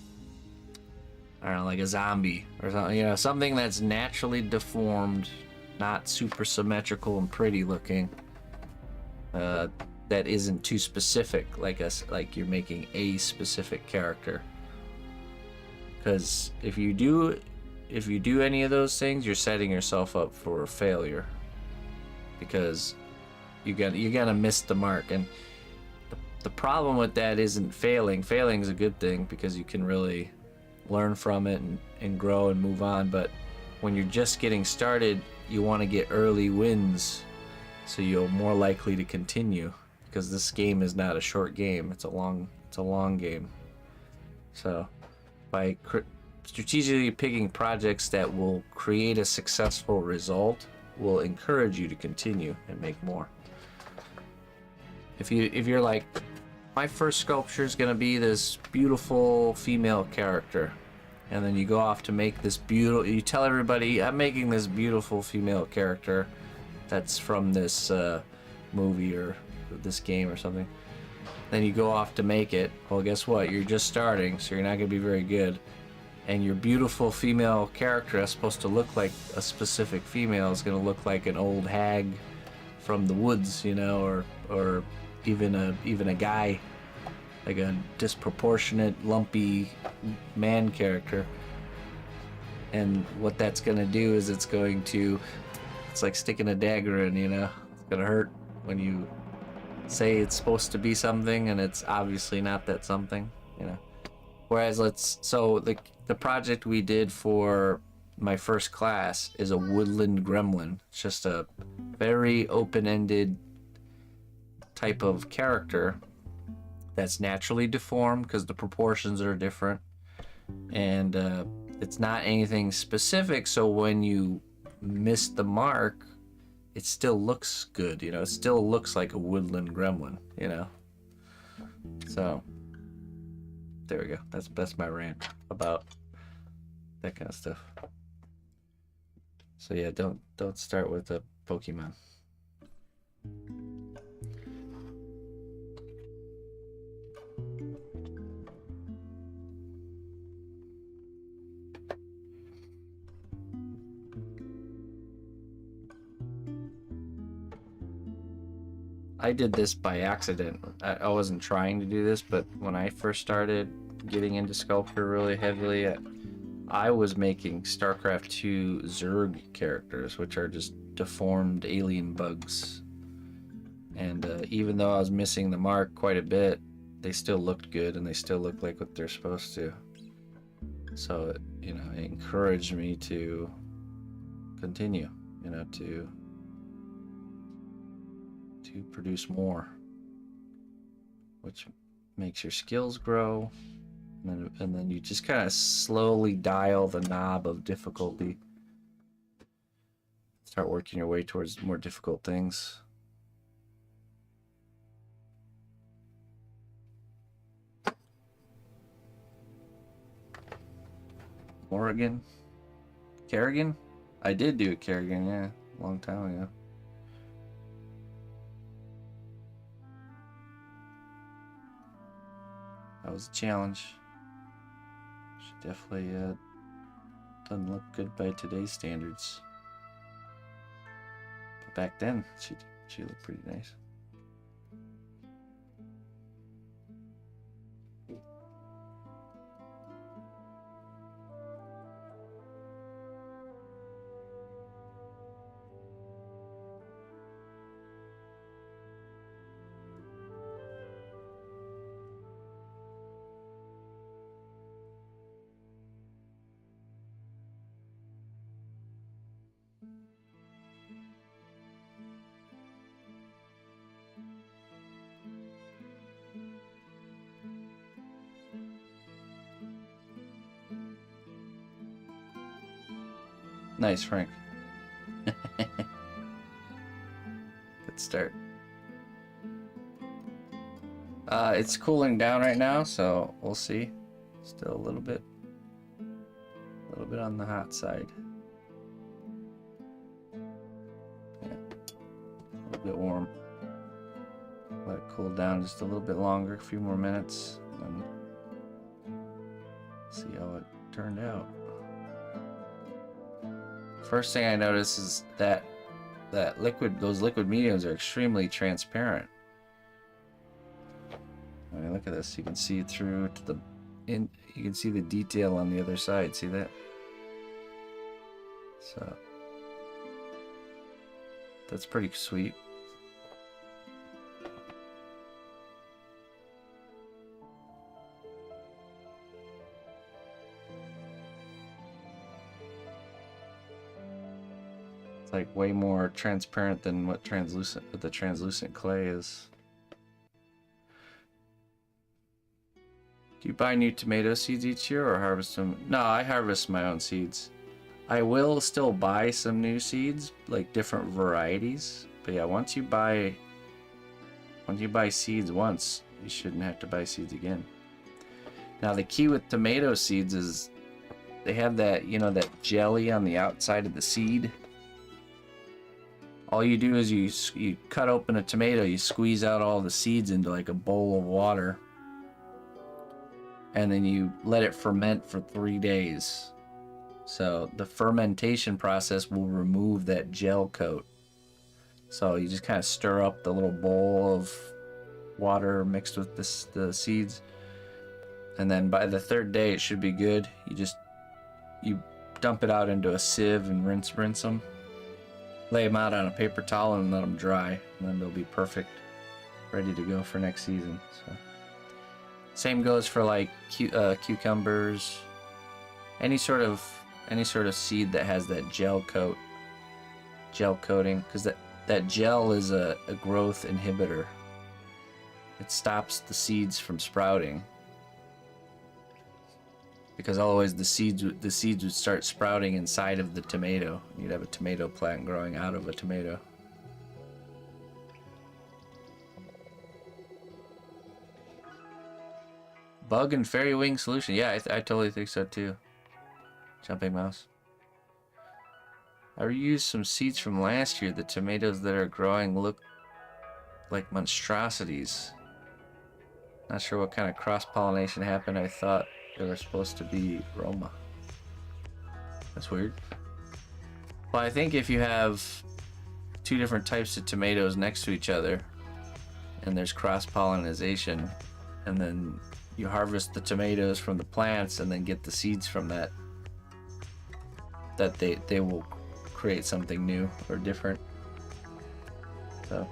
I don't know, like a zombie or something. You know, something that's naturally deformed, not super symmetrical and pretty looking. That isn't too specific, like you're making a specific character. Because if you do any of those things, you're setting yourself up for failure. Because you're gonna miss the mark, and the problem with that isn't failing. Failing is a good thing because you can really learn from it and grow and move on. But when you're just getting started, you want to get early wins, so you're more likely to continue. Because this game is not a short game; it's a long game. So, by strategically picking projects that will create a successful result, will encourage you to continue and make more. If you're like, my first sculpture is gonna be this beautiful female character, and then you go off to make this you tell everybody, I'm making this beautiful female character that's from this movie or this game or something. Then you go off to make it. Well, guess what? You're just starting, so you're not gonna be very good. and your beautiful female character that's supposed to look like a specific female is going to look like an old hag from the woods, you know, or even a guy, like a disproportionate lumpy man character. And what that's going to do is it's like sticking a dagger in, you know. It's going to hurt when you say it's supposed to be something and it's obviously not that something, you know. Whereas the project we did for my first class is a woodland gremlin. It's just a very open-ended type of character that's naturally deformed because the proportions are different, and it's not anything specific, so when you miss the mark it still looks good, you know. It still looks like a woodland gremlin, you know. So there we go. That's my rant about that kind of stuff. So yeah, don't start with a Pokemon. I did this by accident. I wasn't trying to do this, but when I first started getting into sculpture really heavily, I was making StarCraft 2 Zerg characters, which are just deformed alien bugs. And even though I was missing the mark quite a bit, they still looked good and they still looked like what they're supposed to. So, you know, it encouraged me to continue, you know, to produce more, which makes your skills grow, and then you just kind of slowly dial the knob of difficulty, start working your way towards more difficult things. Morrigan? Kerrigan? I did do a Kerrigan, yeah, a long time ago. That was a challenge. She definitely doesn't look good by today's standards. But back then, she looked pretty nice. Nice, Frank. Good start. It's cooling down right now, so we'll see. Still a little bit on the hot side. Yeah, a little bit warm. Let it cool down just a little bit longer, a few more minutes, and see how it turned out. First thing I notice is that those liquid mediums are extremely transparent. I mean, look at this. You can see through to you can see the detail on the other side. See that? So that's pretty sweet. It's like way more transparent than what the translucent clay is. Do you buy new tomato seeds each year or harvest them? No, I harvest my own seeds. I will still buy some new seeds, like different varieties. But yeah, once you buy seeds once, you shouldn't have to buy seeds again. Now the key with tomato seeds is they have that, you know, that jelly on the outside of the seed. All you do is you cut open a tomato, you squeeze out all the seeds into like a bowl of water, and then you let it ferment for 3 days. So the fermentation process will remove that gel coat. So you just kind of stir up the little bowl of water mixed with the seeds, and then by the 3rd day it should be good. You dump it out into a sieve and rinse them. Lay them out on a paper towel and let them dry, and then they'll be perfect, ready to go for next season. So same goes for like cucumbers, any sort of seed that has that gel coating, because that gel is a growth inhibitor. It stops the seeds from sprouting, because otherwise the seeds would start sprouting inside of the tomato. You'd have a tomato plant growing out of a tomato. Bug and fairy wing solution. Yeah, I totally think so too. Jumping mouse. I reused some seeds from last year. The tomatoes that are growing look like monstrosities. Not sure what kind of cross-pollination happened. I thought they were supposed to be Roma. That's weird. Well, I think if you have 2 different types of tomatoes next to each other, and there's cross-pollination, and then you harvest the tomatoes from the plants and then get the seeds from that they will create something new or different. So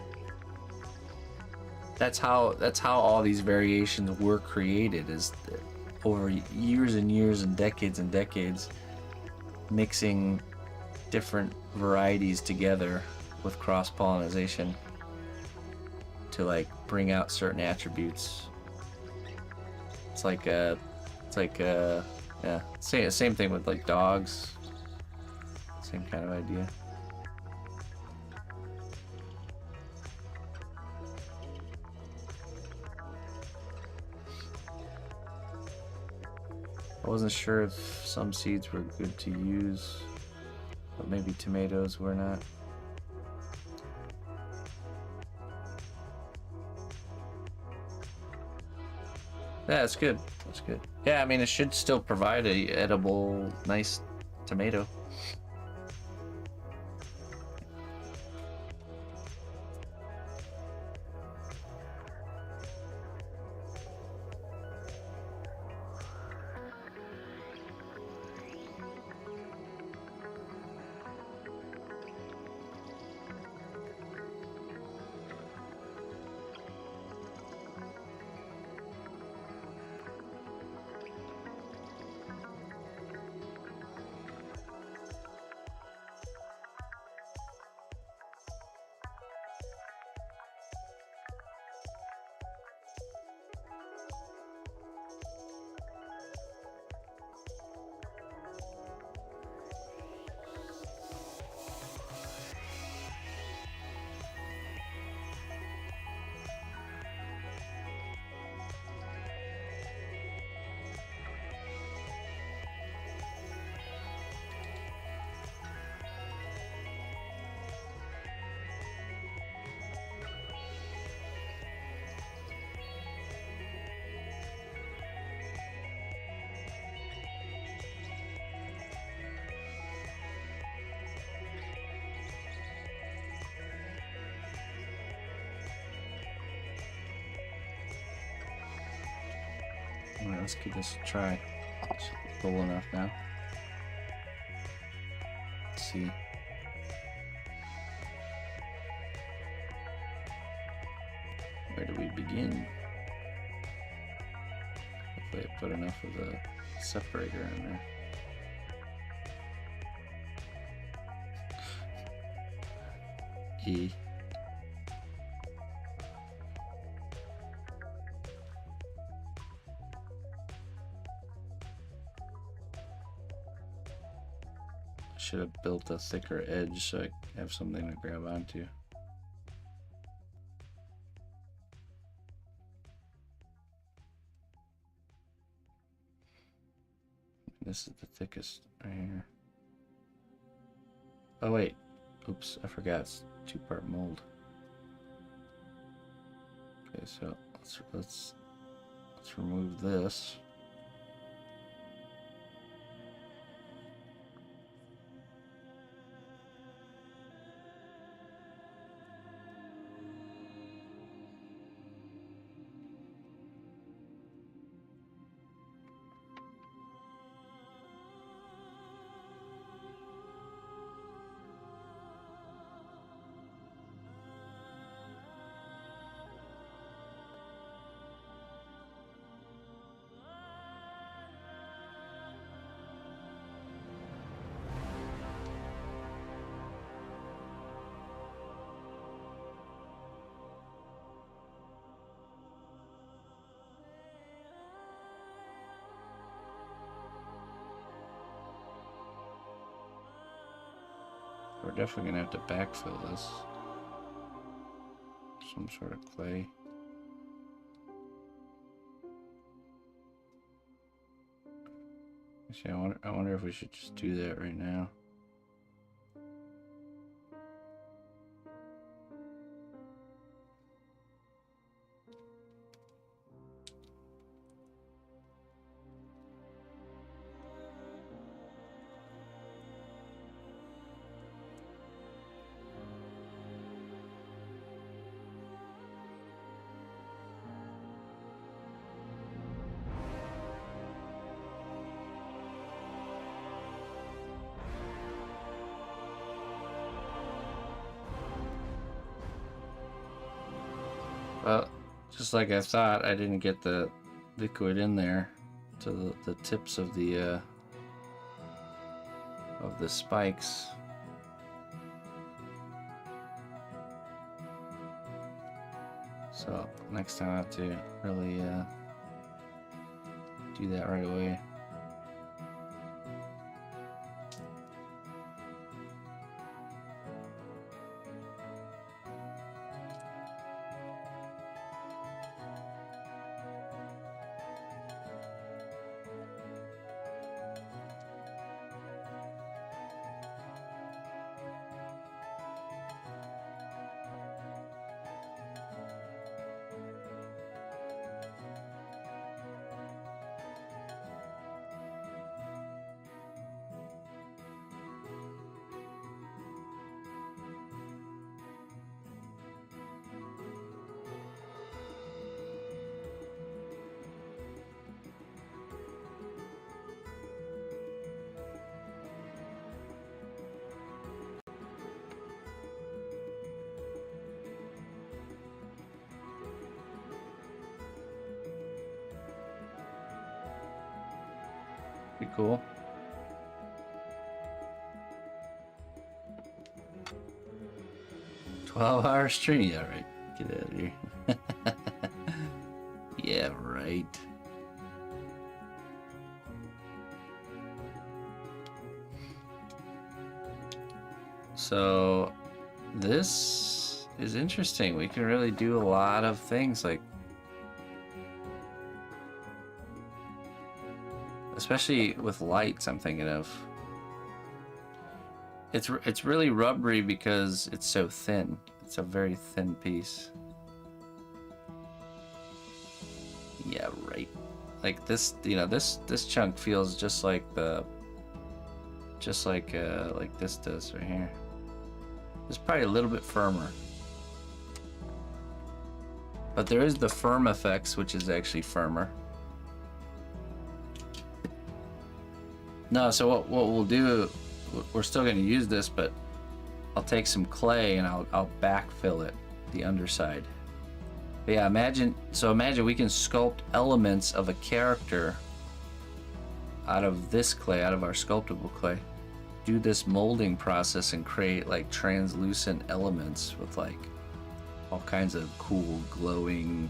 that's how all these variations were created, is over years and years and decades, mixing different varieties together with cross-pollination to like bring out certain attributes. It's like yeah, same thing with like dogs. Same kind of idea. I wasn't sure if some seeds were good to use, but maybe tomatoes were not. Yeah, that's good. That's good. Yeah, I mean, it should still provide a edible, nice tomato. Alright, let's give this a try. It's full enough now. Let's see. Where do we begin? Hopefully I put enough of the separator in there. E. Should have built a thicker edge so I have something to grab onto. This is the thickest right here. Oh wait, oops, I forgot it's 2-part mold. Okay, so let's remove this. We're definitely gonna have to backfill this. Some sort of clay. Actually, I wonder if we should just do that right now. Well, just like I thought, I didn't get the liquid in there to the tips of the spikes. So next time I have to really do that right away. Pretty cool. "12-hour stream." Yeah, right. Get out of here. Yeah, right. So this is interesting. We can really do a lot of things, like especially with lights. I'm thinking of it's really rubbery because it's so thin. It's a very thin piece. Yeah, right. Like this, you know, this chunk feels just like this does right here. It's probably a little bit firmer. But there is the firm effects, which is actually firmer. No, so what we'll do, we're still going to use this, but I'll take some clay and I'll backfill it, the underside. But yeah, imagine we can sculpt elements of a character out of this clay, out of our sculptable clay. Do this molding process and create like translucent elements with like all kinds of cool glowing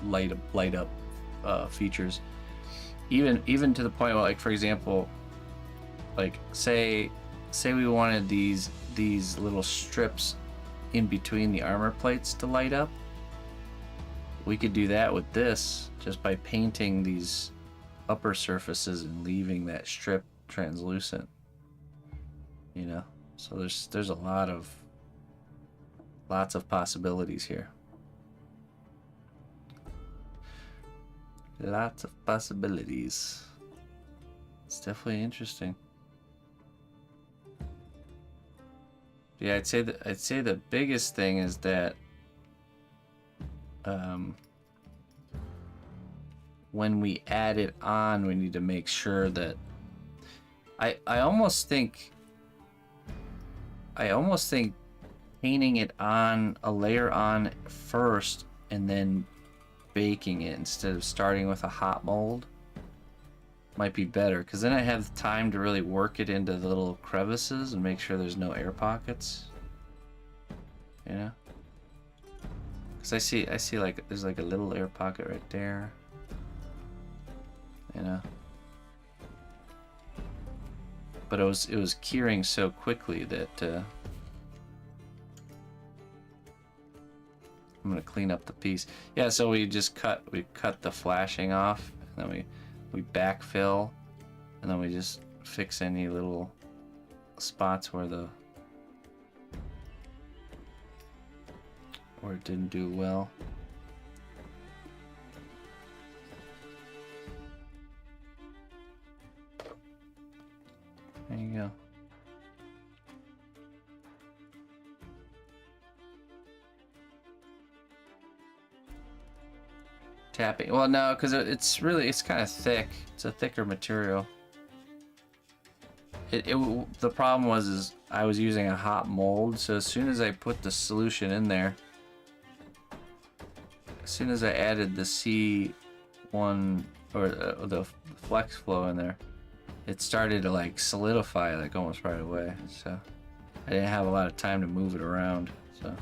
light up features. Even to the point where, like, for example, like say we wanted these little strips in between the armor plates to light up. We could do that with this just by painting these upper surfaces and leaving that strip translucent. You know, so there's lots of possibilities here. Lots of possibilities. It's definitely interesting. Yeah, I'd say the biggest thing is that when we add it on, we need to make sure that I almost think painting it on a layer on first and then baking it instead of starting with a hot mold might be better, because then I have time to really work it into the little crevices and make sure there's no air pockets, you know, because I see like there's like a little air pocket right there, you know. but it was curing so quickly that I'm gonna clean up the piece. Yeah, so we cut the flashing off, and then we backfill, and then we just fix any little spots where it didn't do well. There you go. Tapping. Well, no, because it's kind of thick. It's a thicker material. The problem is I was using a hot mold, so as soon as I put the solution in there, as soon as I added the C1 or the flex flow in there, it started to like solidify like almost right away. So I didn't have a lot of time to move it around. So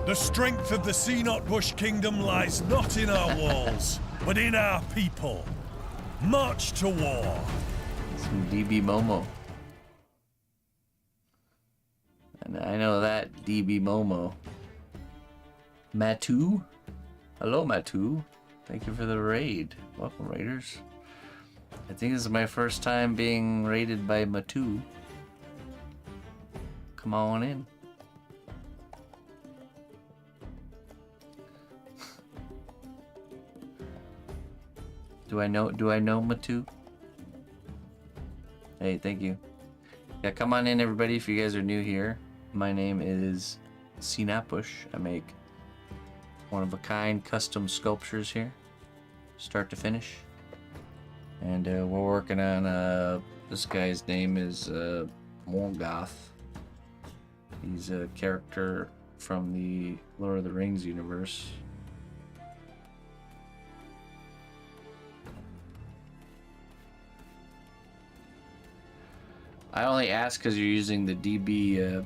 The strength of the cnotbusch kingdom lies not in our walls, but in our people. March to war. some DB Momo. And I know that DB Momo. Matu? Hello, Matu. Thank you for the raid. Welcome, raiders. I think this is my first time being raided by Matu. Come on in. Do I know Matu? Hey, thank you. Yeah, come on in, everybody, if you guys are new here. My name is cnotbusch. I make one-of-a-kind custom sculptures here, start to finish. And we're working on, this guy's name is Morgoth. He's a character from the Lord of the Rings universe. I only ask because you're using the DB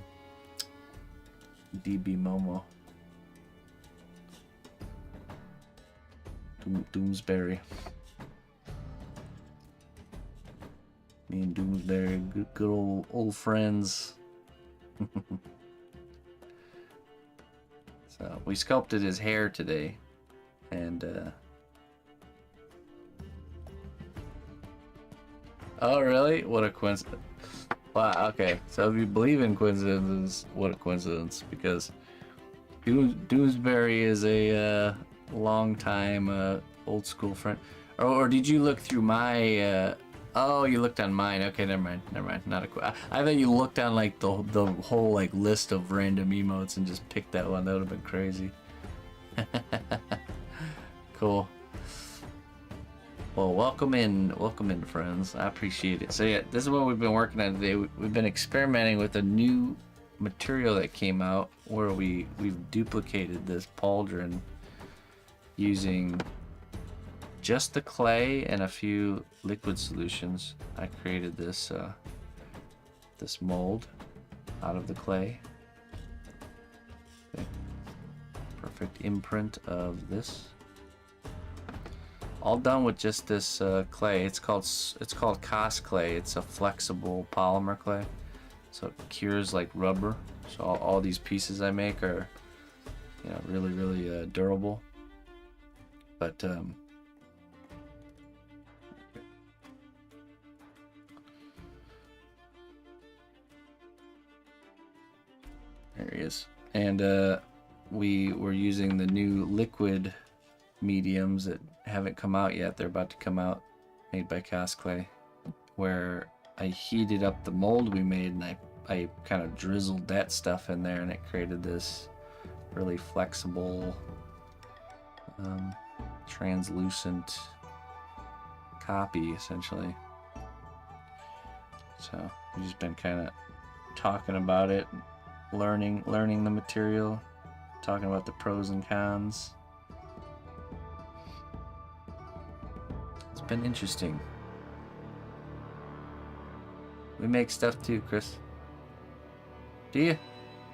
Momo. Doomsbury. Me and Doomsbury, good old friends. So we sculpted his hair today, and oh really? What a coincidence! Wow. Okay, so if you believe in coincidences, what a coincidence! Because Doomsbury is a long time old school friend. Or did you look through my? Oh, you looked on mine. Okay, never mind. Not a. I thought you looked on like the whole like list of random emotes and just picked that one. That would have been crazy. Cool. Well, welcome in, friends. I appreciate it. So yeah, this is what we've been working on today. We've been experimenting with a new material that came out where we've duplicated this pauldron using just the clay and a few liquid solutions. I created this this mold out of the clay. Okay. Perfect imprint of this. All done with just this clay. It's called Cos clay. It's a flexible polymer clay, so it cures like rubber. So all these pieces I make are, you know, really durable. But there he is. And we were using the new liquid mediums that haven't come out yet. They're about to come out, made by Cos clay, where I heated up the mold we made, and I kind of drizzled that stuff in there, and it created this really flexible, translucent copy, essentially. So we've just been kind of talking about it, learning the material, talking about the pros and cons. It's been interesting. We make stuff too, Chris. Do you?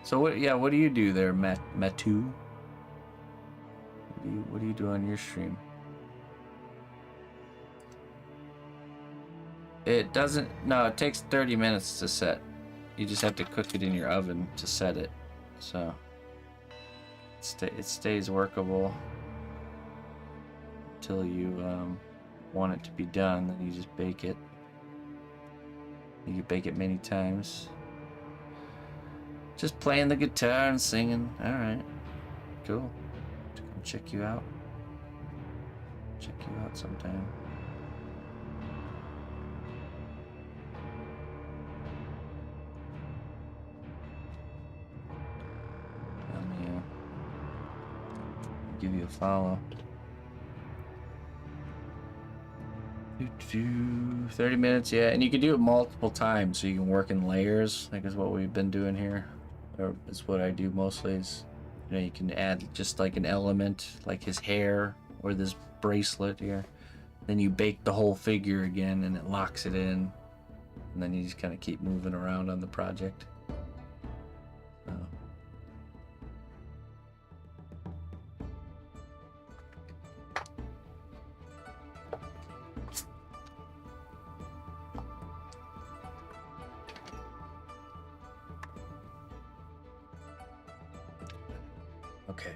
So what? Yeah, what do you do there, Matu? What do you do on your stream? It doesn't. No, it takes 30 minutes to set. You just have to cook it in your oven to set it. So it stays workable until you want it to be done. Then you just bake it. You can bake it many times. Just playing the guitar and singing. All right, cool. Come check you out. Check you out sometime. Let me give you a follow. 30 minutes, yeah, and you can do it multiple times, so you can work in layers, like is what we've been doing here, or it's what I do mostly. Is, you know, you can add just like an element, like his hair or this bracelet here. Then you bake the whole figure again, and it locks it in, and then you just kind of keep moving around on the project. So. Okay,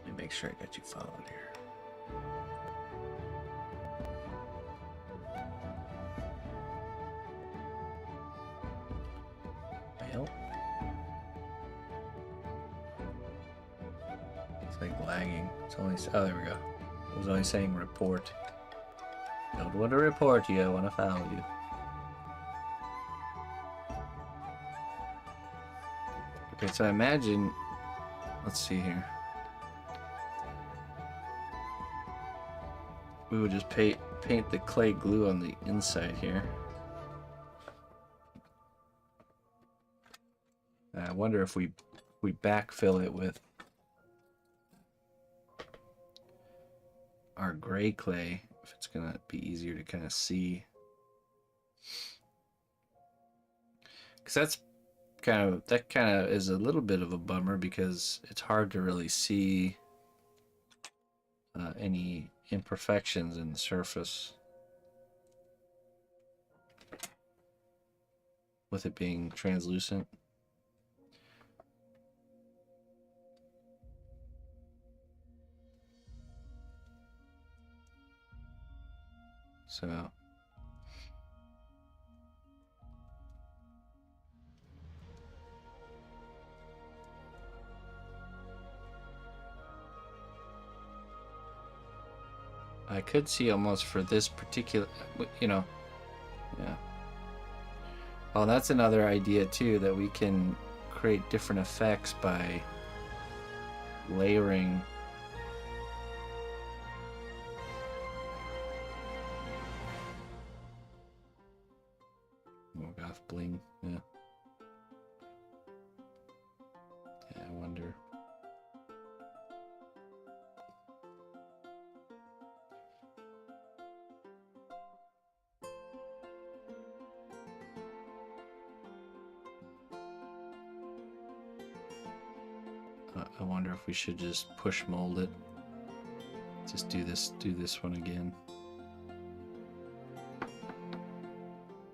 let me make sure I got you followed here. Well, it's like lagging. It's only, oh, there we go. It was only saying report. Don't want to report you, I want to follow you. Okay, so I imagine, let's see here. We would just paint the clay glue on the inside here. I wonder if we backfill it with our gray clay, if it's gonna be easier to kind of see. Because that kind of is a little bit of a bummer, because it's hard to really see any imperfections in the surface with it being translucent. So I could see almost for this particular, you know, yeah. Well, that's another idea too, that we can create different effects by layering Morgoth bling, yeah. Yeah, I wonder. I wonder if we should just push mold it. Just do this one again.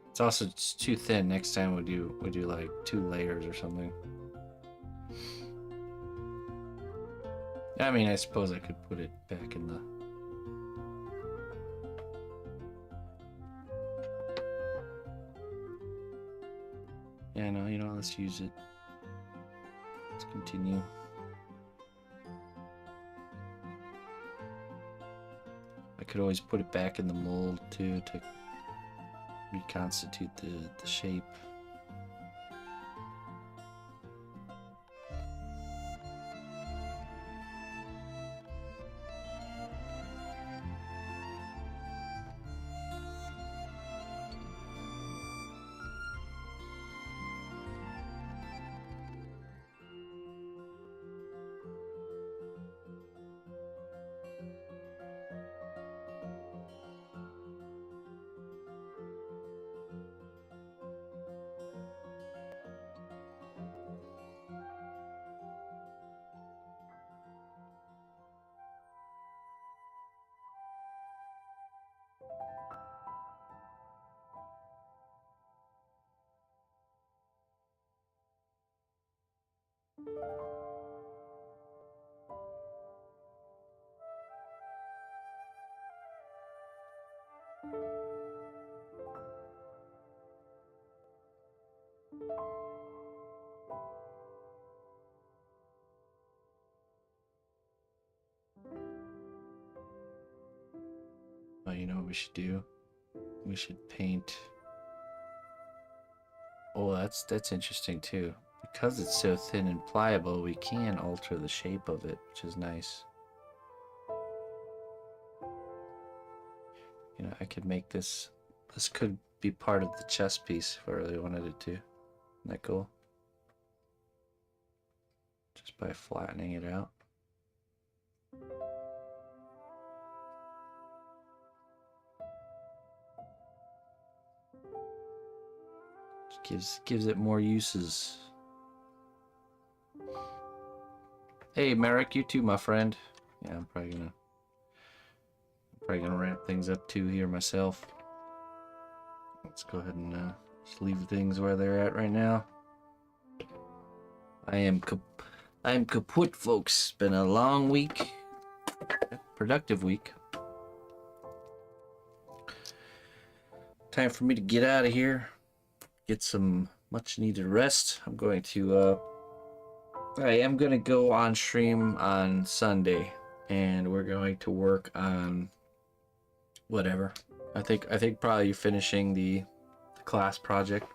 It's also just too thin. Next time we do like 2 layers or something. I mean, I suppose I could put it back in the... Yeah, no, you know, let's use it. Let's continue. I could always put it back in the mold too to reconstitute the shape. Oh, you know what we should do? We should paint. Oh, that's interesting too. Because it's so thin and pliable, we can alter the shape of it, which is nice. You know, I could make this. This could be part of the chess piece if I really wanted it to. Isn't that cool? Just by flattening it out. Gives it more uses. Hey Merrick, you too, my friend. Yeah, I'm probably gonna wrap things up too here myself. Let's go ahead and just leave things where they're at right now. I am kaput, folks. Been a long week, productive week. Time for me to get out of here. Get some much needed rest. I am gonna go on stream on Sunday, and we're going to work on whatever. I think probably finishing the class project.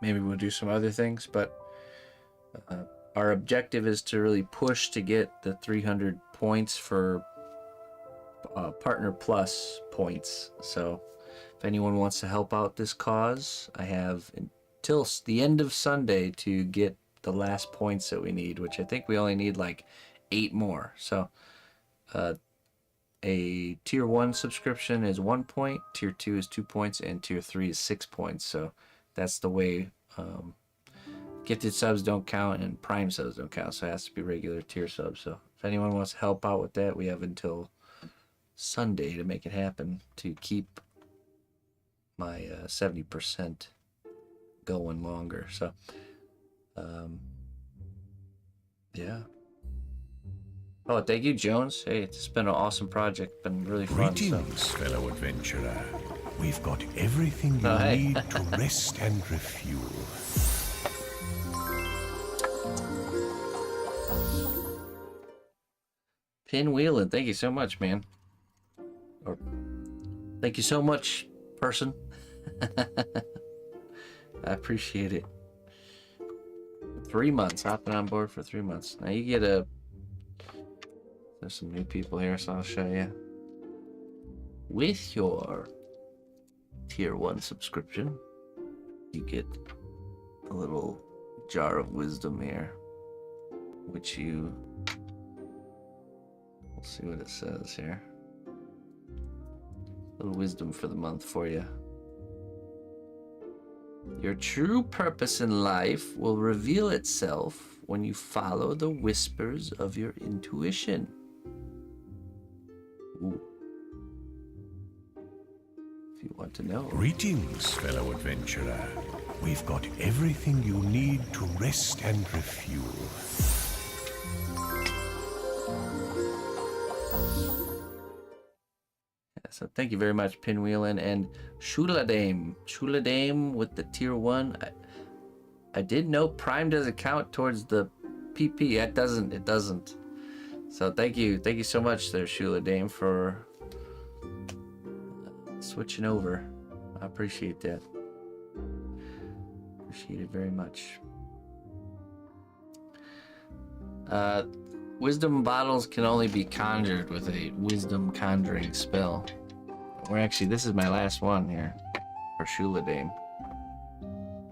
Maybe we'll do some other things, but our objective is to really push to get the 300 points for Partner Plus points. So if anyone wants to help out this cause, I have until the end of Sunday to get the last points that we need, which I think we only need like 8 more. So a tier 1 subscription is 1 point, tier 2 is 2 points, and tier 3 is 6 points. So that's the way. Gifted subs don't count and prime subs don't count, so it has to be regular tier subs. So if anyone wants to help out with that, we have until Sunday to make it happen to keep my 70% going longer. So yeah. Oh, thank you, Jones. Hey, it's been an awesome project. Been really fun. Greetings, fellow adventurer. We've got everything you need to rest and refuel. Pinwheeling, thank you so much, man. Or thank you so much, person. I appreciate it. 3 months, hopping on board for 3 months. Now you get there's some new people here, so I'll show you. With your tier 1 subscription, you get a little jar of wisdom here, which we'll see what it says here. A little wisdom for the month for you. Your true purpose in life will reveal itself when you follow the whispers of your intuition. Ooh. If you want to know. Greetings, fellow adventurer. We've got everything you need to rest and refuel. So thank you very much, Pinwheelin and Shuladame. Shuladame with the tier 1. I did know Prime doesn't count towards the PP. It doesn't. So thank you so much there, Shuladame, for switching over. I appreciate that. Appreciate it very much. Wisdom bottles can only be conjured with a wisdom conjuring spell. This is my last one here for Shuladame.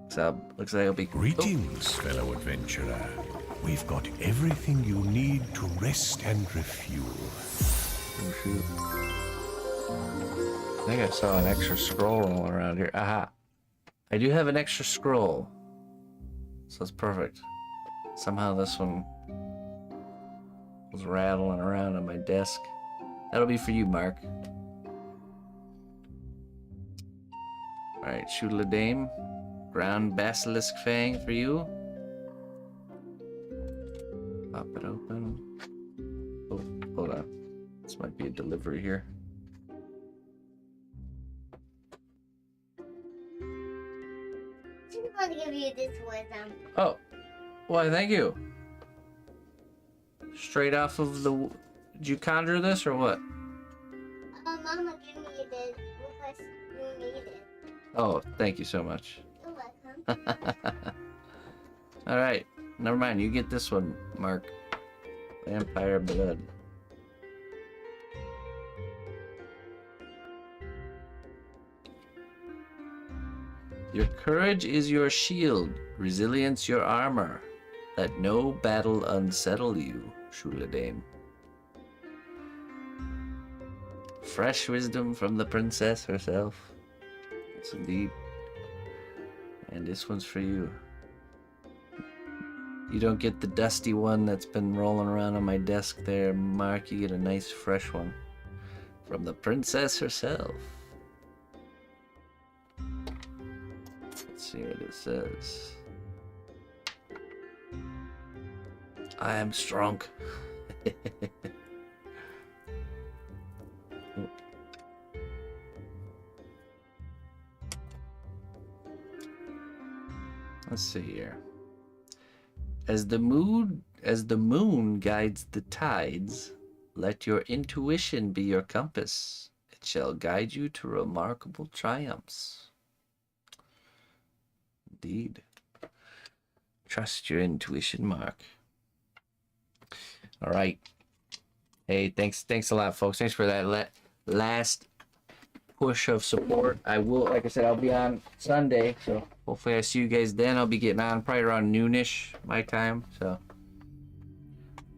So looks like it'll be. Greetings, fellow adventurer. We've got everything you need to rest and refuel. Oh shoot! I think I saw an extra scroll all around here. Aha! I do have an extra scroll, so it's perfect. Somehow this one was rattling around on my desk. That'll be for you, Mark. Alright, Shuladame. Ground Basilisk Fang for you. Pop it open. Oh, hold on. This might be a delivery here. Just want to give you this wisdom. Oh, why, thank you. Straight off of the... Did you conjure this or what? Mama gave me this because you need it. Oh, thank you so much. You're welcome. All right, never mind. You get this one, Mark. Vampire blood. Your courage is your shield, resilience your armor. Let no battle unsettle you, Shuladane. Fresh wisdom from the princess herself. Yes, indeed. And this one's for you. You don't get the dusty one that's been rolling around on my desk there, Mark. You get a nice fresh one from the princess herself. Let's see what it says. I am strong. Let's see here. As the moon guides the tides, let your intuition be your compass. It shall guide you to remarkable triumphs. Indeed. Trust your intuition, Mark. All right. Hey, thanks a lot, folks. Thanks for that last push of support. I will, like I said, I'll be on Sunday, so hopefully I see you guys then. I'll be getting on probably around noonish my time, so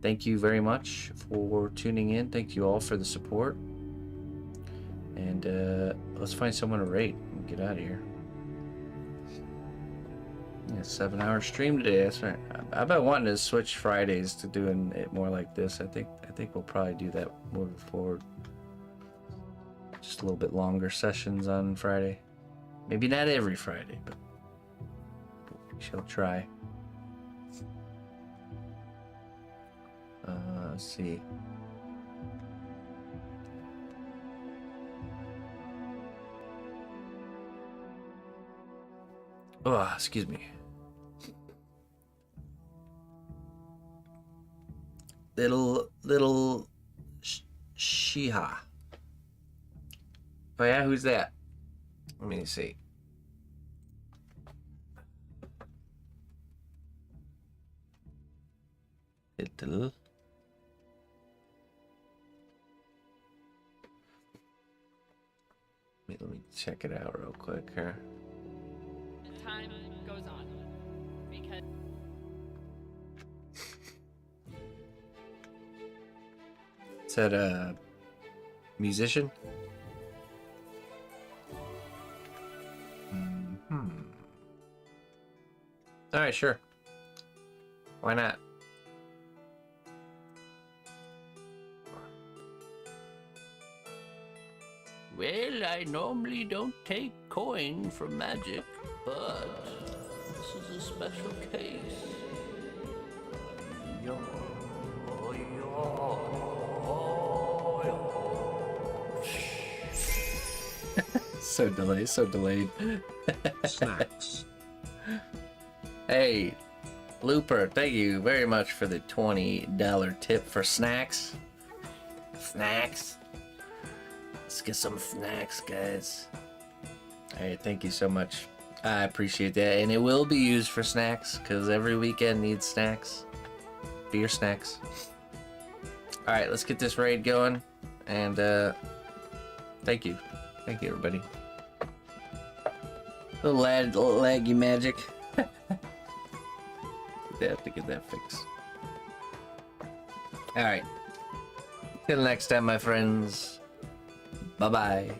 thank you very much for tuning in. Thank you all for the support, and let's find someone to rate and get out of here. Yeah, 7-hour stream today. That's right. I've been wanting to switch Fridays to doing it more like this. I think we'll probably do that moving forward. Just a little bit longer sessions on Friday. Maybe not every Friday, but we shall try. Let's see. Oh, excuse me. Little Shiha. Oh yeah, who's that? Let me see. Little. Let me check it out real quick here. Time goes on because Is that a musician? All right, sure. Why not? Well, I normally don't take coin for magic, but this is a special case. So delayed. Snacks. Hey, Looper, thank you very much for the $20 tip for snacks. Snacks. Let's get some snacks, guys. Hey, thank you so much. I appreciate that. And it will be used for snacks, because every weekend needs snacks. Beer snacks. Alright, let's get this raid going. And, thank you. Thank you, everybody. Little laggy magic. They have to get that fixed. Alright. Till next time, my friends. Bye-bye.